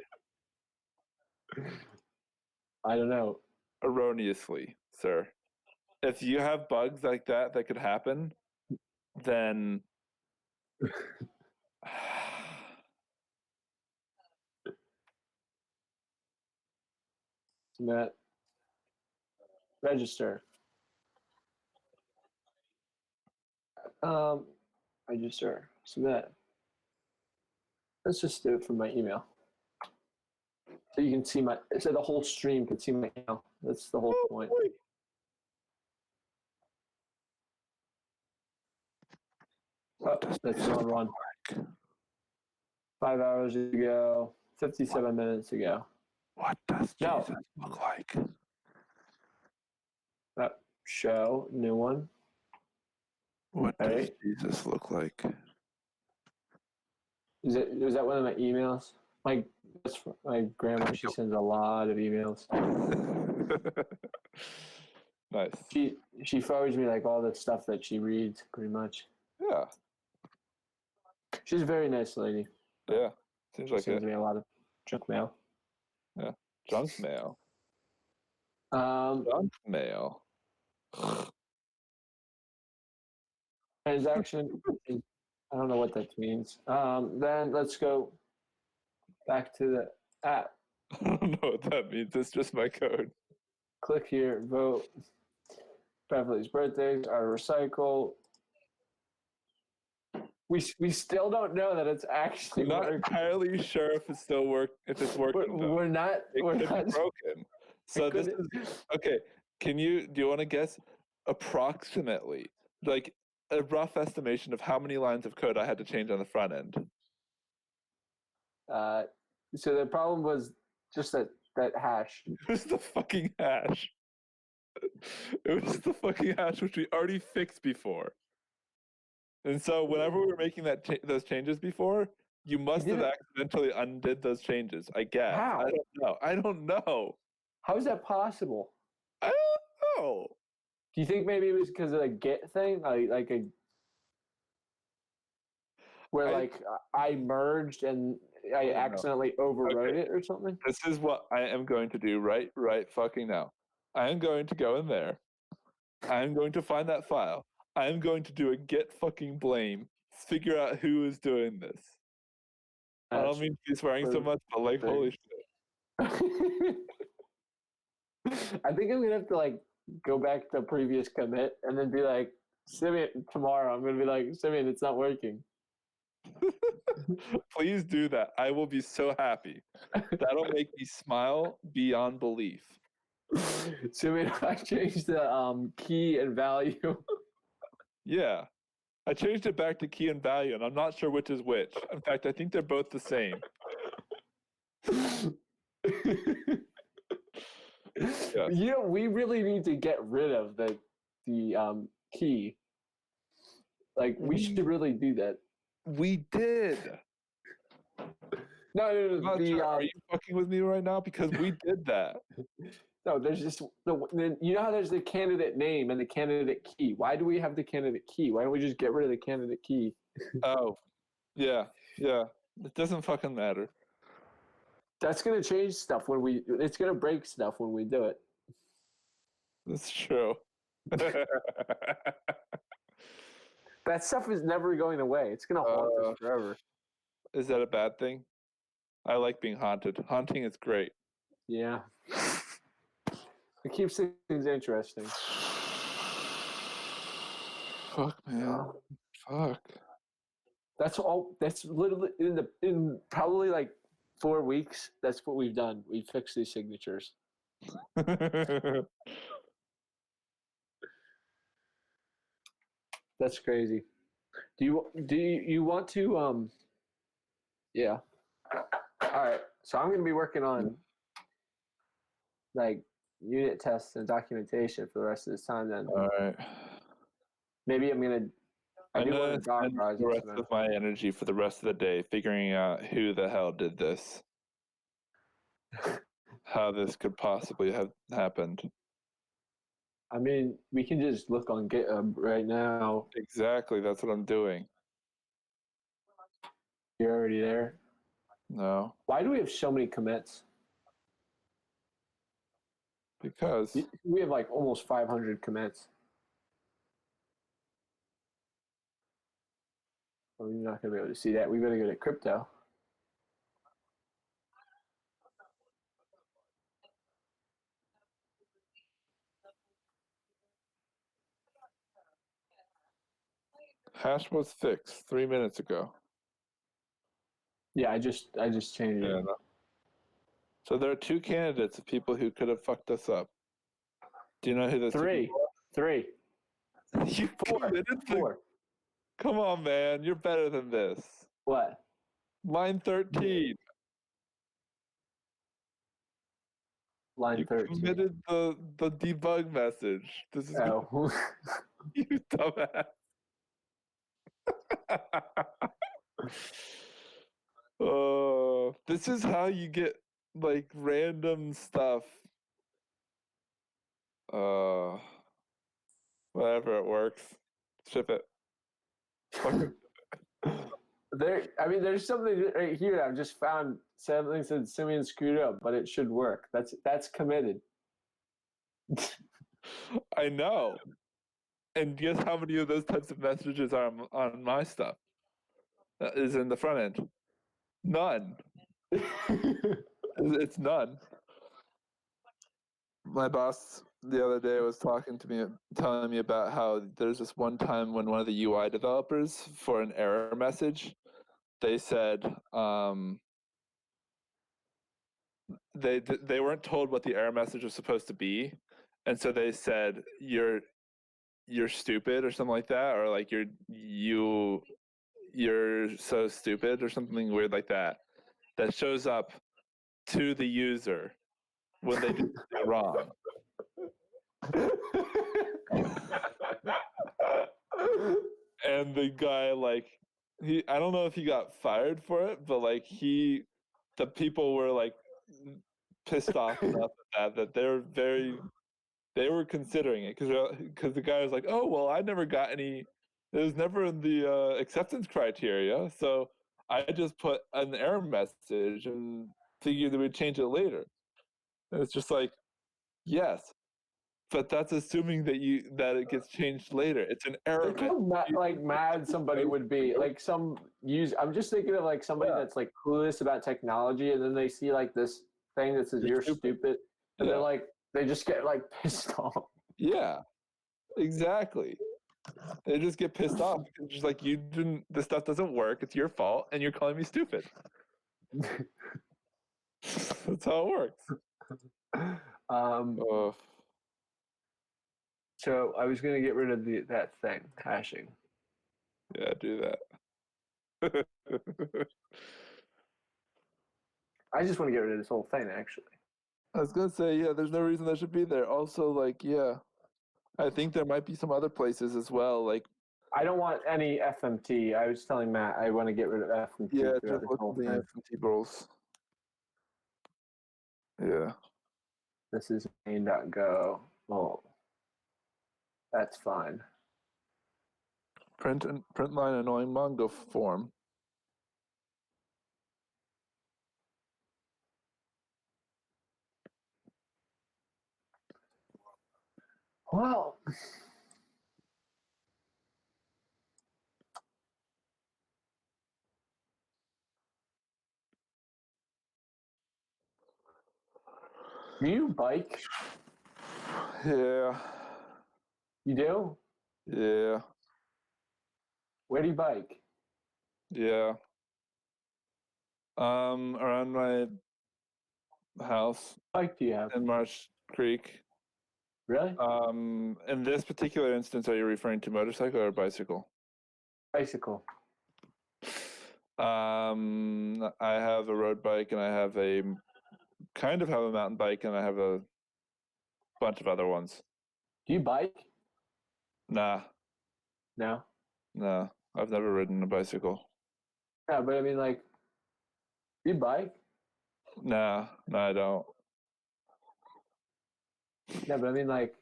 I don't know. erroneously, sir? If you have bugs like that could happen, then Submit. Register. Register. Submit. Let's just do it from my email. So you can see so the whole stream can see my email. That's the whole point. Oh, that's the wrong one. 5 hours ago, 57 minutes ago. What does No. Jesus look like? Show, new one. What does Right. Jesus look like? Was that one of my emails? My grandma, she sends a lot of emails. Nice. She forwards me like all the stuff that she reads, pretty much. Yeah. She's a very nice lady. Yeah. Seems She like sends it. me a lot of junk mail. Junk mail. Um, Junk mail. transaction. I don't know what that means. Then let's go back to the app. I don't know what that means. It's just my code. Click here, vote. Beverly's birthdays are recycled. We still don't know that it's actually I'm not working. entirely sure if it's still if it's working. Though. We're not. It We're could not. be broken. So this is okay. Do you want to guess approximately, like a rough estimation of how many lines of code I had to change on the front end? So the problem was just that hash. It was the fucking hash. It was the fucking hash which we already fixed before. And so whenever we were making those changes before, you must have accidentally undid those changes, I guess. How? I don't know. How is that possible? I don't know. Do you think maybe it was because of the get thing, where I merged and I accidentally overwrote it or something? This is what I am going to do right fucking now. I am going to go in there. I am going to find that file. I am going to do a get fucking blame. Figure out who is doing this. I don't mean to be swearing so much, but like, holy shit. I think I'm gonna have to go back to previous commit and then be like, Simeon, tomorrow I'm gonna be like, Simeon, it's not working. Please do that. I will be so happy. That'll make me smile beyond belief. Simeon, I changed the key and value. Yeah. I changed it back to key and value, and I'm not sure which is which. In fact, I think they're both the same. Yes. We really need to get rid of the key. We should really do that. We did. No. Are you fucking with me right now? Because we did that. No, there's just you know how there's the candidate name and the candidate key. Why do we have the candidate key? Why don't we just get rid of the candidate key? Oh, yeah. It doesn't fucking matter. That's gonna change stuff it's gonna break stuff when we do it. That's true. That stuff is never going away. It's gonna haunt us forever. Is that a bad thing? I like being haunted. Haunting is great. Yeah. It keeps things interesting. Fuck, man. Fuck. That's all. That's literally in probably 4 weeks. That's what we've done. We fixed these signatures. That's crazy. Do you want to yeah. All right. So I'm going to be working on unit tests and documentation for the rest of this time then. All right. Maybe I'm going to I'm going to spend the rest of my energy for the rest of the day figuring out who the hell did this. how this could possibly have happened. I mean, we can just look on GitHub right now. Exactly, that's what I'm doing. You're already there. No, Why do we have so many commits? because We have like almost 500 commits. Well, you're not going to be able to see that. We better go to crypto. hash was fixed 3 minutes ago. Yeah, I just changed Yeah. it. No. So there are 2 candidates of people who could have fucked us up. Do you know who those 2 Three. people are? You committed the- Four. Come on, man. You're better than this. What? Line 13. Line You 13. committed the debug message. This is Oh. you dumbass. This is how you get like random stuff. Whatever, it works. Ship it. There's something right here that I've just found. Something said Simeon screwed up, but it should work. That's committed. I know. And guess how many of those types of messages are on my stuff? That is in the front end. None. It's none. My boss the other day was talking to me, telling me about how there's this one time when one of the UI developers, for an error message, they said they weren't told what the error message was supposed to be, and so they said you're stupid or something like that, or like you're so stupid or something weird like that. That shows up to the user when they do something wrong. And the guy, like, I don't know if he got fired for it, but like the people were like pissed off enough at that they were considering it because the guy was like, oh well, I never got any. It was never in the acceptance criteria, so I just put an error message and figured that we'd change it later. And it's just like, yes, but that's assuming that it gets changed later. It's an error. Look how mad somebody would be. Like I'm just thinking of like somebody that's like clueless about technology, and then they see like this thing that says you're stupid, and they're like, they just get like pissed off. Yeah, exactly. They just get pissed off because just like this stuff doesn't work. It's your fault, and you're calling me stupid. That's how it works. So I was gonna get rid of that thing, hashing. Yeah, do that. I just want to get rid of this whole thing, actually. I was gonna say, yeah, there's no reason that should be there. Also, like, yeah, I think there might be some other places as well. Like, I don't want any FMT. I was telling Matt I want to get rid of FMT. Yeah, just look at the FMT rules. Yeah. This is main.go. Well, that's fine. Print line annoying Mongo form. Well, do you bike? Yeah. You do? Yeah. Where do you bike? Yeah. Around my house. What bike do you have? In Marsh Creek. Really? In this particular instance, are you referring to motorcycle or bicycle? Bicycle. I have a road bike and I have a mountain bike and I have a bunch of other ones. Do you bike? Nah. No? No. I've never ridden a bicycle. Yeah, but I mean, like, you bike? No, I don't. Yeah, but I mean, like,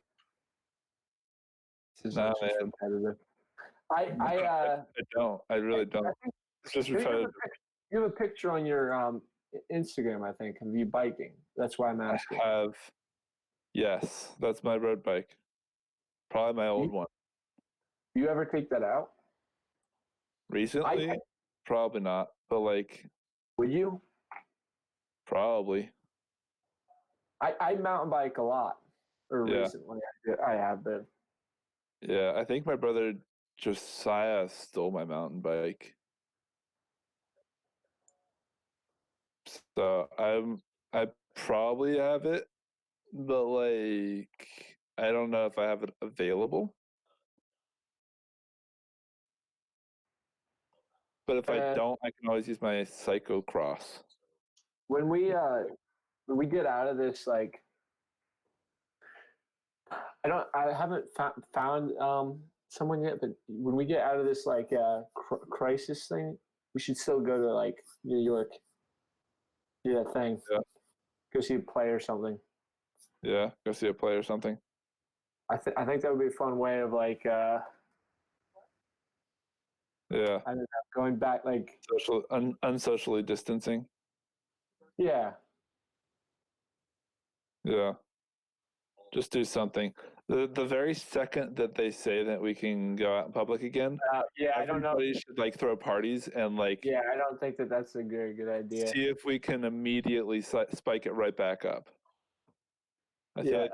this is Nah, just man. repetitive. I don't. I really don't. It's just You have, repetitive. you have a picture on your Instagram, I think, of you biking. That's why I'm I asking. have. Yes, that's my road bike. Probably my old one. Do you ever take that out? Recently, probably not. But like, Would you? probably. I mountain bike a lot. Or Yeah. recently, I have been. Yeah, I think my brother Josiah stole my mountain bike. So I probably have it, but like I don't know if I have it available. But if I don't, I can always use my cyclocross. When we get out of this, like, I haven't found someone yet, but when we get out of this like crisis thing, we should still go to like New York, do that thing, Yeah. go see a play or something. Yeah, go see a play or something. I think that would be a fun way of like Yeah, I don't know, going back, like, unsocially distancing. yeah. Yeah, just do something. The very second that they say that we can go out in public again, Yeah, I don't know. everybody should like throw parties and like Yeah, I don't think that that's a good idea. see if we can immediately spike it right back up. I feel like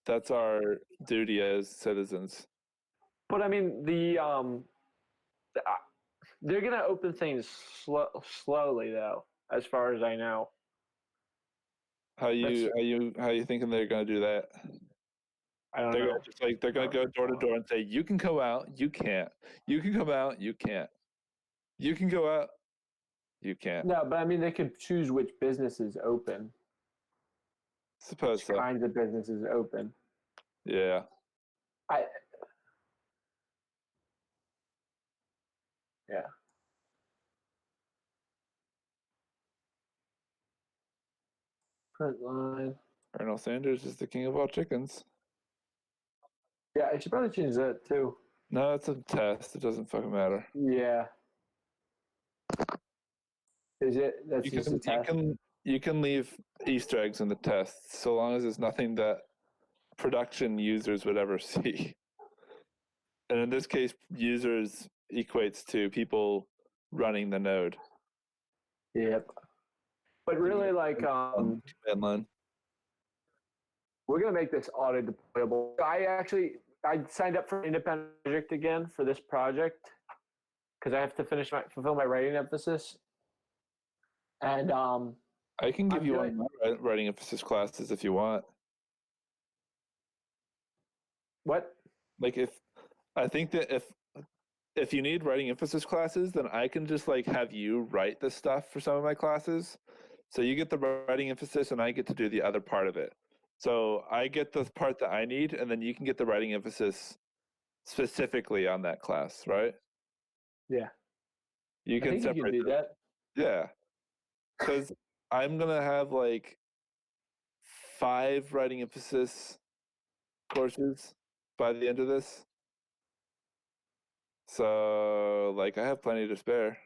that's our duty as citizens. But I mean, they're gonna open things slowly though, as far as I know. How you thinking they're gonna do that? I don't They're know. gonna just like they're gonna go door to door and say, you can go out, you can't. You can come out, you can't. You can go out, you can't. No, but I mean, they could choose which businesses open. Suppose Which so. kinds of businesses open. Yeah. Yeah. Print line. Colonel Sanders is the king of all chickens. Yeah, I should probably change that too. No, it's a test. It doesn't fucking matter. Yeah. Is it? That's just a test. You can leave Easter eggs in the test so long as it's nothing that production users would ever see. And in this case, users equates to people running the node. Yep. But really, like, command line. We're gonna make this auto deployable. I signed up for an independent project again for this project because I have to fulfill my writing emphasis. And I can give you one of my writing emphasis classes if you want. What? Like I think that if you need writing emphasis classes, then I can just like have you write the stuff for some of my classes. So you get the writing emphasis and I get to do the other part of it. So I get the part that I need, and then you can get the writing emphasis specifically on that class, right? Yeah. You can separate. You can do that. Yeah. Because I'm going to have like 5 writing emphasis courses by the end of this. So, like, I have plenty to spare.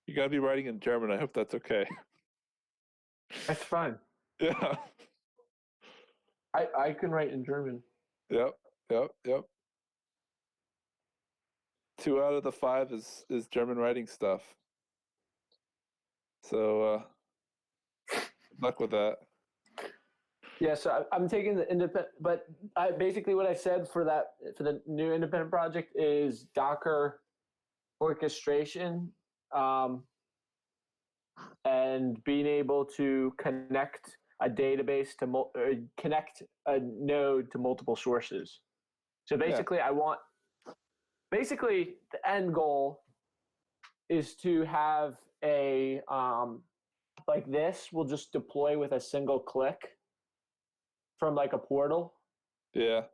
You got to be writing in German. I hope that's okay. That's fine. Yeah. I can write in German. Yep. 2 out of the 5 is German writing stuff. So, good luck with that. Yeah, so I'm taking the independent, but basically what I said for the new independent project is Docker orchestration, and being able to connect a database to connect a node to multiple sources. So basically, basically the end goal is to have a like this will just deploy with a single click from like a portal. Yeah.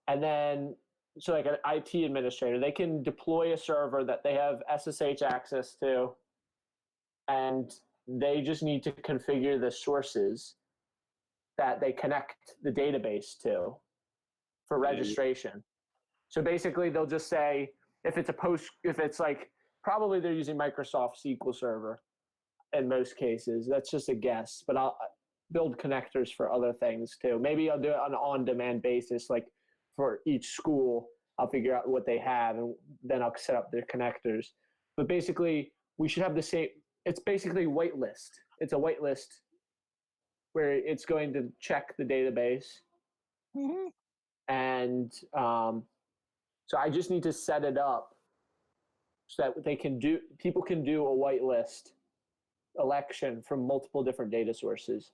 And then, so like an IT administrator, they can deploy a server that they have SSH access to, and they just need to configure the sources that they connect the database to for registration. So basically, they'll just say if it's like probably they're using Microsoft SQL Server in most cases. That's just a guess, but I'll build connectors for other things too. Maybe I'll do it on an on-demand basis, like for each school. I'll figure out what they have, and then I'll set up their connectors. But basically, we should have the same. It's basically whitelist. It's a whitelist where it's going to check the database, and so I just need to set it up so that people can do a whitelist election from multiple different data sources.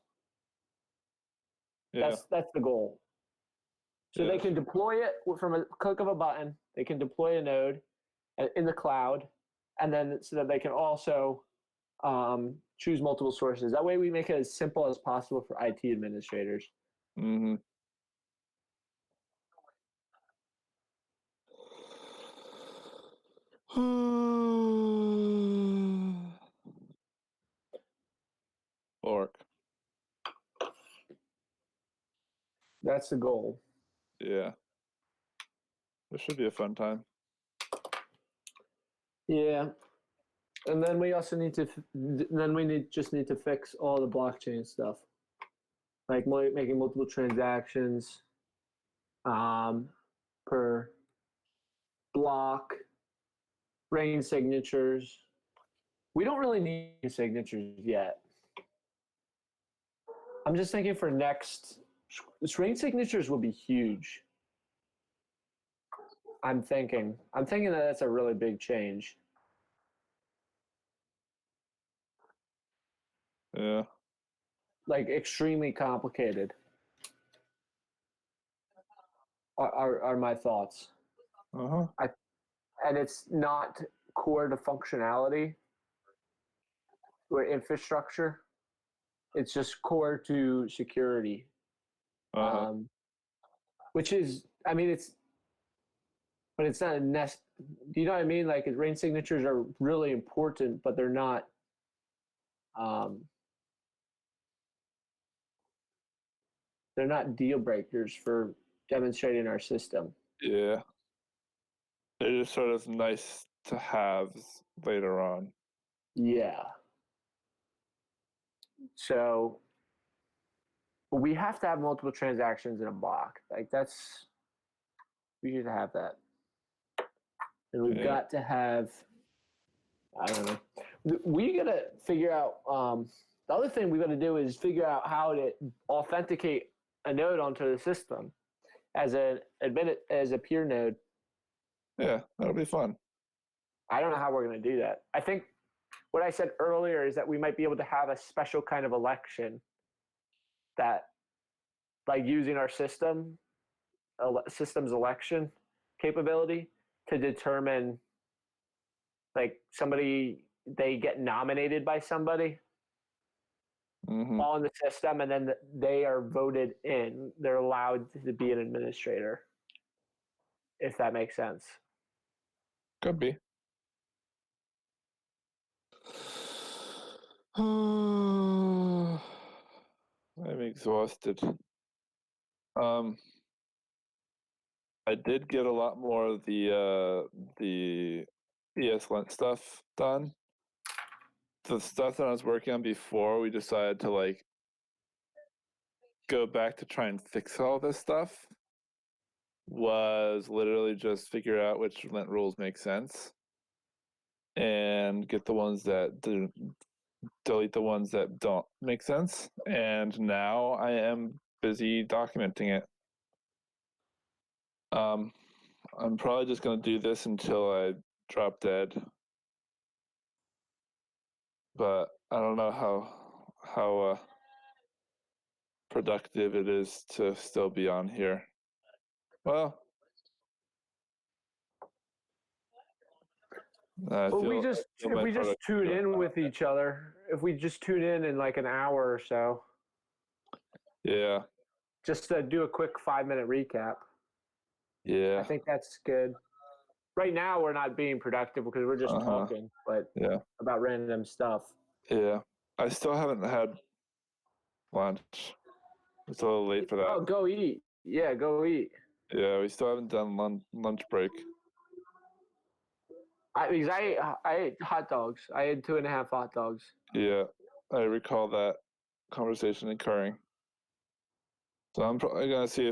Yeah. That's the goal. So they can deploy it from a click of a button. They can deploy a node in the cloud, and then so that they can also choose multiple sources. That way we make it as simple as possible for IT administrators. Mm-hmm. Orc. That's the goal. Yeah. This should be a fun time. Yeah. And then we also need to just need to fix all the blockchain stuff, like making multiple transactions per block, rain signatures. We don't really need signatures yet. I'm just thinking for next, rain signatures will be huge. I'm thinking that that's a really big change. Yeah. Like extremely complicated are my thoughts. Uh-huh. And it's not core to functionality or infrastructure. It's just core to security. Uh-huh. Which is, I mean, but it's not a do you know what I mean? Like rain signatures are really important, but they're not deal breakers for demonstrating our system. Yeah. They're just sort of nice to have later on. Yeah. So we have to have multiple transactions in a block. Like we should have that. And we've got to have, I don't know. We got to figure out, the other thing we got to do is figure out how to authenticate a node onto the system as a peer node. Yeah, that'll be fun. I don't know how we're going to do that. I think what I said earlier is that we might be able to have a special kind of election that, like using our system's election capability to determine, like they get nominated by somebody on the system, and then they are voted in. They're allowed to be an administrator, if that makes sense. Could be. I'm exhausted. I did get a lot more of the ESLint stuff done. The stuff that I was working on before, we decided to like go back to try and fix all this stuff, was literally just figure out which lint rules make sense and get the ones that delete the ones that don't make sense. And now I am busy documenting it. I'm probably just going to do this until I drop dead. But I don't know how productive it is to still be on here. Well, If we just tune in with each other, if we just tune in like an hour or so. Yeah. Just to do a quick 5-minute recap. Yeah. I think that's good. Right now, we're not being productive because we're just talking, but about random stuff. Yeah. I still haven't had lunch. It's a little late for Oh, that. go eat. Yeah, go eat. Yeah, we still haven't done lunch break. Because I ate hot dogs. I ate 2.5 hot dogs. Yeah, I recall that conversation occurring. So I'm probably gonna see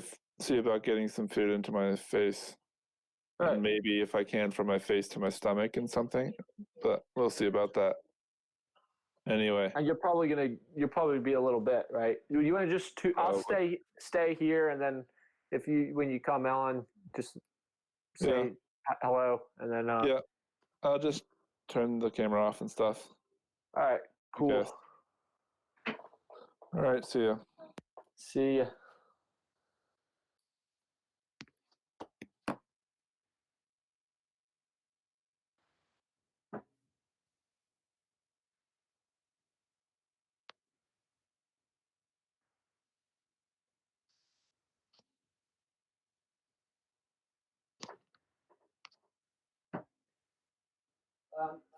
about getting some food into my face, Right. and maybe if I can from my face to my stomach and something. But we'll see about that. Anyway, And you'll probably be a little bit, right? You want to just I'll stay here, and then when you come on, just say hello, and then yeah, I'll just turn the camera off and stuff. all right, cool. Okay. All right, see ya. See ya.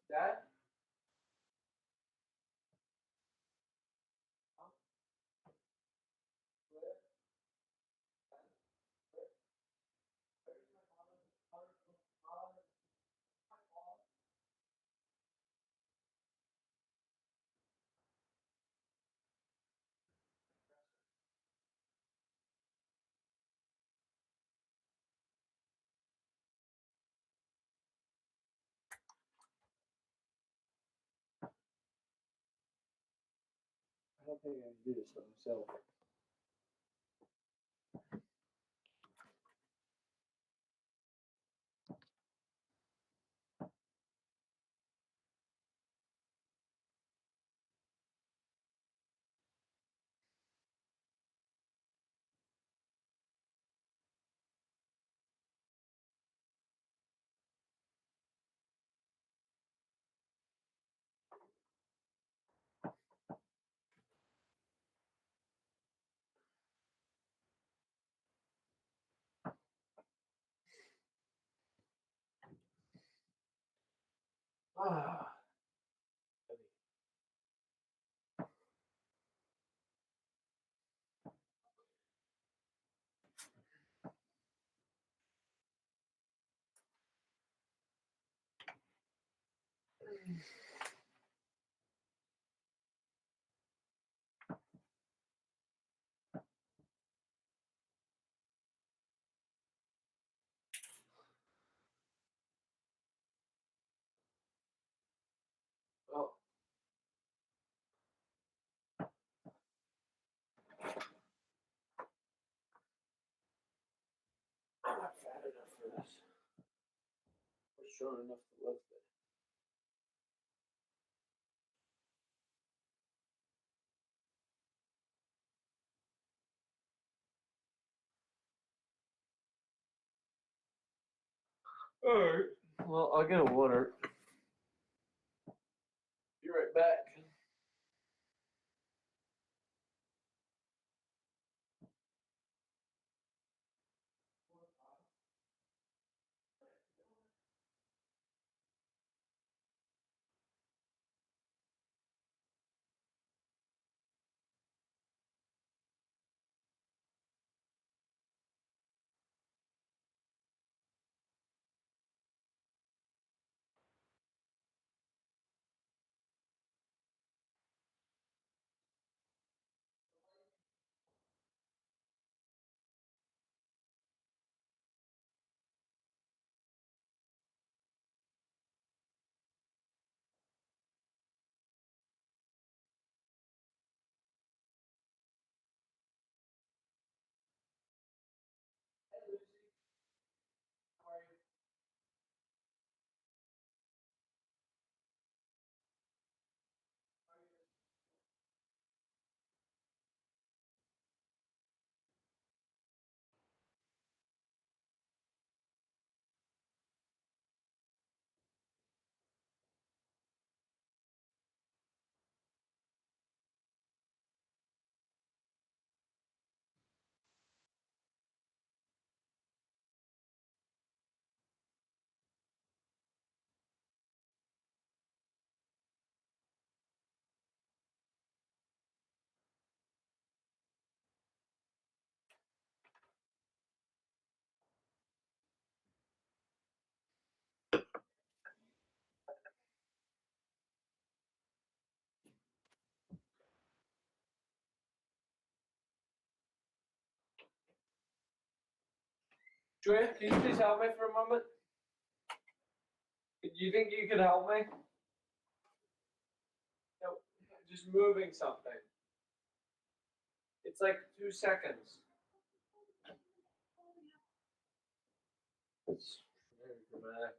Dad? I don't think I can do this by myself. Ah. Well, I'm not fat enough for this. We're strong enough to lift it. All right. Well, I'll get a water. Be right back. Julia, can you please help me for a moment? Do you think you could help me? No, just moving something. It's like 2 seconds. It's very dramatic.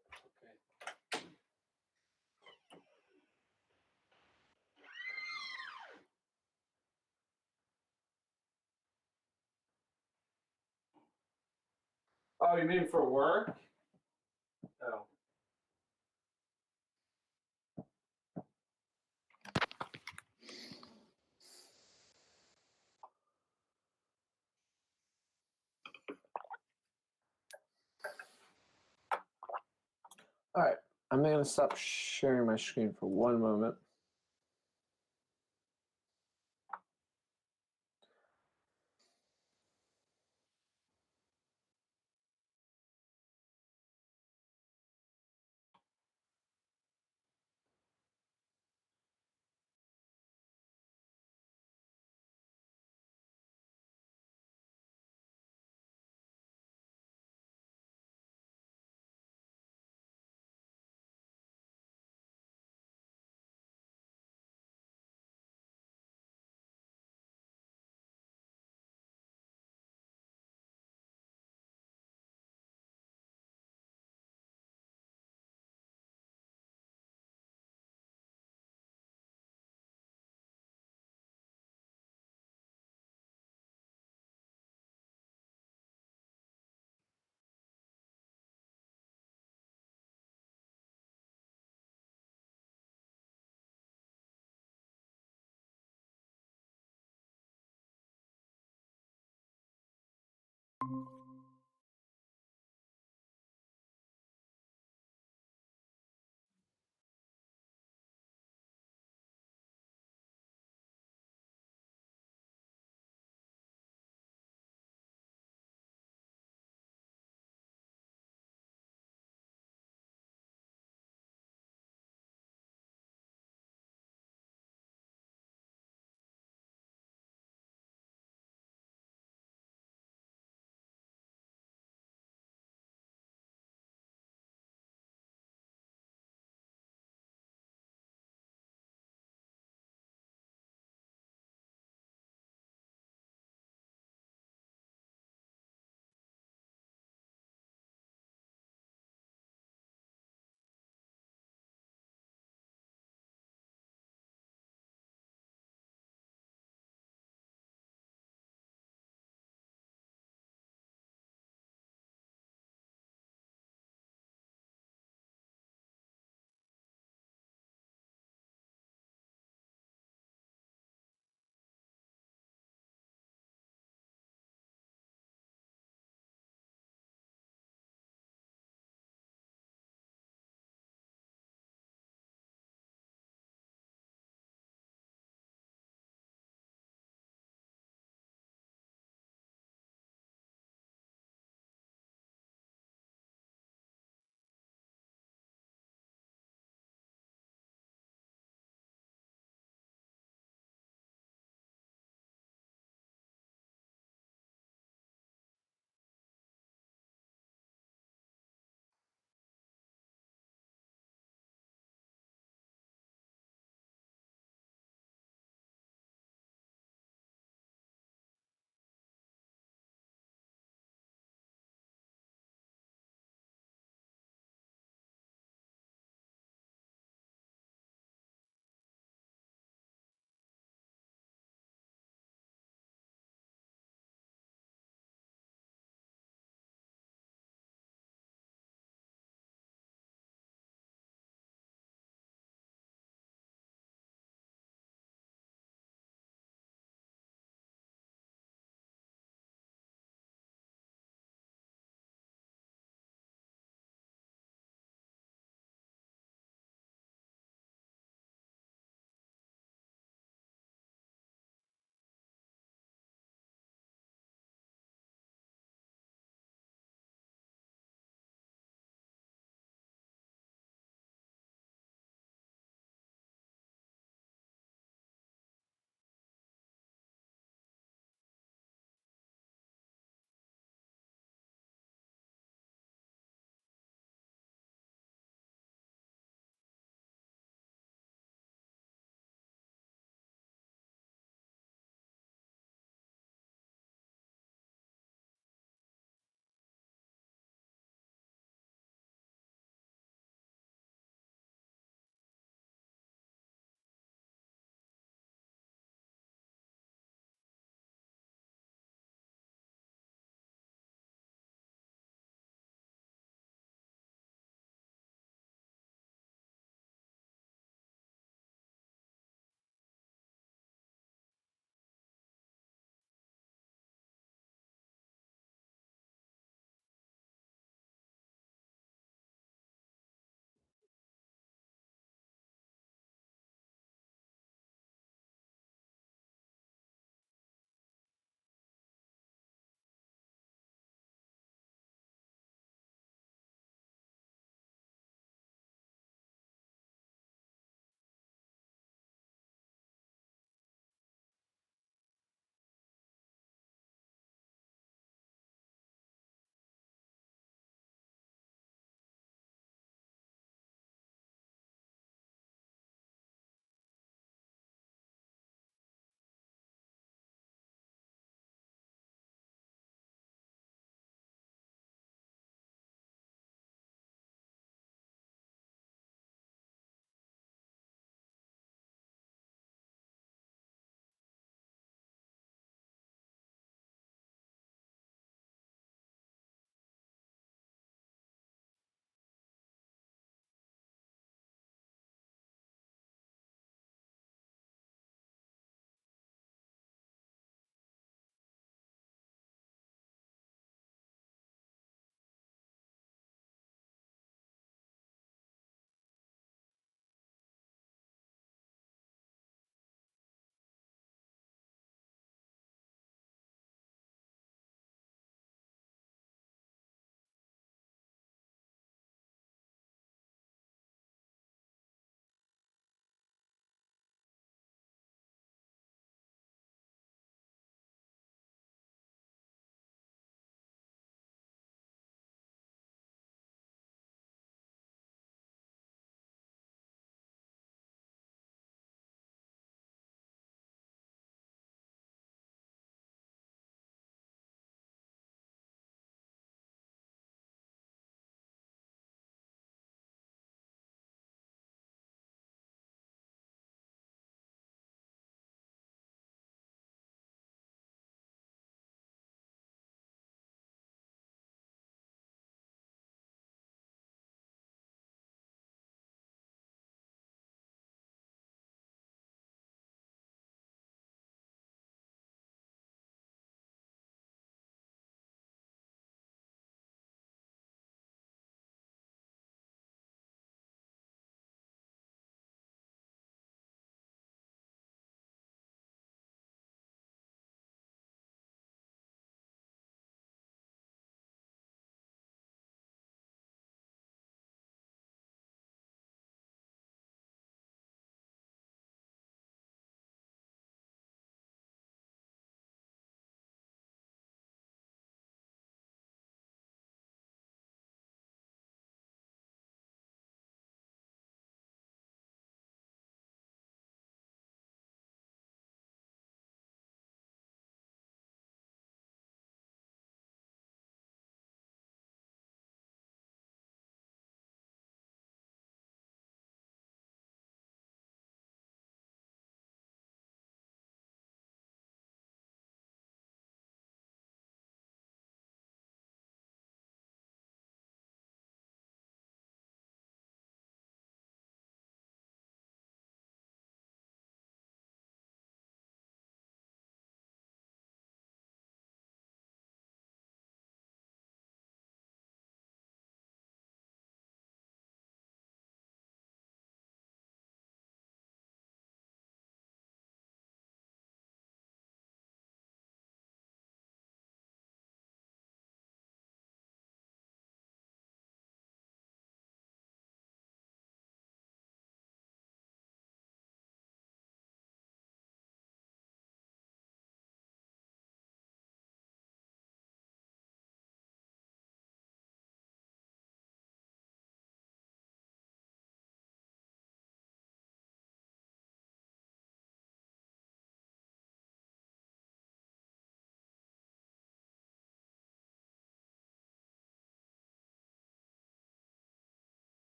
Okay. Oh, you mean for work? No. All right, I'm going to stop sharing my screen for one moment.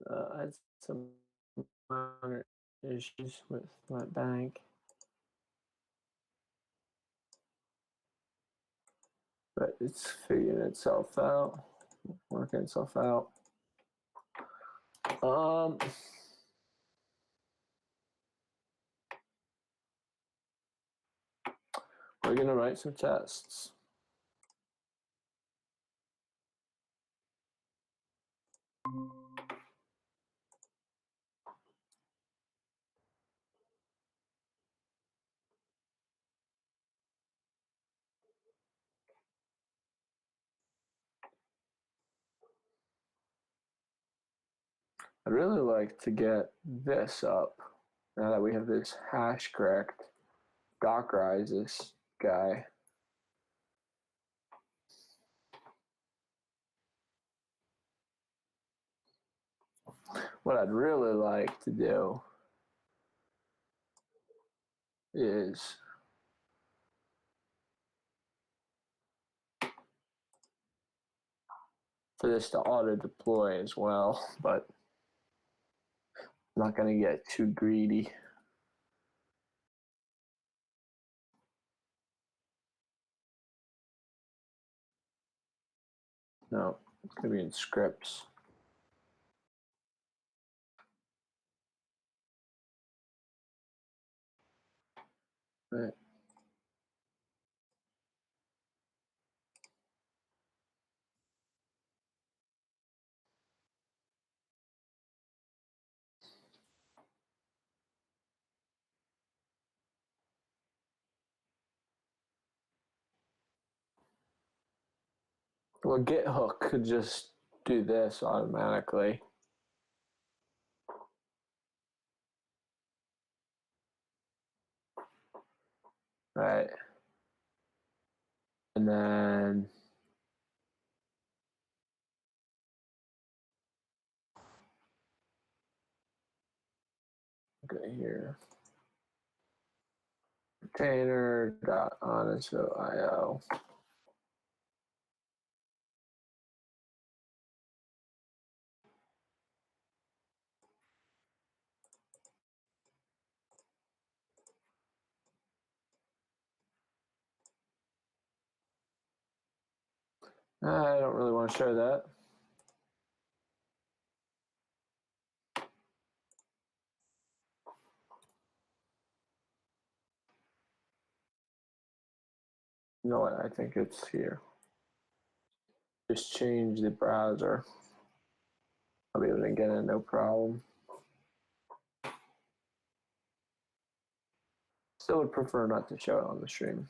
I had some minor issues with my bank, but it's figuring itself out, working itself out. We're gonna write some tests. I'd really like to get this up now that we have this hash correct. Dockerize this guy. What I'd really like to do is for this to auto deploy as well, but I'm not going to get too greedy. No, it's going to be in scripts. Right. Well, GitHook could just do this automatically. Right. And then okay here. Container.honestvote.io. I don't really want to show that. You know what? I think it's here. Just change the browser. I'll be able to get in no problem. Still would prefer not to show it on the stream.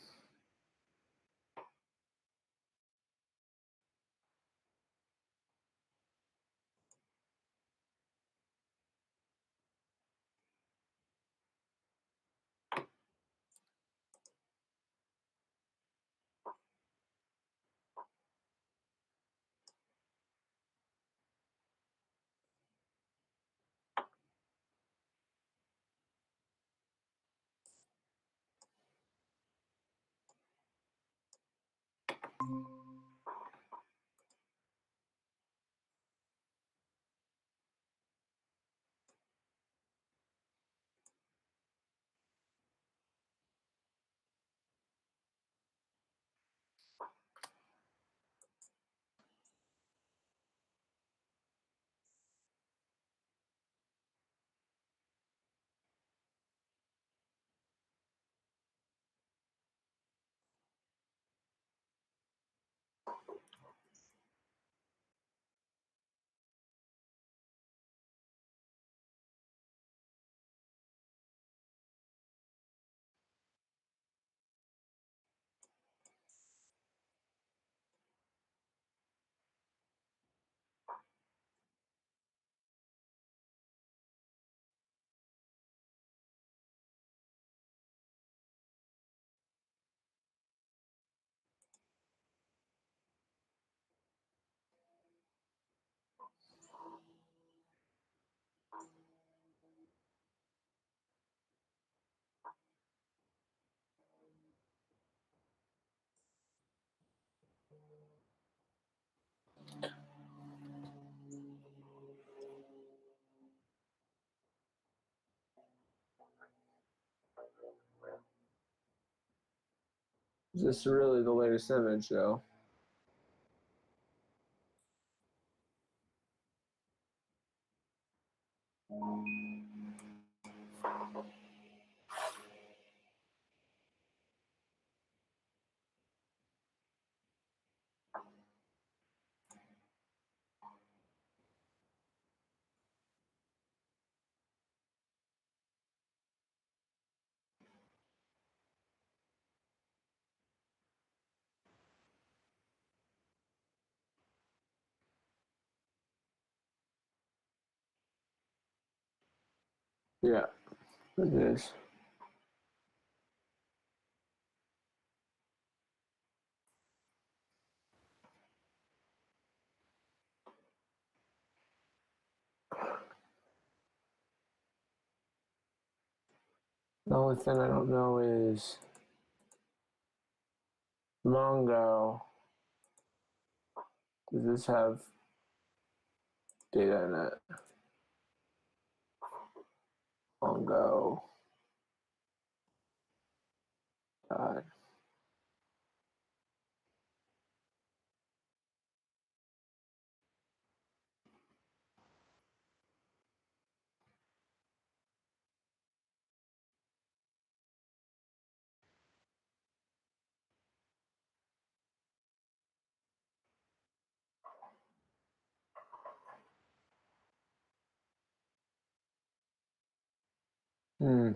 Is this really the latest image, though? Yeah, it is. The only thing I don't know is Mongo. Does this have data in it? Mongo. God. Hmm.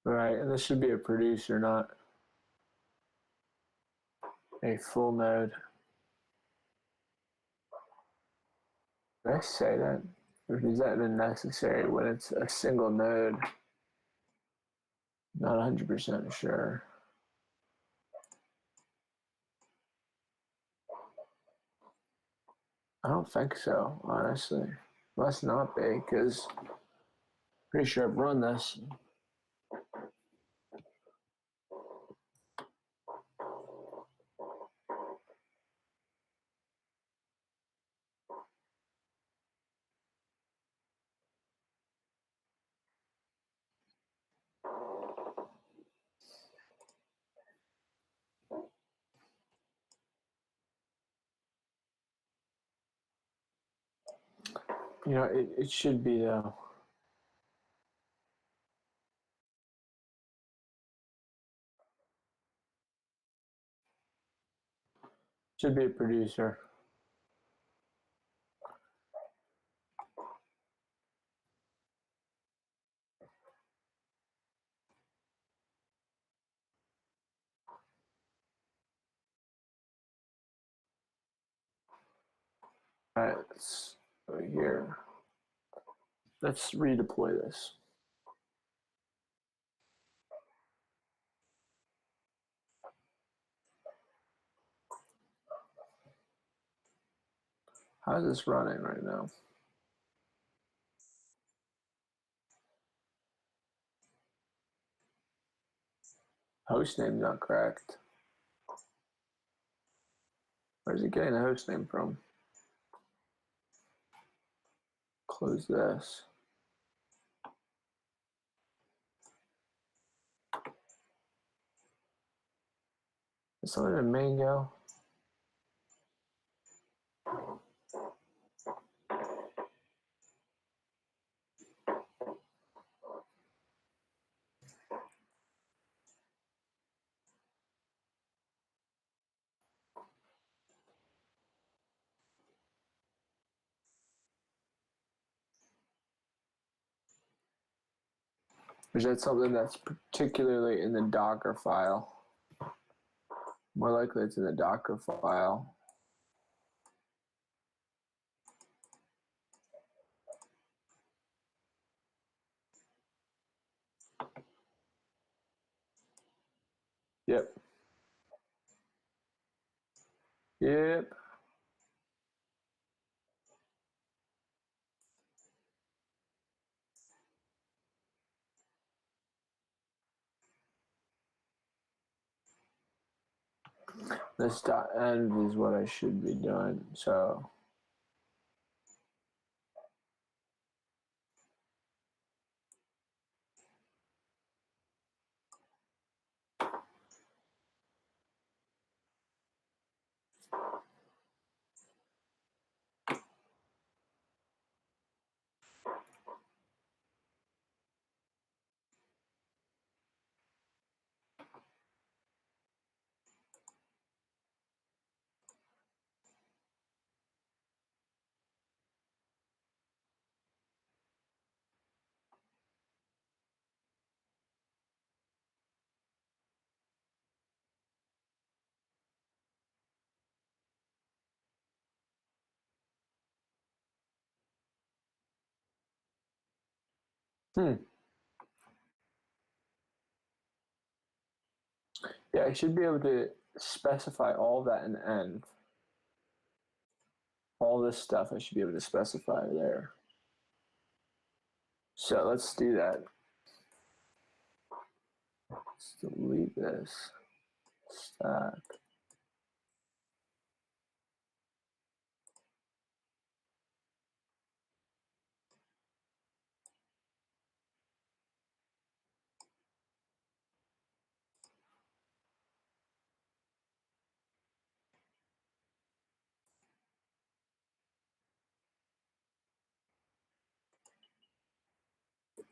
Right, and this should be a producer, not a full node. Did I say that? Or is that even necessary when it's a single node? Not 100% sure. I don't think so, honestly. Must not be, because pretty sure I've run this. You know, it should be, though. Should be a producer. All right, let's go here. Let's redeploy this. How's this running right now? Host name not correct. Where's it getting the host name from? Close this. Is something in Mango? Or is that something that's particularly in the Docker file? More likely it's in the Docker file. Yep. Yep. This dot end is what I should be doing. So yeah, I should be able to specify all that in end. All this stuff I should be able to specify there. So let's do that. Let's delete this stack.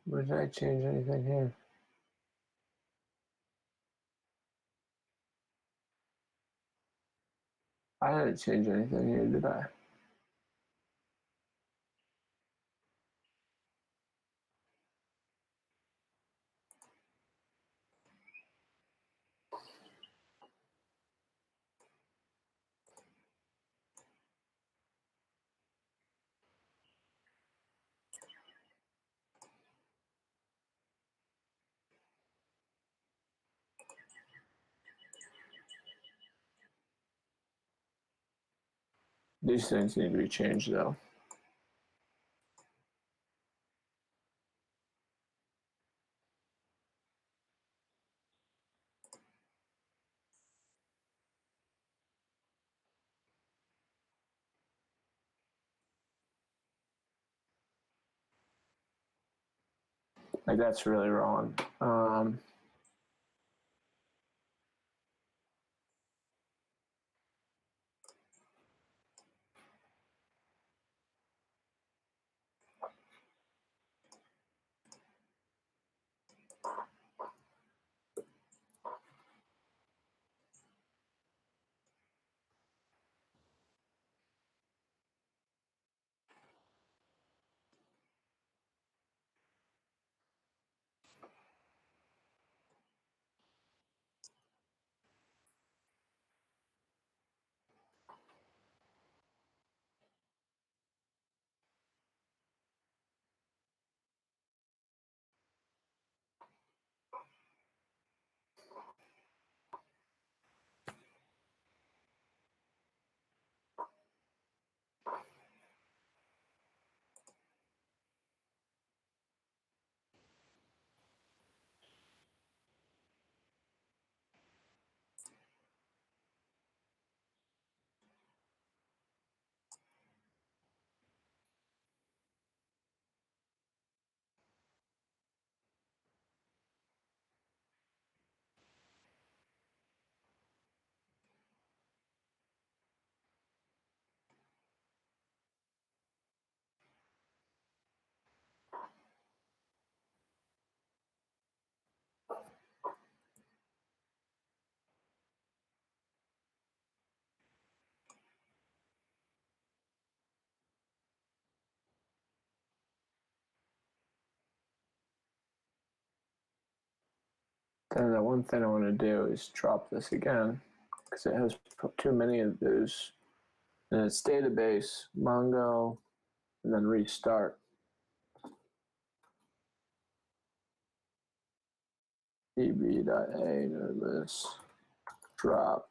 Did I change anything here? I didn't change anything here, did I? These things need to be changed though. Like that's really wrong. Then the one thing I want to do is drop this again because it has too many of those in its database. Mongo, and then restart. db.a nodeless drop.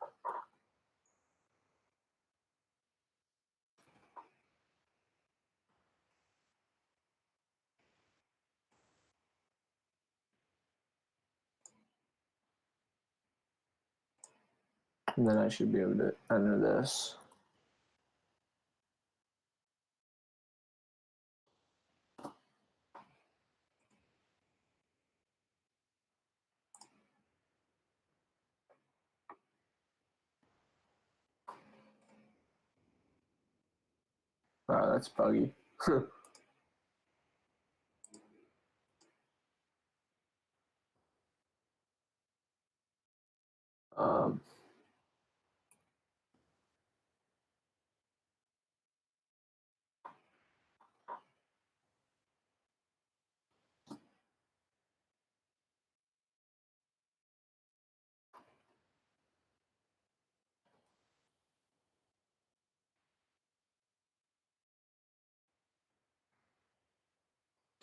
And then I should be able to enter this. Wow, that's buggy. um,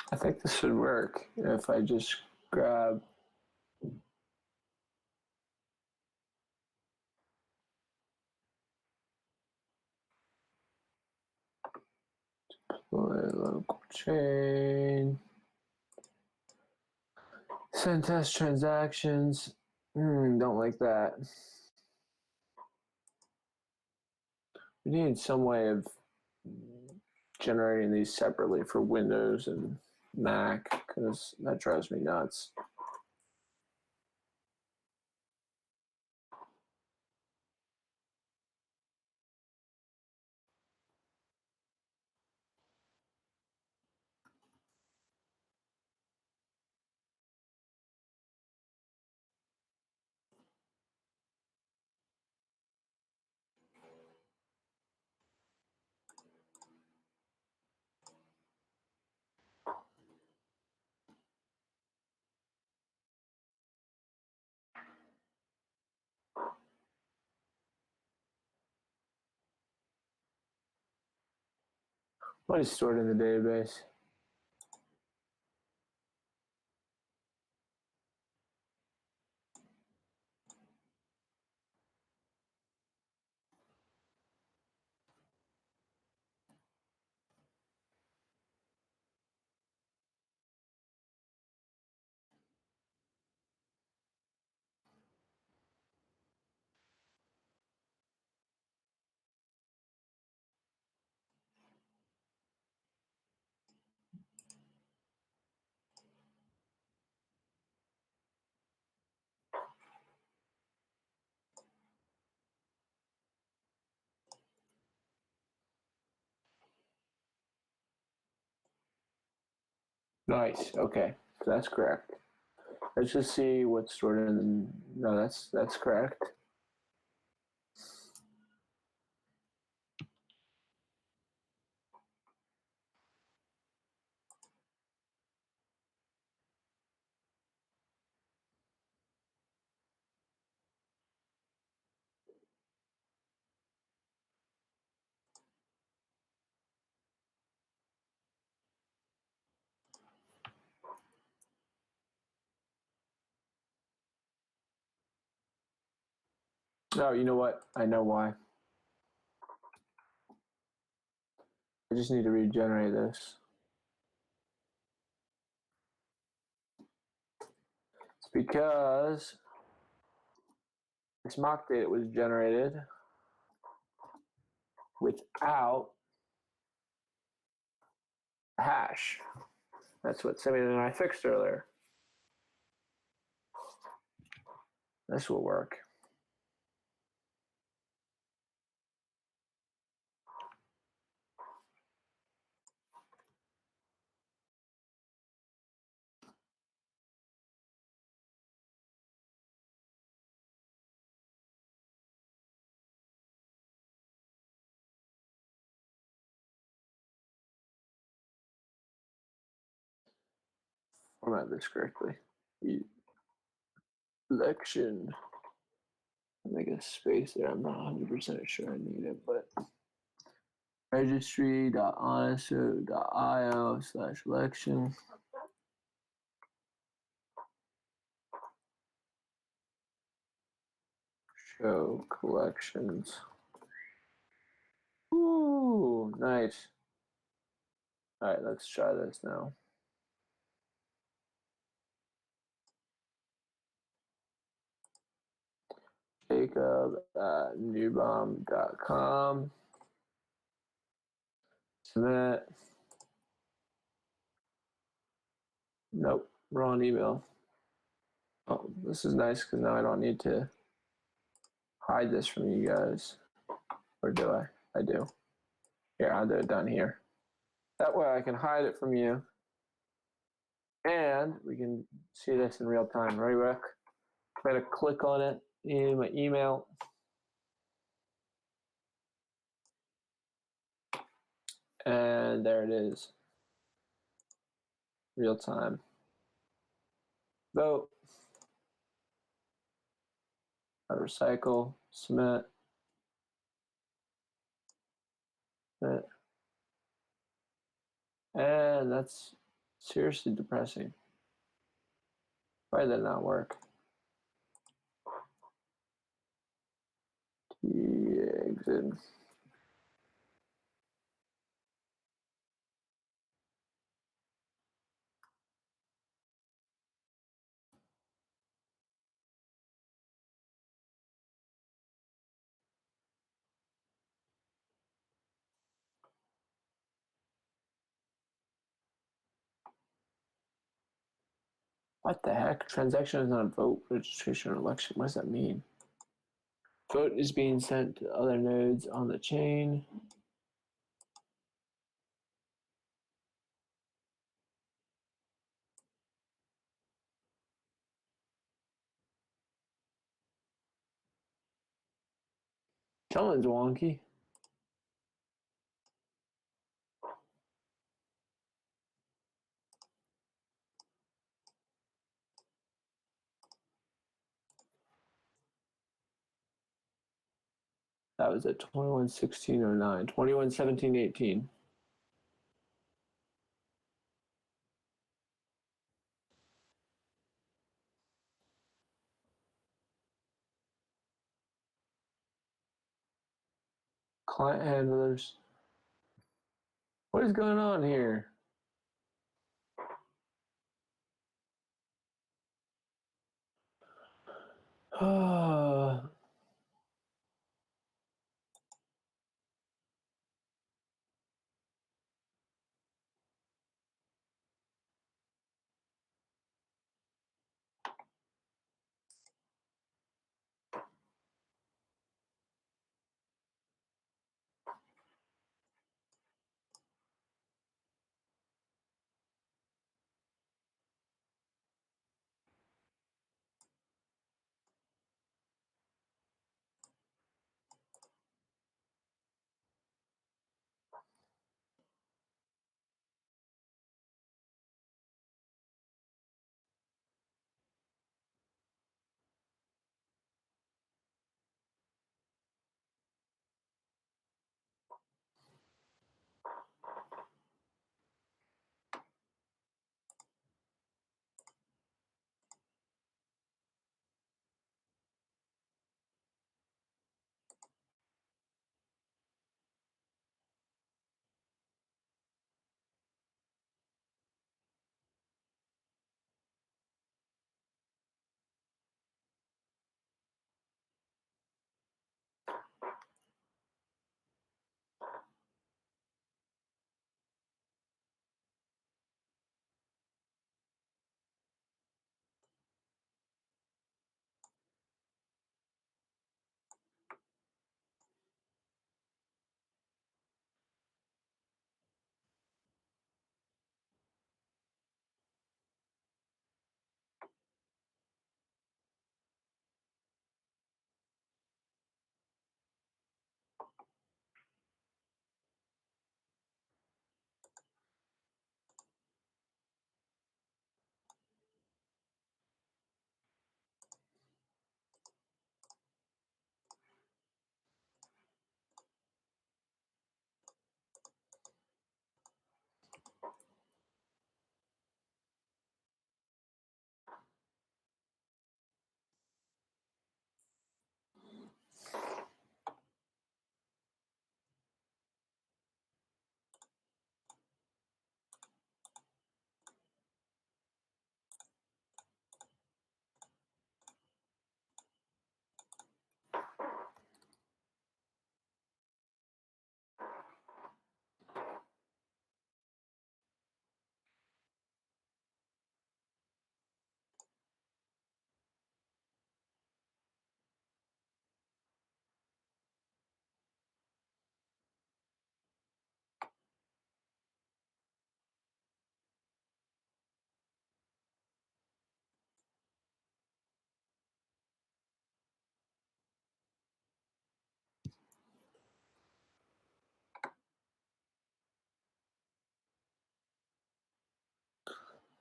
I think this should work if I just grab local chain, send test transactions. Don't like that. We need some way of generating these separately for Windows and Mac because that drives me nuts. What is stored in the database? Nice. Okay, so that's correct. Let's just see what's stored in. No, that's correct. Oh, you know what? I know why. I just need to regenerate this. It's because this mock data was generated without a hash. That's what Simeon and I fixed earlier. This will work. Format this correctly. Election. Make a space there. I'm not 100% sure I need it, but registry.honestvote.io/election. Show collections. Ooh, nice. All right, let's try this now. Jacob@newbomb.com. Submit. Nope, wrong email. Oh, this is nice because now I don't need to hide this from you guys. Or do I? I do. Here, I'll do it down here. That way I can hide it from you. And we can see this in real time. Ready, Rick? I'm going to click on it in my email. And there it is. Real time. Vote. I recycle. Submit. Submit. And that's seriously depressing. Why did that not work? Exit. What the heck? Transaction is not a vote, registration, or election. What does that mean? Vote is being sent to other nodes on the chain. Someone's wonky. That was at 21:16:09, 21:17:18. Client handlers. What is going on here?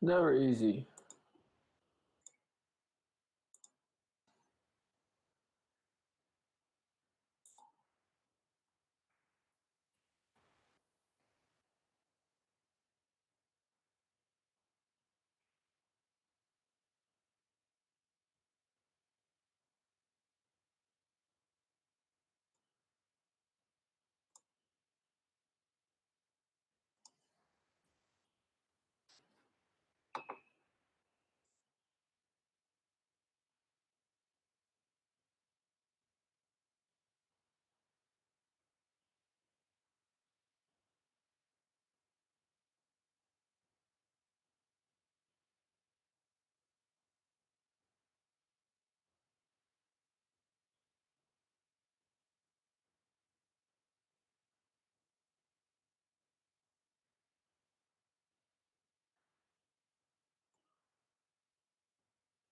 Never easy.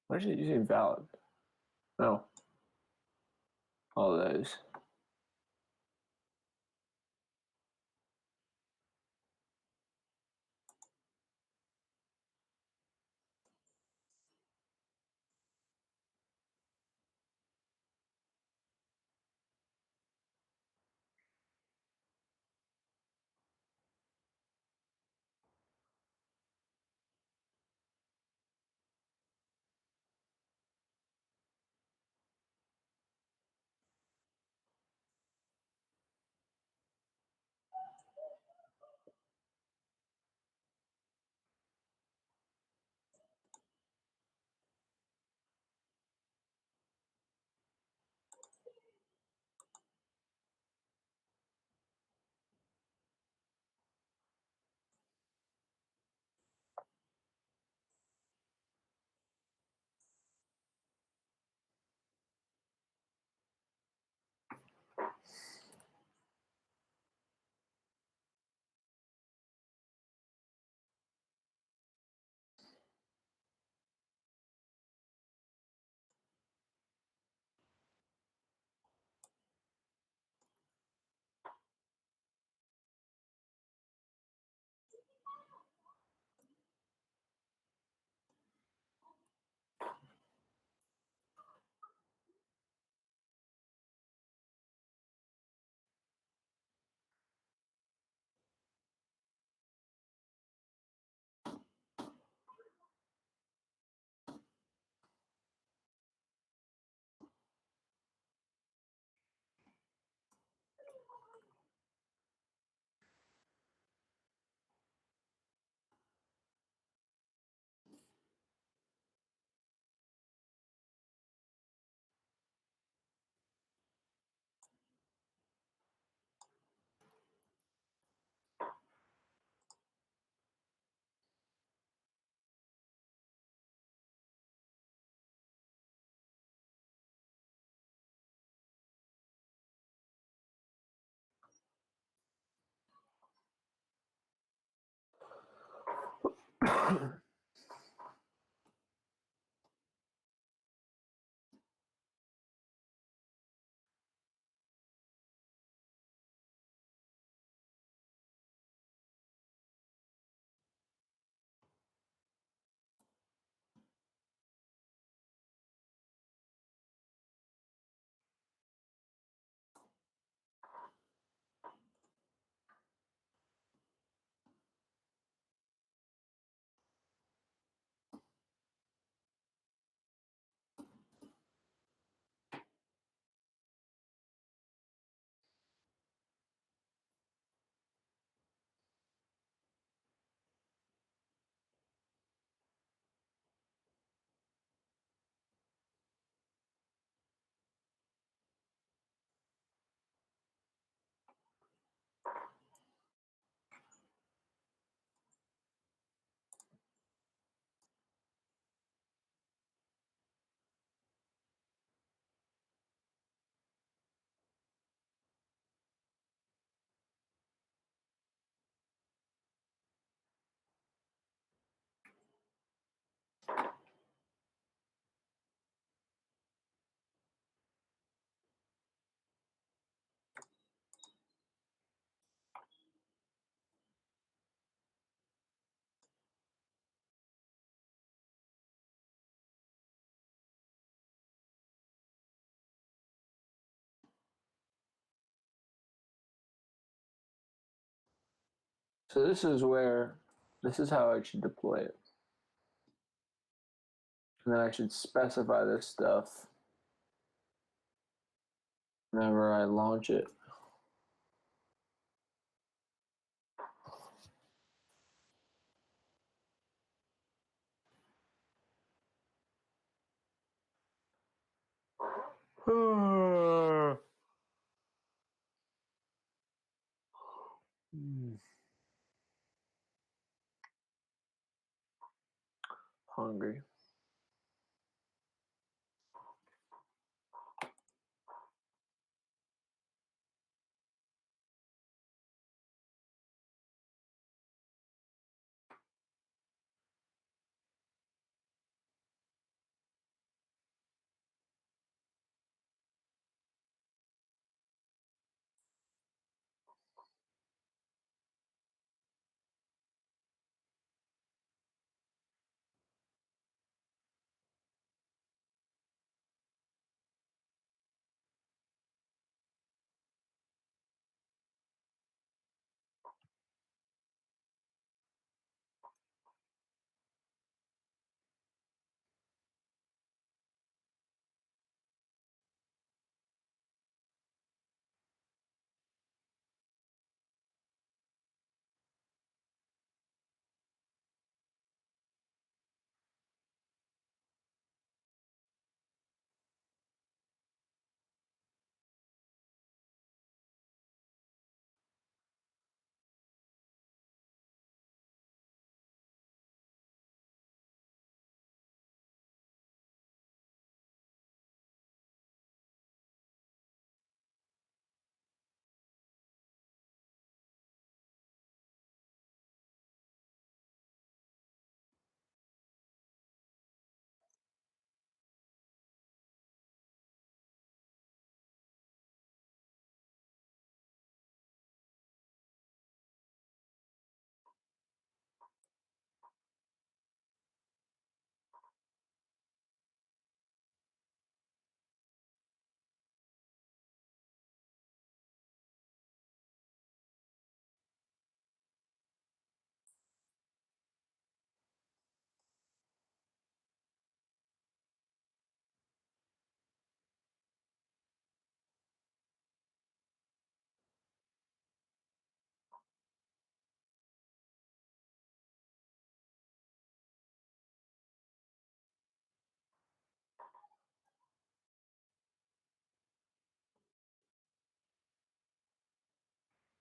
Why is it using valid? No. All those. So this is how I should deploy it. And then I should specify this stuff whenever I launch it. Hungry.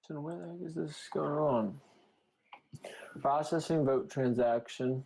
So where the heck is this going on? Processing vote transaction.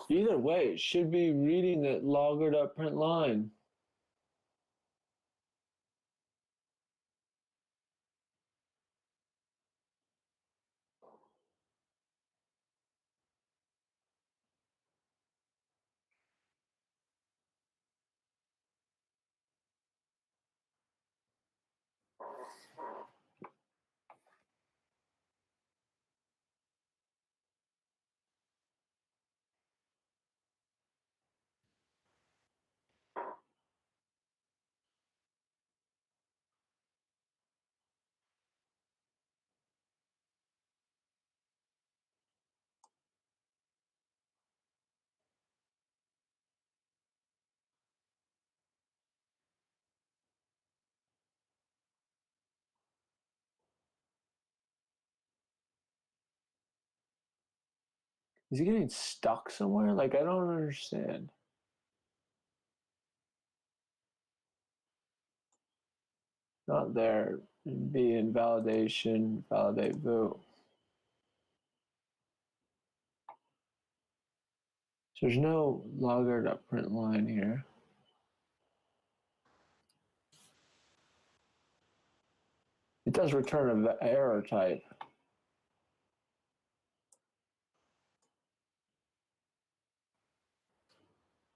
Either way, it should be reading that logger.print line. Is he getting stuck somewhere? Like, I don't understand. Not there. B, invalidation, validate vote. So there's no logger.print line here. It does return an error type.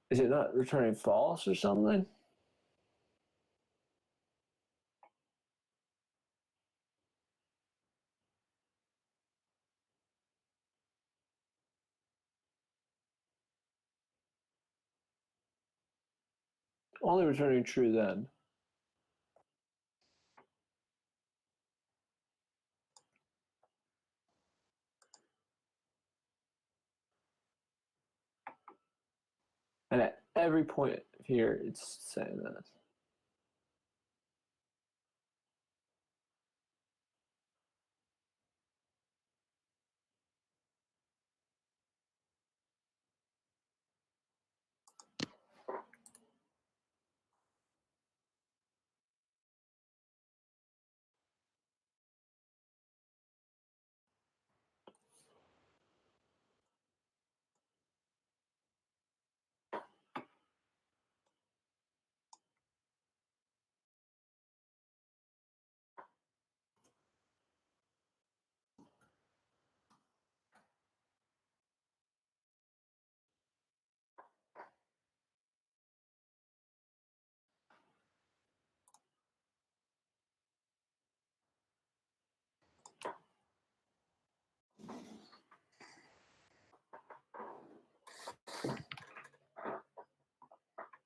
Is it not returning false or something? Only returning true then. And at every point here, it's saying that.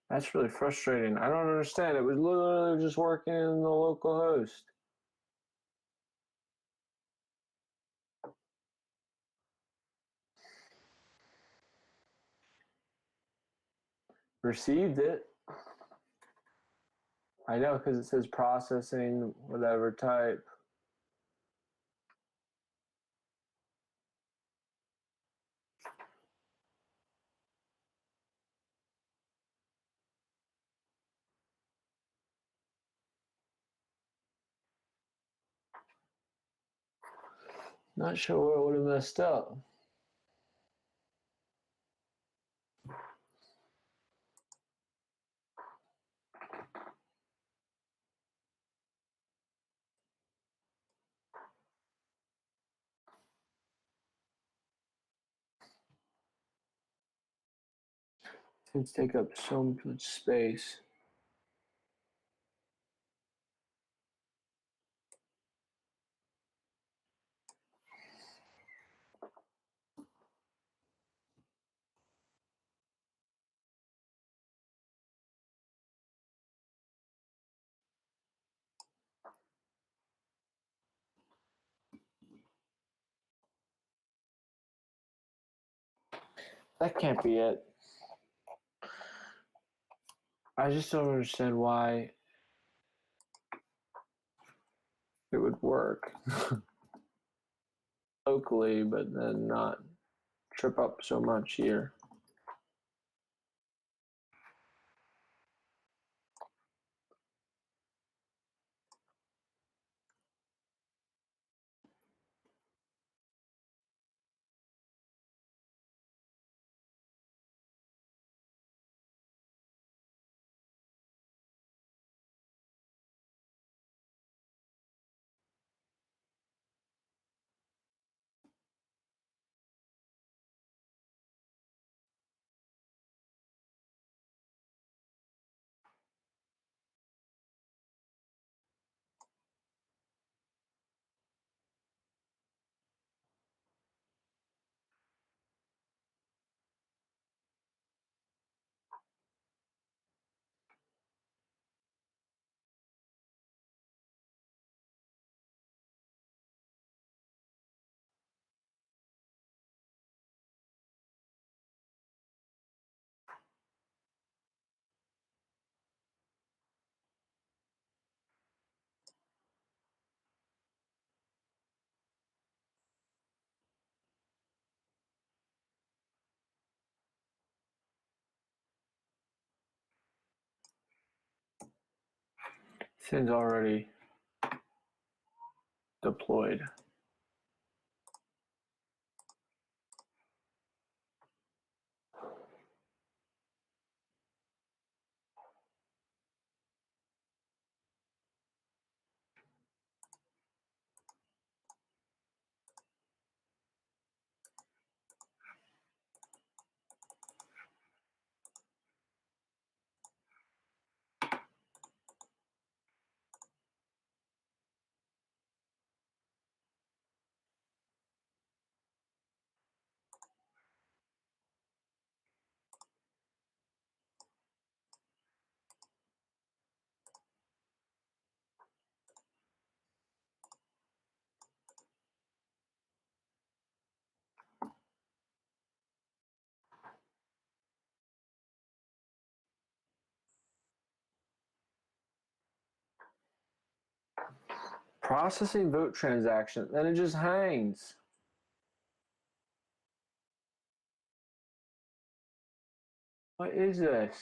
That's really frustrating. I don't understand. It was literally just working in the local host. Received it. I know because it says processing whatever type. Not sure where it would have messed up. Things take up so much space. That can't be it. I just don't understand why it would work locally, but then not trip up so much here. Thing's already deployed. Processing vote transaction, then it just hangs. What is this?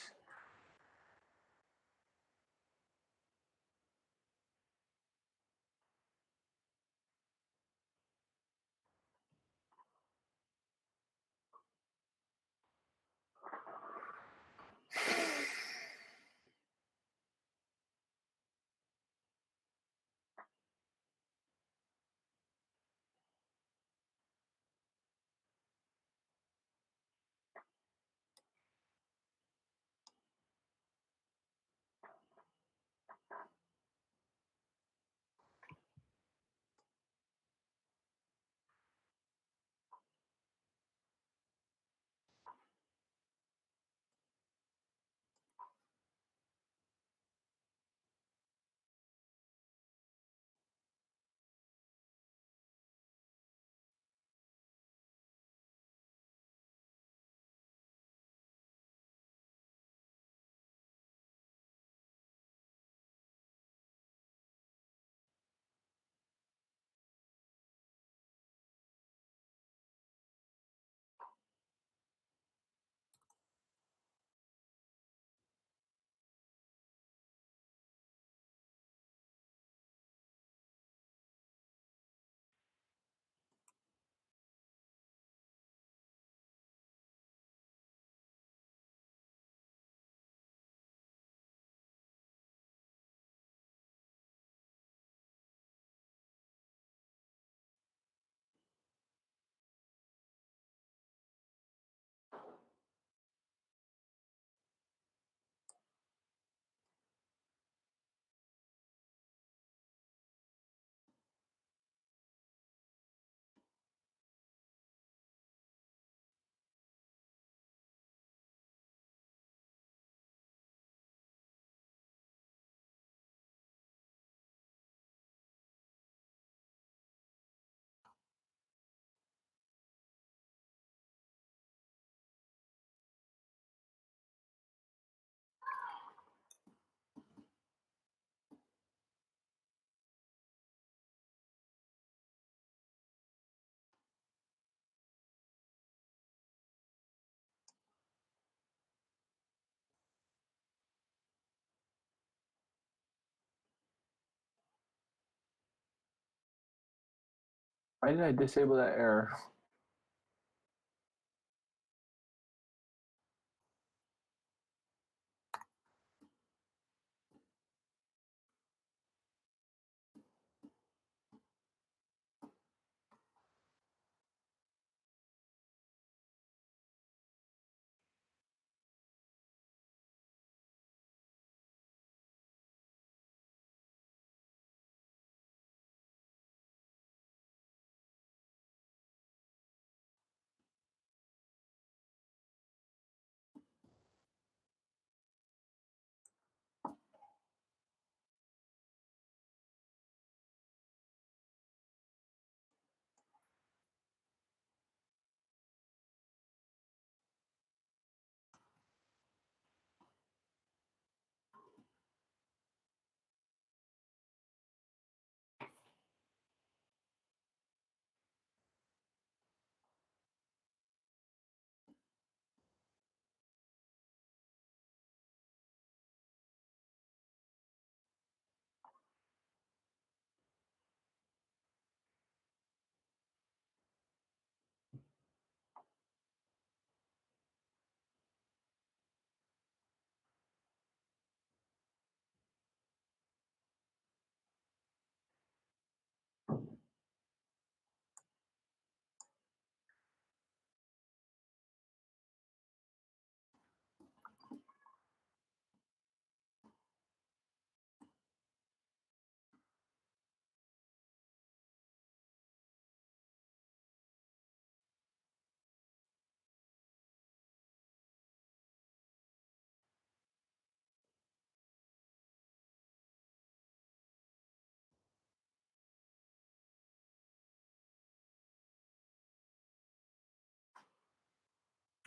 Why did I disable that error?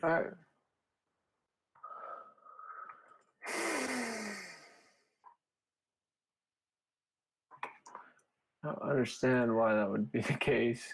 All right. I don't understand why that would be the case.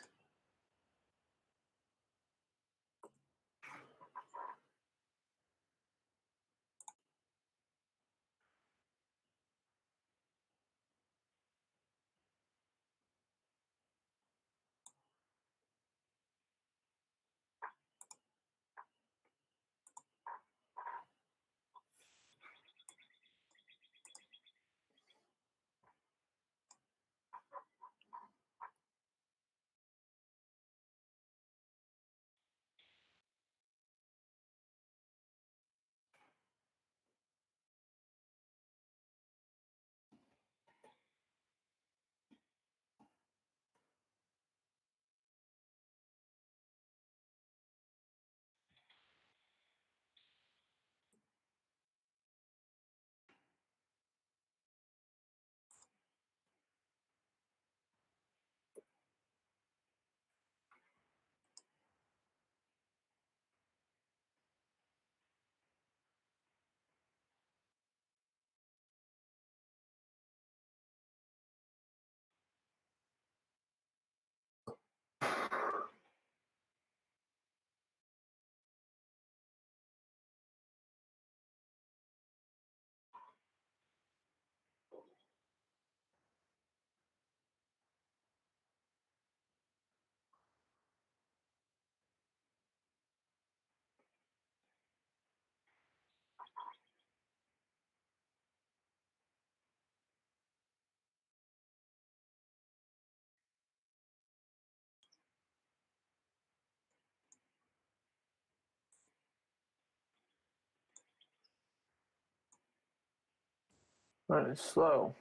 Running slow.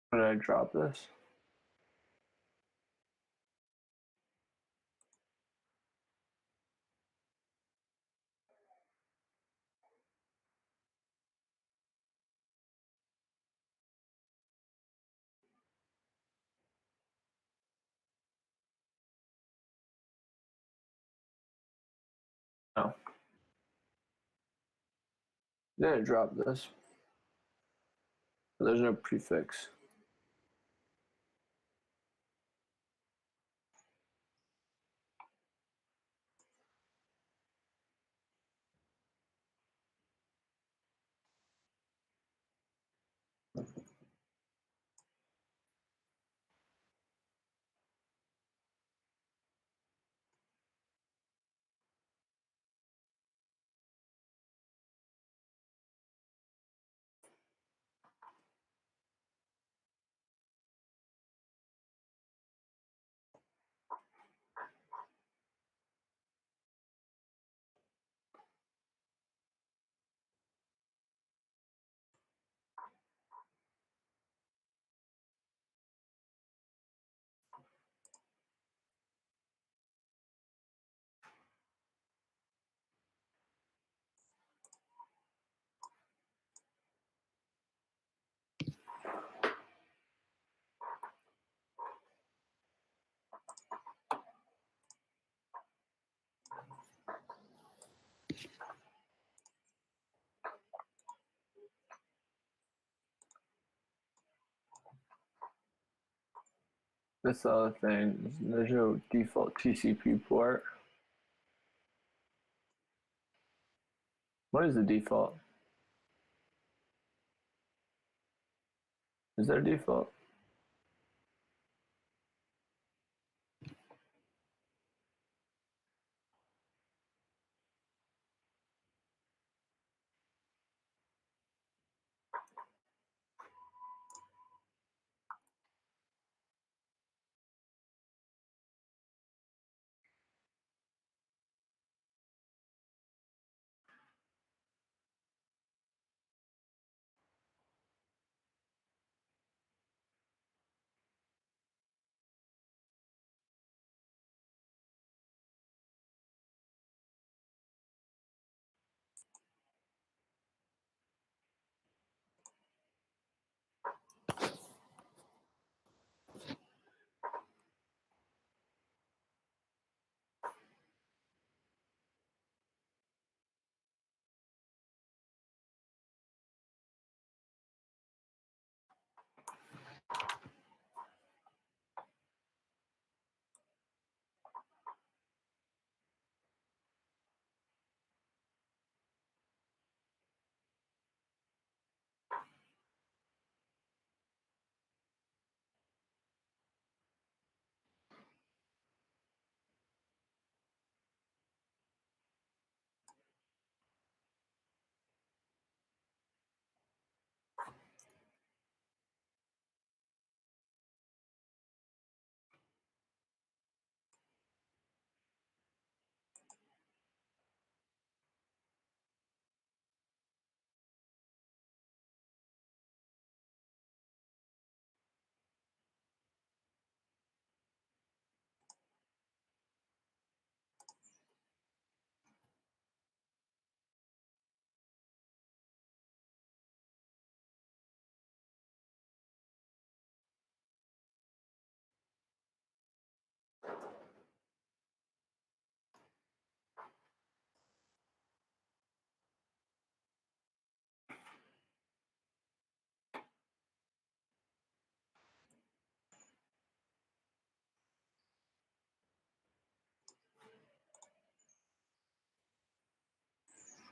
Why did I drop this? No. Didn't drop this. There's no prefix. This other thing, there's no default TCP port. What is the default? Is there a default?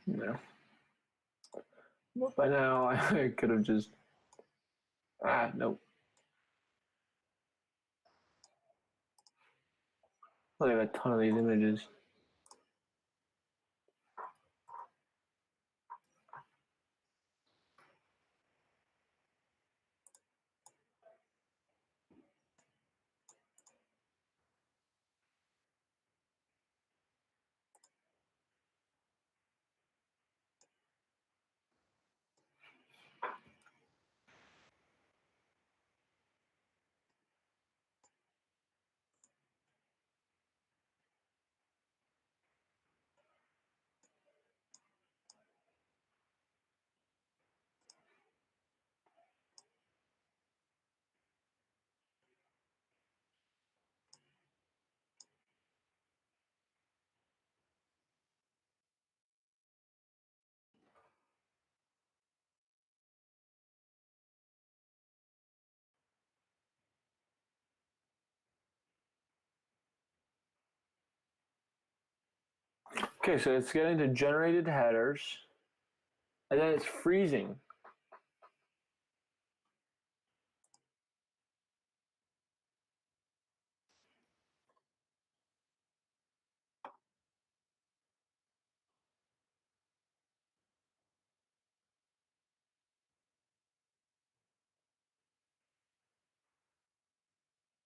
Yeah. By now, I could have just. Nope. I have a ton of these images. Okay, so it's getting to generated headers, and then it's freezing.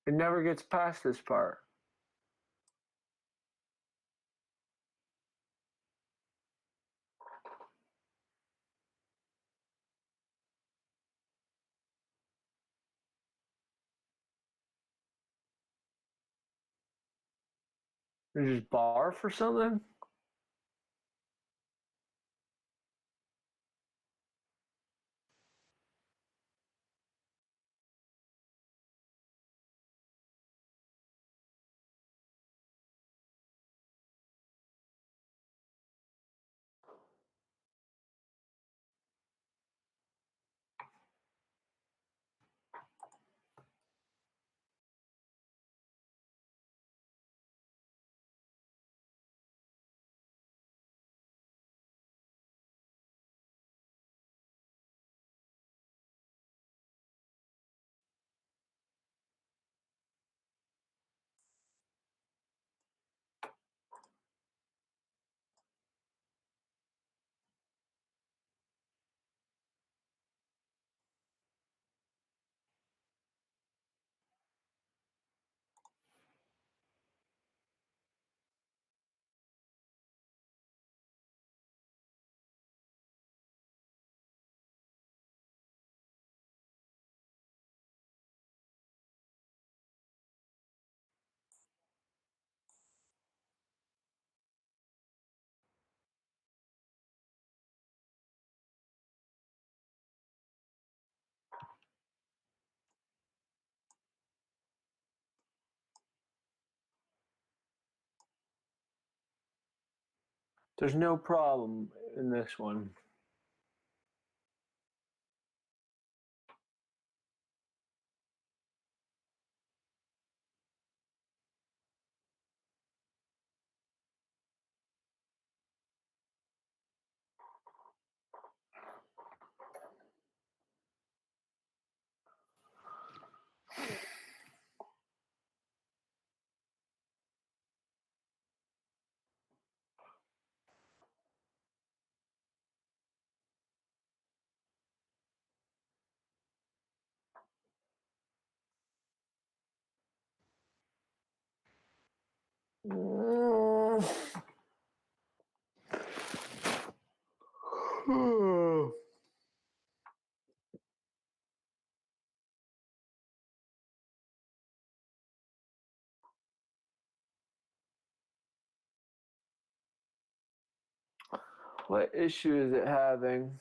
It never gets past this part. There's just bar for something? There's no problem in this one. What issue is it having?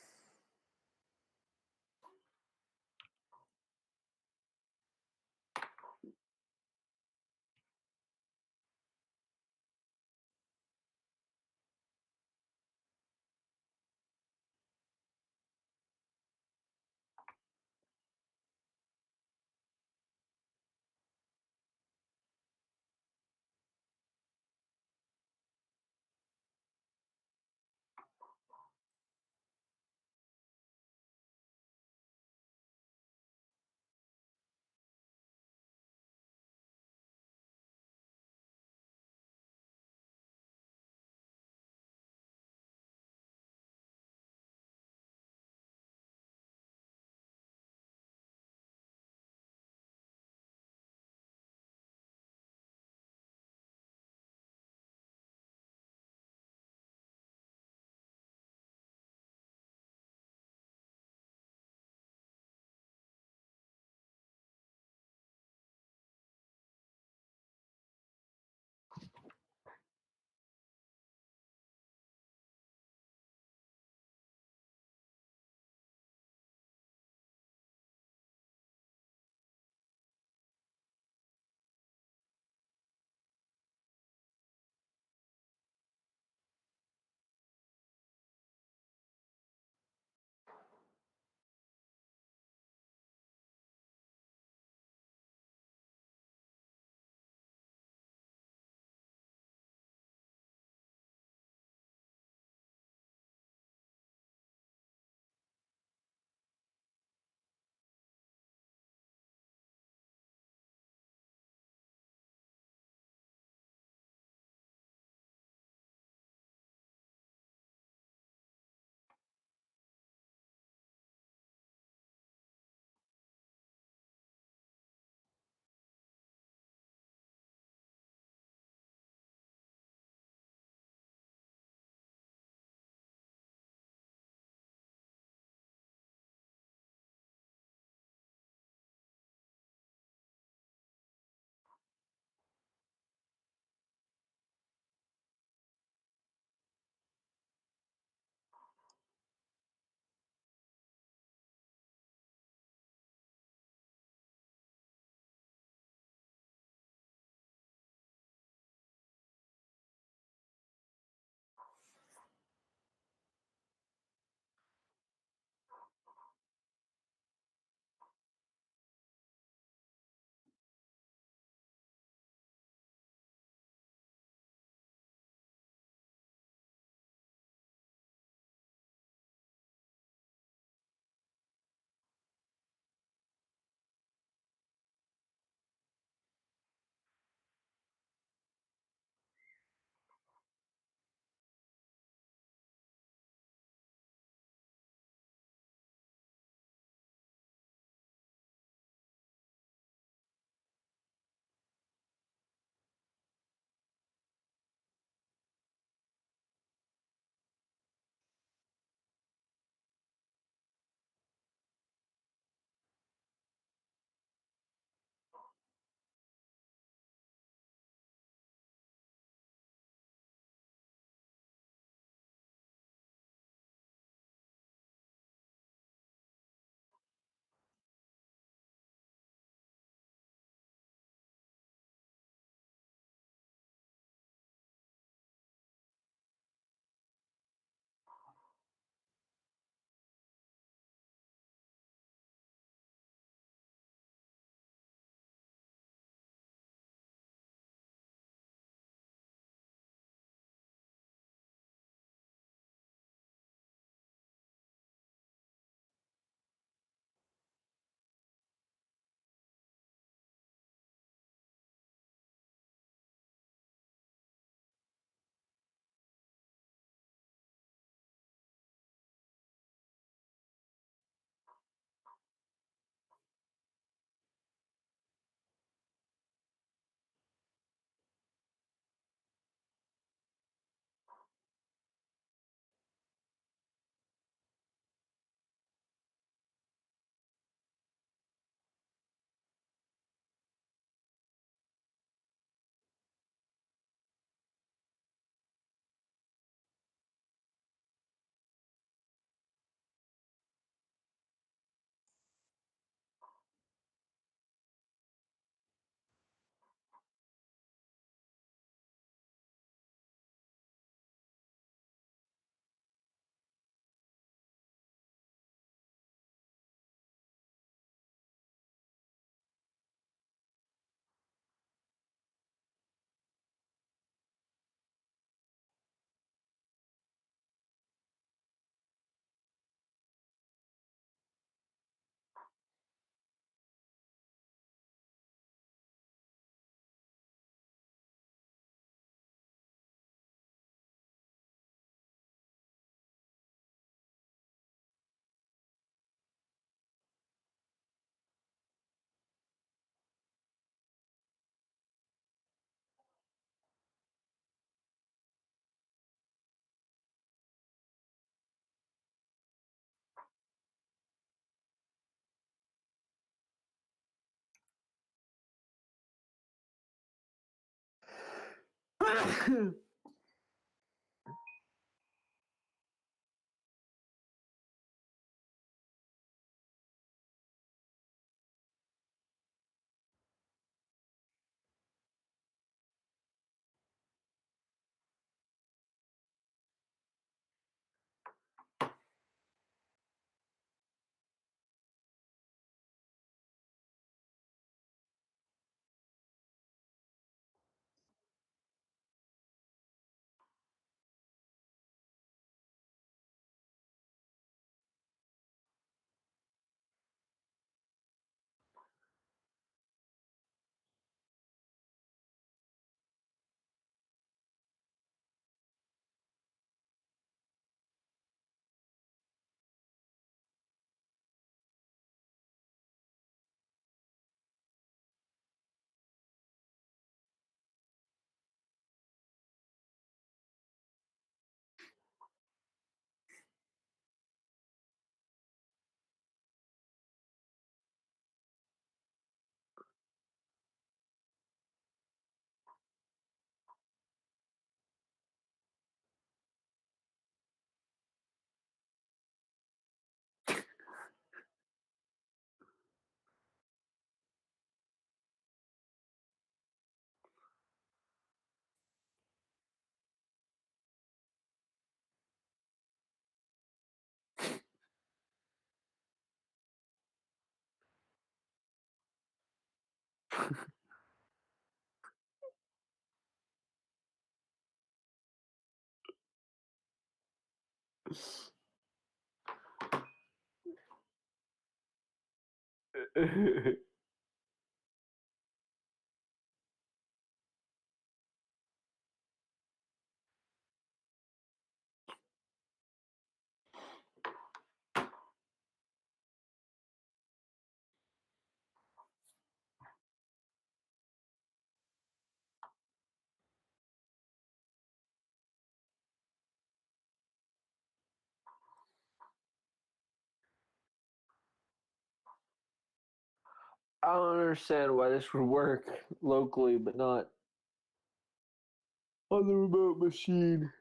I don't understand why this would work locally, but not on the remote machine.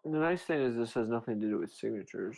And the nice thing is this has nothing to do with signatures.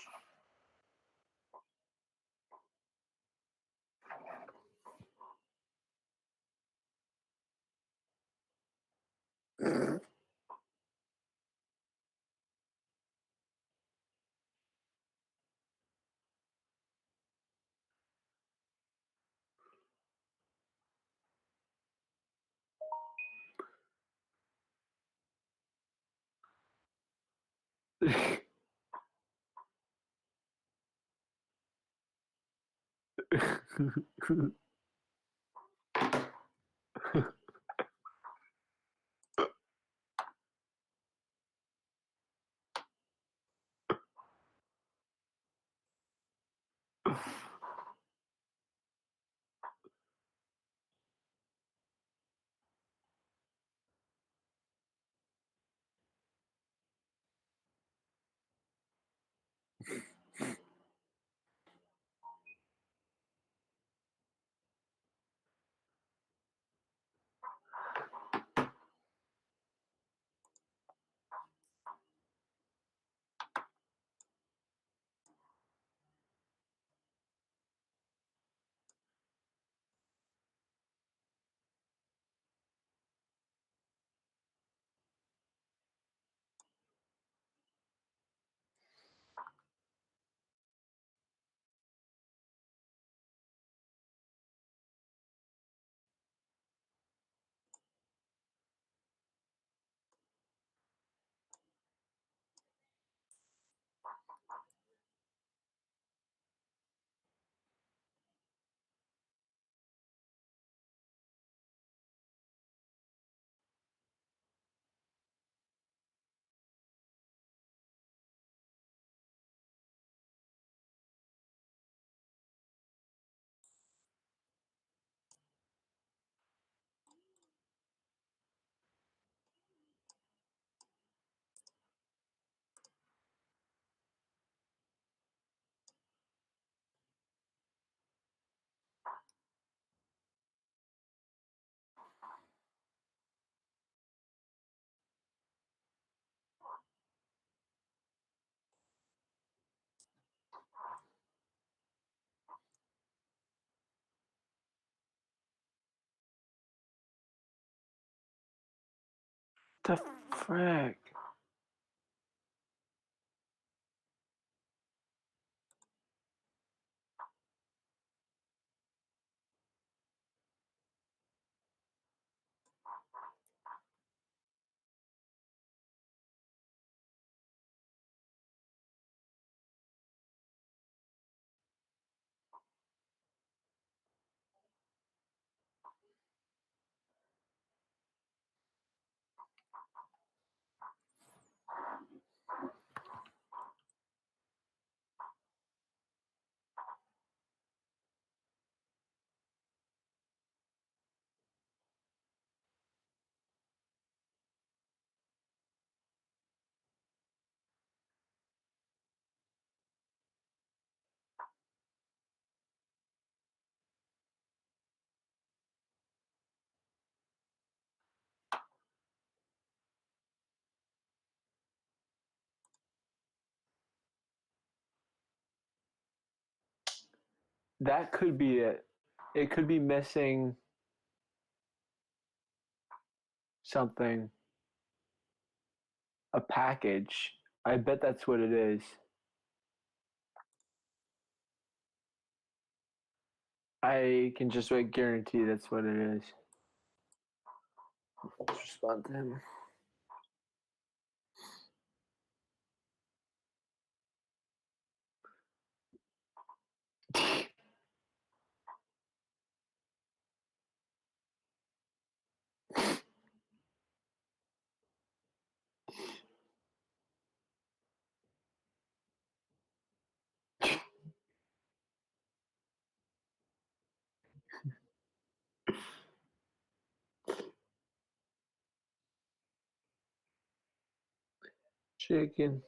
The frick? That could be it. It could be missing something. A package. I bet that's what it is. I can just guarantee that's what it is. Let's respond to him. Chicken.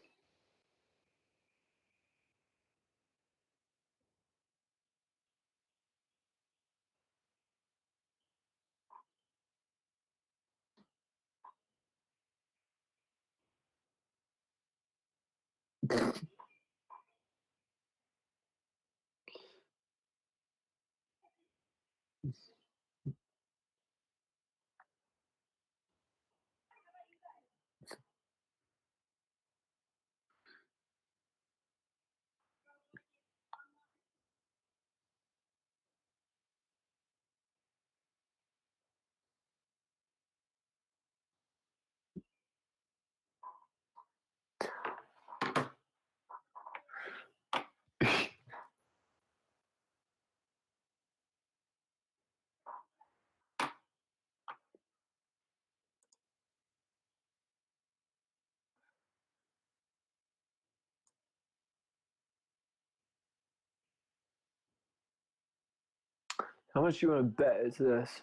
How much you want to bet is this?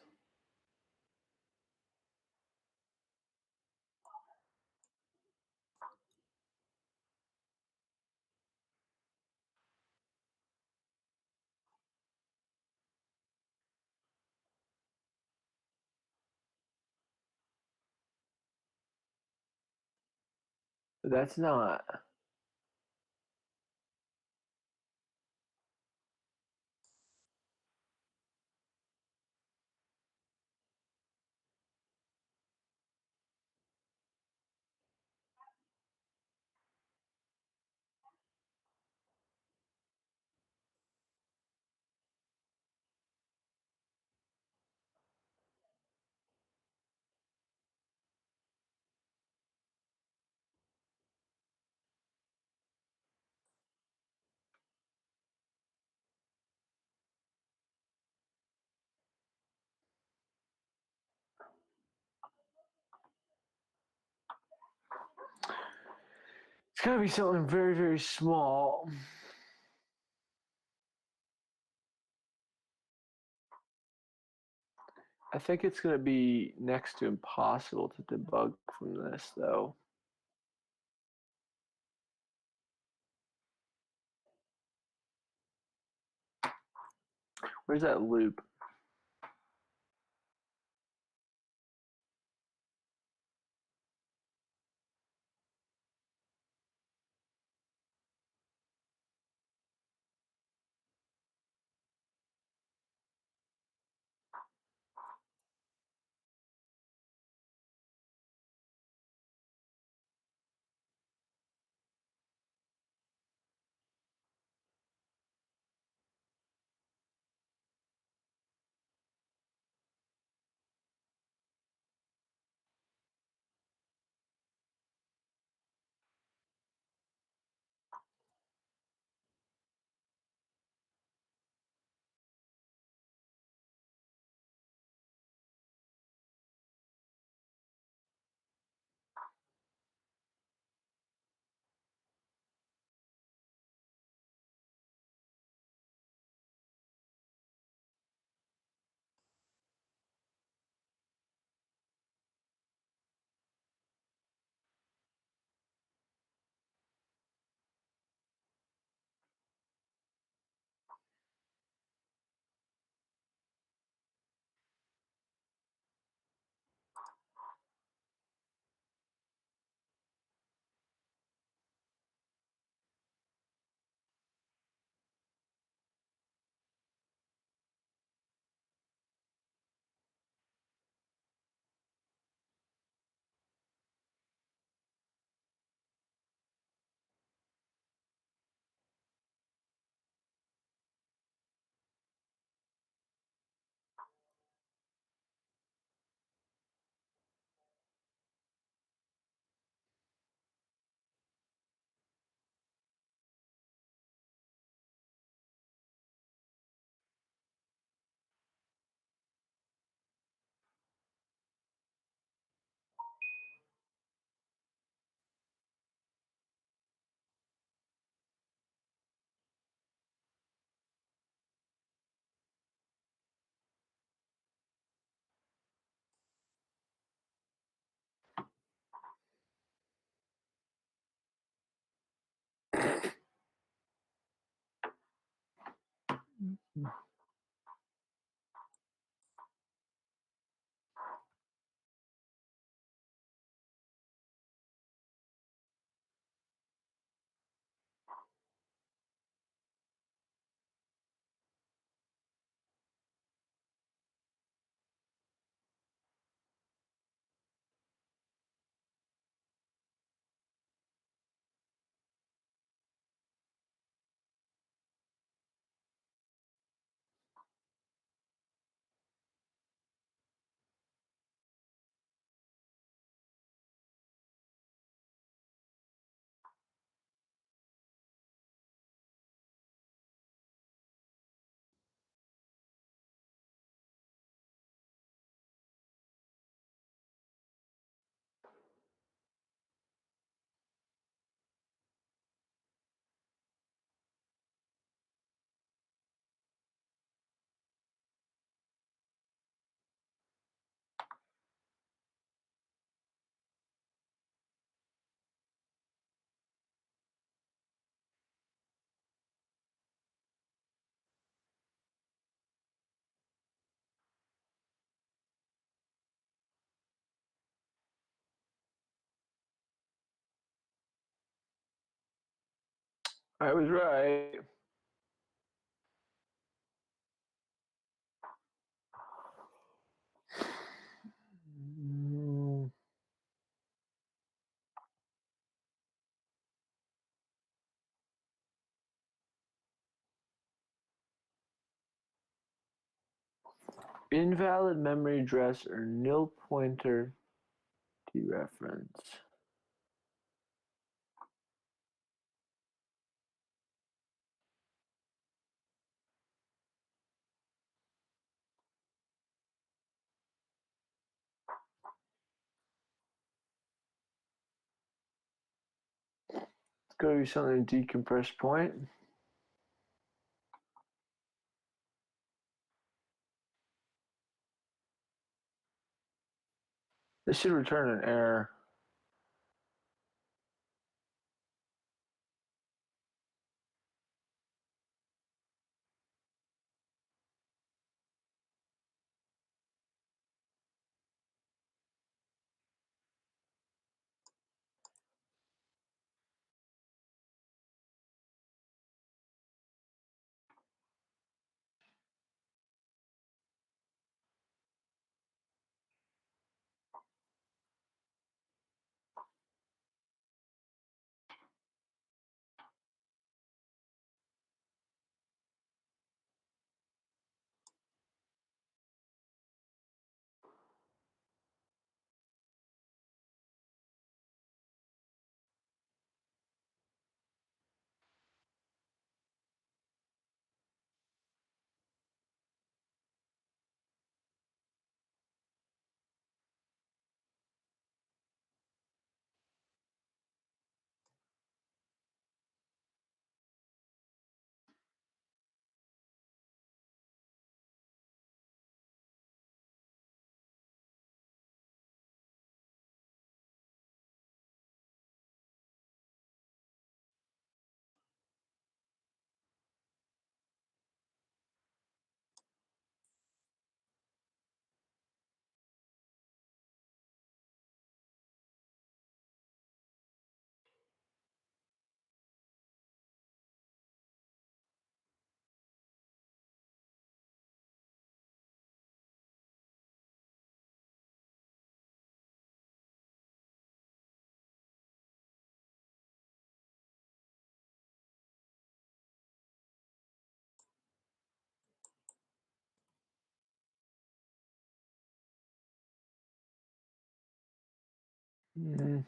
That's not. It's gotta be something very, very small. I think it's gonna be next to impossible to debug from this, though. Where's that loop? I was right. Invalid memory address or nil pointer dereference. Let's go to something decompressed point. This should return an error. Mm.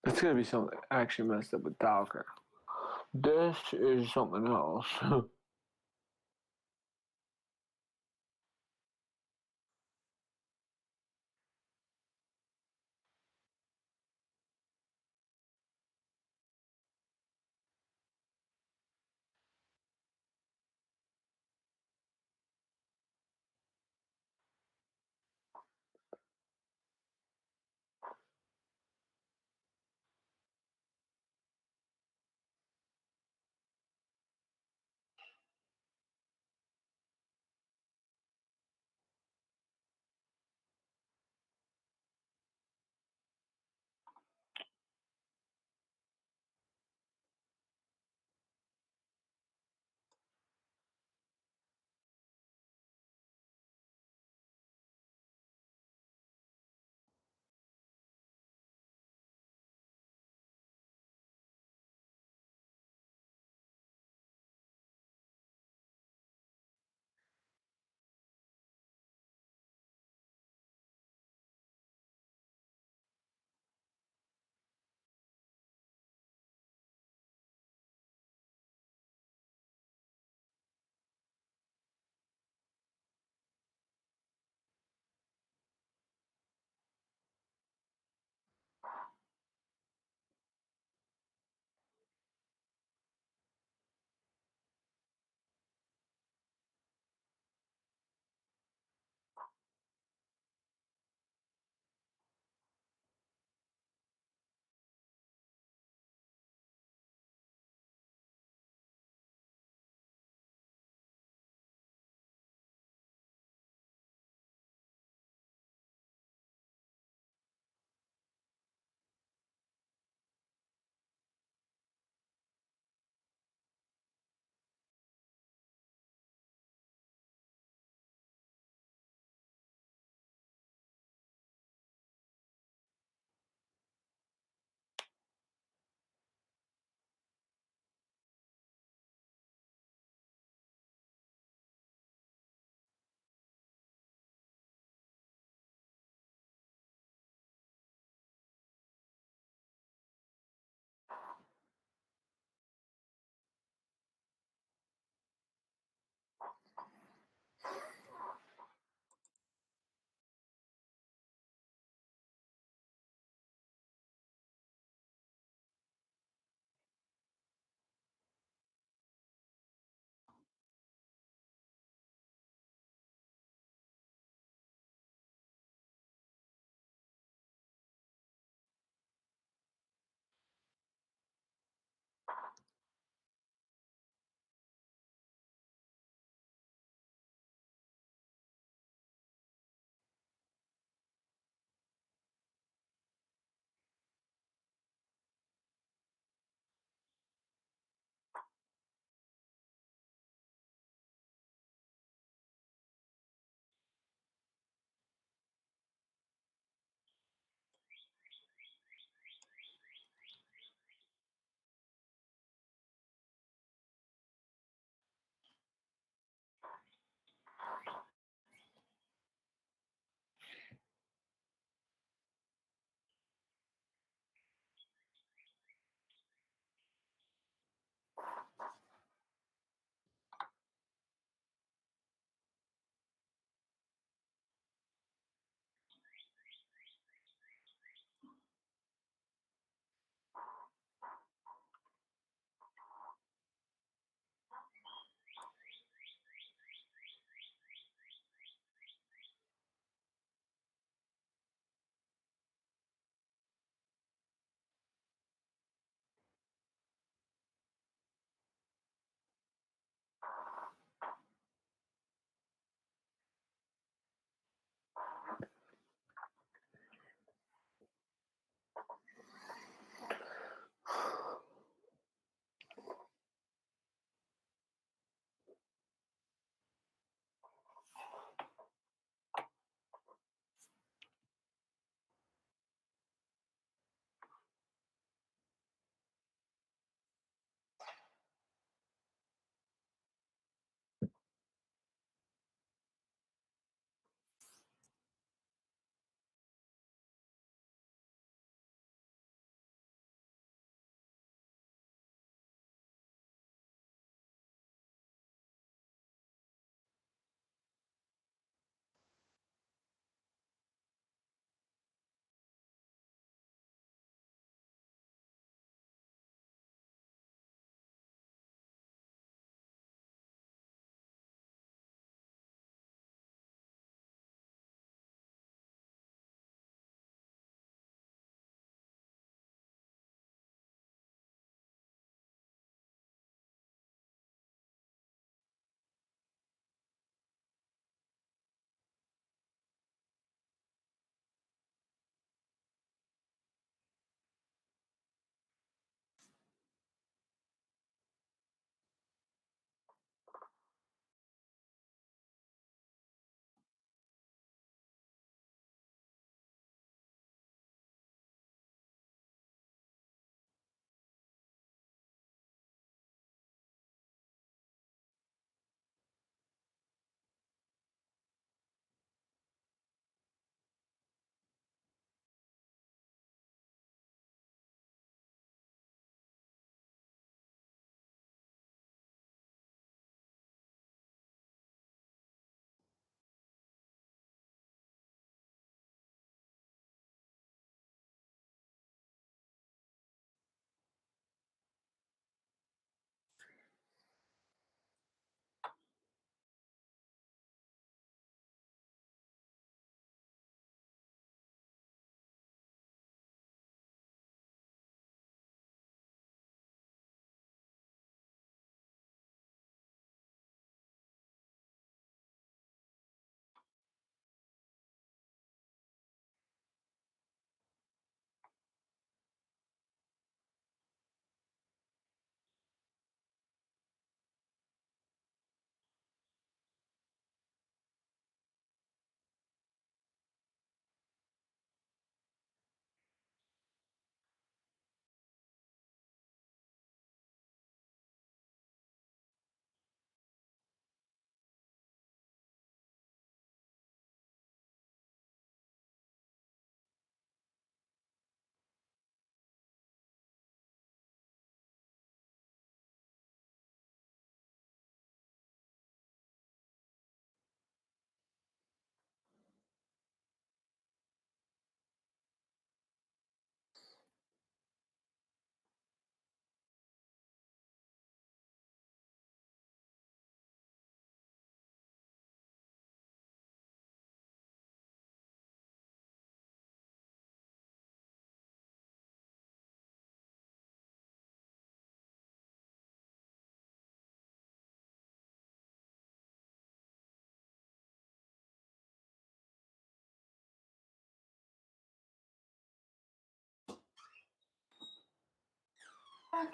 It's gonna be something actually messed up with Docker. This is something else.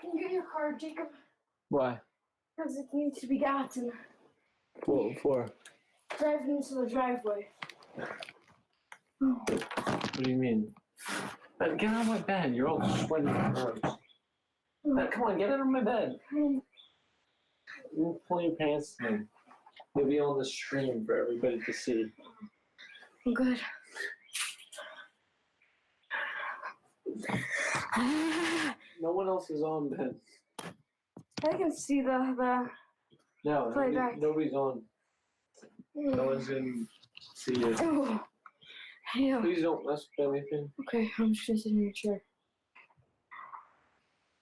Can you get your card, Jacob? Why? Because it needs to be gotten. What for? Driving into the driveway. What do you mean? Get out of my bed. You're all sweaty and gross. Come on, get out of my bed. You pull your pants down. You'll be on the stream for everybody to see. I'm good. No one else is on, Ben. I can see the No, playback. nobody's on. No one's gonna see you. Oh, yeah. Please don't mess with anything. Okay, I'm just gonna sit in your chair.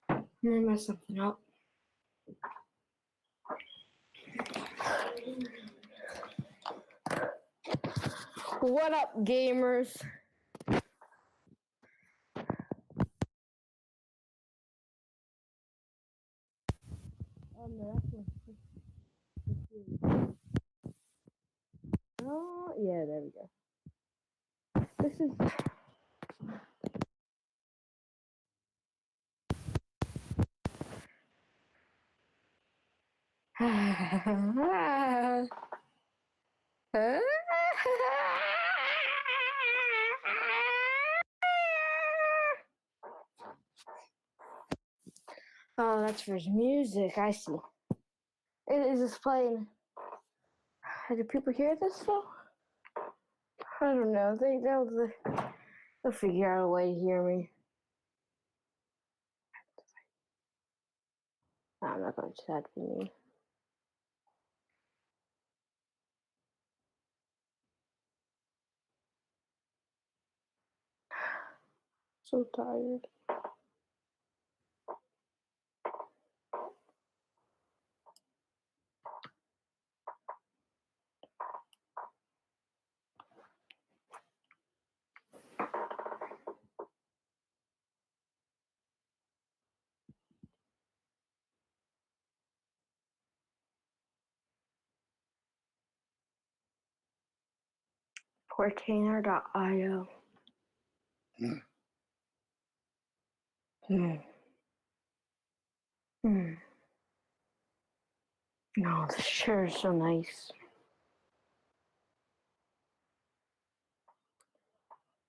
I'm gonna mess something up. What up, gamers? No, oh, yeah, there we go. This is. Oh, that's for his music. I see. Is this playing? Do people hear this though? I don't know. They'll figure out a way to hear me. No, I'm not going to that for me. So tired. Portainer.io. No, this chair is so nice.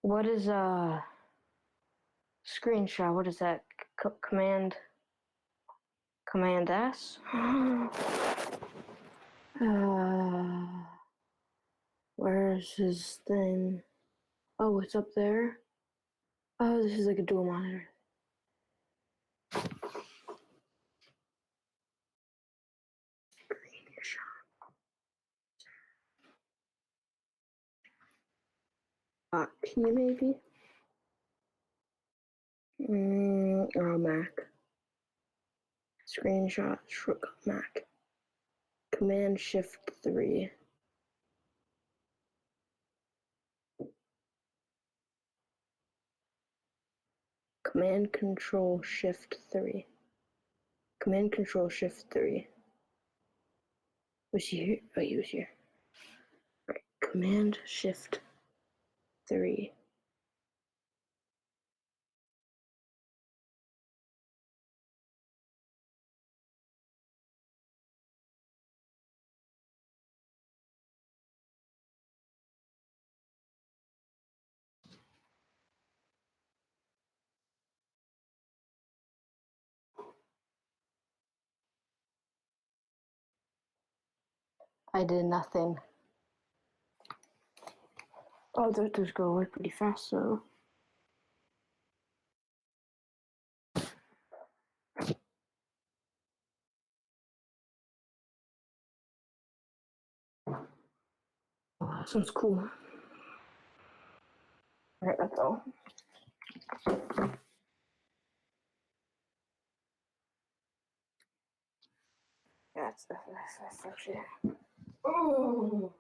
What is screenshot? What is that? Command S? Where's his thing? Oh, it's up there. Oh, this is like a dual monitor. Key maybe? Or Mac. Screenshot, shortcut Mac. Command Shift 3. Command Control Shift 3. Command Control Shift 3. Was he here? Oh, he was here. Alright, Command Shift 3. I did nothing. Oh, those go away pretty fast, so. Oh, that sounds cool. Alright, that's all. That's actually. Oh!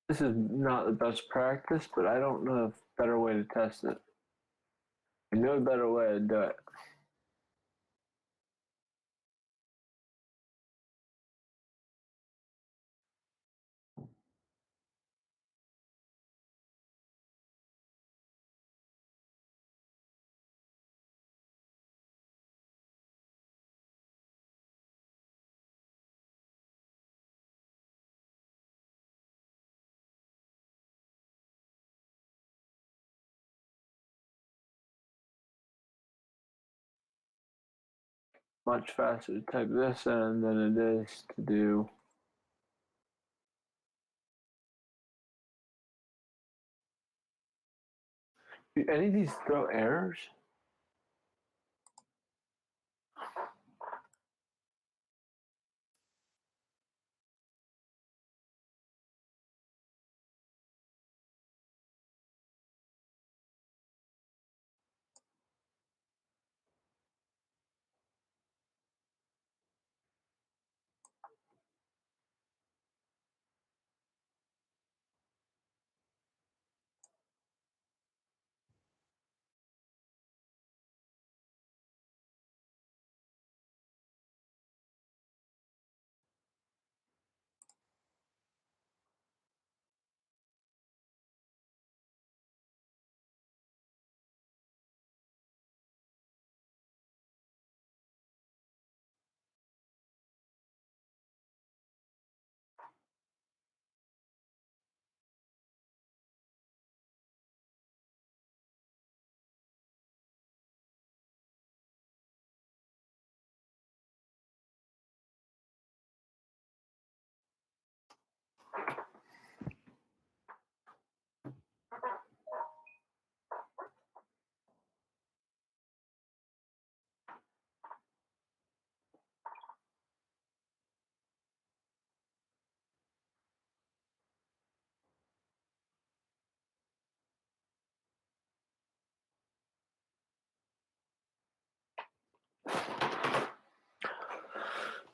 This is not the best practice, but I don't know a better way to test it. I know a better way to do it. Much faster to type this in than it is to do. Do any of these throw errors?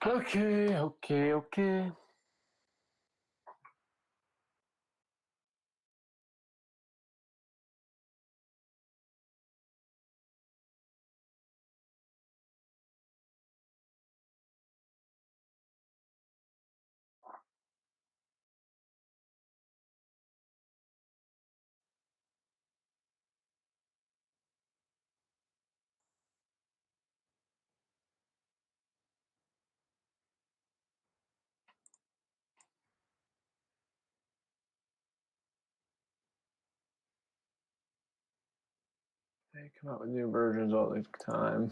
Okay. They come out with new versions all the time.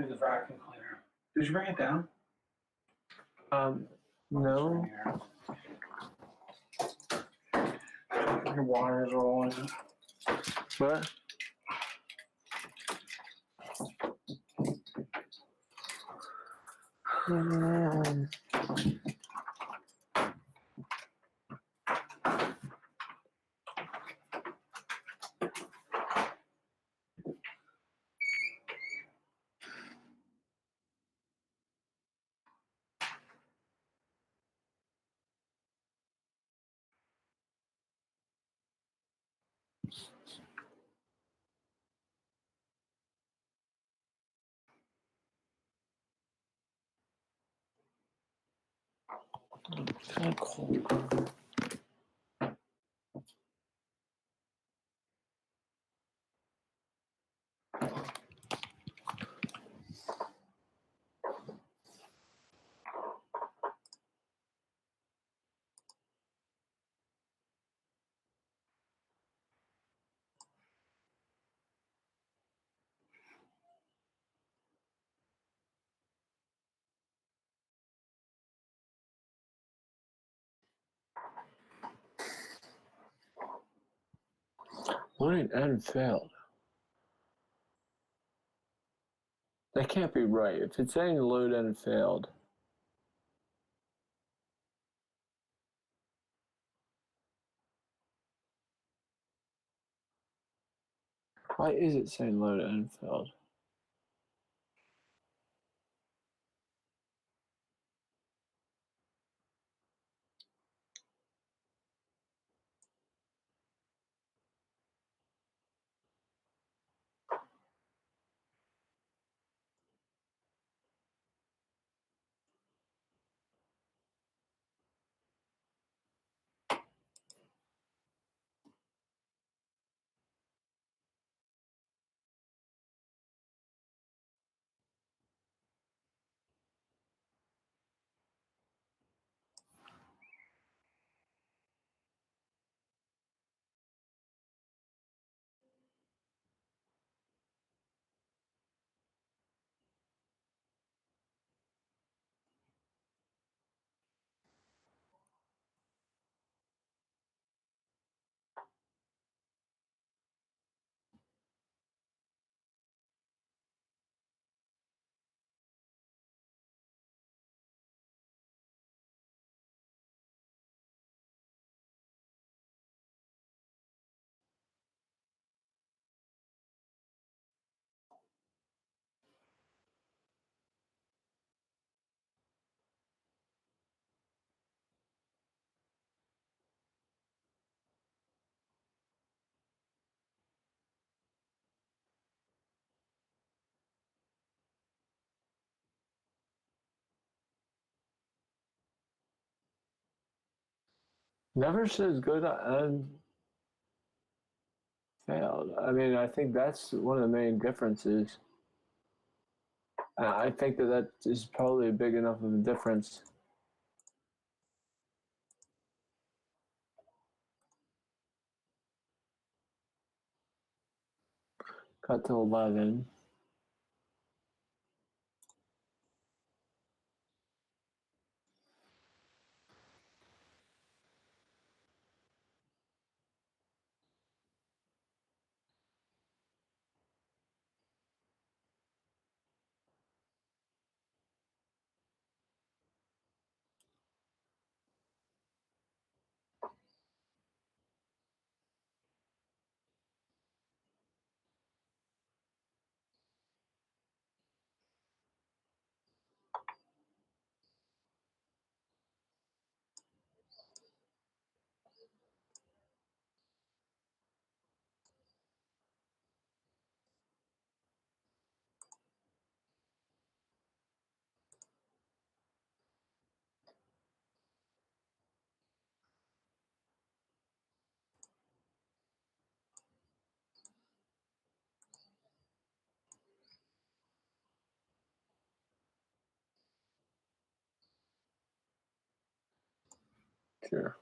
Here's the vacuum cleaner. Did you bring it down? No. Your wires are all in. What? Kind of cold. Loading and failed. That can't be right. If it's saying load and failed. Why is it saying load and failed? Never says good and failed. I mean, I think that's one of the main differences. I think that is probably a big enough of a difference. Cut to 11. Sure.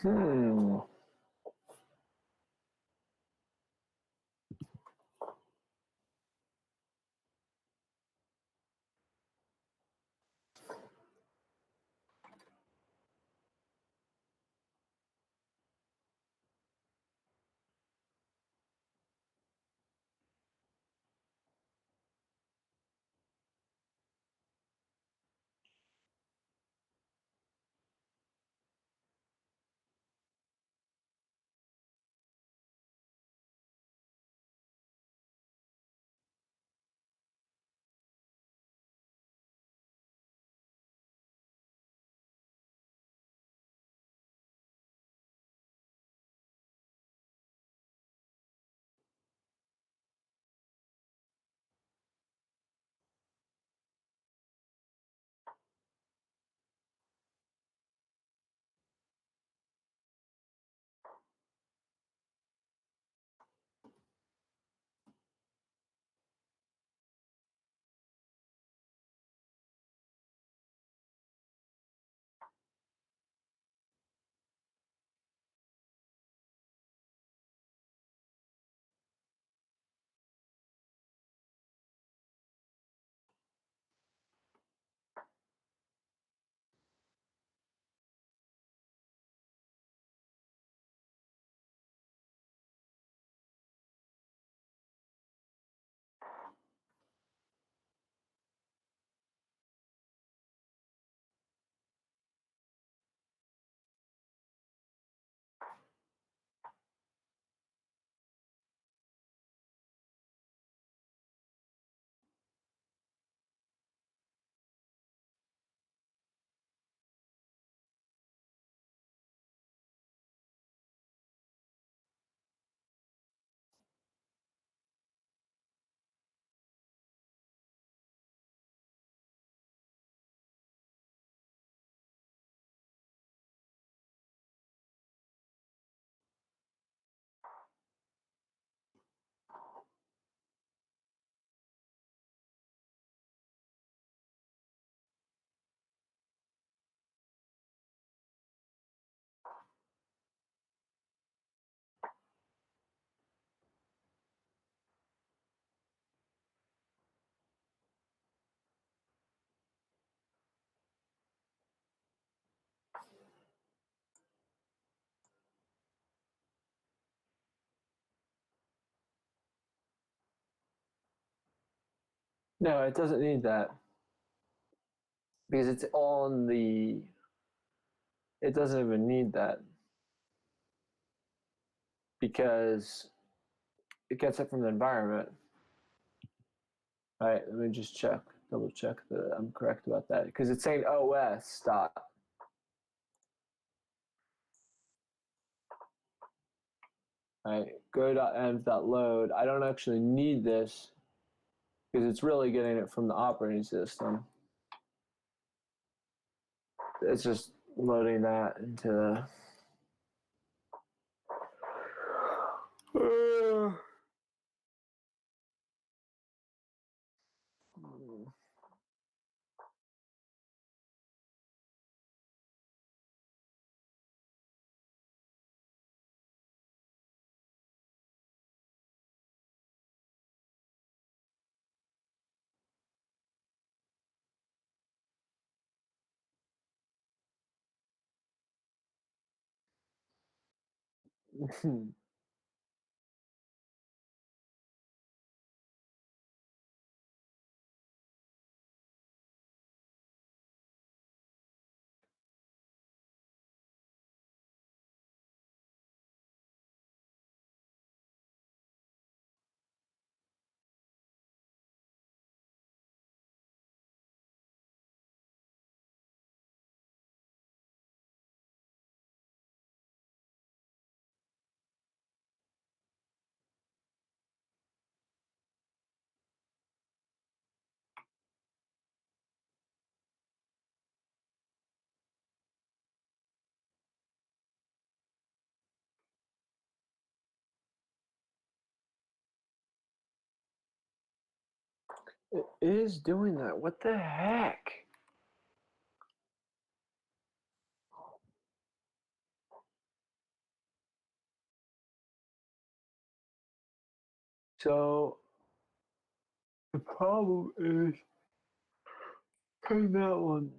Hmm. No, it doesn't need that. Because it's on the... It doesn't even need that. Because it gets it from the environment. All right, let me just double check that I'm correct about that. Because it's saying OS dot. All right, go.env.load. I don't actually need this because it's really getting it from the operating system. It's just loading that into the... It is doing that. What the heck? So the problem is putting that one.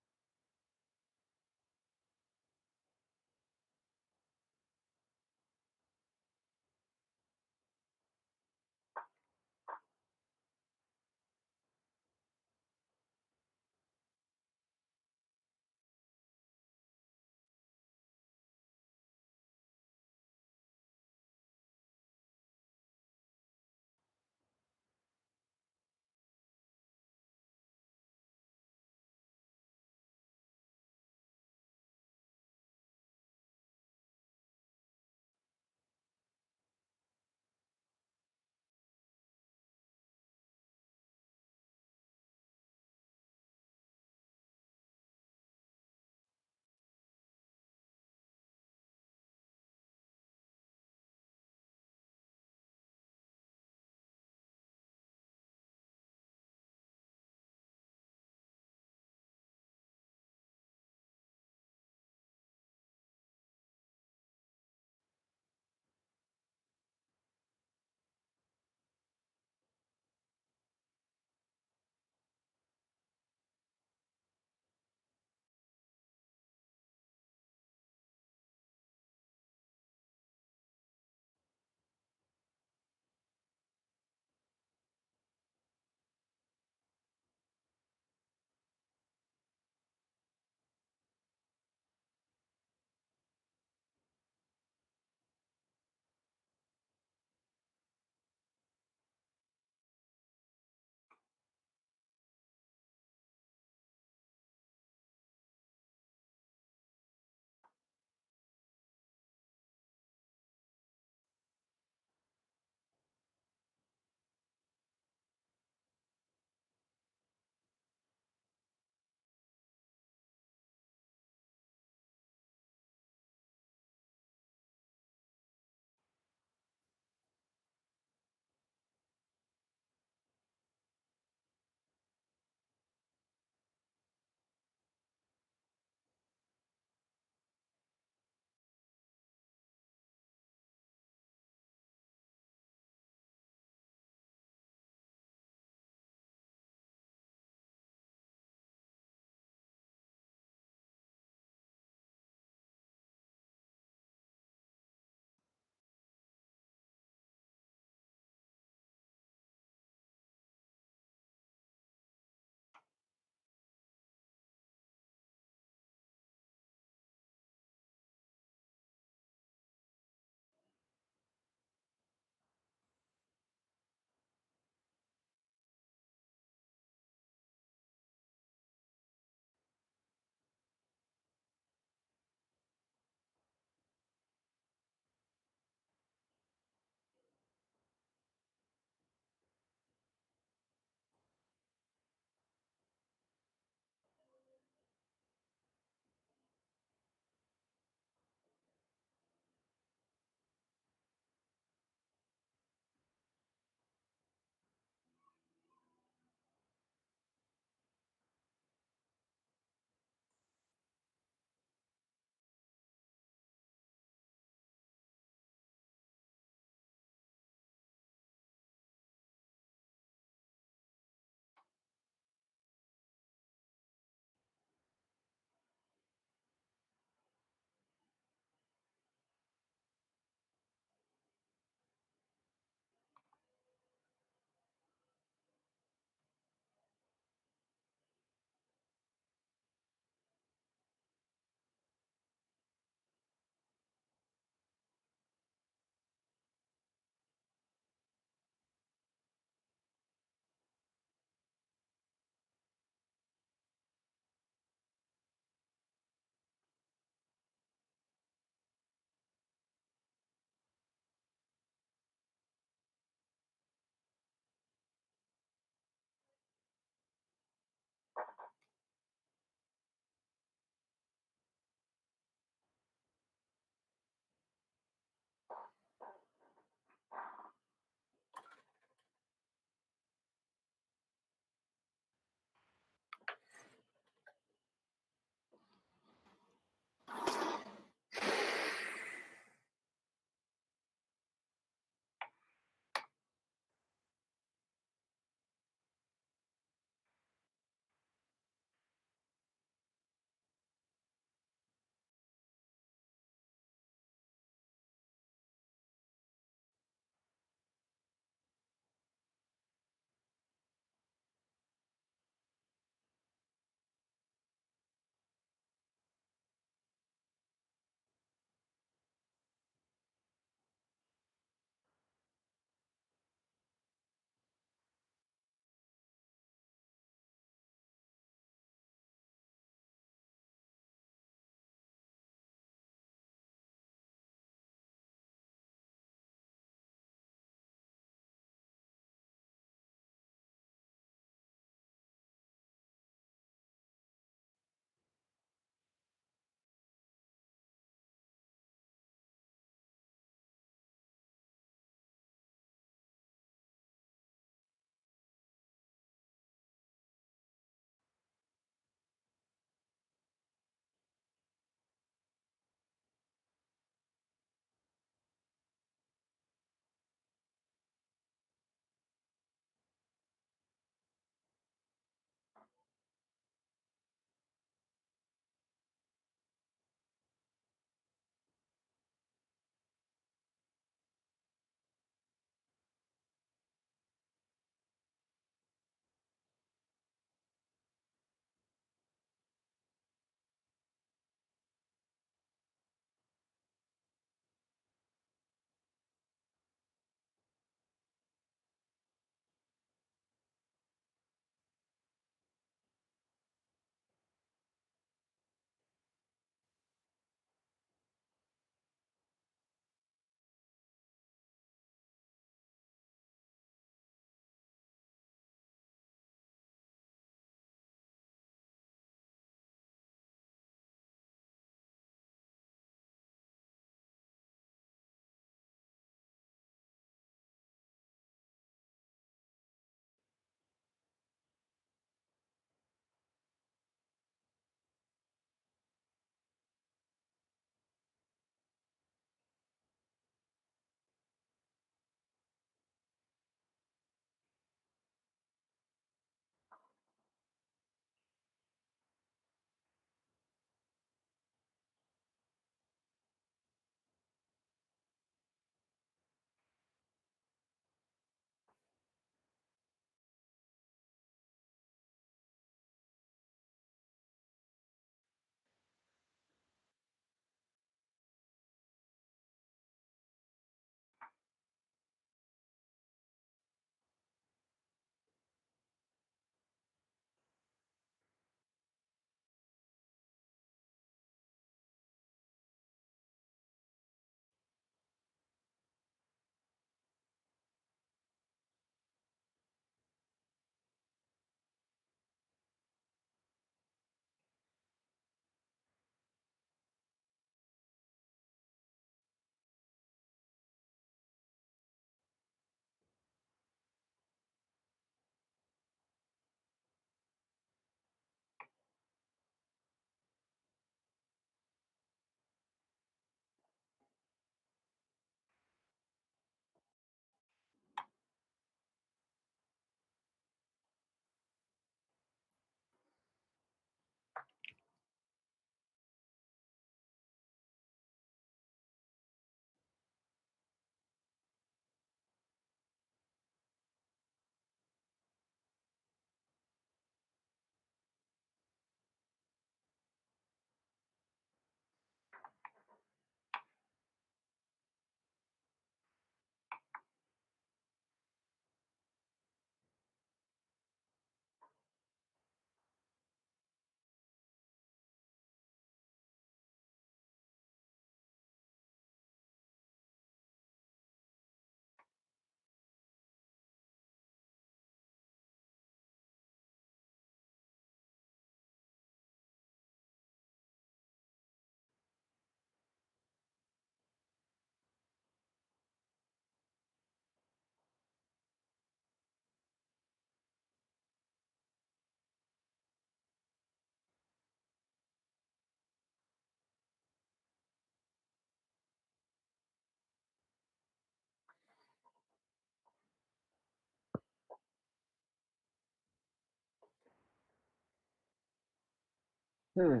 Hmm.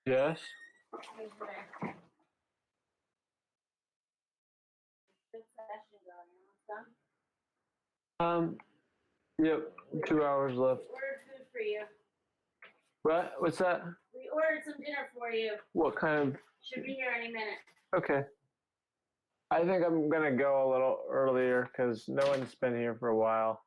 Yes. Yep. 2 hours left. Ordered food for you. What? What's that? We ordered some dinner for you. What kind of? Should be here any minute. Okay. I think I'm gonna go a little earlier because no one's been here for a while.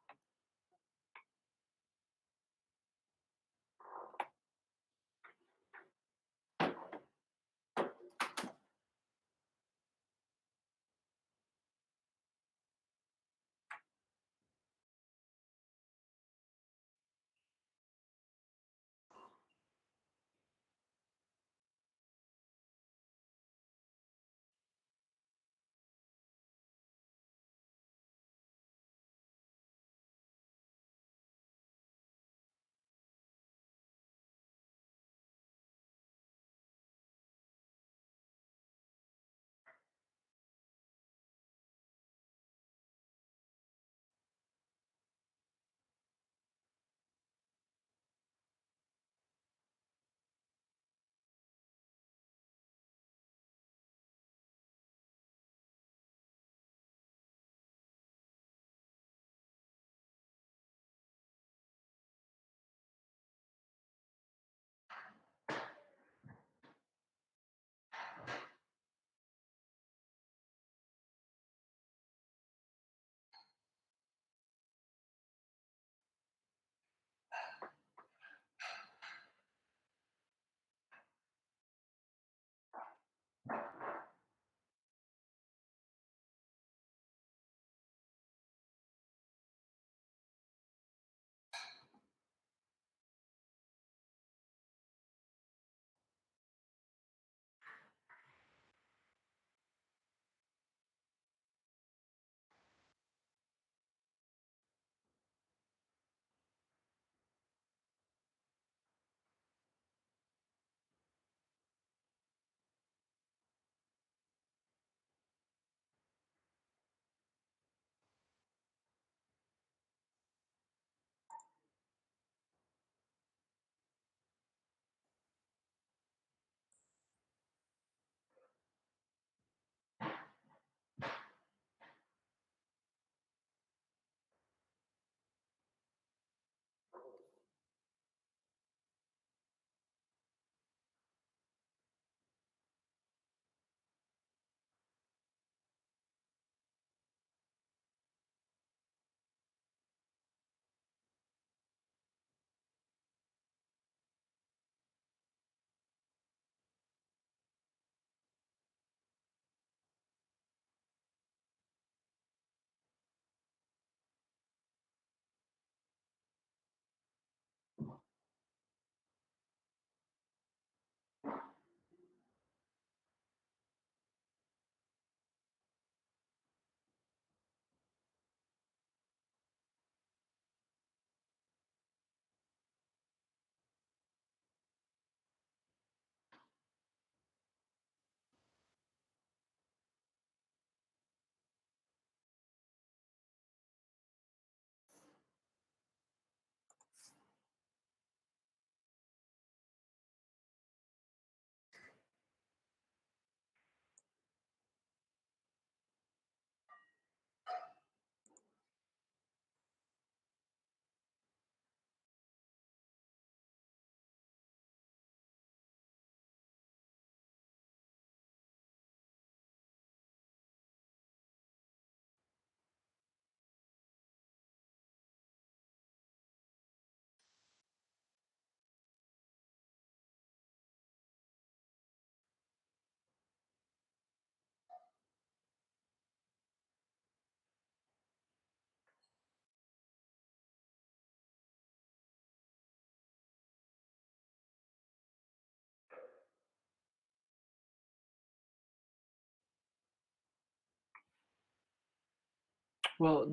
Well,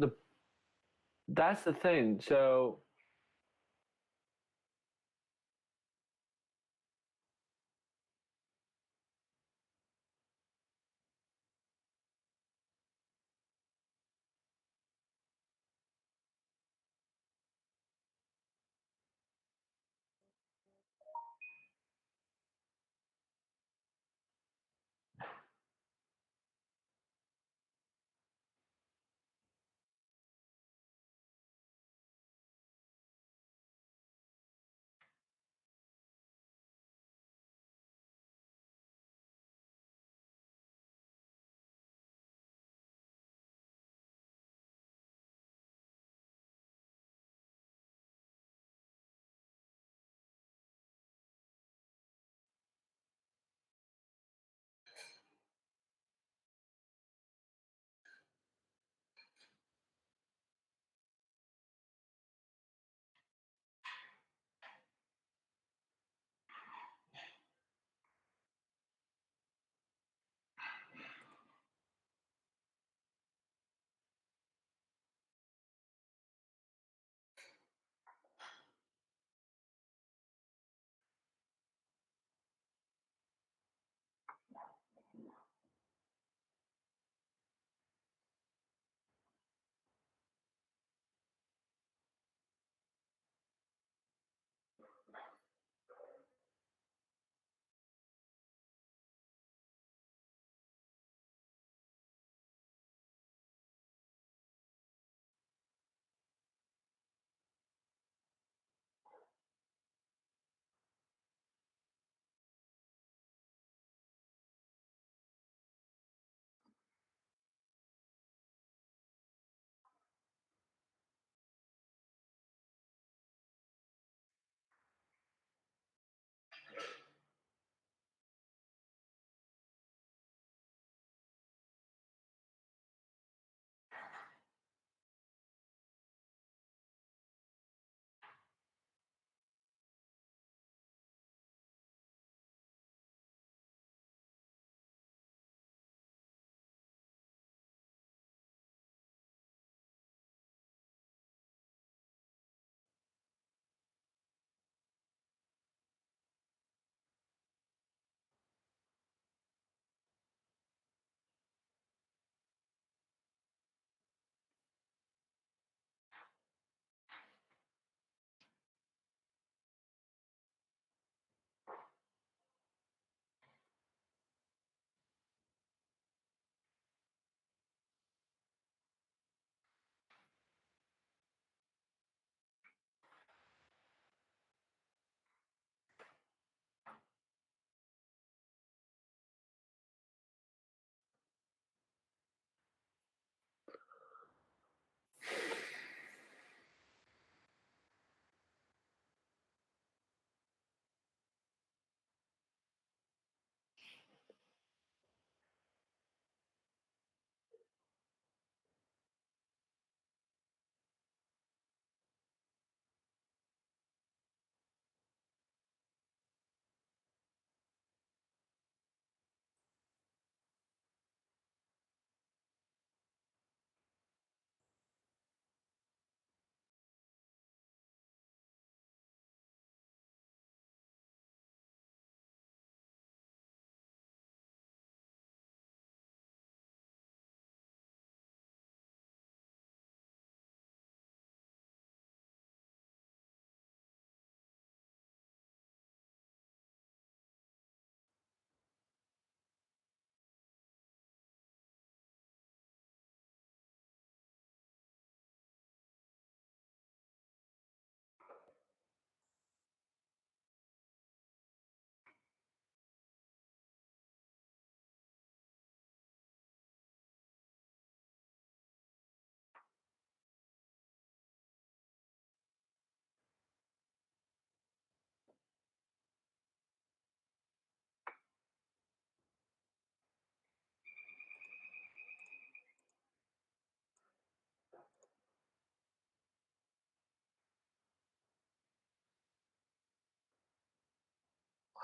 that's the thing. So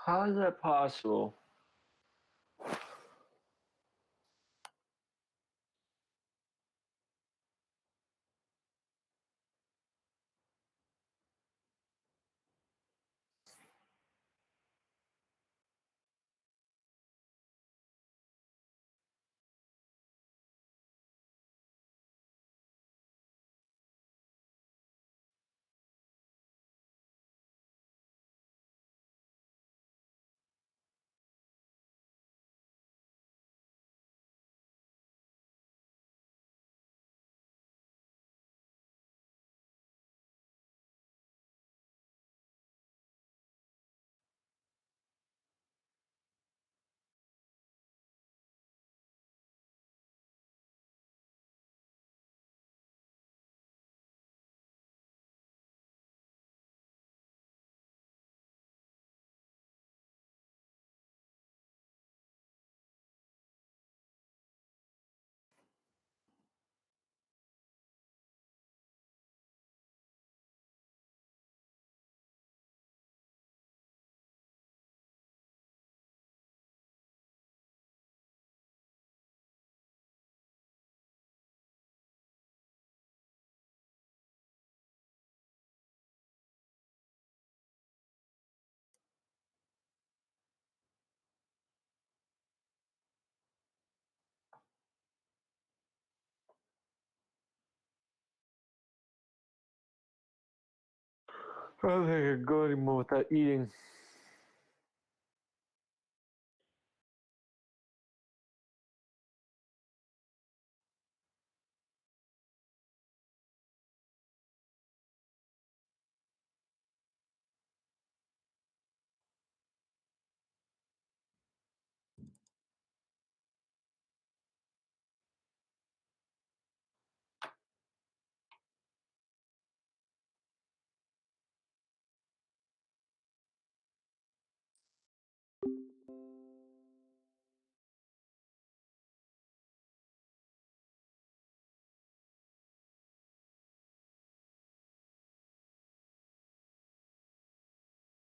how is that possible? I don't think I can go anymore without eating.